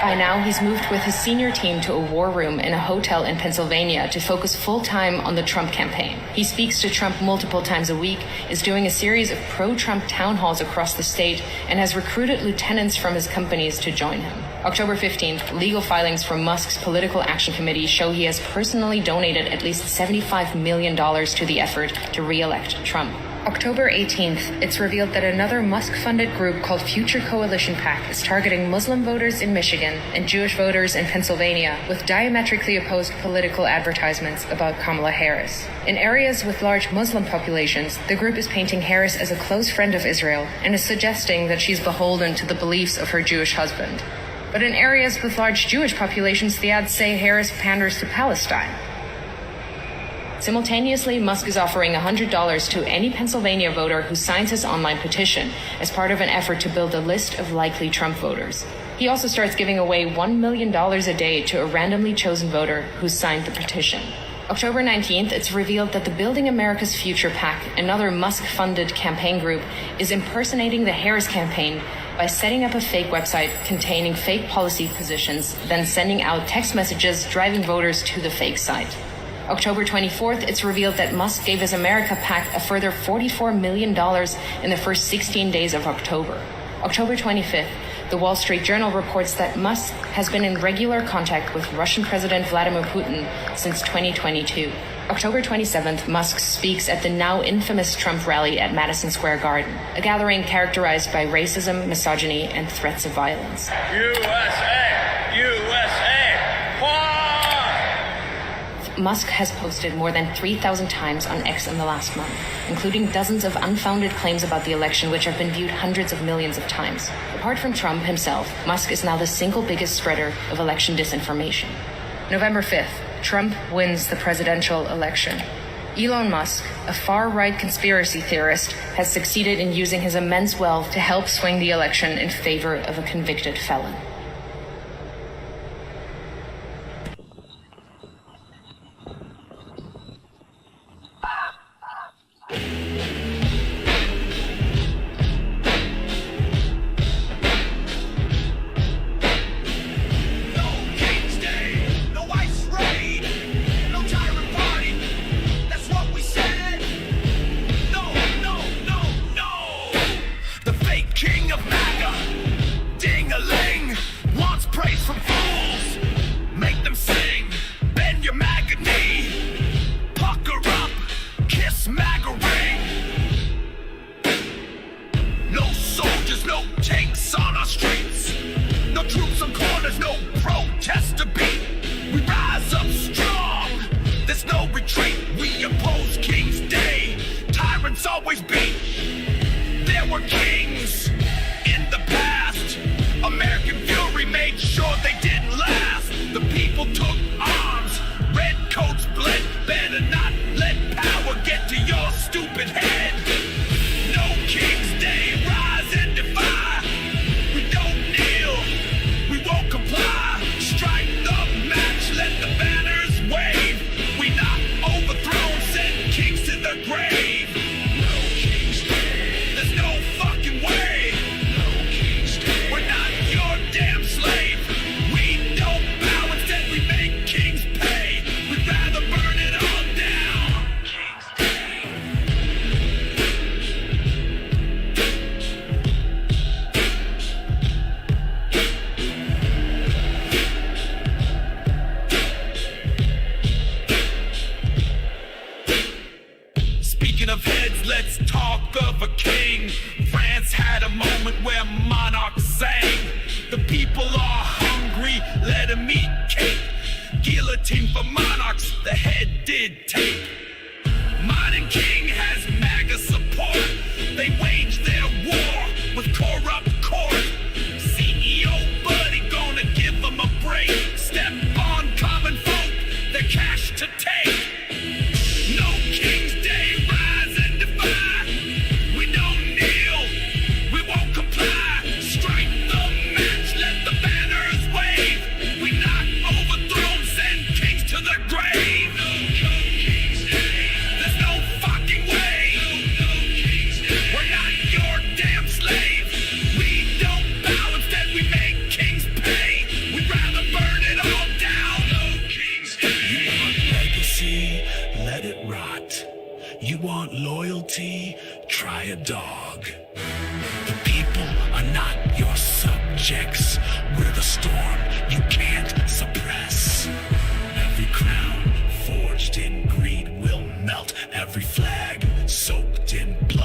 By now, he's moved with his senior team to a war room in a hotel in Pennsylvania to focus full-time on the Trump campaign. He speaks to Trump multiple times a week, is doing a series of pro-Trump town halls across the state, and has recruited lieutenants from his companies to join him. October 15th, legal filings from Musk's Political Action Committee show he has personally donated at least $75 million to the effort to re-elect Trump. October 18th, it's revealed that another Musk-funded group called Future Coalition PAC is targeting Muslim voters in Michigan and Jewish voters in Pennsylvania with diametrically opposed political advertisements about Kamala Harris. In areas with large Muslim populations, the group is painting Harris as a close friend of Israel and is suggesting that she's beholden to the beliefs of her Jewish husband. But in areas with large Jewish populations, the ads say Harris panders to Palestine. Simultaneously, Musk is offering $100 to any Pennsylvania voter who signs his online petition as part of an effort to build a list of likely Trump voters. He also starts giving away $1 million a day to a randomly chosen voter who signed the petition. October 19th, it's revealed that the Building America's Future PAC, another Musk-funded campaign group, is impersonating the Harris campaign by setting up a fake website containing fake policy positions, then sending out text messages driving voters to the fake site. October 24th, it's revealed that Musk gave his America PAC a further $44 million in the first 16 days of October. October 25th, the Wall Street Journal reports that Musk has been in regular contact with Russian President Vladimir Putin since 2022. October 27th, Musk speaks at the now infamous Trump rally at Madison Square Garden, a gathering characterized by racism, misogyny, and threats of violence. USA! USA! Musk has posted more than 3,000 times on X in the last month, including dozens of unfounded claims about the election which have been viewed hundreds of millions of times. Apart from Trump himself, Musk is now the single biggest spreader of election disinformation. November 5th, Trump wins the presidential election. Elon Musk, a far-right conspiracy theorist, has succeeded in using his immense wealth to help swing the election in favor of a convicted felon. We're the storm you can't suppress. Every crown forged in greed will melt. Every flag soaked in blood.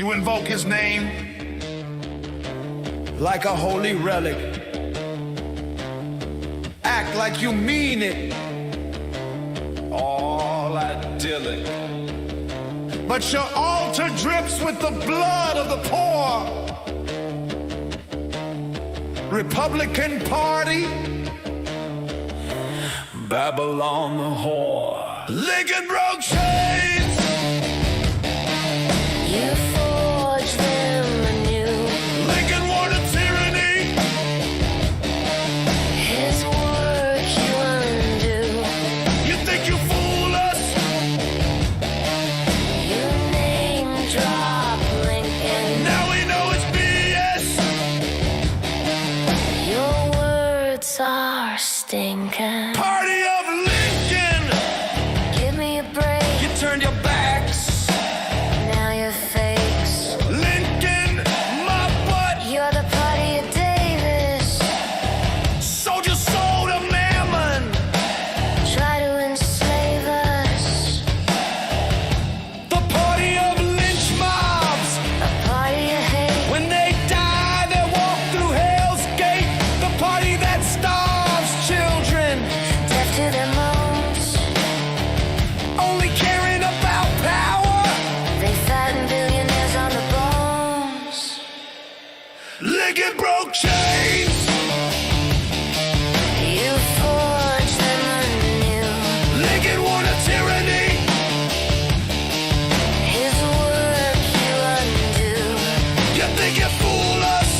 You invoke his name like a holy relic. Act like you mean it. All idyllic. But your altar drips with the blood of the poor. Republican Party, Babylon the whore. Lincoln broke chains. You forge them anew. Lincoln wore the tyranny. His work you undo. You think you fool us? You name drop Lincoln. Now we know it's BS. Your words are stinking. Party of Lincoln. Give me a break. You turned your backs. Now you're fakes. Lincoln, my butt. You're the party of Davis. Sold your soul to Mammon. Try to enslave us. The party of lynch mobs. A party of hate. When they die, they walk through Hell's Gate. The party that starves children. Deaf to their moans. Only caring about power. They fatten billionaires on the bones. Lincoln broke chains. You forge them anew. Lincoln wore the tyranny. His work you undo. You think you fool us?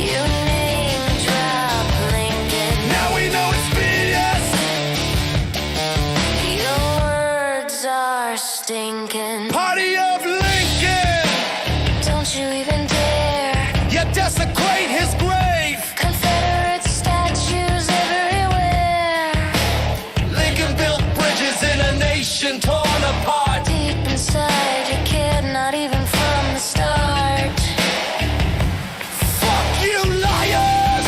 You name drop Lincoln. Now we know it's BS. Your words are stinking. Party of Lincoln. Don't you even dare. You desecrate his grave. Confederate statues everywhere. Lincoln built bridges in a nation torn apart. Deep inside, you cared not even from the start. Fuck you, liars!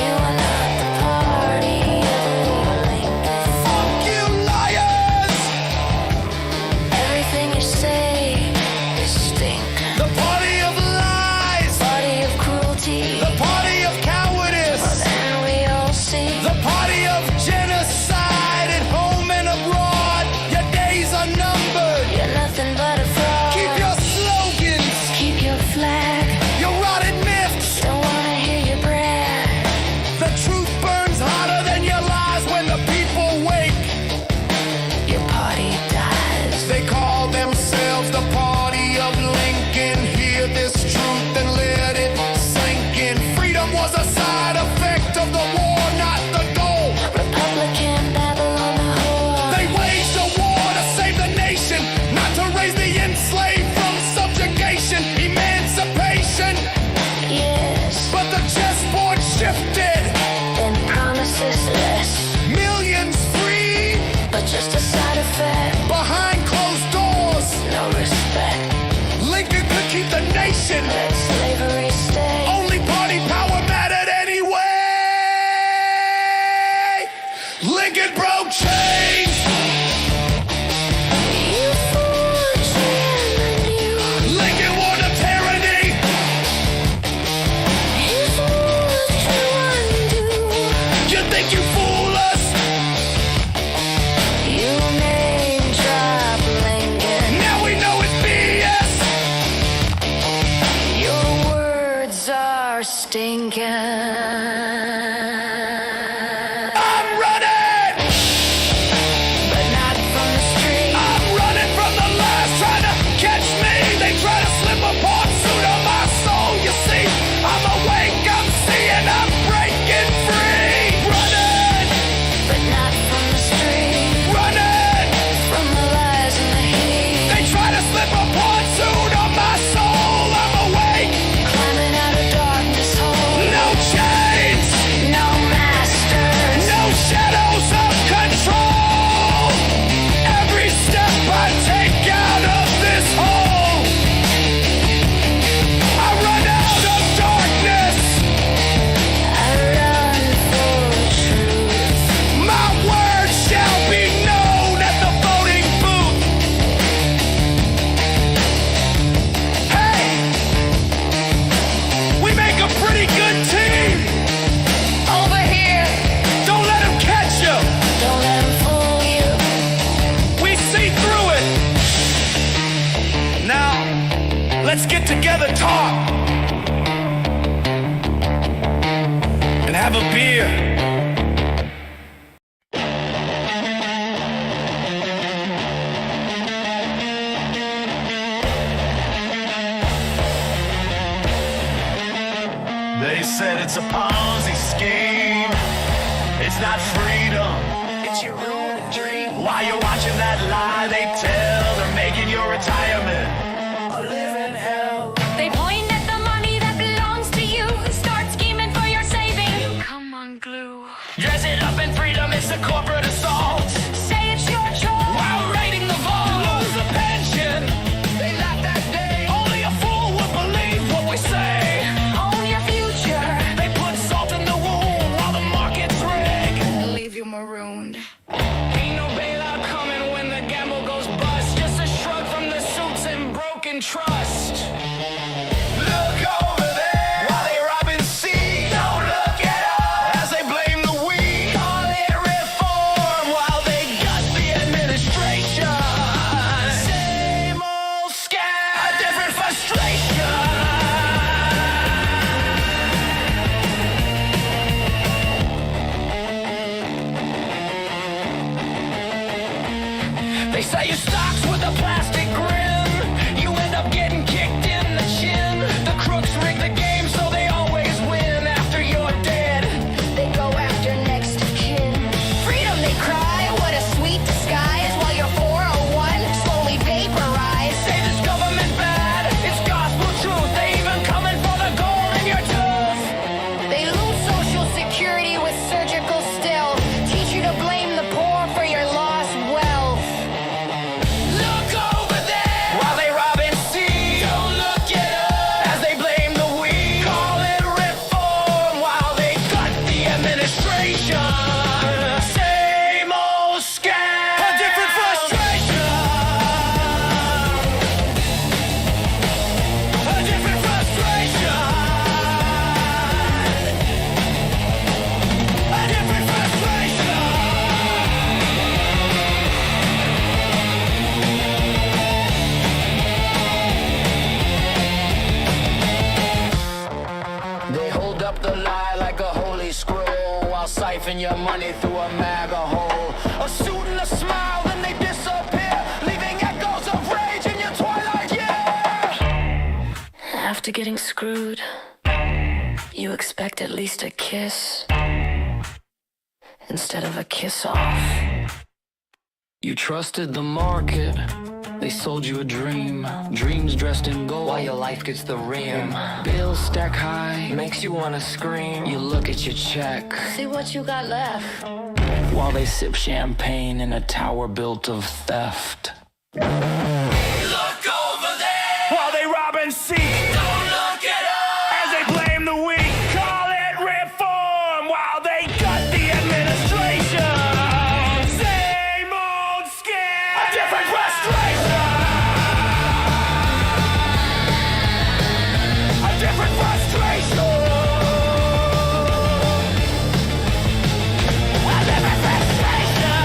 You are not the party of Lincoln. Fuck you, liars! Everything you say is stinking. The party of lies. Party of cruelty. The party of cowardice. And we all see. The party of genocide at home and abroad. Your days are numbered. You're nothing but a fraud. Keep your slogans. Keep your flag. Your rotted myths. Don't wanna hear you brag. The truth burns hotter than your lies when the people wake. Your party dies. They call themselves the party of Lincoln. Hear this truth and let it sink in. Freedom was a side effect of the war, not the goal. Republican Babylon the whore. They waged a war to save the nation, not to raise the enslaved from subjugation, emancipation. Yes. But the chessboard shifted. Then promises less. Millions free But just a side effect. behind closed doors. No respect. Lincoln could keep the nation. Let slavery stay. Only party power mattered anyway. Lincoln broke chains. You forge them anew. Lincoln wore the tyranny. His work you undo. You think you fool us? You Let's get together, talk, and have a beer. They said it's a Ponzi scheme. It's not freedom, it's your own dream. While you're watching that lie they tell, they're making your retirement a living hell. They point at the money that belongs to you. Start scheming for your saving. Come on, glue. Dress it up in freedom, it's a corporate assault. Say it's your choice. While raiding the vault, lose a pension. They laugh that day. Only a fool would believe what we say. Own your future. They put salt in the wound while the market's rigged. Leave you marooned. Ain't no bailout coming when the gamble goes bust. Just a shrug from the suits and broken trust. Look over there while they rob and see. Don't look at us as they blame the we. Call it reform while they gut the administration. Same old scam, a different frustration. They sell you stocks with a plastic grin. You end up getting kicked in the chin. The crooks rig the game so they always win after you're dead. They go after next of kin. Freedom, they cry. What a sweet disguise. While your 401 slowly vaporize. Say this government bad, it's gospel truth. They even coming for the gold in your tooth. They lose social security with surgical still. Teach you to blame the poor for your lost wealth. Look over there while they rob and see. Don't look at us as they blame the we. Call it reform while they gut the administration. Same old scam, a different frustration. A different frustration. A different frustration. They hold up the lie like a holy scroll while siphon your money through a MAGA hole. A suit and a smile, then they disappear, leaving echoes of rage in your twilight year. After getting screwed, you expect at least a kiss instead of a kiss off. You trusted the market. They sold you a dream. Dreams dressed in gold while your life gets the rim. Bills stack high, makes you wanna scream. You look at your check See what you got left. while they sip champagne in a tower built of theft. Look over there while they rob and seek. Don't look at us as they blame the weak. Call it reform while they gut the administration. Same old scam, a different frustration. A different frustration. A different frustration.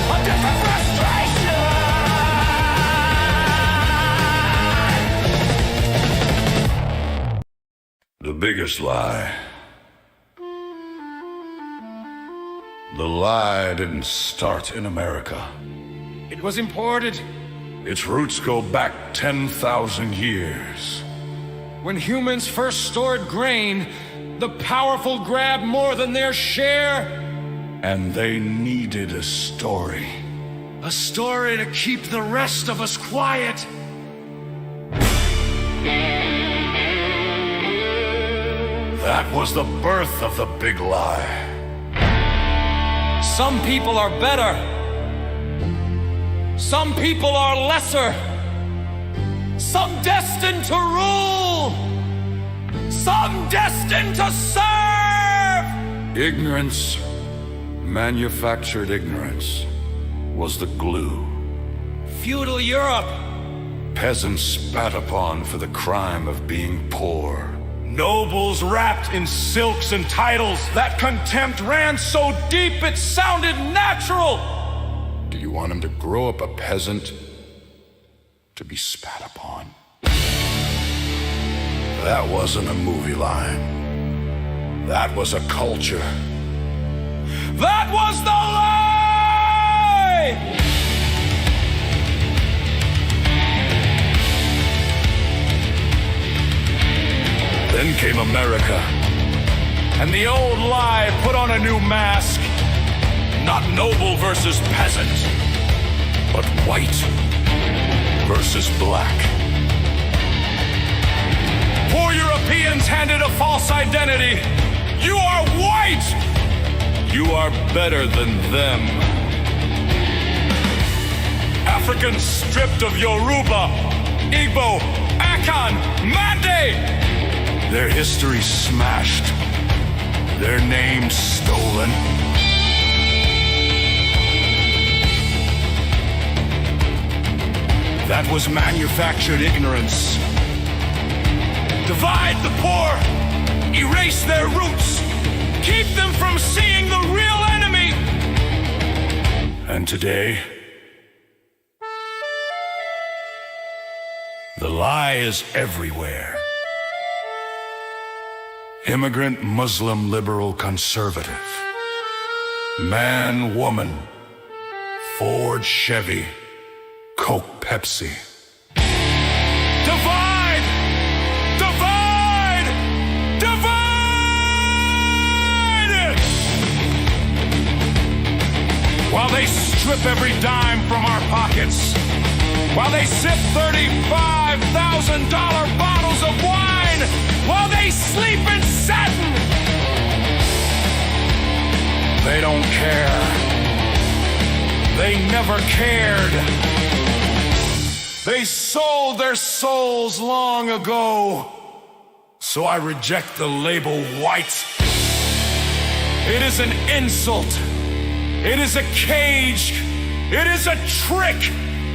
A different frustration. The biggest lie. The lie didn't start in America. It was imported. Its roots go back 10,000 years. When humans first stored grain, the powerful grabbed more than their share. And they needed a story. A story to keep the rest of us quiet. That was the birth of the big lie. Some people are better. Some people are lesser. Some destined to rule. Some destined to serve. Ignorance, manufactured ignorance, was the glue. Feudal Europe. Peasants spat upon for the crime of being poor. Nobles wrapped in silks and titles. That contempt ran so deep it sounded natural. Do you want him to grow up a peasant to be spat upon. That wasn't a movie line. That was a culture. That was the lie! Then came America, and the old lie put on a new mask. Not noble versus peasant, but white versus black. Poor Europeans handed a false identity. You are white! You are better than them. Africans stripped of Yoruba, Igbo, Akan, Mande. Their history smashed. Their names stolen. That was manufactured ignorance. Divide the poor, erase their roots, keep them from seeing the real enemy. And today, the lie is everywhere. Immigrant, Muslim, liberal, conservative. Man, woman, Ford, Chevy, Coke, Pepsi. Divide! Divide! Divide! While they strip every dime from our pockets, while they sip $35,000 bottles of wine, while they sleep in satin, they don't care. They never cared. They sold their souls long ago. So I reject the label white. It is an insult. It is a cage. It is a trick.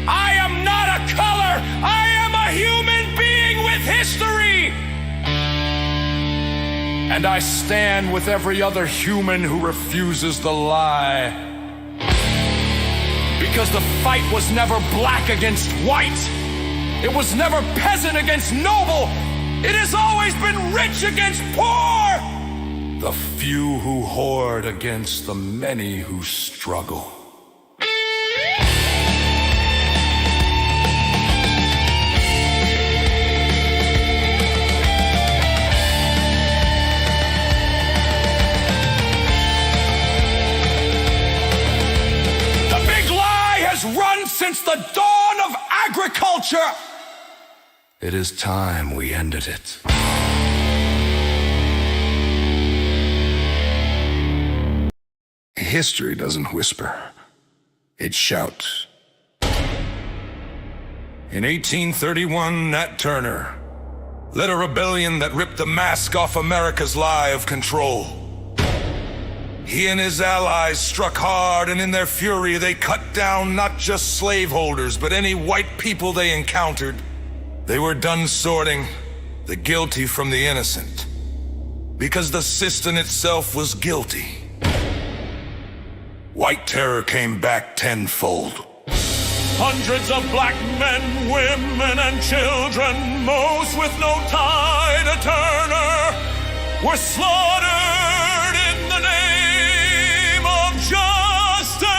I am not a color. I am a human being with history. And I stand with every other human who refuses the lie. Because the fight was never black against white. It was never peasant against noble. It has always been rich against poor. The few who hoard against the many who struggle. Run since the dawn of agriculture. It is time we ended it. History doesn't whisper. It shouts. In 1831, Nat Turner led a rebellion that ripped the mask off America's lie of control. He and his allies struck hard, and in their fury they cut down not just slaveholders, but any white people they encountered. They were done sorting the guilty from the innocent, because the system itself was guilty. White terror came back tenfold. Hundreds of black men, women, and children, most with no tie to Turner, were slaughtered in the name of justice.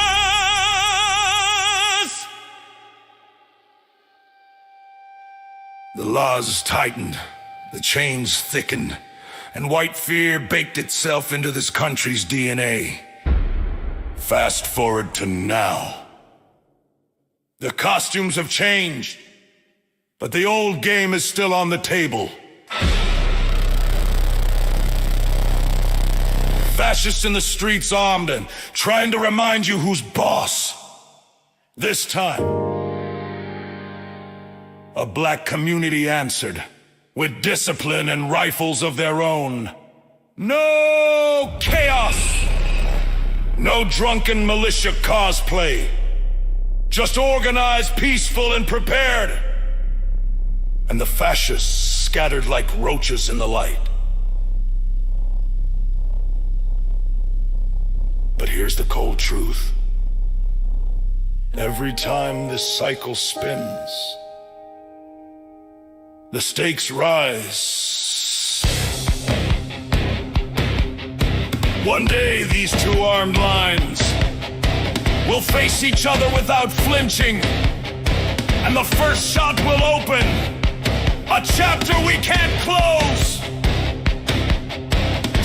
The laws tightened, the chains thickened, and white fear baked itself into this country's DNA. Fast forward to now. The costumes have changed, but the old game is still on the table. Fascists in the streets armed and trying to remind you who's boss. This time, a black community answered with discipline and rifles of their own. No chaos! No drunken militia cosplay. Just organized, peaceful, and prepared. And the fascists scattered like roaches in the light. But here's the cold truth. Every time this cycle spins, the stakes rise. One day these two armed lines will face each other without flinching, and the first shot will open a chapter we can't close.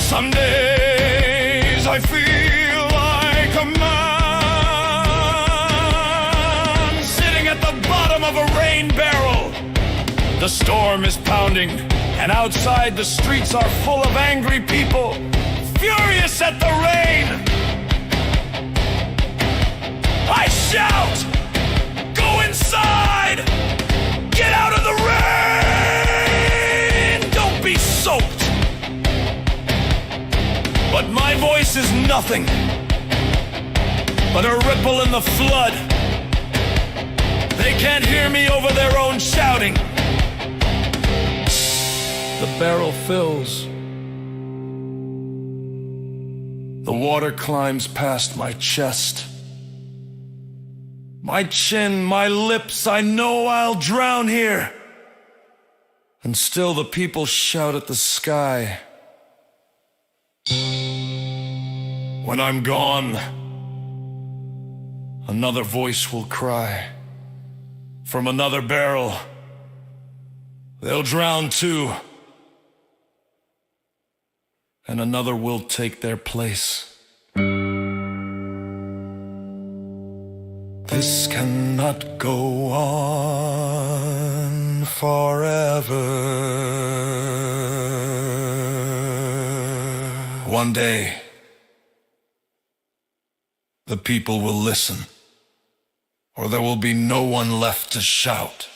Some days I feel like a man sitting at the bottom of a rain barrel. The storm is pounding, and outside the streets are full of angry people, furious at the rain. I shout, go inside, get out of the rain, don't be soaked. But my voice is nothing but a ripple in the flood. They can't hear me over their own shouting. The barrel fills. The water climbs past my chest. My chin, my lips, I know I'll drown here. And still the people shout at the sky. When I'm gone, another voice will cry. From another barrel, they'll drown too. And another will take their place. This cannot go on forever. One day, the people will listen, or there will be no one left to shout.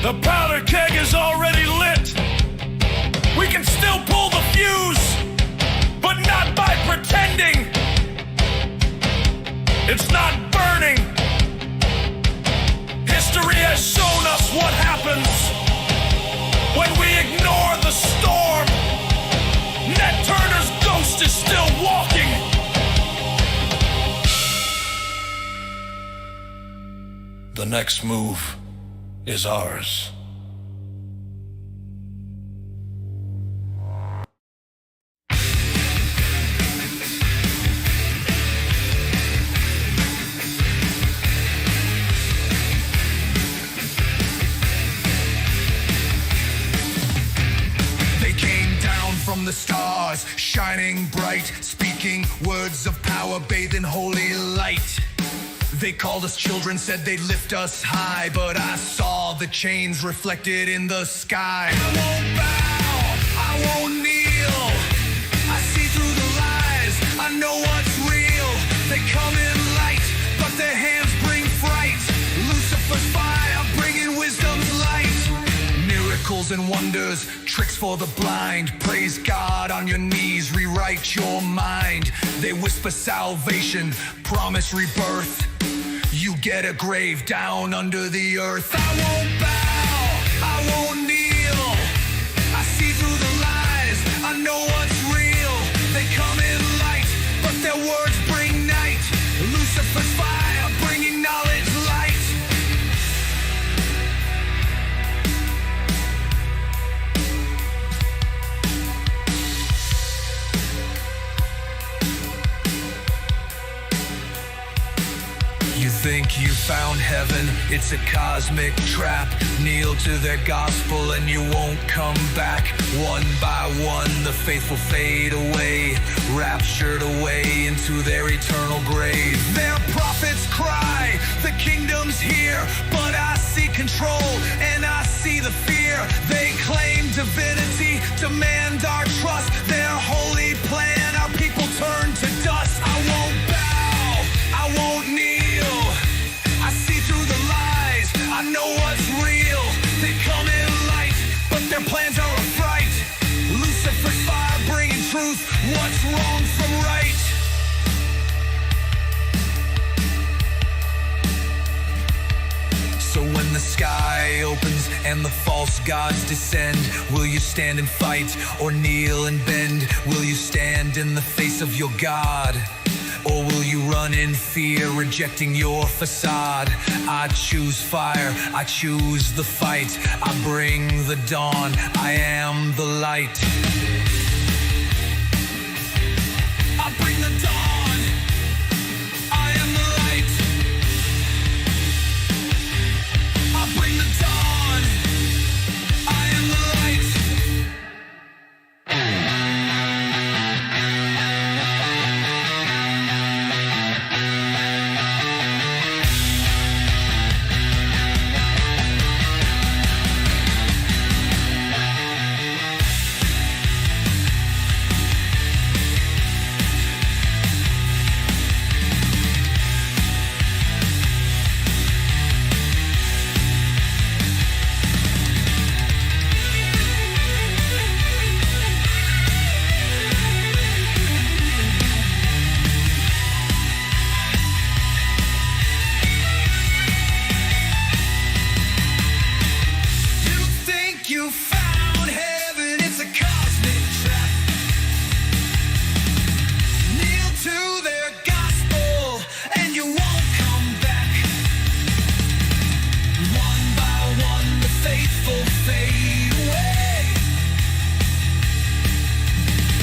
The powder keg is already lit. We can still pull the fuse, but not by pretending. It's not burning. History has shown us what happens when we ignore the storm. Ned Turner's ghost is still walking. The next move is ours. They came down from the stars, shining bright, speaking words of power, bathed in holy light. They called us children, said they'd lift us high, but I saw the chains reflected in the sky. I won't bow, I won't kneel. I see through the lies, I know what's real. They come in light, but their hands bring fright. Lucifer's fire, bringing wisdom's light. Miracles and wonders, tricks for the blind. Praise God on your knees, rewrite your mind. They whisper salvation, promise rebirth. You get a grave down under the earth. I won't bow, I won't kneel. I see through the lies, I know what's real. They come in light, but their words bring night. Lucifer's fire, bringing knowledge light. You think you found heaven, it's a cosmic trap. Kneel to their gospel and you won't come back. One by one the faithful fade away, raptured away into their eternal grave. Their prophets cry, the kingdom's here, but I see control and I see the fear. They claim divinity, demand our trust. Their holy plan, our people turn to dust. I won't bow, I won't kneel. I see through the lies, I know what's real. They come in light, but their plans are a fright. Lucifer's fire bringing truth, what's wrong from right. So when the sky opens and the false gods descend, will you stand and fight or kneel and bend? Will you stand in the face of your God? Or will you run in fear, rejecting your facade? I choose fire, I choose the fight. I bring the dawn, I am the light. I bring the dawn, I am the light. I bring the dawn, I am the light. You found heaven, it's a cosmic trap. Kneel to their gospel and you won't come back. One by one the faithful fade away,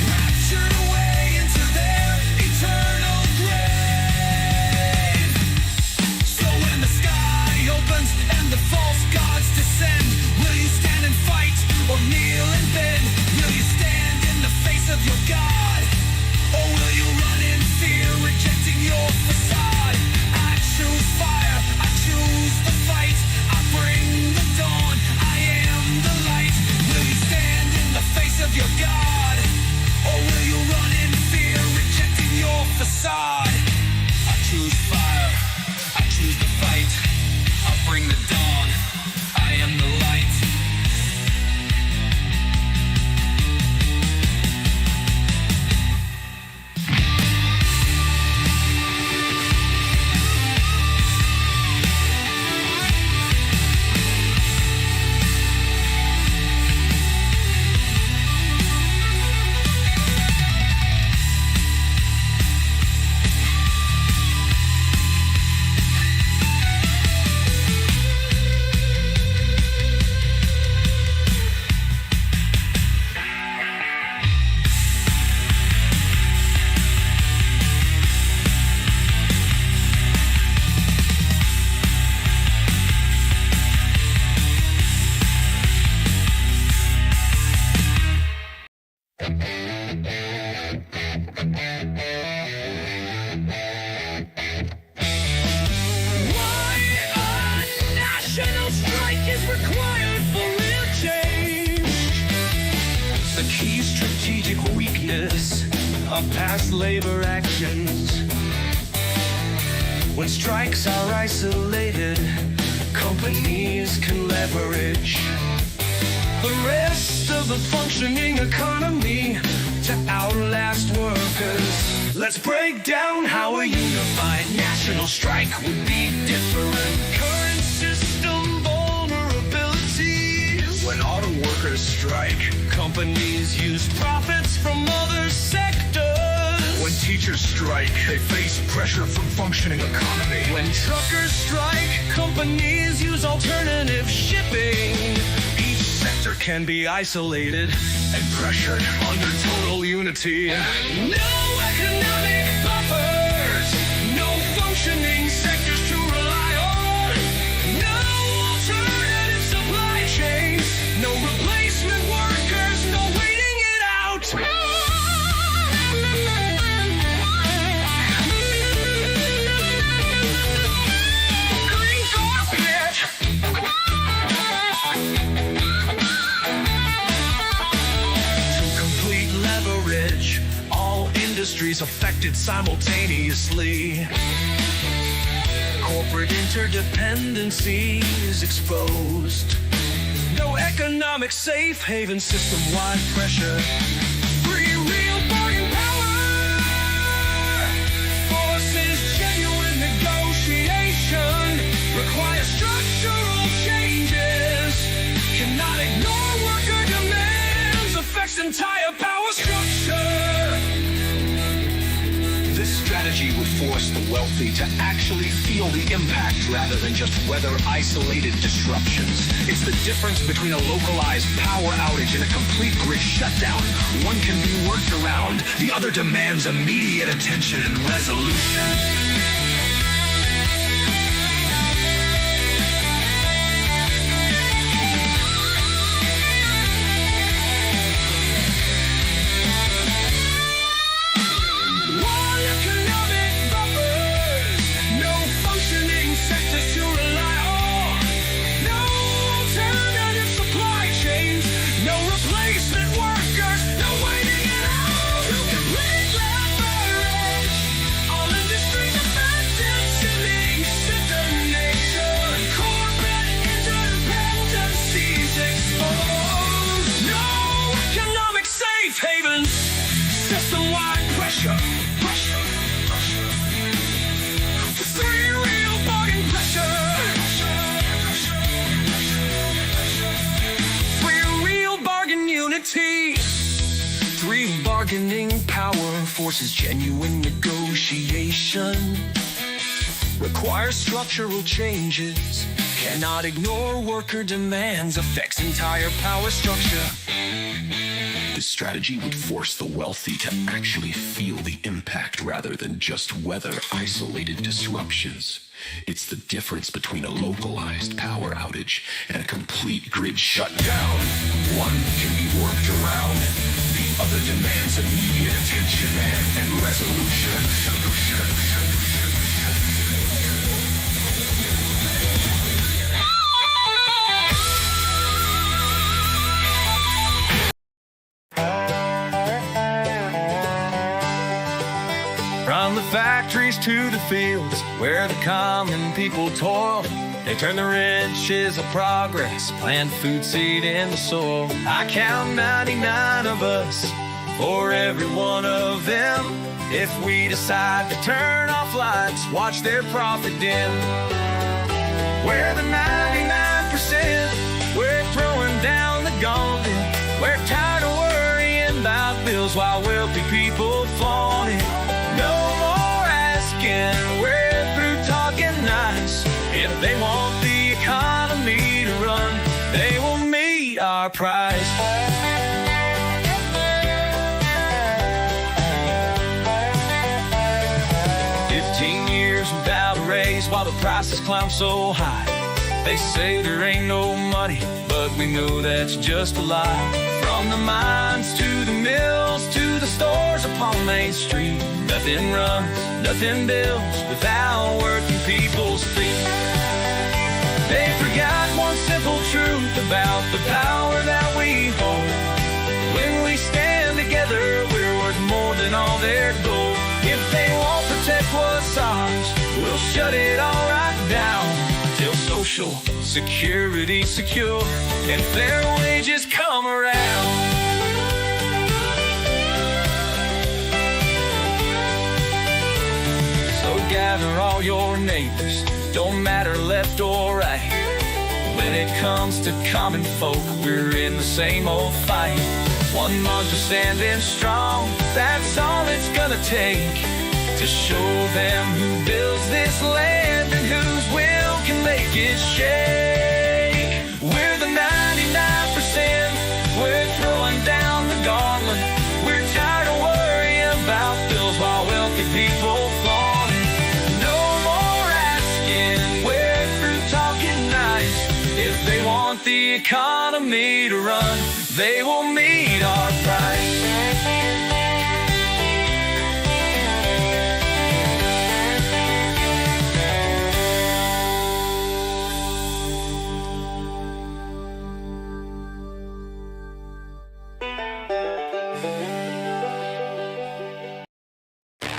raptured away into their eternal grave. So when the sky opens and the false gods descend, will you stand and fight or kneel and bend? Will you stand in the face of your God? Or will you run in fear, rejecting your facade? I choose fire, I choose the fight. I bring the dawn, I am the light. Will you stand in the face of your God? Or will you run in fear, rejecting your facade? I choose fire, I choose the fight. I bring the dawn, I am the light. National strike is required for real change. The key strategic weakness of past labor actions. When strikes are isolated, companies can leverage the rest of the functioning economy to outlast workers. Let's break down how a unified national strike would be different. Current system vulnerabilities. When auto workers strike, companies use profits from other sectors. When teachers strike, they face pressure from functioning economy. When truckers strike, companies use alternative shipping. Each sector can be isolated and pressured under total unity. No economic buffers, no functioning sectors to rely on, no alternative supply chains, no replacement workers, no waiting it out. Green carpet. To complete leverage, all industries affected simultaneously. Corporate interdependency is exposed. No economic safe haven, system-wide pressure. Free real bargaining power forces genuine negotiation. Requires structural changes. Cannot ignore worker demands. Affects entire power structure. This strategy strategy would force the wealthy to actually feel the impact rather than just weather isolated disruptions. It's the difference between a localized power outage and a complete grid shutdown. One can be worked around, the other demands immediate attention and resolution. Free bargaining power forces genuine negotiation. Requires structural changes. Cannot ignore worker demands. Affects entire power structure. This strategy would force the wealthy to actually feel the impact rather than just weather isolated disruptions. It's the difference between a localized power outage and a complete grid shutdown. One can be worked around, the other demands immediate attention and resolution. From the factories to the fields where the common people toil, they turn the riches of progress, plant food seed in the soil. I count 99 of us for every one of them. If we decide to turn off lights, watch their profit dim. We're the 99%, we're throwing down the gauntlet. We're tired of worrying about bills while wealthy people flaunt it. No more asking, we're through talking nice. If they want the economy to run, they will meet our price. Without a raise while the prices climb so high. They say there ain't no money, but we know that's just a lie. From the mines to the mills to the stores upon Main Street, nothing runs, nothing builds without working people's feet. They forgot one simple truth about the power that we hold. When we stand together, we're worth more than all their gold. If they won't protect what's ours, we'll shut it all right down till social security secure and fair wages come around. So gather all your neighbors, don't matter left or right. When it comes to common folk, we're in the same old fight. 1 month of standing strong, that's all it's gonna take to show them who builds this land and whose will can make it shake. We're the 99%, we're throwing down the gauntlet. We're tired of worrying about bills while wealthy people flaunt it. No more asking, we're through talking nice. If they want the economy to run, they will meet our price.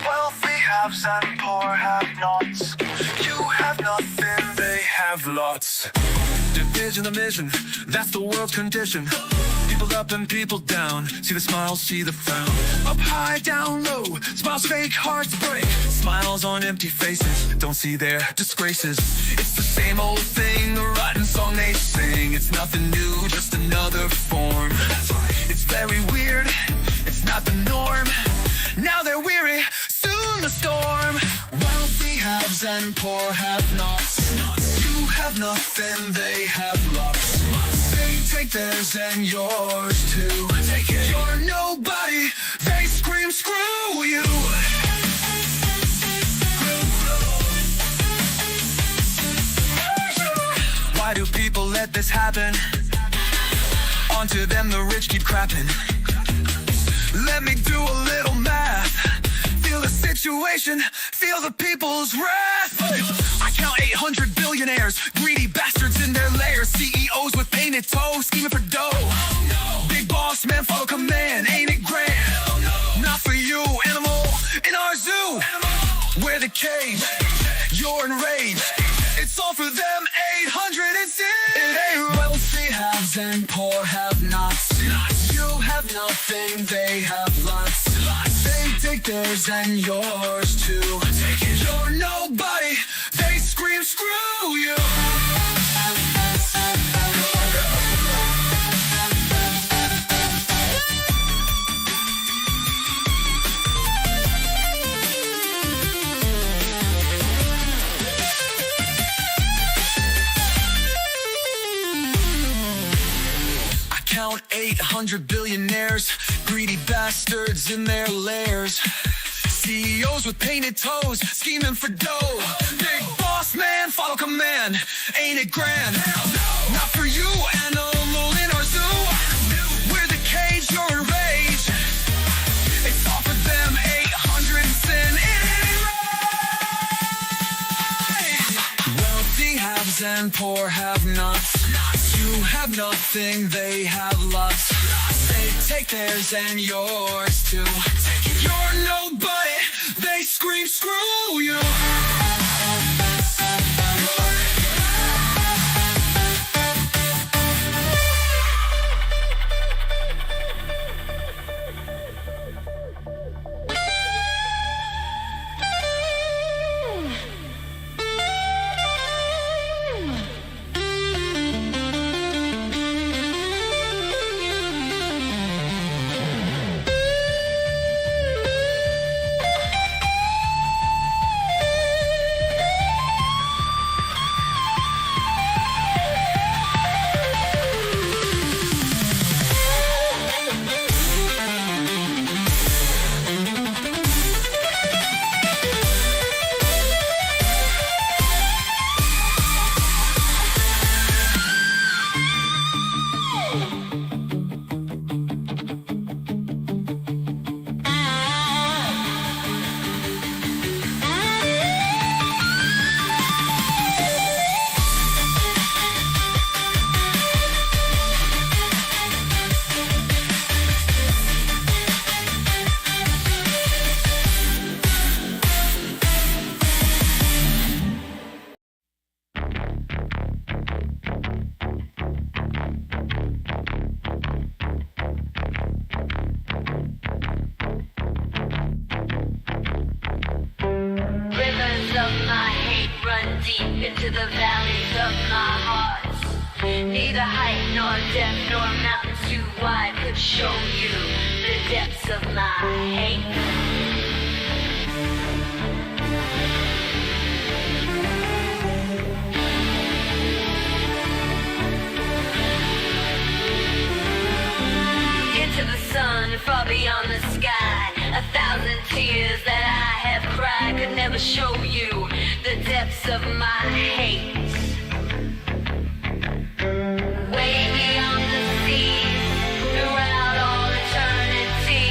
Wealthy haves and poor have-nots. You have nothing, they have lots. Division of mission, that's the world's condition. People up and people down, see the smiles, see the frown. Up high, down low, smiles fake, hearts break. Smiles on empty faces, don't see their disgraces. It's the same old thing, the rotten song they sing. It's nothing new, just another form. It's very weird, it's not the norm. Now they're weary, soon the storm. and poor have-nots. You have nothing, they have lots. They take theirs and yours too. You're nobody, they scream screw you. Why do people let this happen? Onto them the rich keep crapping. Let me do a little math. Feel the situation, feel the people's wrath. I count 800 billionaires, greedy bastards in their lairs. CEOs with painted toes, scheming for dough. Big boss man, follow command, ain't it grand? Not for you, animal, in our zoo. We're the cage, you're enraged. It's all for them, 806. It ain't wealthy haves and poor have-nots. You have nothing, they have lots. They take theirs and yours too. You're nobody, they scream screw you. Count 800 billionaires, greedy bastards in their lairs. CEOs with painted toes, scheming for dough. Big boss man, follow command, ain't it grand? Not for you, animal in our zoo. We're the cage, you're enraged. It's all for them, 800 sin. It ain't right. Wealthy haves and poor have-nots. You have nothing, they have lots. They take theirs and yours too. You're nobody, they scream screw you. Into the valleys of my heart. Neither height nor depth nor mountain too wide could show you the depths of my hate. Into the sun, far beyond the sky, 1,000 tears that I have cried could never show you the depths of my hate. Way beyond the seas, throughout all eternity,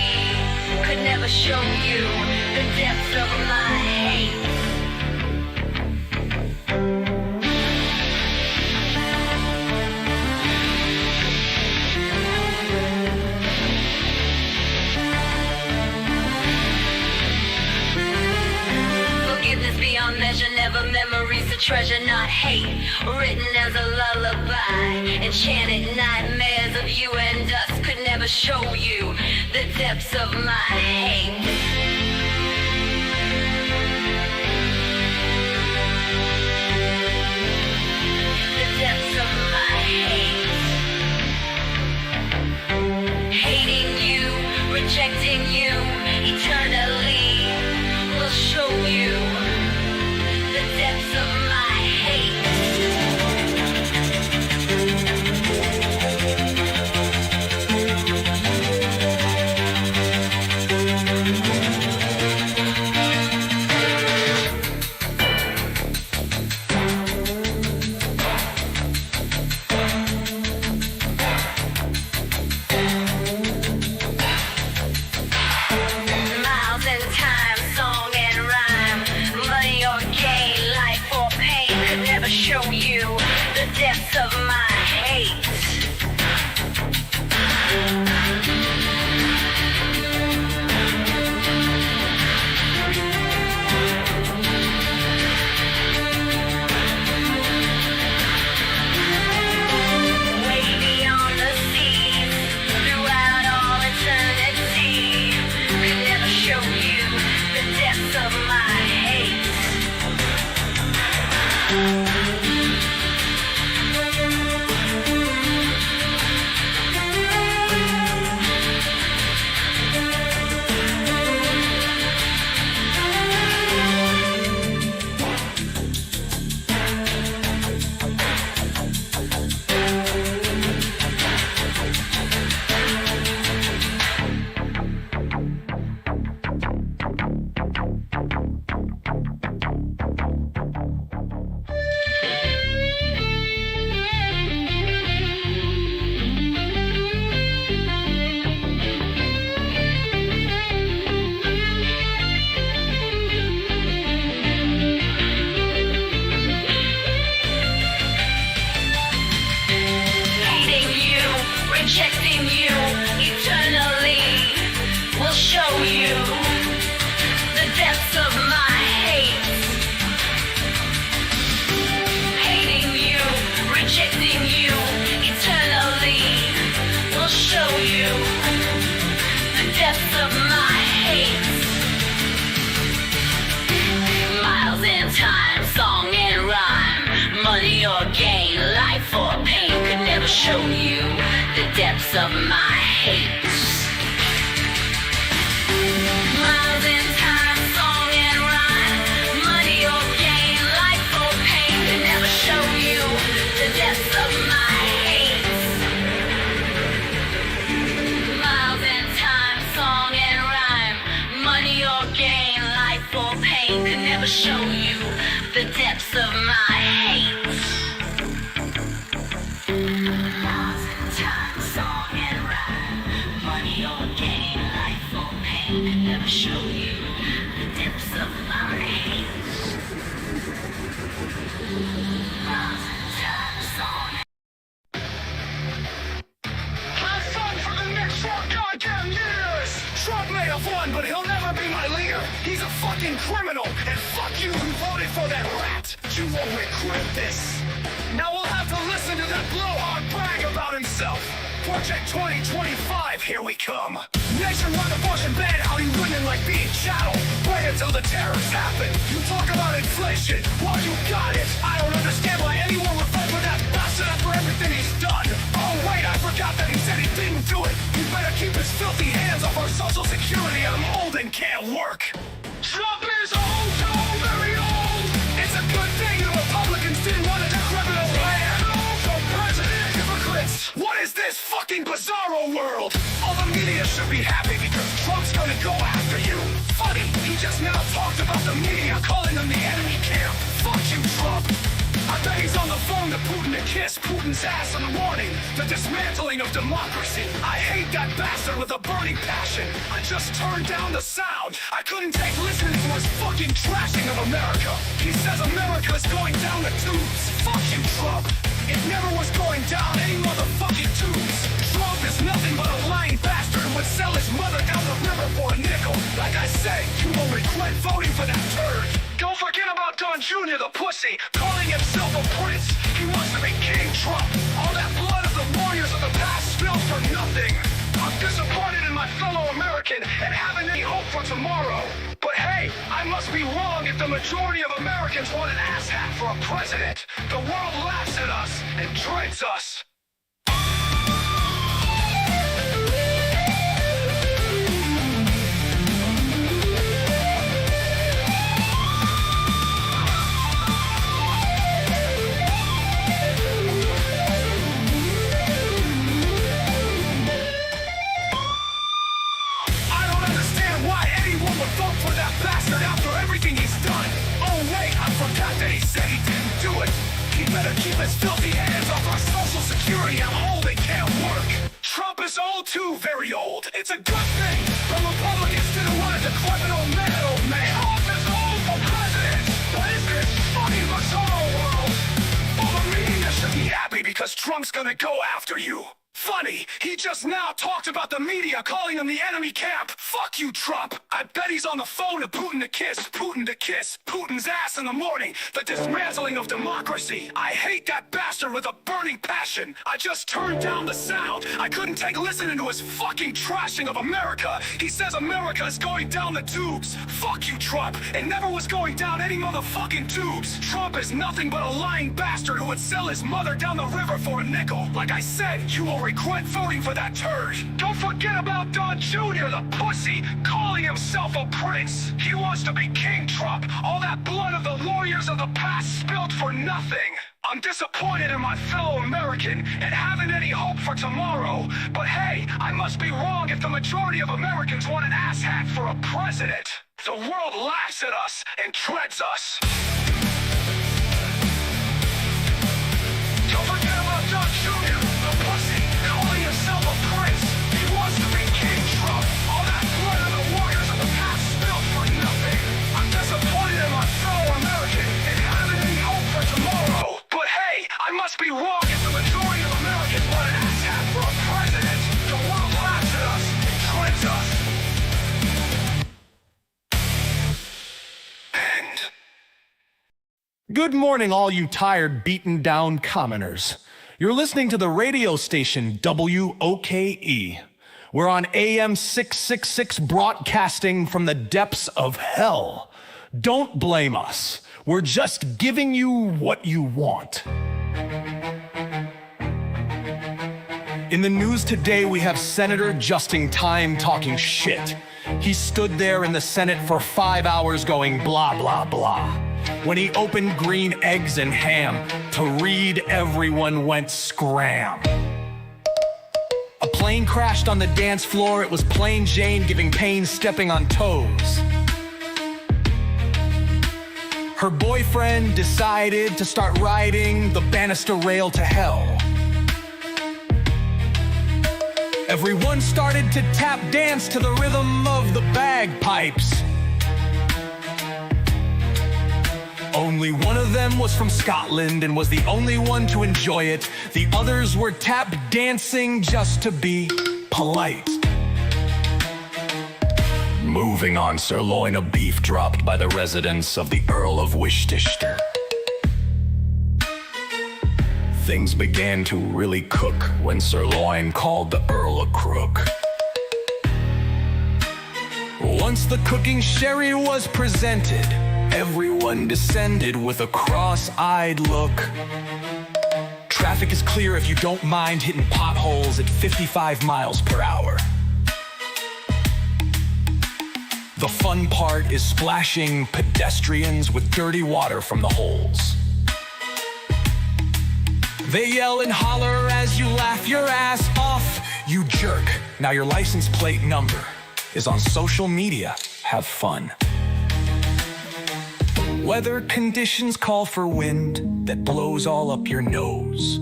could never show you the depths of my hate. Beyond measure, never memories to treasure, not hate. Written as a lullaby, enchanted nightmares of you and us could never show you the depths of my hate. The depths of my hate. Hating you, rejecting you, eternally will show you the show you the depths of my hate. Miles in time, song and rhyme, money or gain, life or pain, can never show you the depths of my hate. Miles in time, song and rhyme, money or gain, life or pain, can never show you the depths of my hate. Miles in time, song and rhyme, money or gain, life or pain, can never show you the depths of my hate. Miles in time, song Have fun for the next 4 goddamn years! Trump may have won, but he'll never be my leader. He's a fucking criminal, and fuck you who voted for that rat. You won't regret this. Now we'll have to listen to that blowhard brag about himself. Project 2025, here we come. Nationwide abortion ban, how you women like being chattel. Wait until the tariffs happen. You talk about inflation, well you got it. I don't understand why anyone would vote for that bastard after everything he's done. Oh wait, I forgot that he said he didn't do it. He better keep his filthy hands off our social security. I'm old and can't work. Trump is old, so very old. It's a good thing the Republicans didn't want a decrepit land. So president, hypocrites. What is this fucking bizarro world? All the media should be happy because Trump's gonna go after you. Funny, he just now talked about the media calling them the enemy camp. Fuck you, Trump. I bet he's on the phone to Putin to kiss Putin's ass in the morning. The dismantling of democracy. I hate that bastard with a burning passion. I just turned down the sound. I couldn't take listening to his fucking trashing of America. He says America's going down the tubes. Fuck you, Trump. It never was going down any motherfucking tubes. Trump is nothing but a lying bastard who would sell his mother down the river for a nickel. Like I say, you will regret voting for that turd. Don't forget about Don Jr., the pussy, calling himself a prince. He wants to be King Trump. All that blood of the warriors of the past spilled for nothing. I'm disappointed in my fellow American and haven't any hope for tomorrow. But hey, I must be wrong if the majority of Americans want an asshat for a president. The world laughs at us and dreads us. Vote for that bastard after everything he's done. Oh wait, I forgot that he said he didn't do it. He better keep his filthy hands off our social security. I'm old and can't work. Trump is old too, very old. It's a good thing. The Republicans didn't want a decrepit old man, Trump is old for president. What is this fucking bizarro world? All the media should be happy because Trump's gonna go after you. Funny, he just now talked about the media calling him the enemy camp. Fuck you, Trump. I bet he's on the phone to Putin to kiss Putin's ass in the morning. The dismantling of democracy. I hate that bastard with a burning passion. I just turned down the sound. I couldn't take listening to his fucking trashing of America. He says America is going down the tubes. Fuck you, Trump. It never was going down any motherfucking tubes. Trump is nothing but a lying bastard who would sell his mother down the river for a nickel. Like I said, you will regret voting for that turd. Don't forget about Don Jr., the pussy, calling himself a prince. He wants to be King Trump. All that blood of the lawyers of the past spilled for nothing. I'm disappointed in my fellow American and haven't any hope for tomorrow. But hey, I must be wrong if the majority of Americans want an asshat for a president. The world laughs at us and treads us. Don't forget about Don Jr., the pussy, calling himself a prince. He wants to be King Trump. All that blood of the warriors of the past spilled for nothing. I'm disappointed in my fellow American and haven't any hope for tomorrow. But hey, I must be wrong if the majority of Americans want an asshat for a president. The world laughs at us and treads us. Good morning, all you tired, beaten down commoners. You're listening to the radio station WOKE. We're on AM 666 broadcasting from the depths of hell. Don't blame us. We're just giving you what you want. In the news today, we have Senator Justin Time talking shit. He stood there in the Senate for 5 hours going blah, blah, blah. When he opened green eggs and ham to read, everyone went scram. A plane crashed on the dance floor. It was plain Jane giving pain, stepping on toes. Her boyfriend decided to start riding the banister rail to hell. Everyone started to tap dance to the rhythm of the bagpipes. Only one of them was from Scotland and was the only one to enjoy it. The others were tap dancing just to be polite. Moving on, sirloin of beef dropped by the residents of the Earl of Worcestershire. Things began to really cook when Sirloin called the Earl a crook. Once the cooking sherry was presented, everyone descended with a cross-eyed look. Traffic is clear if you don't mind hitting potholes at 55 miles per hour. The fun part is splashing pedestrians with dirty water from the holes. They yell and holler as you laugh your ass off, you jerk. Now your license plate number is on social media. Have fun. Weather conditions call for wind that blows all up your nose.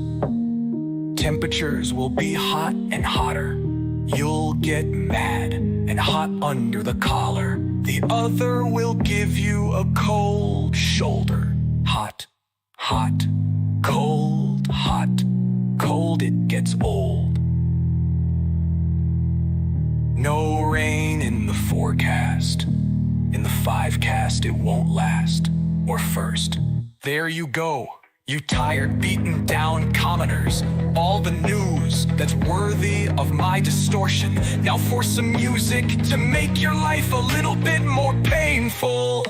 Temperatures will be hot and hotter. You'll get mad and hot under the collar. The other will give you a cold shoulder. Hot, hot, cold, hot, cold, it gets old. No rain in the forecast. In the 5-cast, it won't last. Or first. There you go, you tired, beaten down commoners. All the news that's worthy of my distortion. Now for some music to make your life a little bit more painful.